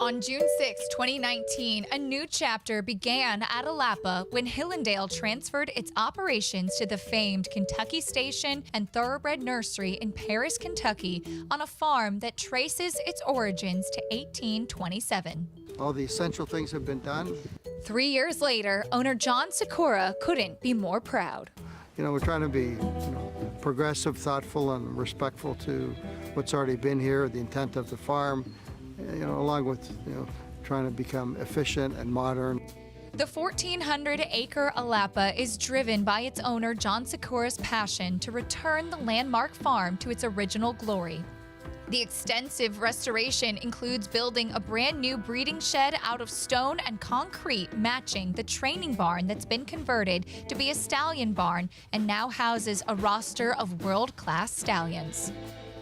On June 6, 2019, a new chapter began at Alapa when Hillendale transferred its operations to the famed Kentucky Station and Thoroughbred Nursery in Paris, Kentucky, on a farm that traces its origins to 1827. All the essential things have been done. 3 years later, owner John Sikora couldn't be more proud. You know, we're trying to be progressive, thoughtful, and respectful to what's already been here, the intent of the farm, along with, trying to become efficient and modern. The 1,400-acre Alapa is driven by its owner John Sikora's passion to return the landmark farm to its original glory. The extensive restoration includes building a brand new breeding shed out of stone and concrete, matching the training barn that's been converted to be a stallion barn and now houses a roster of world-class stallions.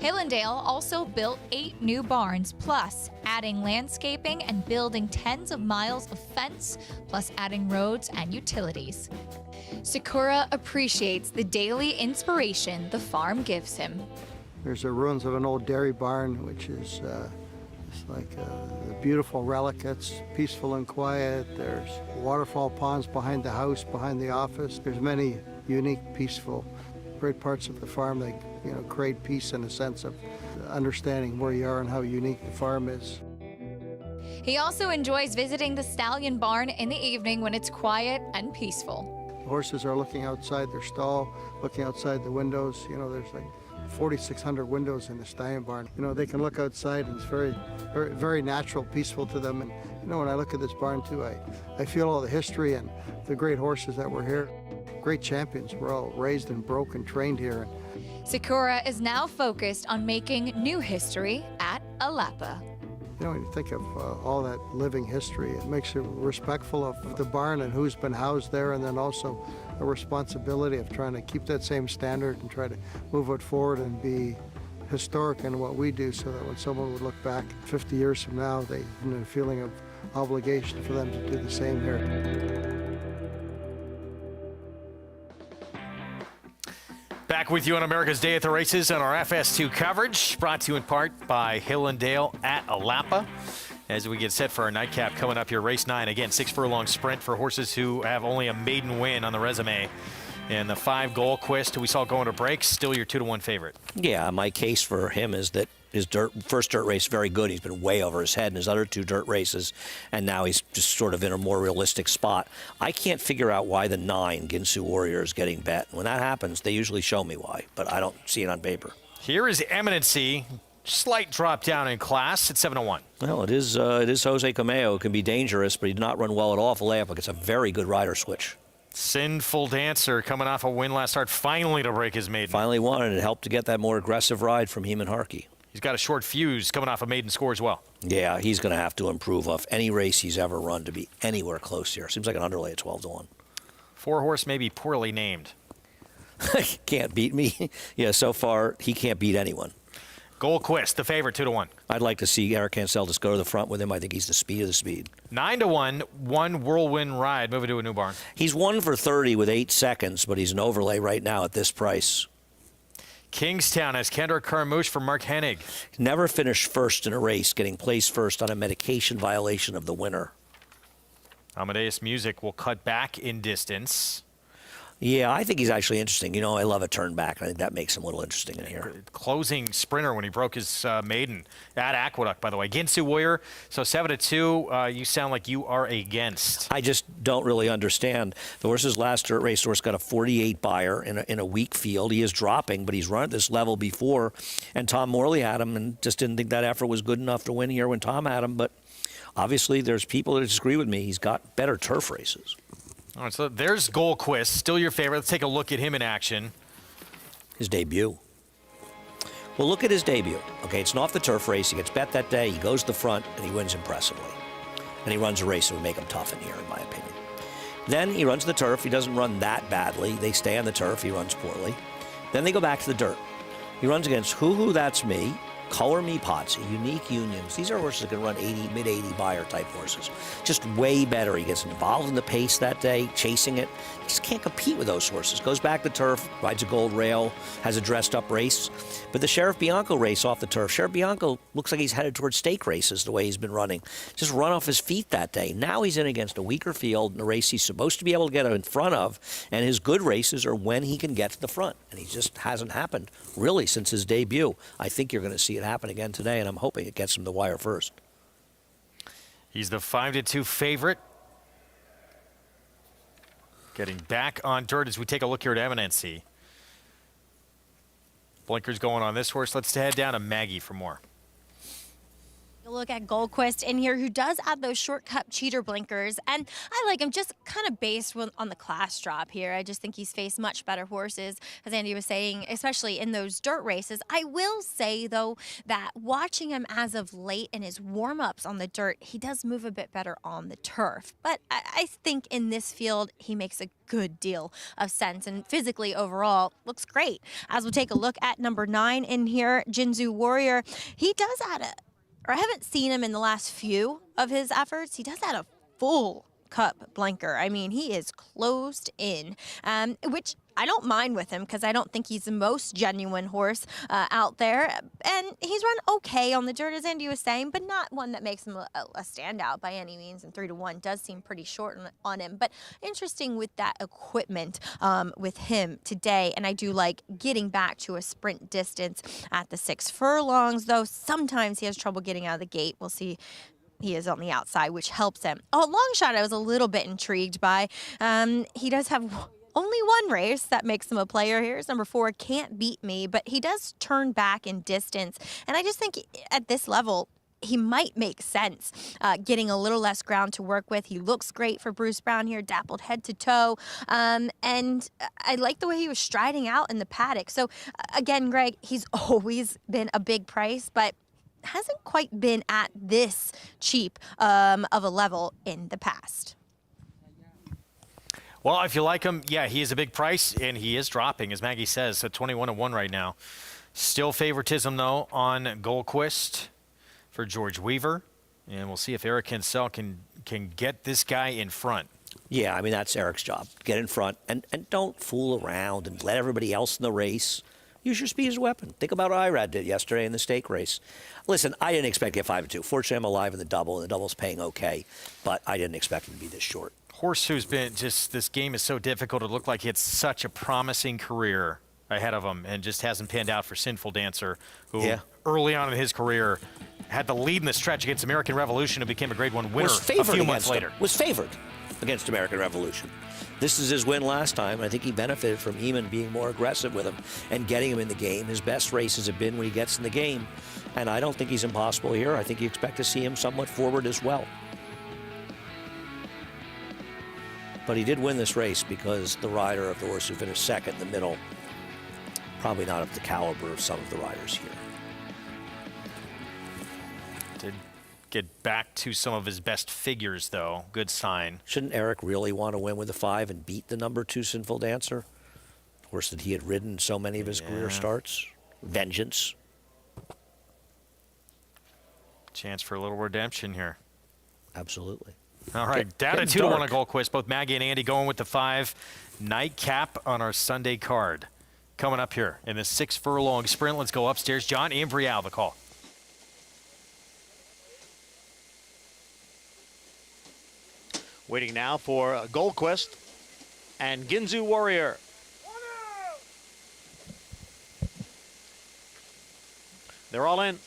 Hillendale also built 8 new barns, plus adding landscaping and building tens of miles of fence, plus adding roads and utilities. Sikora appreciates the daily inspiration the farm gives him. There's the ruins of an old dairy barn, which is it's like a beautiful relic. It's peaceful and quiet. There's waterfall ponds behind the house, behind the office. There's many unique, peaceful, great parts of the farm that create peace and a sense of understanding where you are and how unique the farm is. He also enjoys visiting the stallion barn in the evening when it's quiet and peaceful. The horses are looking outside their stall, looking outside the windows. There's like 4,600 windows in the stallion barn. They can look outside, and it's very, very, very natural, peaceful to them. And when I look at this barn too, I feel all the history and the great horses that were here. Great champions. We're all raised and broke and trained here. Sikora is now focused on making new history at Alapa. When you think of all that living history, it makes you respectful of the barn and who's been housed there, and then also a responsibility of trying to keep that same standard and try to move it forward and be historic in what we do, so that when someone would look back 50 years from now, they have a feeling of obligation for them to do the same here. Back with you on America's Day at the Races on our FS2 coverage, brought to you in part by Hillendale at Alapa. As we get set for our nightcap coming up here, race 9. Again, 6 furlong sprint for horses who have only a maiden win on the resume. And the 5 Goldquist, who we saw going to break, still your 2-1 favorite. Yeah, my case for him is that his first dirt race, very good. He's been way over his head in his other 2 dirt races, and now he's just sort of in a more realistic spot. I can't figure out why the 9, Ginsu Warrior, is getting bet. When that happens, they usually show me why, but I don't see it on paper. Here is Eminency. Slight drop down in class at 7-1. Well, it is Jose Cameo. It can be dangerous, but he did not run well at all for layup. It's a very good rider switch. Sinful Dancer coming off a win last start, finally to break his maiden. Finally won, and it helped to get that more aggressive ride from Heeman Harkey. He's got a short fuse coming off a maiden score as well. Yeah, he's going to have to improve off any race he's ever run to be anywhere close here. Seems like an underlay at 12-1. 4-horse may be poorly named. Can't beat me. Yeah, so far he can't beat anyone. Goldquist, the favorite, 2-1. I'd like to see Eric Cancel just go to the front with him. I think he's the speed of the speed. 9-1, 1 Whirlwind Ride, moving to a new barn. He's 1 for 30 with 8 seconds, but he's an overlay right now at this price. Kingstown has Kendrick Carmouche for Mark Hennig. Never finished first in a race, getting placed first on a medication violation of the winner. Amadeus Music will cut back in distance. Yeah, I think he's actually interesting. I love a turn back. I think that makes him a little interesting in here. Closing sprinter when he broke his maiden at Aqueduct, by the way. Ginsu Warrior, so 7-2. You sound like you are against. I just don't really understand. The horse's last dirt race horse got a 48 buyer in a weak field. He is dropping, but he's run at this level before. And Tom Morley had him and just didn't think that effort was good enough to win here when Tom had him. But obviously there's people that disagree with me. He's got better turf races. All right, so there's Goldquist, still your favorite. Let's take a look at him in action. His debut. Well, look at his debut. Okay, it's an off-the-turf race. He gets bet that day. He goes to the front, and he wins impressively. And he runs a race that would make him tough in here, in my opinion. Then he runs the turf. He doesn't run that badly. They stay on the turf. He runs poorly. Then they go back to the dirt. He runs against Hoo Hoo That's Me, Color Me Pots, Unique Unions. These are horses that can run 80, mid-80 buyer type horses. Just way better. He gets involved in the pace that day, chasing it. He just can't compete with those horses. Goes back to turf, rides a gold rail, has a dressed up race. But the Sheriff Bianco race off the turf, Sheriff Bianco looks like he's headed towards stake races the way he's been running. Just run off his feet that day. Now he's in against a weaker field in a race he's supposed to be able to get in front of, and his good races are when he can get to the front. And he just hasn't happened really since his debut. I think you're going to see it happen again today, and I'm hoping it gets him the wire first. He's the 5-2 favorite. Getting back on dirt as we take a look here at Eminency. Blinkers going on this horse. Let's head down to Maggie for more. Look at Goldquist in here, who does add those shortcut cheater blinkers, and I like him just kind of based on the class drop here. I just think he's faced much better horses, as Andy was saying, especially in those dirt races. I will say, though, that watching him as of late in his warm-ups on the dirt, he does move a bit better on the turf. But I think in this field, he makes a good deal of sense, and physically overall looks great. As we'll take a look at number 9 in here, Jinzu Warrior, he does add I haven't seen him in the last few of his efforts. He does add a full cup blinker. I mean, he is closed in, which I don't mind with him because I don't think he's the most genuine horse out there. And he's run okay on the dirt, as Andy was saying, but not one that makes him a standout by any means. And 3-1 does seem pretty short on him. But interesting with that equipment with him today. And I do like getting back to a sprint distance at the 6 furlongs, though sometimes he has trouble getting out of the gate. We'll see. He is on the outside, which helps him. Oh, Long Shot I was a little bit intrigued by. He does have only one race that makes him a player here. Is number 4, Can't Beat Me, but he does turn back in distance. And I just think at this level, he might make sense getting a little less ground to work with. He looks great for Bruce Brown here, dappled head to toe. And I like the way he was striding out in the paddock. So again, Greg, he's always been a big price, but hasn't quite been at this cheap of a level in the past. Well, if you like him, yeah, he is a big price, and he is dropping, as Maggie says, at 21-1 right now. Still favoritism, though, on Goldquist for George Weaver, and we'll see if Eric Kinsella can get this guy in front. Yeah, I mean, that's Eric's job. Get in front and don't fool around and let everybody else in the race. Use your speed as a weapon. Think about what Irad did yesterday in the stake race. Listen, I didn't expect to get 5-2. Fortunately, I'm alive in the double, and the double's paying okay, but I didn't expect him to be this short. Horse who's been just, this game is so difficult. It looked like he had such a promising career ahead of him and just hasn't panned out for Sinful Dancer, who early on in his career had the lead in the stretch against American Revolution and became a Grade 1 winner a few months later. Was favored against American Revolution. This is his win last time. I think he benefited from Eamon being more aggressive with him and getting him in the game. His best races have been when he gets in the game, and I don't think he's impossible here. I think you expect to see him somewhat forward as well. But he did win this race because the rider of the horse who finished second in the middle, probably not of the caliber of some of the riders here. Did get back to some of his best figures, though. Good sign. Shouldn't Eric really want to win with the 5 and beat the number 2 Sinful Dancer? Horse that he had ridden so many of his career starts. Vengeance. Chance for a little redemption here. Absolutely. All right, down to 2-1 on Goldquist. Both Maggie and Andy going with the 5. Nightcap on our Sunday card. Coming up here in the 6 furlong sprint. Let's go upstairs. John Imbrial, the call. Waiting now for Goldquist and Ginzu Warrior. They're all in.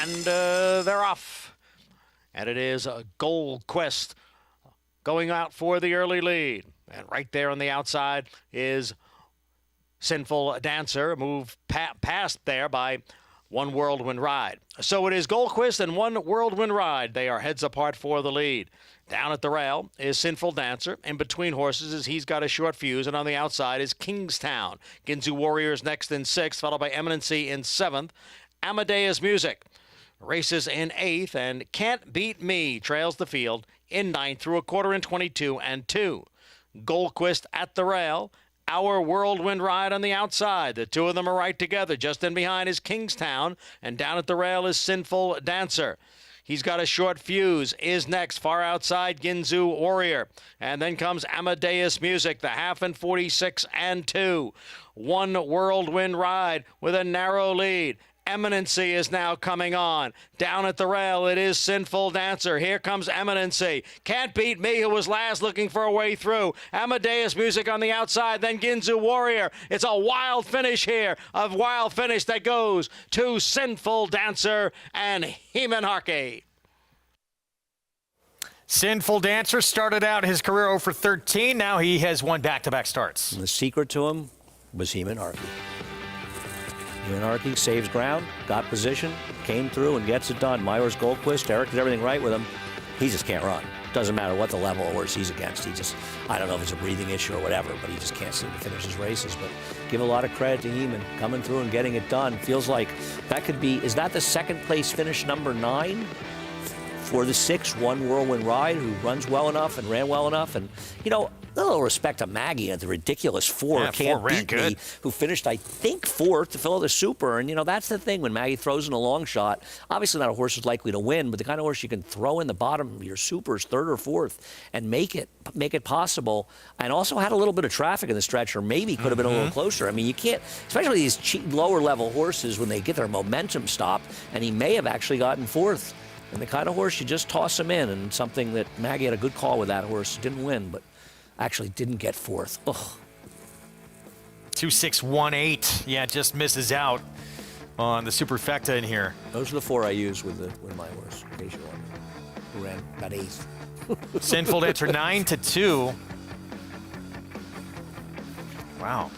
And they're off. And it is Goldquist going out for the early lead. And right there on the outside is Sinful Dancer, moved past there by One Whirlwind Ride. So it is Goldquist and One Whirlwind Ride. They are heads apart for the lead. Down at the rail is Sinful Dancer. In between horses is He's Got a Short Fuse, and on the outside is Kingstown. Ginzu Warriors next in 6th, followed by Eminency in 7th. Amadeus Music races in 8th, and Can't Beat Me trails the field in 9th through a quarter in 22 and 2. Goldquist at the rail. Our Whirlwind Ride on the outside. The two of them are right together. Just in behind is Kingstown, and down at the rail is Sinful Dancer. He's got a short fuse. Is next. Far outside, Ginzu Warrior. And then comes Amadeus Music, the half in 46 and 2. One Whirlwind Ride with a narrow lead. Eminency is now coming on. Down at the rail, it is Sinful Dancer. Here comes Eminency. Can't Beat Me, who was last, looking for a way through. Amadeus Music on the outside, then Ginzu Warrior. It's a wild finish here, a wild finish that goes to Sinful Dancer and Heman Harkey. Sinful Dancer started out his career 0 for 13. Now he has won back-to-back starts. And the secret to him was Heman Harkey. Heman Harkey saves ground, got position, came through and gets it done. Myers Goldquist, Eric did everything right with him. He just can't run. Doesn't matter what the level of horse he's against. He just, I don't know if it's a breathing issue or whatever, but he just can't seem to finish his races. But give a lot of credit to Heman coming through and getting it done. Feels like that could be, is that the second place finish, number 9? For the 6, One Whirlwind Ride, who runs well enough and ran well enough. And, you know, a little respect to Maggie at the ridiculous 4, Can't Beat Me, who finished, I think, 4th to fill out the Super. And, you know, that's the thing when Maggie throws in a long shot. Obviously not a horse who's likely to win, but the kind of horse you can throw in the bottom of your Supers, 3rd or 4th, and make it possible. And also had a little bit of traffic in the stretch, or maybe could have been a little closer. I mean, you can't, especially these lower-level horses, when they get their momentum stopped, and he may have actually gotten 4th. And the kind of horse you just toss him in, and something that Maggie had a good call with that horse. Didn't win, but actually didn't get 4th. Ugh. 2-6-1-8. Yeah, just misses out on the Superfecta in here. Those are the 4 I use with my horse, in case you want. Who ran about 8th. Sinful Dancer 9-2. Wow.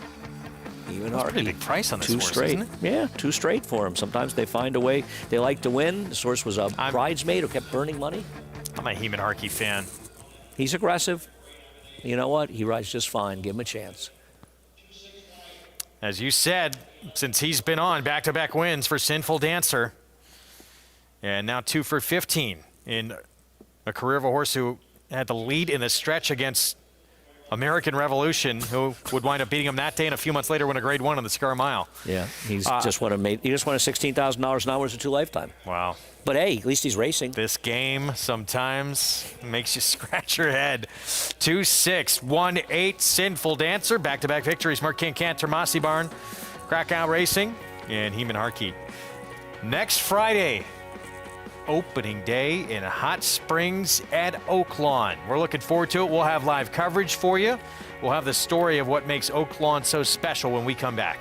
Even That's a pretty big price on this horse, straight. isn't it? Yeah, 2 straight for him. Sometimes they find a way. They like to win. This horse was a bridesmaid who kept burning money. I'm a Heman Harkey fan. He's aggressive. You know what? He rides just fine. Give him a chance. As you said, since he's been on, back-to-back wins for Sinful Dancer. And now 2 for 15 in a career of a horse who had the lead in the stretch against American Revolution, who would wind up beating him that day, and a few months later won a Grade 1 on the Cigar Mile. Yeah, he just won a $16,000 an hour as a 2 lifetime. Wow. But hey, at least he's racing. This game sometimes makes you scratch your head. 2-6-1-8, Sinful Dancer. Back-to-back victories. Mark Cantor, Mossy Barn, Krakow Racing, and Heman Harkey. Next Friday, opening day in Hot Springs at Oaklawn. We're looking forward to it. We'll have live coverage for you. We'll have the story of what makes Oaklawn so special when we come back.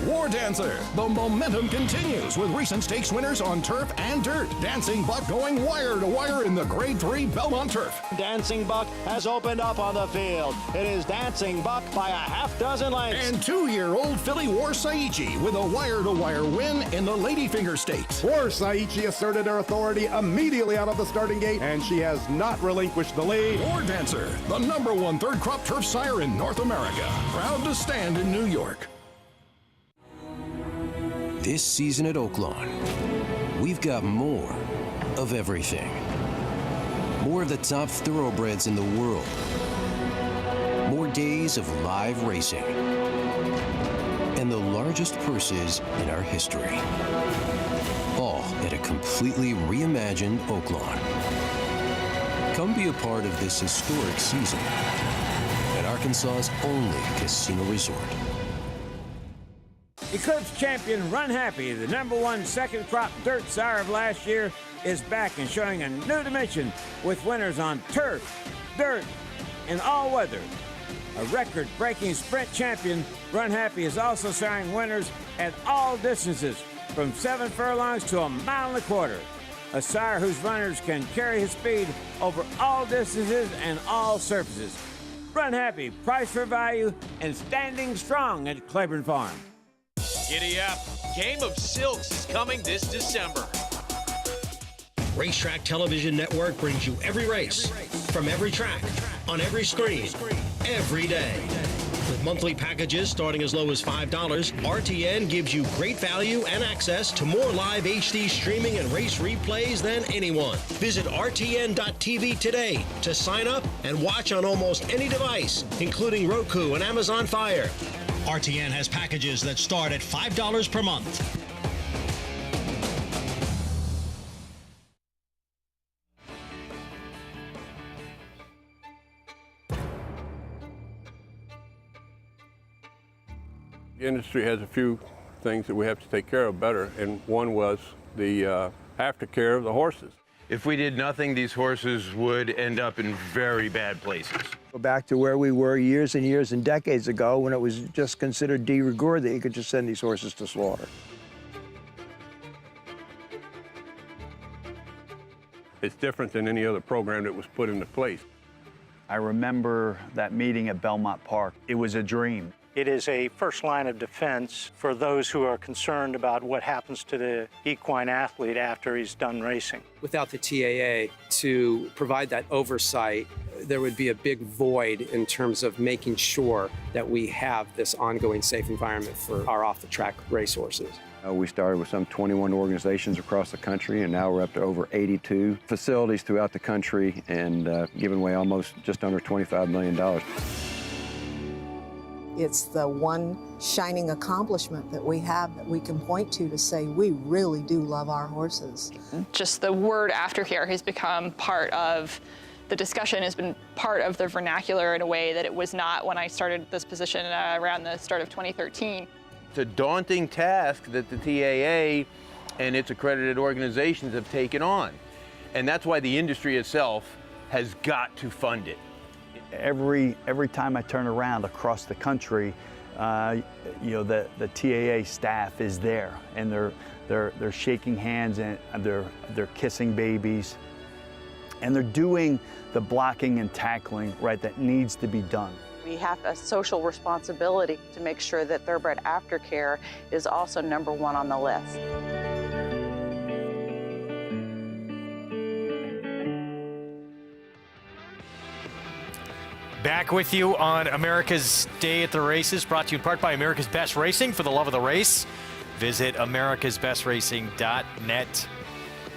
War Dancer. The momentum continues with recent stakes winners on turf and dirt. Dancing Buck going wire to wire in the Grade 3 Belmont Turf. Dancing Buck has opened up on the field. It is Dancing Buck by a half dozen lengths. And 2-year-old filly War Saichi with a wire-to-wire win in the Ladyfinger Stakes. War Saichi asserted her authority immediately out of the starting gate, and she has not relinquished the lead. War Dancer, the #1 third crop turf sire in North America. Proud to stand in New York. This season at Oaklawn, we've got more of everything. More of the top thoroughbreds in the world. More days of live racing. And the largest purses in our history. All at a completely reimagined Oaklawn. Come be a part of this historic season at Arkansas's only casino resort. Eclipse champion Run Happy, the #1 second crop dirt sire of last year, is back and showing a new dimension with winners on turf, dirt, and all weather. A record-breaking sprint champion, Run Happy is also siring winners at all distances, from 7 furlongs to 1.25 miles. A sire whose runners can carry his speed over all distances and all surfaces. Run Happy, price for value, and standing strong at Claiborne Farm. Giddy up. Game of Silks is coming this December. Racetrack Television Network brings you every race, from every track, on every screen, every day. With monthly packages starting as low as $5, RTN gives you great value and access to more live HD streaming and race replays than anyone. Visit RTN.tv today to sign up and watch on almost any device, including Roku and Amazon Fire. RTN has packages that start at $5 per month. The industry has a few things that we have to take care of better, and one was the aftercare of the horses. If we did nothing, these horses would end up in very bad places. Go back to where we were years and years and decades ago when it was just considered de rigueur that you could just send these horses to slaughter. It's different than any other program that was put into place. I remember that meeting at Belmont Park. It was a dream. It is a first line of defense for those who are concerned about what happens to the equine athlete after he's done racing. Without the TAA to provide that oversight, there would be a big void in terms of making sure that we have this ongoing safe environment for our off-the-track racehorses. We started with some 21 organizations across the country, and now we're up to over 82 facilities throughout the country and giving away almost just under $25 million. It's the one shining accomplishment that we have that we can point to say we really do love our horses. Just the word aftercare has become part of the discussion, has been part of the vernacular in a way that it was not when I started this position around the start of 2013. It's a daunting task that the TAA and its accredited organizations have taken on. And that's why the industry itself has got to fund it. Every time I turn around across the country, you know, the TAA staff is there, and they're shaking hands and they're kissing babies, and they're doing the blocking and tackling right that needs to be done. We have a social responsibility to make sure that thoroughbred aftercare is also #1 on the list. Back with you on America's Day at the Races, brought to you in part by America's Best Racing. For the love of the race, visit americasbestracing.net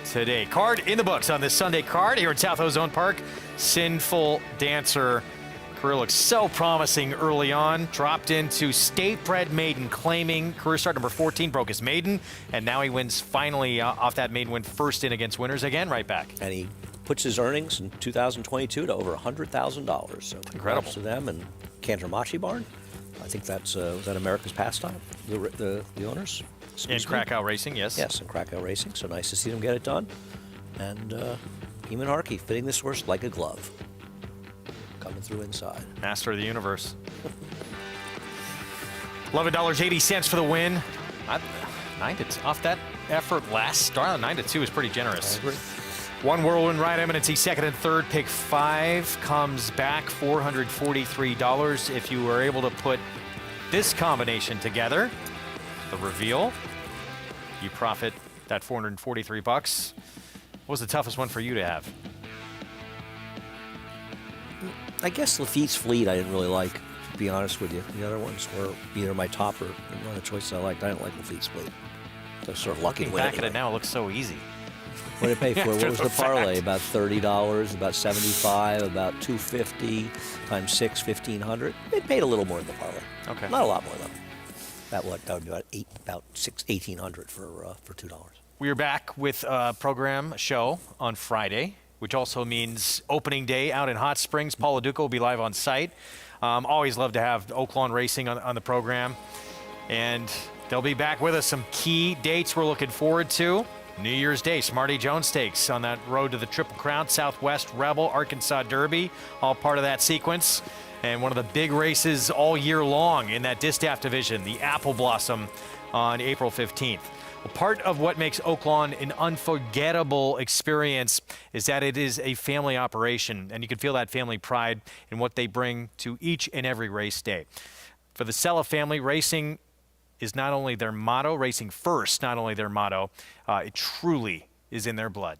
today. Card in the books on this Sunday card here in South Ozone Park. Sinful Dancer. Career looks so promising early on. Dropped into State Bred Maiden, claiming career start number 14, broke his maiden, and now he wins finally off that maiden win, first in against winners again, right back. And he puts his earnings in 2022 to over $100,000. So incredible to them. And Cantermachi Barn, I think that's was that America's Pastime, the owners. In Krakow Racing, yes. Yes, in Krakow Racing. So nice to see them get it done. And Heman Harkey fitting this horse like a glove, coming through inside. Master of the universe. $11.80 for the win. 9-2 off that effort last start. 9-2 is pretty generous. I agree. One Whirlwind Ride Eminency, second and third. Pick 5 comes back $443. If you were able to put this combination together, the reveal, you profit that $443. What was the toughest one for you to have? I guess Lafitte's Fleet I didn't really like, to be honest with you. The other ones were either my top or one of the choices I liked. I didn't like Lafitte's Fleet. So sort of lucky to win. Back at it now, it looks so easy. What did it pay for? After What was the parlay? fact. About $30, about $75, about $250 times 6, $1,500. It paid a little more than the parlay. Okay. Not a lot more though. That would be about $1,800 for $2. We are back with a program show on Friday, which also means opening day out in Hot Springs. Paul LaDuca will be live on site. Always love to have Oaklawn Racing on the program. And they'll be back with us. Some key dates we're looking forward to. New Year's Day, Smarty Jones Stakes on that road to the Triple Crown, Southwest Rebel, Arkansas Derby, all part of that sequence. And one of the big races all year long in that Distaff division, the Apple Blossom on April 15th. Well, part of what makes Oaklawn an unforgettable experience is that it is a family operation, and you can feel that family pride in what they bring to each and every race day. For the Sella family, racing is not only their motto, racing first, not only their motto, it truly is in their blood.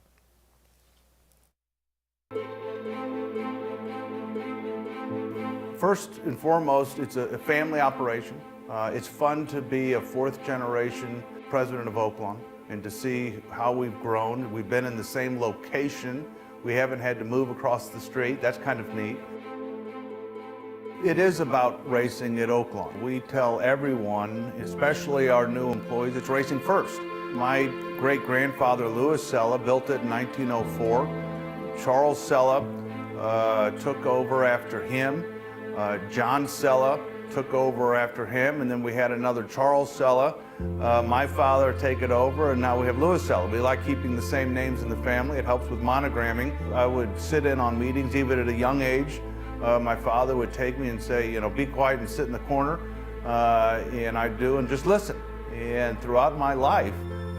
First and foremost, it's a family operation. It's fun to be a fourth generation president of Oaklawn and to see how we've grown. We've been in the same location. We haven't had to move across the street. That's kind of neat. It is about racing at Oaklawn. We tell everyone, especially our new employees, it's racing first. My great-grandfather, Louis Sella, built it in 1904. Charles Sella took over after him. John Sella took over after him, and then we had another Charles Sella. My father take it over, and now we have Louis Sella. We like keeping the same names in the family. It helps with monogramming. I would sit in on meetings even at a young age. My father would take me and say, be quiet and sit in the corner, and I'd do and just listen. And throughout my life,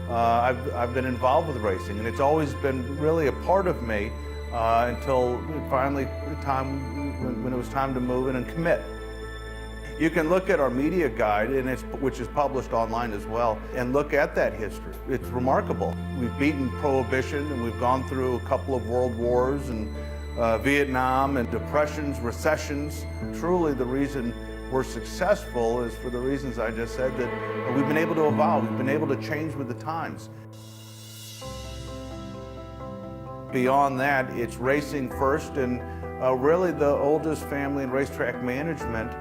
I've been involved with racing, and it's always been really a part of me until finally when it was time to move in and commit. You can look at our media guide, which is published online as well, and look at that history. It's remarkable. We've beaten Prohibition, and we've gone through a couple of world wars and Vietnam and depressions, recessions. Truly the reason we're successful is for the reasons I just said, that we've been able to evolve, we've been able to change with the times. Beyond that, it's racing first, and really the oldest family in racetrack management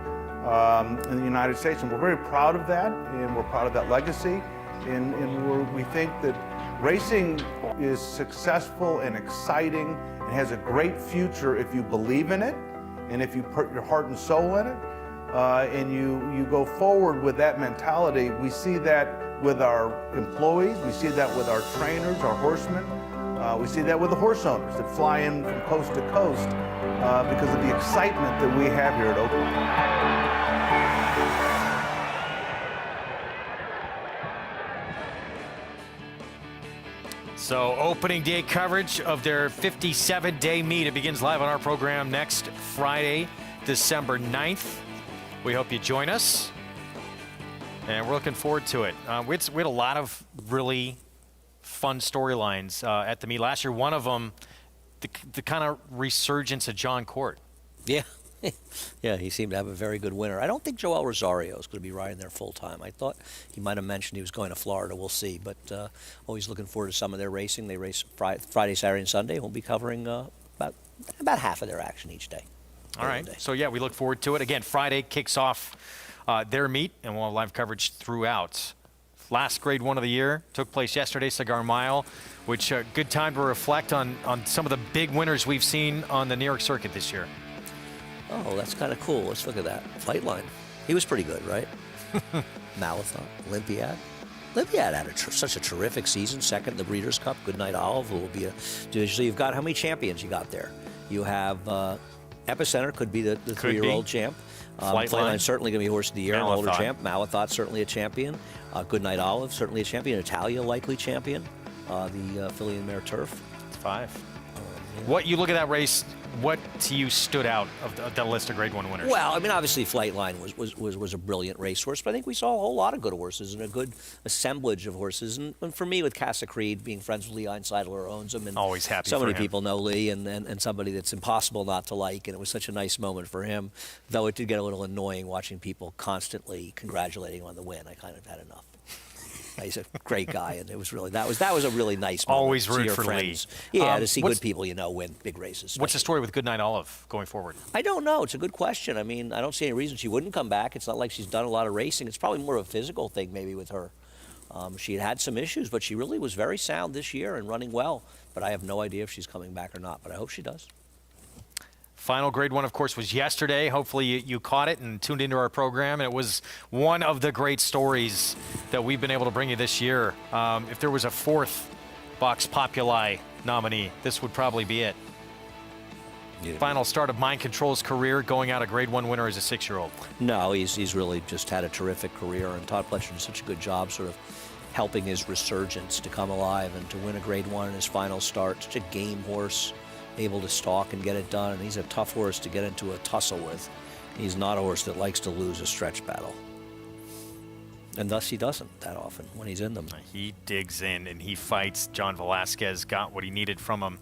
in the United States. And we're very proud of that, and we're proud of that legacy. And we think that racing is successful and exciting and has a great future if you believe in it, and if you put your heart and soul in it, and you go forward with that mentality. We see that with our employees, we see that with our trainers, our horsemen, we see that with the horse owners that fly in from coast to coast because of the excitement that we have here at Oaklawn. So opening day coverage of their 57-day meet. It begins live on our program next Friday, December 9th. We hope you join us, and we're looking forward to it. We had a lot of really fun storylines at the meet last year. One of them, the kind of resurgence of John Court. Yeah. Yeah, he seemed to have a very good winner. I don't think Joel Rosario is going to be riding there full time. I thought he might have mentioned he was going to Florida. We'll see. But always looking forward to some of their racing. They race Friday, Saturday, and Sunday. We'll be covering about half of their action each day. All right. So, yeah, we look forward to it. Again, Friday kicks off their meet, and we'll have live coverage throughout. Last Grade 1 of the year took place yesterday, Cigar Mile, which good time to reflect on some of the big winners we've seen on the New York circuit this year. Oh, that's kind of cool. Let's look at that. Flightline. He was pretty good, right? Malathon, Olympiad. Olympiad had such a terrific season. Second, the Breeders' Cup. Goodnight Olive, who will be so you've got how many champions you got there? You have Epicenter, could be the 3-year-old champ. Flightline's certainly going to be horse of the year, an older champ. Malathon, certainly a champion. Goodnight Olive, certainly a champion. Italia, likely champion. The filly and mare Turf. 5. Yeah. What you look at that race, what to you stood out of the list of Grade 1 winners? Well, I mean, obviously Flightline was a brilliant racehorse, but I think we saw a whole lot of good horses and a good assemblage of horses. And for me, with Casa Creed, being friends with Lee Einseidler, who owns him, and always happy so for many him. people know Lee, and somebody that's impossible not to like, and it was such a nice moment for him. Though it did get a little annoying watching people constantly congratulating him on the win. I kind of had enough. He's a great guy, and it was really that was a really nice moment. Always root for friends. Lee. Yeah, to see good people win big races. What's the story with Goodnight Olive going forward? I don't know. It's a good question. I mean, I don't see any reason she wouldn't come back. It's not like she's done a lot of racing. It's probably more of a physical thing maybe with her. She had some issues, but she really was very sound this year and running well. But I have no idea if she's coming back or not, but I hope she does. Final Grade 1, of course, was yesterday. Hopefully you caught it and tuned into our program. It was one of the great stories that we've been able to bring you this year. If there was a fourth Vox Populi nominee, this would probably be it. Yeah. Final start of Mind Control's career, going out a Grade 1 winner as a 6-year-old. No, he's really just had a terrific career, and Todd Pletcher did such a good job sort of helping his resurgence to come alive and to win a Grade 1 in his final start. Such a game horse, able to stalk and get it done, and he's a tough horse to get into a tussle with. He's not a horse that likes to lose a stretch battle, and thus he doesn't that often when he's in them. He digs in and he fights. John Velasquez got what he needed from him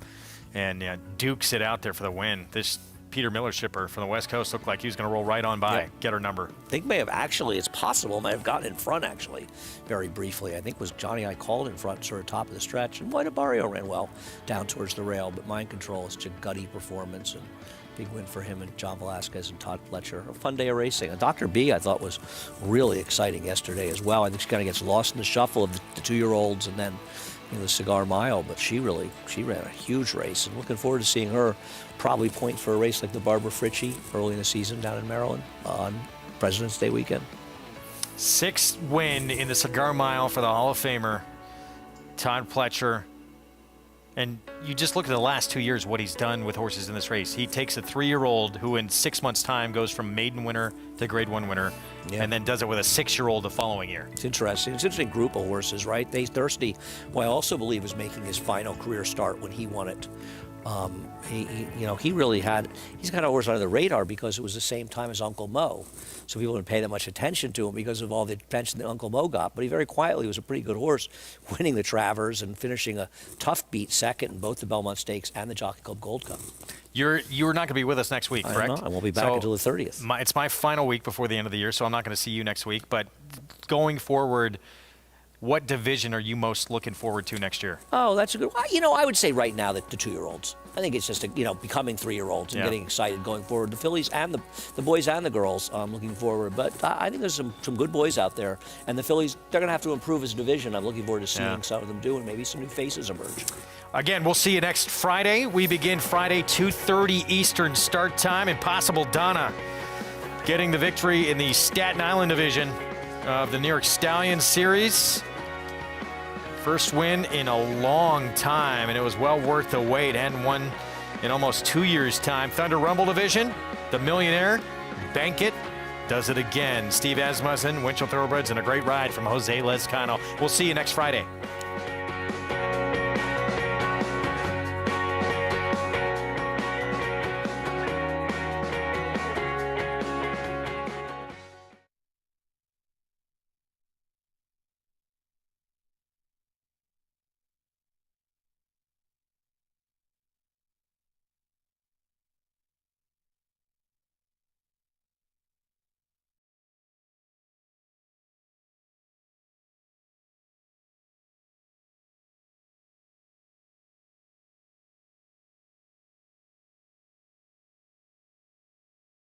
and dukes it out there for the win. This Peter Miller shipper from the West Coast looked like he was going to roll right on by, get her number. I think may have actually, it's possible, may have gotten in front actually, very briefly. I think it was Johnny I called in front, sort of top of the stretch, and White Barrio ran well down towards the rail, but Mind Control is such a gutty performance, and big win for him and John Velasquez and Todd Fletcher. A fun day of racing. And Dr. B, I thought, was really exciting yesterday as well. I think she kind of gets lost in the shuffle of the 2-year-olds and then the Cigar Mile, but she ran a huge race, and looking forward to seeing her probably point for a race like the Barbara Fritchie early in the season down in Maryland on President's Day weekend. 6th win in the Cigar Mile for the Hall of Famer, Todd Pletcher. And you just look at the last 2 years, what he's done with horses in this race. He takes a 3-year-old who in 6 months' time goes from maiden winner to Grade 1 winner, and then does it with a 6-year-old the following year. It's interesting. It's an interesting group of horses, right? Thirsty, who I also believe is making his final career start when he won it. He really he's got a horse under the radar because it was the same time as Uncle Mo. So people didn't pay that much attention to him because of all the attention that Uncle Mo got. But he very quietly was a pretty good horse, winning the Travers and finishing a tough beat second in both the Belmont Stakes and the Jockey Club Gold Cup. You're not going to be with us next week, correct? I won't be back until the 30th. It's my final week before the end of the year, so I'm not going to see you next week. But going forward, what division are you most looking forward to next year? Oh, that's a good one. I would say right now that the 2-year-olds. I think it's just, becoming 3-year-olds and getting excited going forward. The fillies and the boys and the girls, I'm looking forward. But I think there's some good boys out there. And the fillies, they're going to have to improve as a division. I'm looking forward to seeing some of them do, and maybe some new faces emerge. Again, we'll see you next Friday. We begin Friday, 2:30 Eastern start time. Impossible Donna getting the victory in the Staten Island division of the New York Stallions Series. First win in a long time, and it was well worth the wait. Hadn't won in almost 2 years' time. Thunder Rumble division, the Millionaire, Bankit, does it again. Steve Asmussen, Winchell Thoroughbreds, and a great ride from Jose Lezcano. We'll see you next Friday.